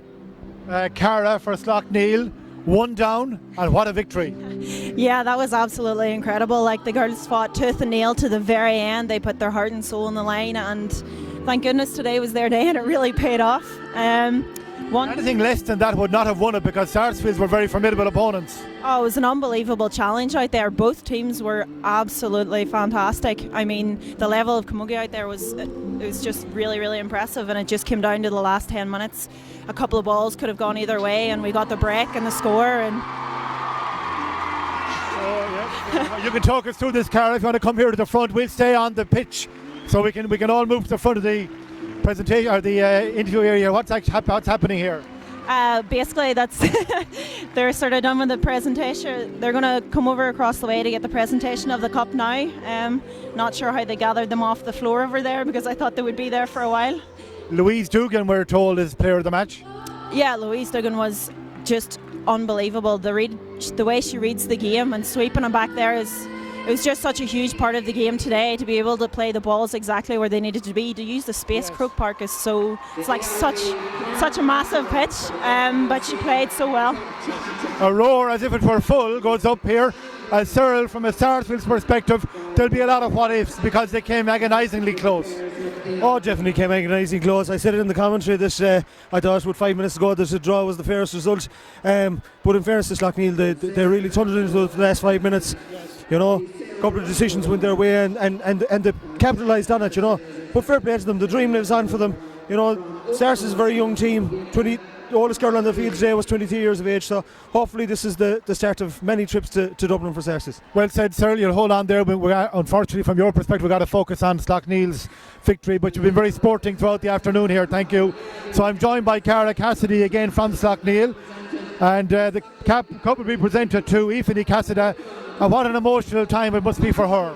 Cara for Slaughtneil, 1 down, and what a victory. Yeah, that was absolutely incredible. Like, the girls fought tooth and nail to the very end. They put their heart and soul on the line, and thank goodness today was their day and it really paid off. Anything less than that would not have won it, because Sarsfields were very formidable opponents. Oh, it was an unbelievable challenge out there. Both teams were absolutely fantastic. I mean, the level of camogie out there was just really, really impressive, and it just came down to the last 10 minutes. A couple of balls could have gone either way, and we got the break and the score. And you can talk us through this, Cara, if you want to come here to the front. We'll stay on the pitch so we can all move to the front of the presentation or the interview area. What's happening here? Basically, that's they're sort of done with the presentation. They're going to come over across the way to get the presentation of the cup now. Not sure how they gathered them off the floor over there, because I thought they would be there for a while. Louise Dugan, we're told, is player of the match. Yeah, Louise Dugan was just unbelievable. The way she reads the game and sweeping them back there it was just such a huge part of the game today, to be able to play the balls exactly where they needed to be. To use the space, Croke Park is it's like such a massive pitch, but she played so well. A roar as if it were full goes up here. As Cyril, from a Sarsfields perspective, there'll be a lot of what ifs, because they came agonisingly close. Oh, definitely came agonisingly close. I said it in the commentary that I thought about 5 minutes ago that the draw was the fairest result. But in fairness to Slaughtneil, they really turned it into the last 5 minutes. You know, a couple of decisions went their way and they capitalised on it, you know. But fair play to them, the dream lives on for them. You know, Sars is a very young team. The oldest girl on the field today was 23 years of age, so hopefully this is the start of many trips to Dublin for Sarsis. Well said, Cyril. You'll hold on there. Unfortunately, from your perspective, we've got to focus on Slaughtneil's victory, but you've been very sporting throughout the afternoon here. Thank you. So I'm joined by Cara Cassidy again from Slaughtneil, and the cup will be presented to Aoife Cassidy. And what an emotional time it must be for her.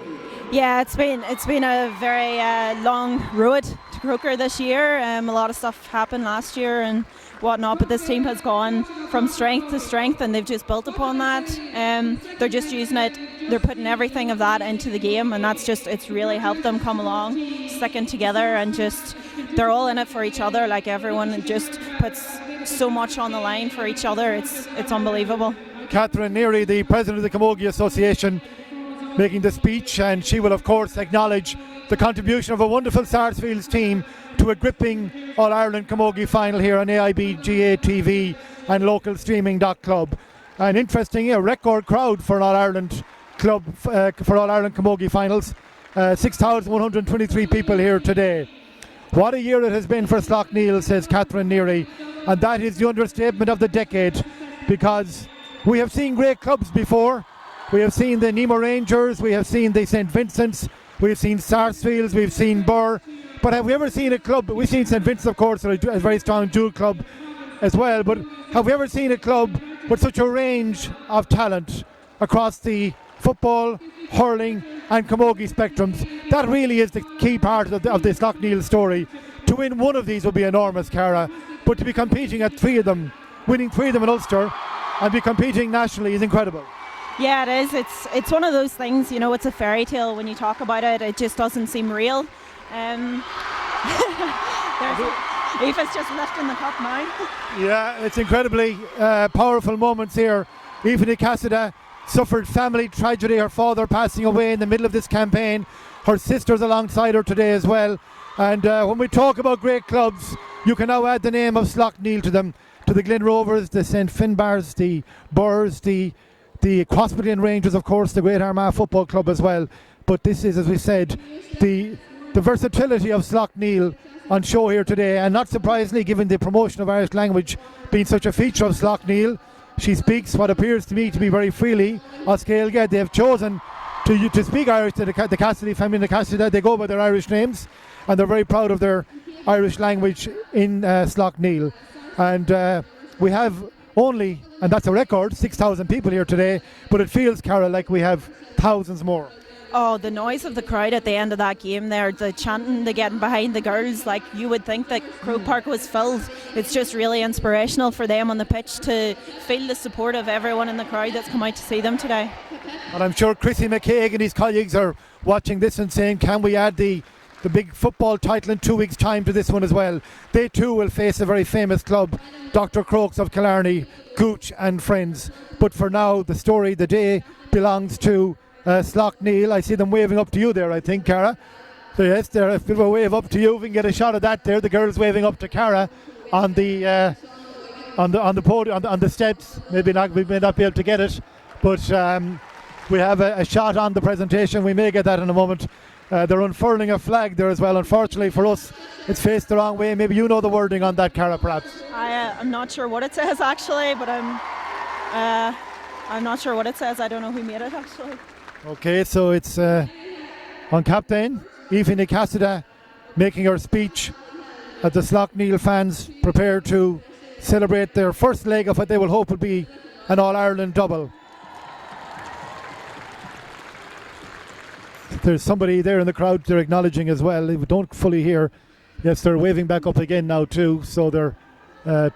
Yeah, it's been a very long road to Croker this year. A lot of stuff happened last year and whatnot, but this team has gone from strength to strength, and they've just built upon that. They're just using it. They're putting everything of that into the game, and it's really helped them come along, sticking together, and just they're all in it for each other. Like, everyone just puts so much on the line for each other. It's unbelievable. Catherine Neary, the president of the Camogie Association, making the speech, and she will of course acknowledge the contribution of a wonderful Sarsfields team to a gripping All Ireland Camogie final here on AIB GA TV and local streaming.club. An interesting record crowd for an All Ireland club for All Ireland Camogie finals. 6,123 people here today. What a year it has been for Slaughtneil, says Catherine Neary, and that is the understatement of the decade, because we have seen great clubs before. We have seen the Nemo Rangers, we have seen the St Vincent's, we have seen Sarsfields, we've seen Burr, but have we ever seen a club? We've seen St Vincent's, of course, a very strong dual club as well, but have we ever seen a club with such a range of talent across the football, hurling and camogie spectrums? That really is the key part of the Slaughtneil story. To win one of these would be enormous, Cara, but to be competing at 3 of them, winning 3 of them in Ulster and be competing nationally is incredible. Yeah, it is. It's one of those things, you know, it's a fairy tale when you talk about it. It just doesn't seem real. Aoife's just lifting the cup now. Yeah, it's incredibly powerful moments here. Aoife Cassidy suffered family tragedy, her father passing away in the middle of this campaign. Her sister's alongside her today as well. And when we talk about great clubs, you can now add the name of Slaughtneil to them, to the Glen Rovers, the St Finbars, the Burrs, the Crossmaglen Rangers, of course, the Great Armagh Football Club as well. But this is, as we said, the versatility of Slaughtneil on show here today, and not surprisingly, given the promotion of Irish language being such a feature of Slaughtneil, she speaks what appears to me to be very freely. Oscailga, they have chosen to speak Irish to the Cassidy family, the Cassidy, they go by their Irish names, and they're very proud of their Irish language in Slaughtneil. And we have only, and that's a record, 6,000 people here today, but it feels, Carol, like we have thousands more. Oh, the noise of the crowd at the end of that game there, the chanting, the getting behind the girls, like you would think that Croke Park was filled. It's just really inspirational for them on the pitch to feel the support of everyone in the crowd that's come out to see them today. And I'm sure Chrissy McCaig and his colleagues are watching this and saying, can we add the big football title in 2 weeks' time to this one as well? They too will face a very famous club, Dr. Crokes of Killarney, Gooch and friends. But for now, the story, the day, belongs to Slaughtneil. I see them waving up to you there, I think, Cara. So yes, they're a bit of a wave up to you. We can get a shot of that there. The girls waving up to Cara on the podium, on the steps. Maybe not. We may not be able to get it, but we have a shot on the presentation. We may get that in a moment. They're unfurling a flag there as well. Unfortunately for us, it's faced the wrong way. Maybe you know the wording on that, Cara, perhaps. I'm not sure what it says actually, but I'm not sure what it says. I don't know who made it actually. Okay, so it's on captain Aoife Cassidy making her speech as the Slaughtneil fans prepare to celebrate their first leg of what they will hope will be an All-Ireland double. There's somebody there in the crowd they're acknowledging as well. We don't fully hear. Yes, they're waving back up again now too, so they're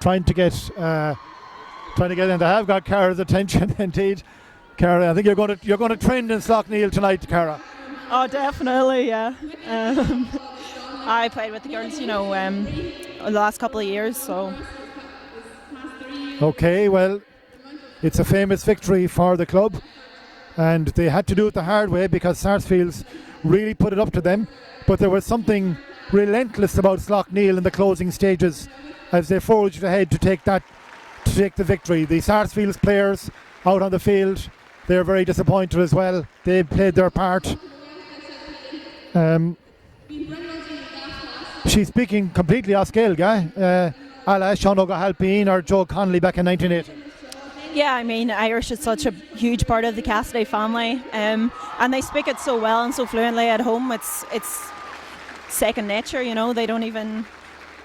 trying to get in. They have got Cara's attention indeed. Cara, I think you're going to trend in Slaughtneil tonight, Cara. Oh, definitely, yeah. I played with the girls, the last couple of years, so. Okay, well, it's a famous victory for the club, and they had to do it the hard way because Sarsfields really put it up to them. But there was something relentless about Slaughtneil in the closing stages as they forged ahead to take the victory. The Sarsfields players out on the field, they're very disappointed as well. They played their part. She's speaking completely off scale, guy. Ala Sean O'Galpine or Joe Connolly back in 1980. Yeah, I mean, Irish is such a huge part of the Cassidy family, and they speak it so well and so fluently at home. It's second nature, they don't even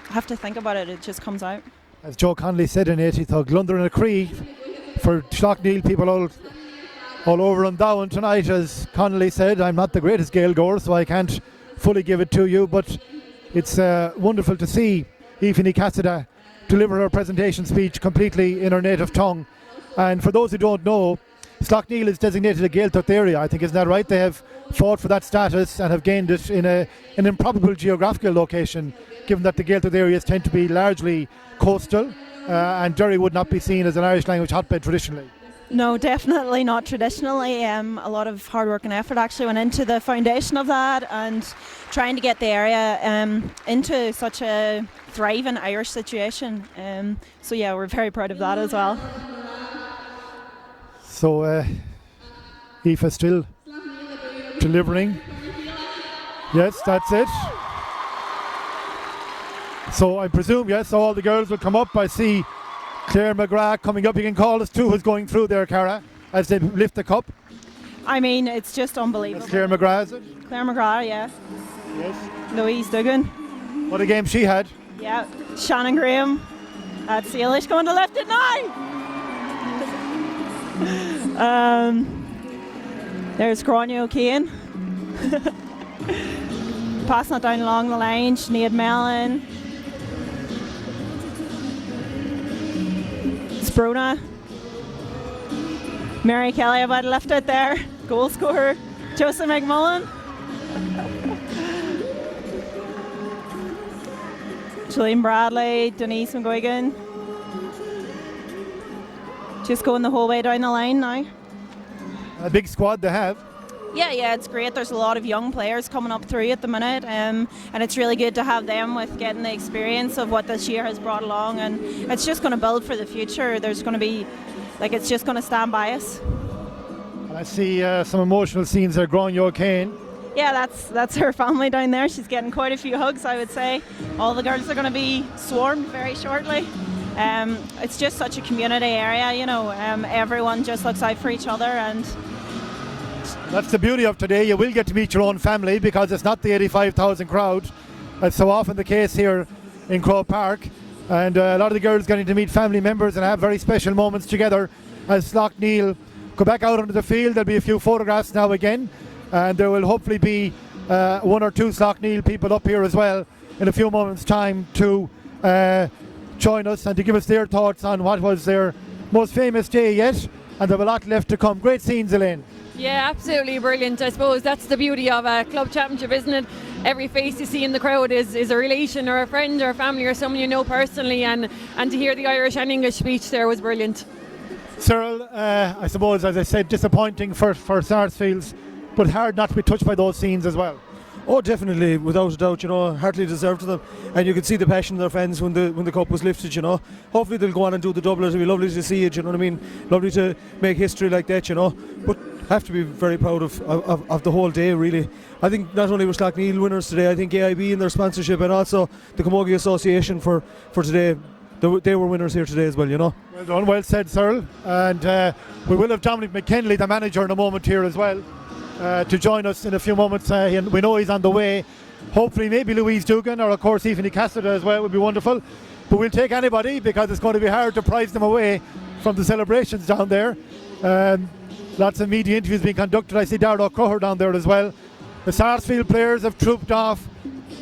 have to think about it. It just comes out. As Joe Connolly said in 80, thought Glunder and a Cree for Slaughtneil people all over and down tonight. As Connolly said, I'm not the greatest Gael goer, so I can't fully give it to you, but it's wonderful to see Aoife Cassidy deliver her presentation speech completely in her native tongue. And for those who don't know, Slaughtneil is designated a Gaeltacht area, I think, isn't that right? They have fought for that status and have gained it in an improbable geographical location, given that the Gaeltacht areas tend to be largely coastal, and Derry would not be seen as an Irish language hotbed traditionally. No, definitely not traditionally. A lot of hard work and effort actually went into the foundation of that and trying to get the area into such a thriving Irish situation. So yeah, we're very proud of that as well. So Aoife still delivering. Yes, that's it. So I presume, yes, all the girls will come up. I see Claire McGrath coming up. You can call us too, who's going through there, Cara, as they lift the cup. I mean, it's just unbelievable. That's Claire McGrath, is it? Claire McGrath, yeah. Yes. Louise Duggan. What a game she had. Yeah. Shannon Graham. That's Eglish going to lift it now. There's Gráinne O'Kane. Passing it down along the line. Sinead Mellon. Bruna. Mary Kelly about to lift it there. Goal scorer Joseph McMullen. Gillian Bradley, Denise McGuigan. Just going the whole way down the line now. A big squad they have. Yeah, it's great. There's a lot of young players coming up through at the minute, and it's really good to have them with getting the experience of what this year has brought along, and it's just going to build for the future. There's going to be, it's just going to stand by us. I see some emotional scenes there. Gráinne O'Kane. Yeah, that's her family down there. She's getting quite a few hugs, I would say. All the girls are going to be swarmed very shortly. It's just such a community area, everyone just looks out for each other, and that's the beauty of today. You will get to meet your own family because it's not the 85,000 crowd. That's so often the case here in Croke Park. And a lot of the girls getting to meet family members and have very special moments together as Slaughtneil go back out onto the field. There'll be a few photographs now again. and there will hopefully be one or two Slaughtneil people up here as well in a few moments' time to join us and to give us their thoughts on what was their most famous day yet, and there are a lot left to come. Great scenes, Elaine. Yeah, absolutely brilliant. I suppose that's the beauty of a club championship, isn't it? Every face you see in the crowd is a relation or a friend or a family or someone you know personally, and to hear the Irish and English speech there was brilliant. Cyril, I suppose, as I said, disappointing for Sarsfields, but hard not to be touched by those scenes as well. Oh, definitely, without a doubt, heartily deserved to them. And you could see the passion of their fans when the cup was lifted, Hopefully they'll go on and do the double. It'll be lovely to see it, you know what I mean? Lovely to make history like that, But have to be very proud of the whole day, really. I think not only were Slaughtneil winners today, I think AIB and their sponsorship and also the Camogie Association for today, they were winners here today as well, Well done, well said, Cyril. And we will have Dominic McKinley, the manager, in a moment here as well, to join us in a few moments. We know he's on the way. Hopefully maybe Louise Dugan or of course Aoife Cassidy as well would be wonderful. But we'll take anybody because it's going to be hard to prize them away from the celebrations down there. Lots of media interviews being conducted. I see Darragh O'Croher down there as well. The Sarsfield players have trooped off.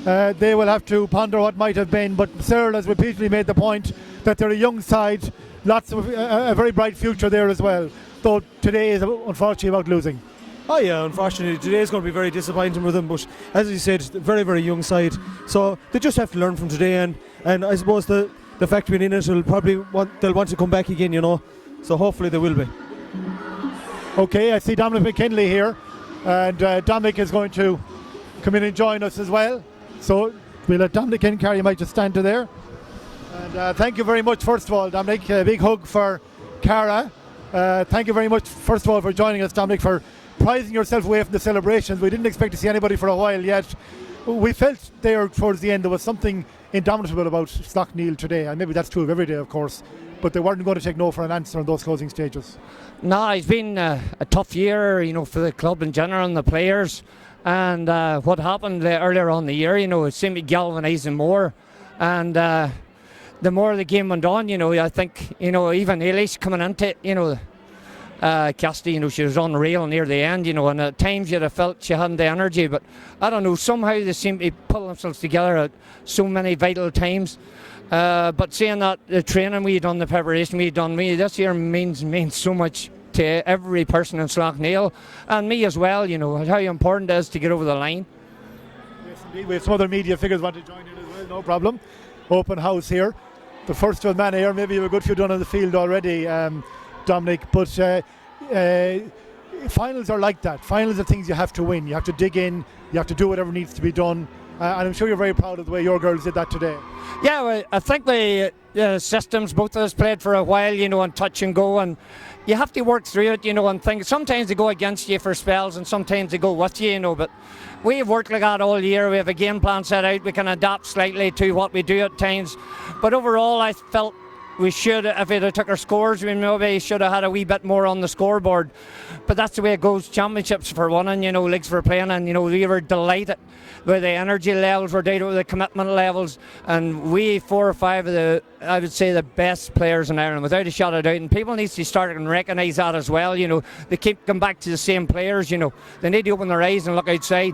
They will have to ponder what might have been, but Cyril has repeatedly made the point that they're a young side, lots of a very bright future there as well, though today is unfortunately about losing. Oh yeah, unfortunately today is going to be very disappointing for them, but as you said, very, very young side, so they just have to learn from today, and I suppose the fact being in it they'll want to come back again, so hopefully they will be. Okay, I see Dominic McKinley here, and Dominic is going to come in and join us as well. So we'll let Dominic in. Carrie, you might just stand to there. And thank you very much, first of all, Dominic. A big hug for Cara. Thank you very much, first of all, for joining us, Dominic, for prizing yourself away from the celebrations. We didn't expect to see anybody for a while yet. We felt there towards the end there was something indomitable about Slaughtneil today, and maybe that's true of every day, of course, but they weren't going to take no for an answer in those closing stages. No, it's been a tough year, for the club in general and the players. And what happened earlier on in the year, it seemed to be galvanising more. And the more the game went on, I think, even Eglish coming into it, Cassidy, she was unreal near the end, and at times you'd have felt she hadn't the energy, but I don't know, somehow they seem to pull themselves together at so many vital times. But saying that, the training we done, the preparation we done, this year means so much to every person in Slaughtneil, and me as well, how important it is to get over the line. Yes, indeed. We have some other media figures want to join in as well, no problem. Open house here. The first of man here, maybe you have a good few done on the field already, Dominic, but finals are like that. Finals are things you have to win. You have to dig in, you have to do whatever needs to be done, and I'm sure you're very proud of the way your girls did that today. Yeah, well, I think the systems, both of us played for a while, and touch and go, and you have to work through it, and things. Sometimes they go against you for spells, and sometimes they go with you, but we've worked like that all year. We have a game plan set out. We can adapt slightly to what we do at times, but overall I felt we should, if it had took our scores, we maybe should have had a wee bit more on the scoreboard. But that's the way it goes. Championships for winning, leagues for playing, and we were delighted with the energy levels, we're delighted with the commitment levels, and we 4 or 5 of I would say the best players in Ireland, without a shot of doubt. And people need to start and recognise that as well. They keep coming back to the same players. They need to open their eyes and look outside.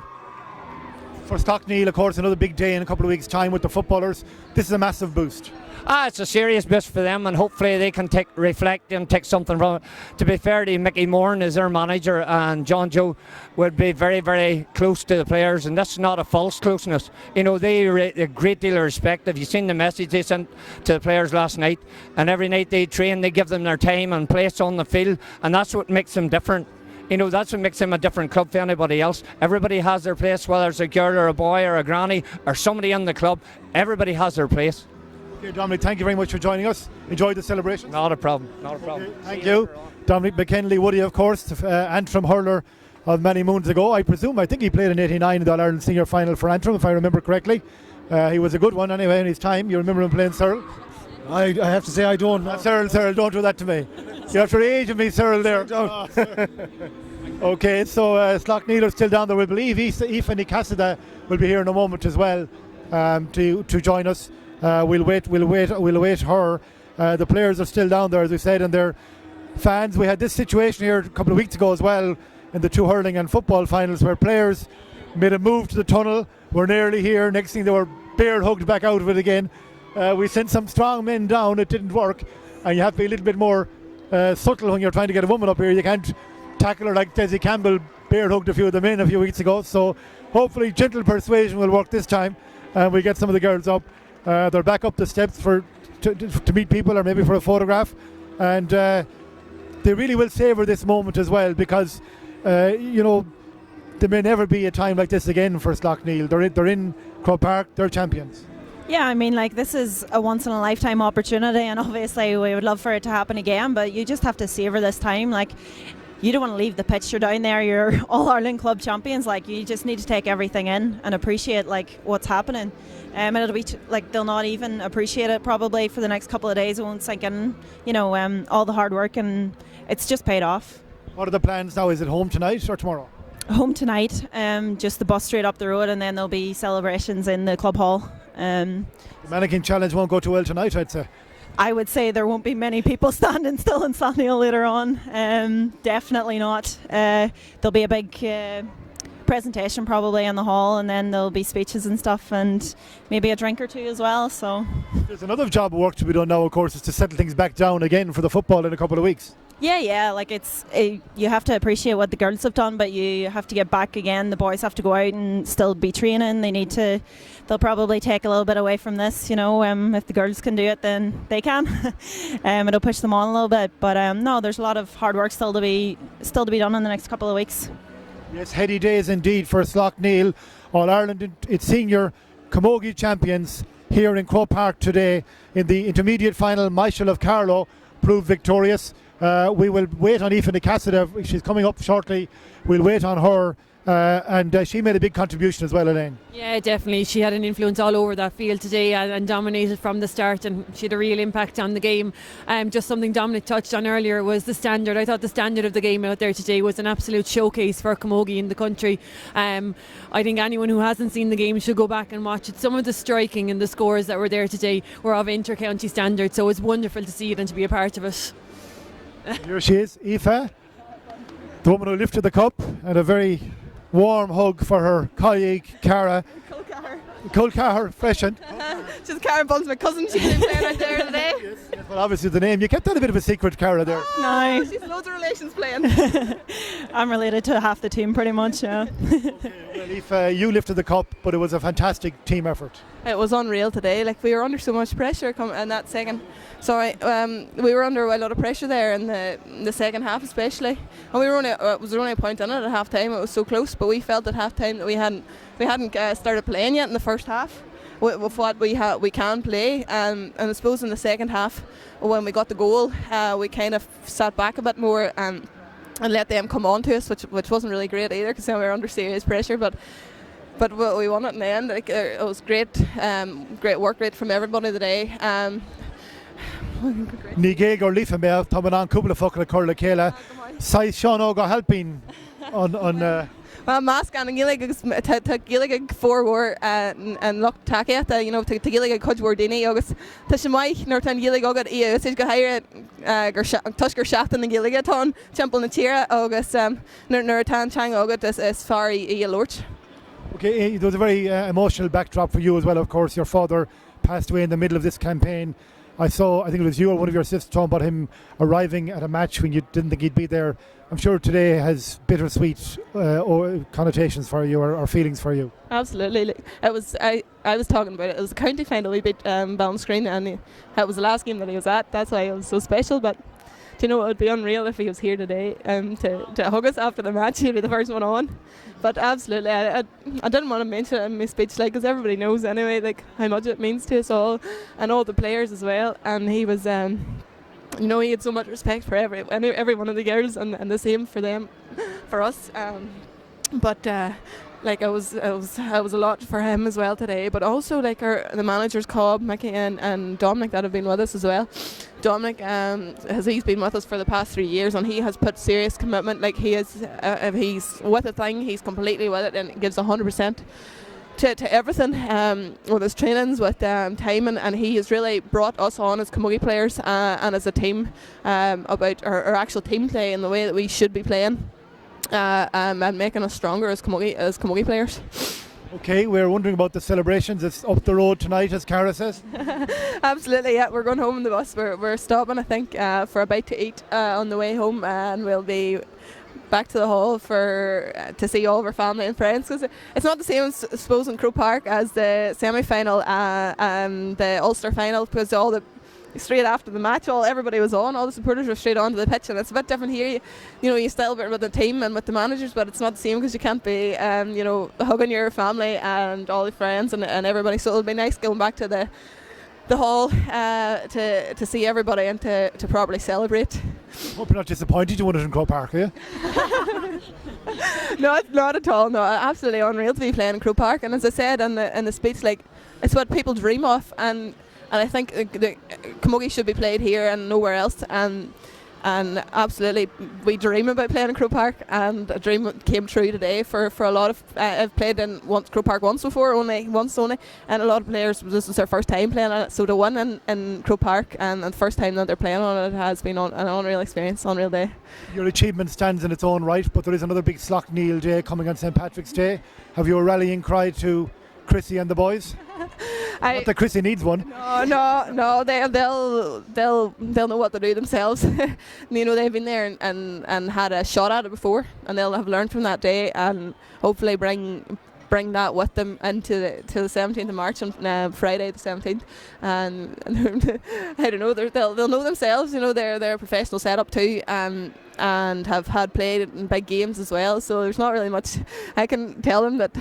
For Slaughtneil, of course, another big day in a couple of weeks' time with the footballers. This is a massive boost. It's a serious boost for them, and hopefully they can reflect and take something from it. To be fair to Mickey Moran is their manager, and John Joe would be very, very close to the players, and this is not a false closeness. They rate a great deal of respect. Have you seen the message they sent to the players last night? And every night they train, they give them their time and place on the field, and that's what makes them different. That's what makes them a different club from anybody else. Everybody has their place, whether it's a girl or a boy or a granny or somebody in the club. Everybody has their place. Okay, Dominic, thank you very much for joining us. Enjoy the celebration. Not a problem. Okay, thank you. Dominic McKinley, Woody, of course, Antrim hurler of many moons ago. I think he played in '89 in the All Ireland Senior Final for Antrim, if I remember correctly. He was a good one anyway in his time. You remember him playing, Cyril? I have to say I don't. Cyril, don't do that to me. You're after aging me, Cyril, there. Okay, so Slaughtneil are still down there. We believe Aoife Cassidy will be here in a moment as well to join us. We'll await her. The players are still down there, as we said, and their fans. We had this situation here a couple of weeks ago as well, in the two hurling and football finals, where players made a move to the tunnel, were nearly here, next thing they were bear hugged back out of it again. We sent some strong men down, it didn't work, and you have to be a little bit more subtle when you're trying to get a woman up here. You can't tackle her like Desi Campbell bear hugged a few of the men a few weeks ago, so hopefully gentle persuasion will work this time and we get some of the girls up. They're back up the steps to meet people or maybe for a photograph, and they really will savour this moment as well, because there may never be a time like this again for Slaughtneil. They're in Croke Park, they're champions. Yeah, I mean, like, this is a once in a lifetime opportunity, and obviously we would love for it to happen again, but you just have to savour this time. Like, you don't want to leave the pitch. You're down there, you're All Ireland Club champions. Like, you just need to take everything in and appreciate like what's happening. And it'll be they'll not even appreciate it probably for the next couple of days. It won't sink in, all the hard work, and it's just paid off. What are the plans now? Is it home tonight or tomorrow? Home tonight, just the bus straight up the road, and then there'll be celebrations in the club hall. The mannequin challenge won't go too well tonight, I'd say. I would say there won't be many people standing still in Slaughtneil later on. Definitely not. There'll be a big presentation probably in the hall, and then there'll be speeches and stuff, and maybe a drink or two as well. So there's another job of work to be done now, of course, is to settle things back down again for the football in a couple of weeks. Yeah, like you have to appreciate what the girls have done, but you have to get back again. The boys have to go out and still be training. They'll probably take a little bit away from this, if the girls can do it, then they can. It'll push them on a little bit, but no, there's a lot of hard work still to be done in the next couple of weeks. Yes, heady days indeed for Slaughtneil. All Ireland, its senior Camogie champions here in Croke Park today in the intermediate final. Myshall of Carlow proved victorious. We will wait on Aoife Cassidy. She's coming up shortly. We'll wait on her. And she made a big contribution as well, Elaine. Yeah, definitely. She had an influence all over that field today and dominated from the start, and she had a real impact on the game. Just something Dominic touched on earlier was the standard. I thought the standard of the game out there today was an absolute showcase for Camogie in the country. I think anyone who hasn't seen the game should go back and watch it. Some of the striking and the scores that were there today were of inter-county standard, so it's wonderful to see it and to be a part of it. Here she is, Aoife, the woman who lifted the cup, and a very warm hug for her colleague Cara. Colcar, freshened. She's Cara Buns, my cousin. She's been playing out there today. Yes, well, obviously the name. You kept that a bit of a secret, Cara, there. No. She's loads of relations playing. I'm related to half the team pretty much, yeah. Okay, well, Aoife, you lifted the cup, but it was a fantastic team effort. It was unreal today. Like, we were under so much pressure in that second. So we were under a lot of pressure there in the second half, especially. And we were it was only a point in it at half time. It was so close, but we felt at half time that we hadn't started playing yet in the first half with what we can play. And I suppose in the second half, when we got the goal, we kind of sat back a bit more and let them come on to us, which wasn't really great either, because then we were under serious pressure. But we won it in the end. Like, it was great work rate from everybody today. Ní gé gur lífa mé tá an cúpla focail chuir chéile Sai Sean óga helping on Well, mask and gillig gillig forward and look tacket to gillig cudward dini agus ta shmai nor tan gillig ogad is go hire tusker shaft and gillig ton temple na tira agus nor tan chang ogad is far e lorch. Okay, there was a very emotional backdrop for you as well, of course. Your father passed away in the middle of this campaign. I think it was you or one of your sisters talking about him arriving at a match when you didn't think he'd be there. I'm sure today has bittersweet connotations for you or feelings for you. Absolutely. It was. I was talking about it. It was a county final. We beat Ballinscreen, and it was the last game that he was at. That's why it was so special. But do you know, it would be unreal if he was here today to hug us after the match. He'd be the first one on. But absolutely, I didn't want to mention it in my speech, because everybody knows anyway, like, how much it means to us all and all the players as well. And he was, he had so much respect for every one of the girls, and the same for them, for us. It was a lot for him as well today, but also the managers Cobb, Mickey and Dominic that have been with us as well. Dominic he's been with us for the past 3 years, and he has put serious commitment. Like, he is, if he's with a thing, he's completely with it and gives 100% to everything, with his trainings, with timing, and he has really brought us on as Camogie players and as a team about our actual team play and the way that we should be playing. and making us stronger as camogie players. Okay, we're wondering about the celebrations. It's up the road tonight, as Cara says. Absolutely, yeah. We're going home in the bus. We're stopping, I think, for a bite to eat on the way home, and we'll be back to the hall to see all of our family and friends, because it's not the same, I suppose, in Croke Park as the semi-final and the Ulster final, because straight after the match, everybody was on, all the supporters were straight onto the pitch, and it's a bit different here. You celebrate with the team and with the managers, but it's not the same because you can't be hugging your family and all your friends and everybody, so it'll be nice going back to the hall to see everybody and to properly celebrate. Hope you're not disappointed you won it in Croke Park, are you? No, not at all. No, absolutely unreal to be playing in Croke Park, and as I said in the speech, it's what people dream of, and I think the camogie should be played here and nowhere else, and absolutely we dream about playing in Croke Park, and a dream came true today for a lot of I've played in Croke Park once before, once only, and a lot of players, this is their first time playing on it, so to win in Croke Park and the first time that they're playing on it has been an unreal experience, unreal day. Your achievement stands in its own right, but there is another big Slaughtneil day coming on St. Patrick's Day. Have you a rallying cry to Chrissy and the boys? Not that Chrissy needs one. No, they'll know what to do themselves. They've been there and had a shot at it before, and they'll have learned from that day, and hopefully bring that with them into the 17th of March on Friday the 17th, and I don't know, they'll know themselves. They're a professional setup too, and have had played in big games as well, so there's not really much I can tell them that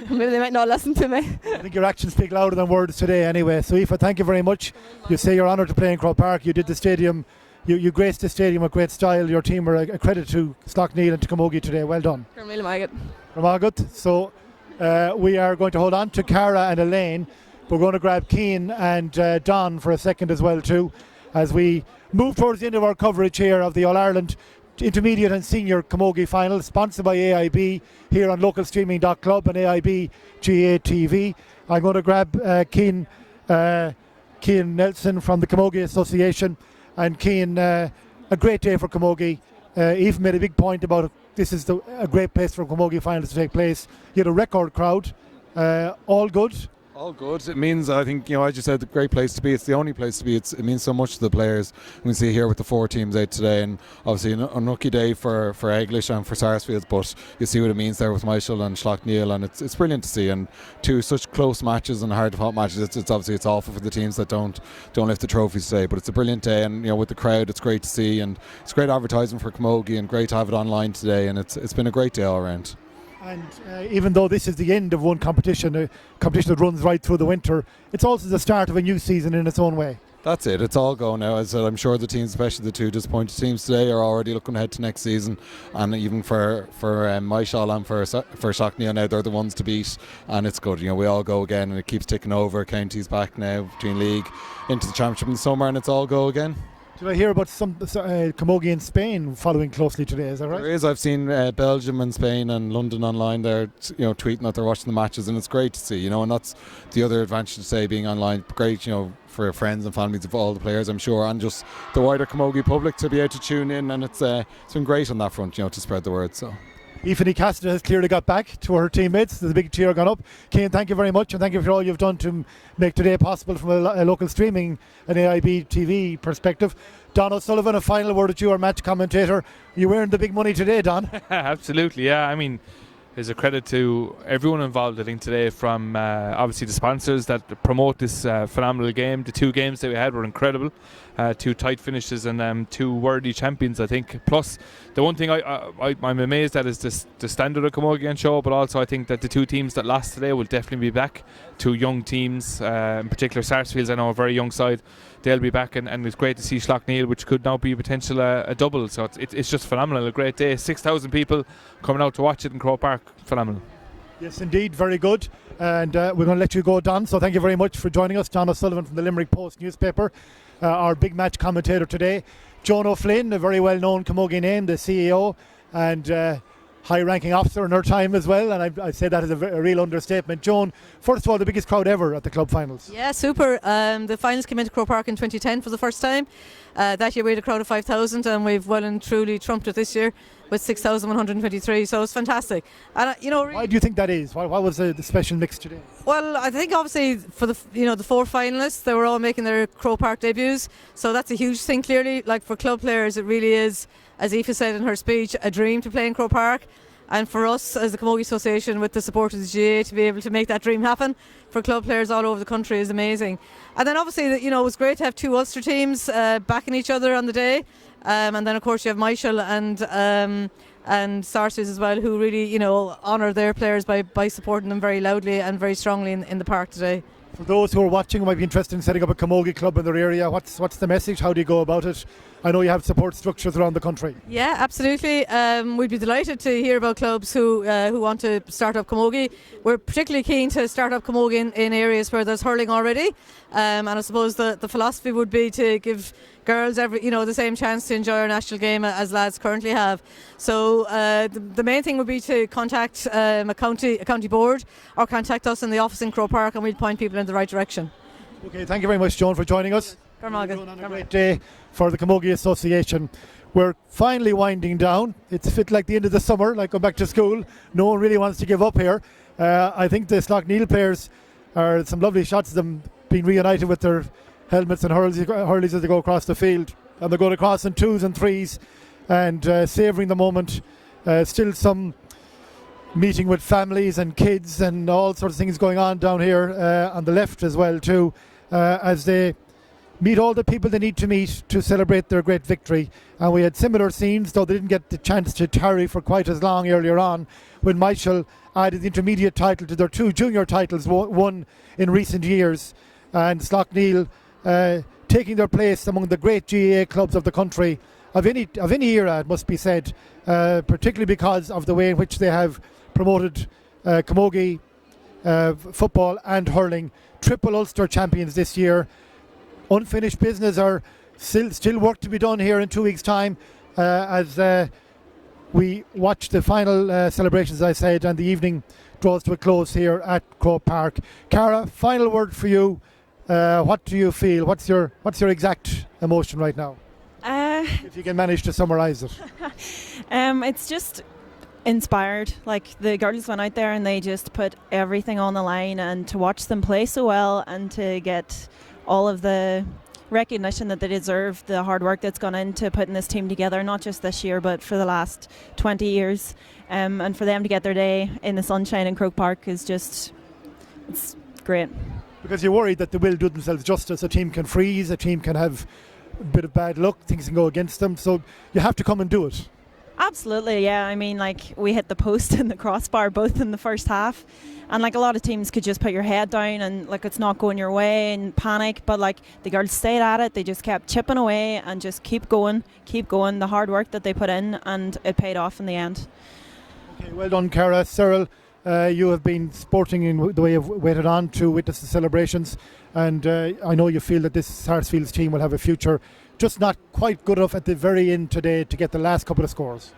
maybe they might not listen to me. I think your actions speak louder than words today anyway. So Aoife, thank you very much. You say you're honoured to play in Croke Park. You did the stadium, you graced the stadium with great style. Your team were a credit to Slaughtneil and to Camogie today. Well done. So we are going to hold on to Cara and Elaine. We're going to grab Cian and Don for a second as well too, as we move towards the end of our coverage here of the All Ireland Intermediate and Senior Camogie Final, sponsored by AIB here on localstreaming.club and AIB GA TV. I'm going to grab Cian Nelson from the Camogie Association. And Cian, a great day for Camogie. Aoife made a big point about it. This is a great place for Camogie finals to take place. You had a record crowd. All good? All good. It means, I think, as you said, a great place to be. It's the only place to be. It means so much to the players. We see here with the 4 teams out today, and obviously an unlucky day for Eglish and for Sarsfields, but you see what it means there with Myshall and Slaughtneil, and it's brilliant to see. And 2 such close matches and hard-fought matches. It's obviously it's awful for the teams that don't lift the trophies today, but it's a brilliant day, and with the crowd, it's great to see, and it's great advertising for Camogie, and great to have it online today, and it's been a great day all around. And even though this is the end of one competition, a competition that runs right through the winter, it's also the start of a new season in its own way. That's it. It's all going now. As I said, I'm sure the teams, especially the 2 disappointed teams today, are already looking ahead to next season. And even for Myshall and for Slaughtneil now, they're the ones to beat. And it's good. We all go again, and it keeps ticking over. Counties back now between league into the championship in the summer, and it's all go again. Did I hear about some Camogie in Spain following closely today? Is that right? There is. I've seen Belgium and Spain and London online. They're tweeting that they're watching the matches, and it's great to see. And that's the other advantage to say being online. Great, for friends and families of all the players, I'm sure, and just the wider Camogie public to be able to tune in. And it's been great on that front, to spread the word. So. Aoife Cassidy has clearly got back to her teammates. There's a big cheer gone up. Cian, thank you very much, and thank you for all you've done to make today possible from a local streaming and AIB TV perspective. Don O'Sullivan, a final word at you, our match commentator. You earned the big money today, Don. Absolutely, yeah. I mean, there's a credit to everyone involved, I think, today, from obviously the sponsors that promote this phenomenal game. The 2 games that we had were incredible. 2 tight finishes and 2 worthy champions, I think. Plus, the one thing I'm amazed at is the standard of Camogie show, but also I think that the 2 teams that lost today will definitely be back. 2 young teams, in particular Sarsfields, I know, a very young side. They'll be back, and it's great to see Slaughtneil, which could now be a potential a double. So it's just phenomenal, a great day. 6,000 people coming out to watch it in Croke Park. Phenomenal. Yes, indeed, very good. And we're going to let you go, Don. So thank you very much for joining us. Don O'Sullivan from the Limerick Post newspaper, our big match commentator today. Joan O'Flynn, a very well-known Camogie name, the CEO and high-ranking officer in her time as well, and I say that as a real understatement. Joan, first of all, the biggest crowd ever at the club finals. Yeah, super. The finals came into Croke Park in 2010 for the first time, That year we had a crowd of 5,000, and we've well and truly trumped it this year with 6,123. So it's fantastic. And why do you think that is? Why was the special mix today? Well, I think obviously for the the 4 finalists, they were all making their Croke Park debuts. So that's a huge thing. Clearly, like for club players, it really is, as Aoife said in her speech, a dream to play in Croke Park. And for us as the Camogie Association, with the support of the GA, to be able to make that dream happen for club players all over the country is amazing. And then obviously, it was great to have 2 Ulster teams backing each other on the day. And then of course you have Myshall and Sarsfields as well, who really honour their players by supporting them very loudly and very strongly in the park today. For those who are watching who might be interested in setting up a camogie club in their area, what's the message? How do you go about it? I know you have support structures around the country. Yeah, absolutely. We'd be delighted to hear about clubs who want to start up camogie. We're particularly keen to start up camogie in areas where there's hurling already. And I suppose the philosophy would be to give girls the same chance to enjoy our national game as lads currently have. So the main thing would be to contact a county board or contact us in the office in Croke Park, and we'll point people in the right direction. Okay, thank you very much, Joan, for joining us. On a great day for the Camogie Association. We're finally winding down. It's a bit like the end of the summer, like going back to school. No one really wants to give up here. I think the Slaughtneil players are some lovely shots of them being reunited with their helmets and hurleys as they go across the field. And they're going across in 2s and 3s and savouring the moment. Still some meeting with families and kids and all sorts of things going on down here on the left as well too, as they meet all the people they need to meet to celebrate their great victory. And we had similar scenes, though they didn't get the chance to tarry for quite as long earlier on, when Myshall added the intermediate title to their 2 junior titles won in recent years, and Slaughtneil taking their place among the great GAA clubs of the country of any era, it must be said, particularly because of the way in which they have promoted camogie, football and hurling. Triple Ulster champions this year. Unfinished business, are still work to be done here in 2 weeks' time as we watch the final celebrations, as I said, and the evening draws to a close here at Croke Park. Cara, final word for you. What do you feel? What's your exact emotion right now? If you can manage to summarise it. It's just inspired. Like, the girls went out there and they just put everything on the line, and to watch them play so well and to get all of the recognition that they deserve, the hard work that's gone into putting this team together, not just this year but for the last 20 years, and for them to get their day in the sunshine in Croke Park is just, it's great. Because you're worried that they will do themselves justice. A team can freeze, a team can have a bit of bad luck, things can go against them, so you have to come and do it. Absolutely, yeah. I mean, like, we hit the post and the crossbar both in the first half, and like a lot of teams could just put your head down and like it's not going your way and panic, but like the girls stayed at it. They just kept chipping away and just keep going the hard work that they put in, and it paid off in the end. Okay, well done, Cara. Cyril, you have been sporting in the way you've waited on to witness the celebrations, and I know you feel that this Sarsfields team will have a future, just not quite good enough at the very end today to get the last couple of scores.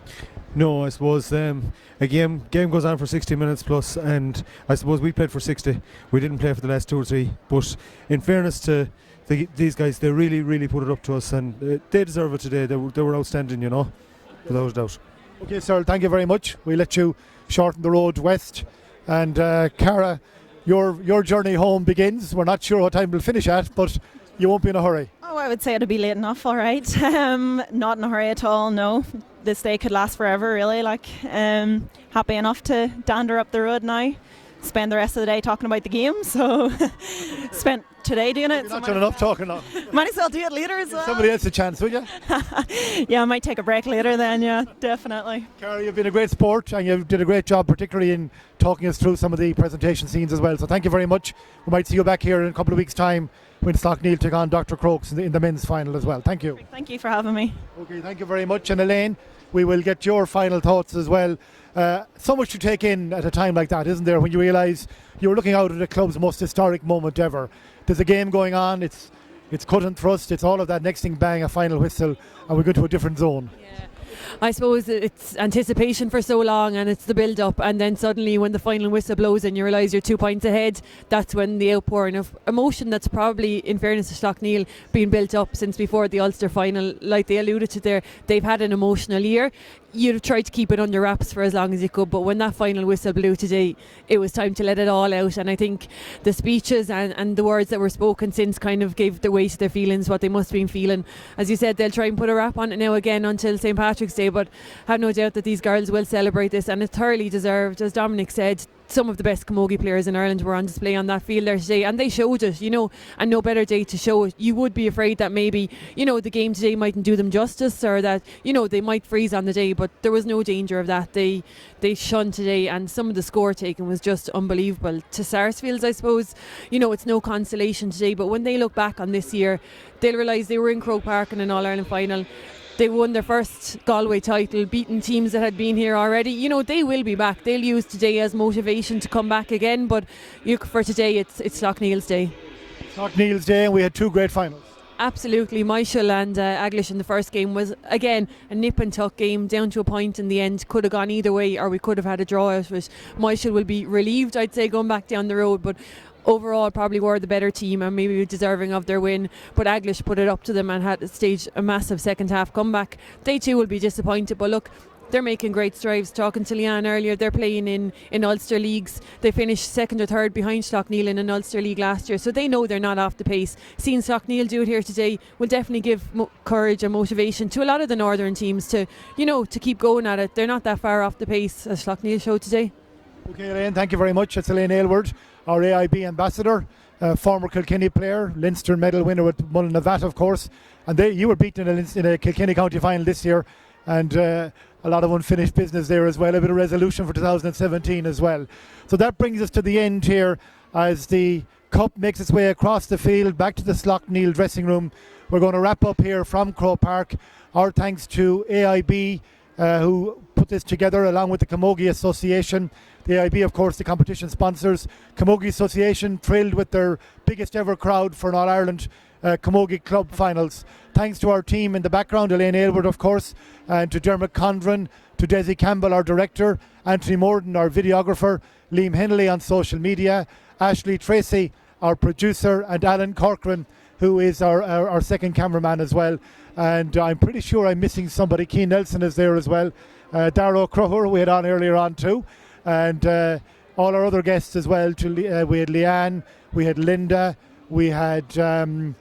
No, I suppose a game goes on for 60 minutes plus, and I suppose we played for 60. We didn't play for the last 2 or 3, but in fairness to these guys, they really put it up to us, and they deserve it today. They were outstanding, without a doubt. Okay, Cyril, thank you very much. We'll let you shorten the road west, and Cara, your journey home begins. We're not sure what time we'll finish at, but you won't be in a hurry. Oh, I would say it'll be late enough, all right. Not in a hurry at all, no. This day could last forever, really. Like, happy enough to dander up the road now, spend the rest of the day talking about the game. So, spent today doing it. You're not done enough talking now. Might as well do it later as well. Somebody else a chance, will you? Yeah, I might take a break later then, yeah, definitely. Cara, you've been a great sport, and you did a great job, particularly in talking us through some of the presentation scenes as well. So thank you very much. We might see you back here in a couple of weeks' time when Slaughtneil take on Dr. Crokes in the men's final as well. Thank you. Thank you for having me. Okay, thank you very much. And Elaine, we will get your final thoughts as well. So much to take in at a time like that, isn't there, when you realise you're looking out at the club's most historic moment ever. There's a game going on, it's it's cut and thrust, it's all of that. Next thing, bang, a final whistle, and we go to a different zone. I suppose it's anticipation for so long, and it's the build-up, and then suddenly when the final whistle blows and you realise you're 2 points ahead, that's when the outpouring of emotion that's probably, in fairness to Slaughtneil, been built up since before the Ulster final. Like they alluded to there, they've had an emotional year. You'd have tried to keep it under wraps for as long as you could, but when that final whistle blew today, it was time to let it all out. And I think the speeches and the words that were spoken since kind of gave the weight to their feelings, what they must have been feeling. As you said, they'll try and put a wrap on it now again until St. Patrick's Day, but I have no doubt that these girls will celebrate this, and it's thoroughly deserved. As Dominic said, some of the best camogie players in Ireland were on display on that field there today, and they showed it, and no better day to show it. You would be afraid that maybe, the game today mightn't do them justice, or that, they might freeze on the day, but there was no danger of that. They shone today, and some of the score taken was just unbelievable. To Sarsfields, I suppose, it's no consolation today, but when they look back on this year, they'll realise they were in Croke Park in an All-Ireland final. They won their first Galway title, beating teams that had been here already. They will be back. They'll use today as motivation to come back again. But for today, it's Slaughtneil's day. Slaughtneil's day, and we had two great finals. Absolutely. Myshall and Eglish in the first game was, again, a nip and tuck game, down to a point in the end. Could have gone either way, or we could have had a draw out of it. Myshall will be relieved, I'd say, going back down the road. But overall probably were the better team and maybe deserving of their win, but Eglish put it up to them and had staged a massive second half comeback. They too will be disappointed, but look, they're making great strides. Talking to Leanne earlier, they're playing in Ulster leagues. They finished second or third behind Slaughtneil in an Ulster league last year, so they know they're not off the pace. Seeing Slaughtneil do it here today will definitely give courage and motivation to a lot of the northern teams to keep going at it. They're not that far off the pace as Slaughtneil showed today. Okay, Elaine, thank you very much. It's Elaine Aylward, our AIB ambassador, former Kilkenny player, Leinster medal winner with Mullinavat, of course. And you were beaten in a Kilkenny County final this year, and a lot of unfinished business there as well, a bit of resolution for 2017 as well. So that brings us to the end here as the cup makes its way across the field back to the Slaughtneil dressing room. We're going to wrap up here from Croke Park. Our thanks to AIB who put this together along with the Camogie Association. The AIB, of course, the competition sponsors. Camogie Association thrilled with their biggest ever crowd for an All-Ireland Camogie Club finals. Thanks to our team in the background, Elaine Aylward, of course, and to Dermot Condren, to Desi Campbell, our director, Anthony Morden, our videographer, Liam Henley on social media, Ashley Tracy, our producer, and Alan Corcoran, who is our second cameraman as well. And I'm pretty sure I'm missing somebody. Keane Nelson is there as well. Darrow Crowher, we had on earlier on too. And all our other guests as well. We had Leanne, we had Linda, we had Don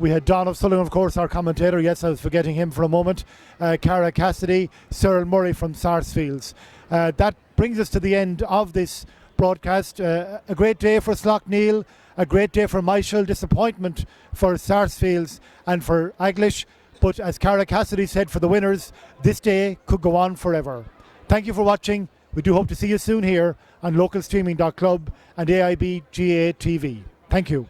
O'Sullivan, of course, our commentator. Yes, I was forgetting him for a moment. Cara Cassidy, Cyril Murray from Sarsfields. That brings us to the end of this broadcast. A great day for Slaughtneil, a great day for Myshall, disappointment for Sarsfields and for Eglish. But as Cara Cassidy said, for the winners, this day could go on forever. Thank you for watching. We do hope to see you soon here on localstreaming.club and AIB GA TV. Thank you.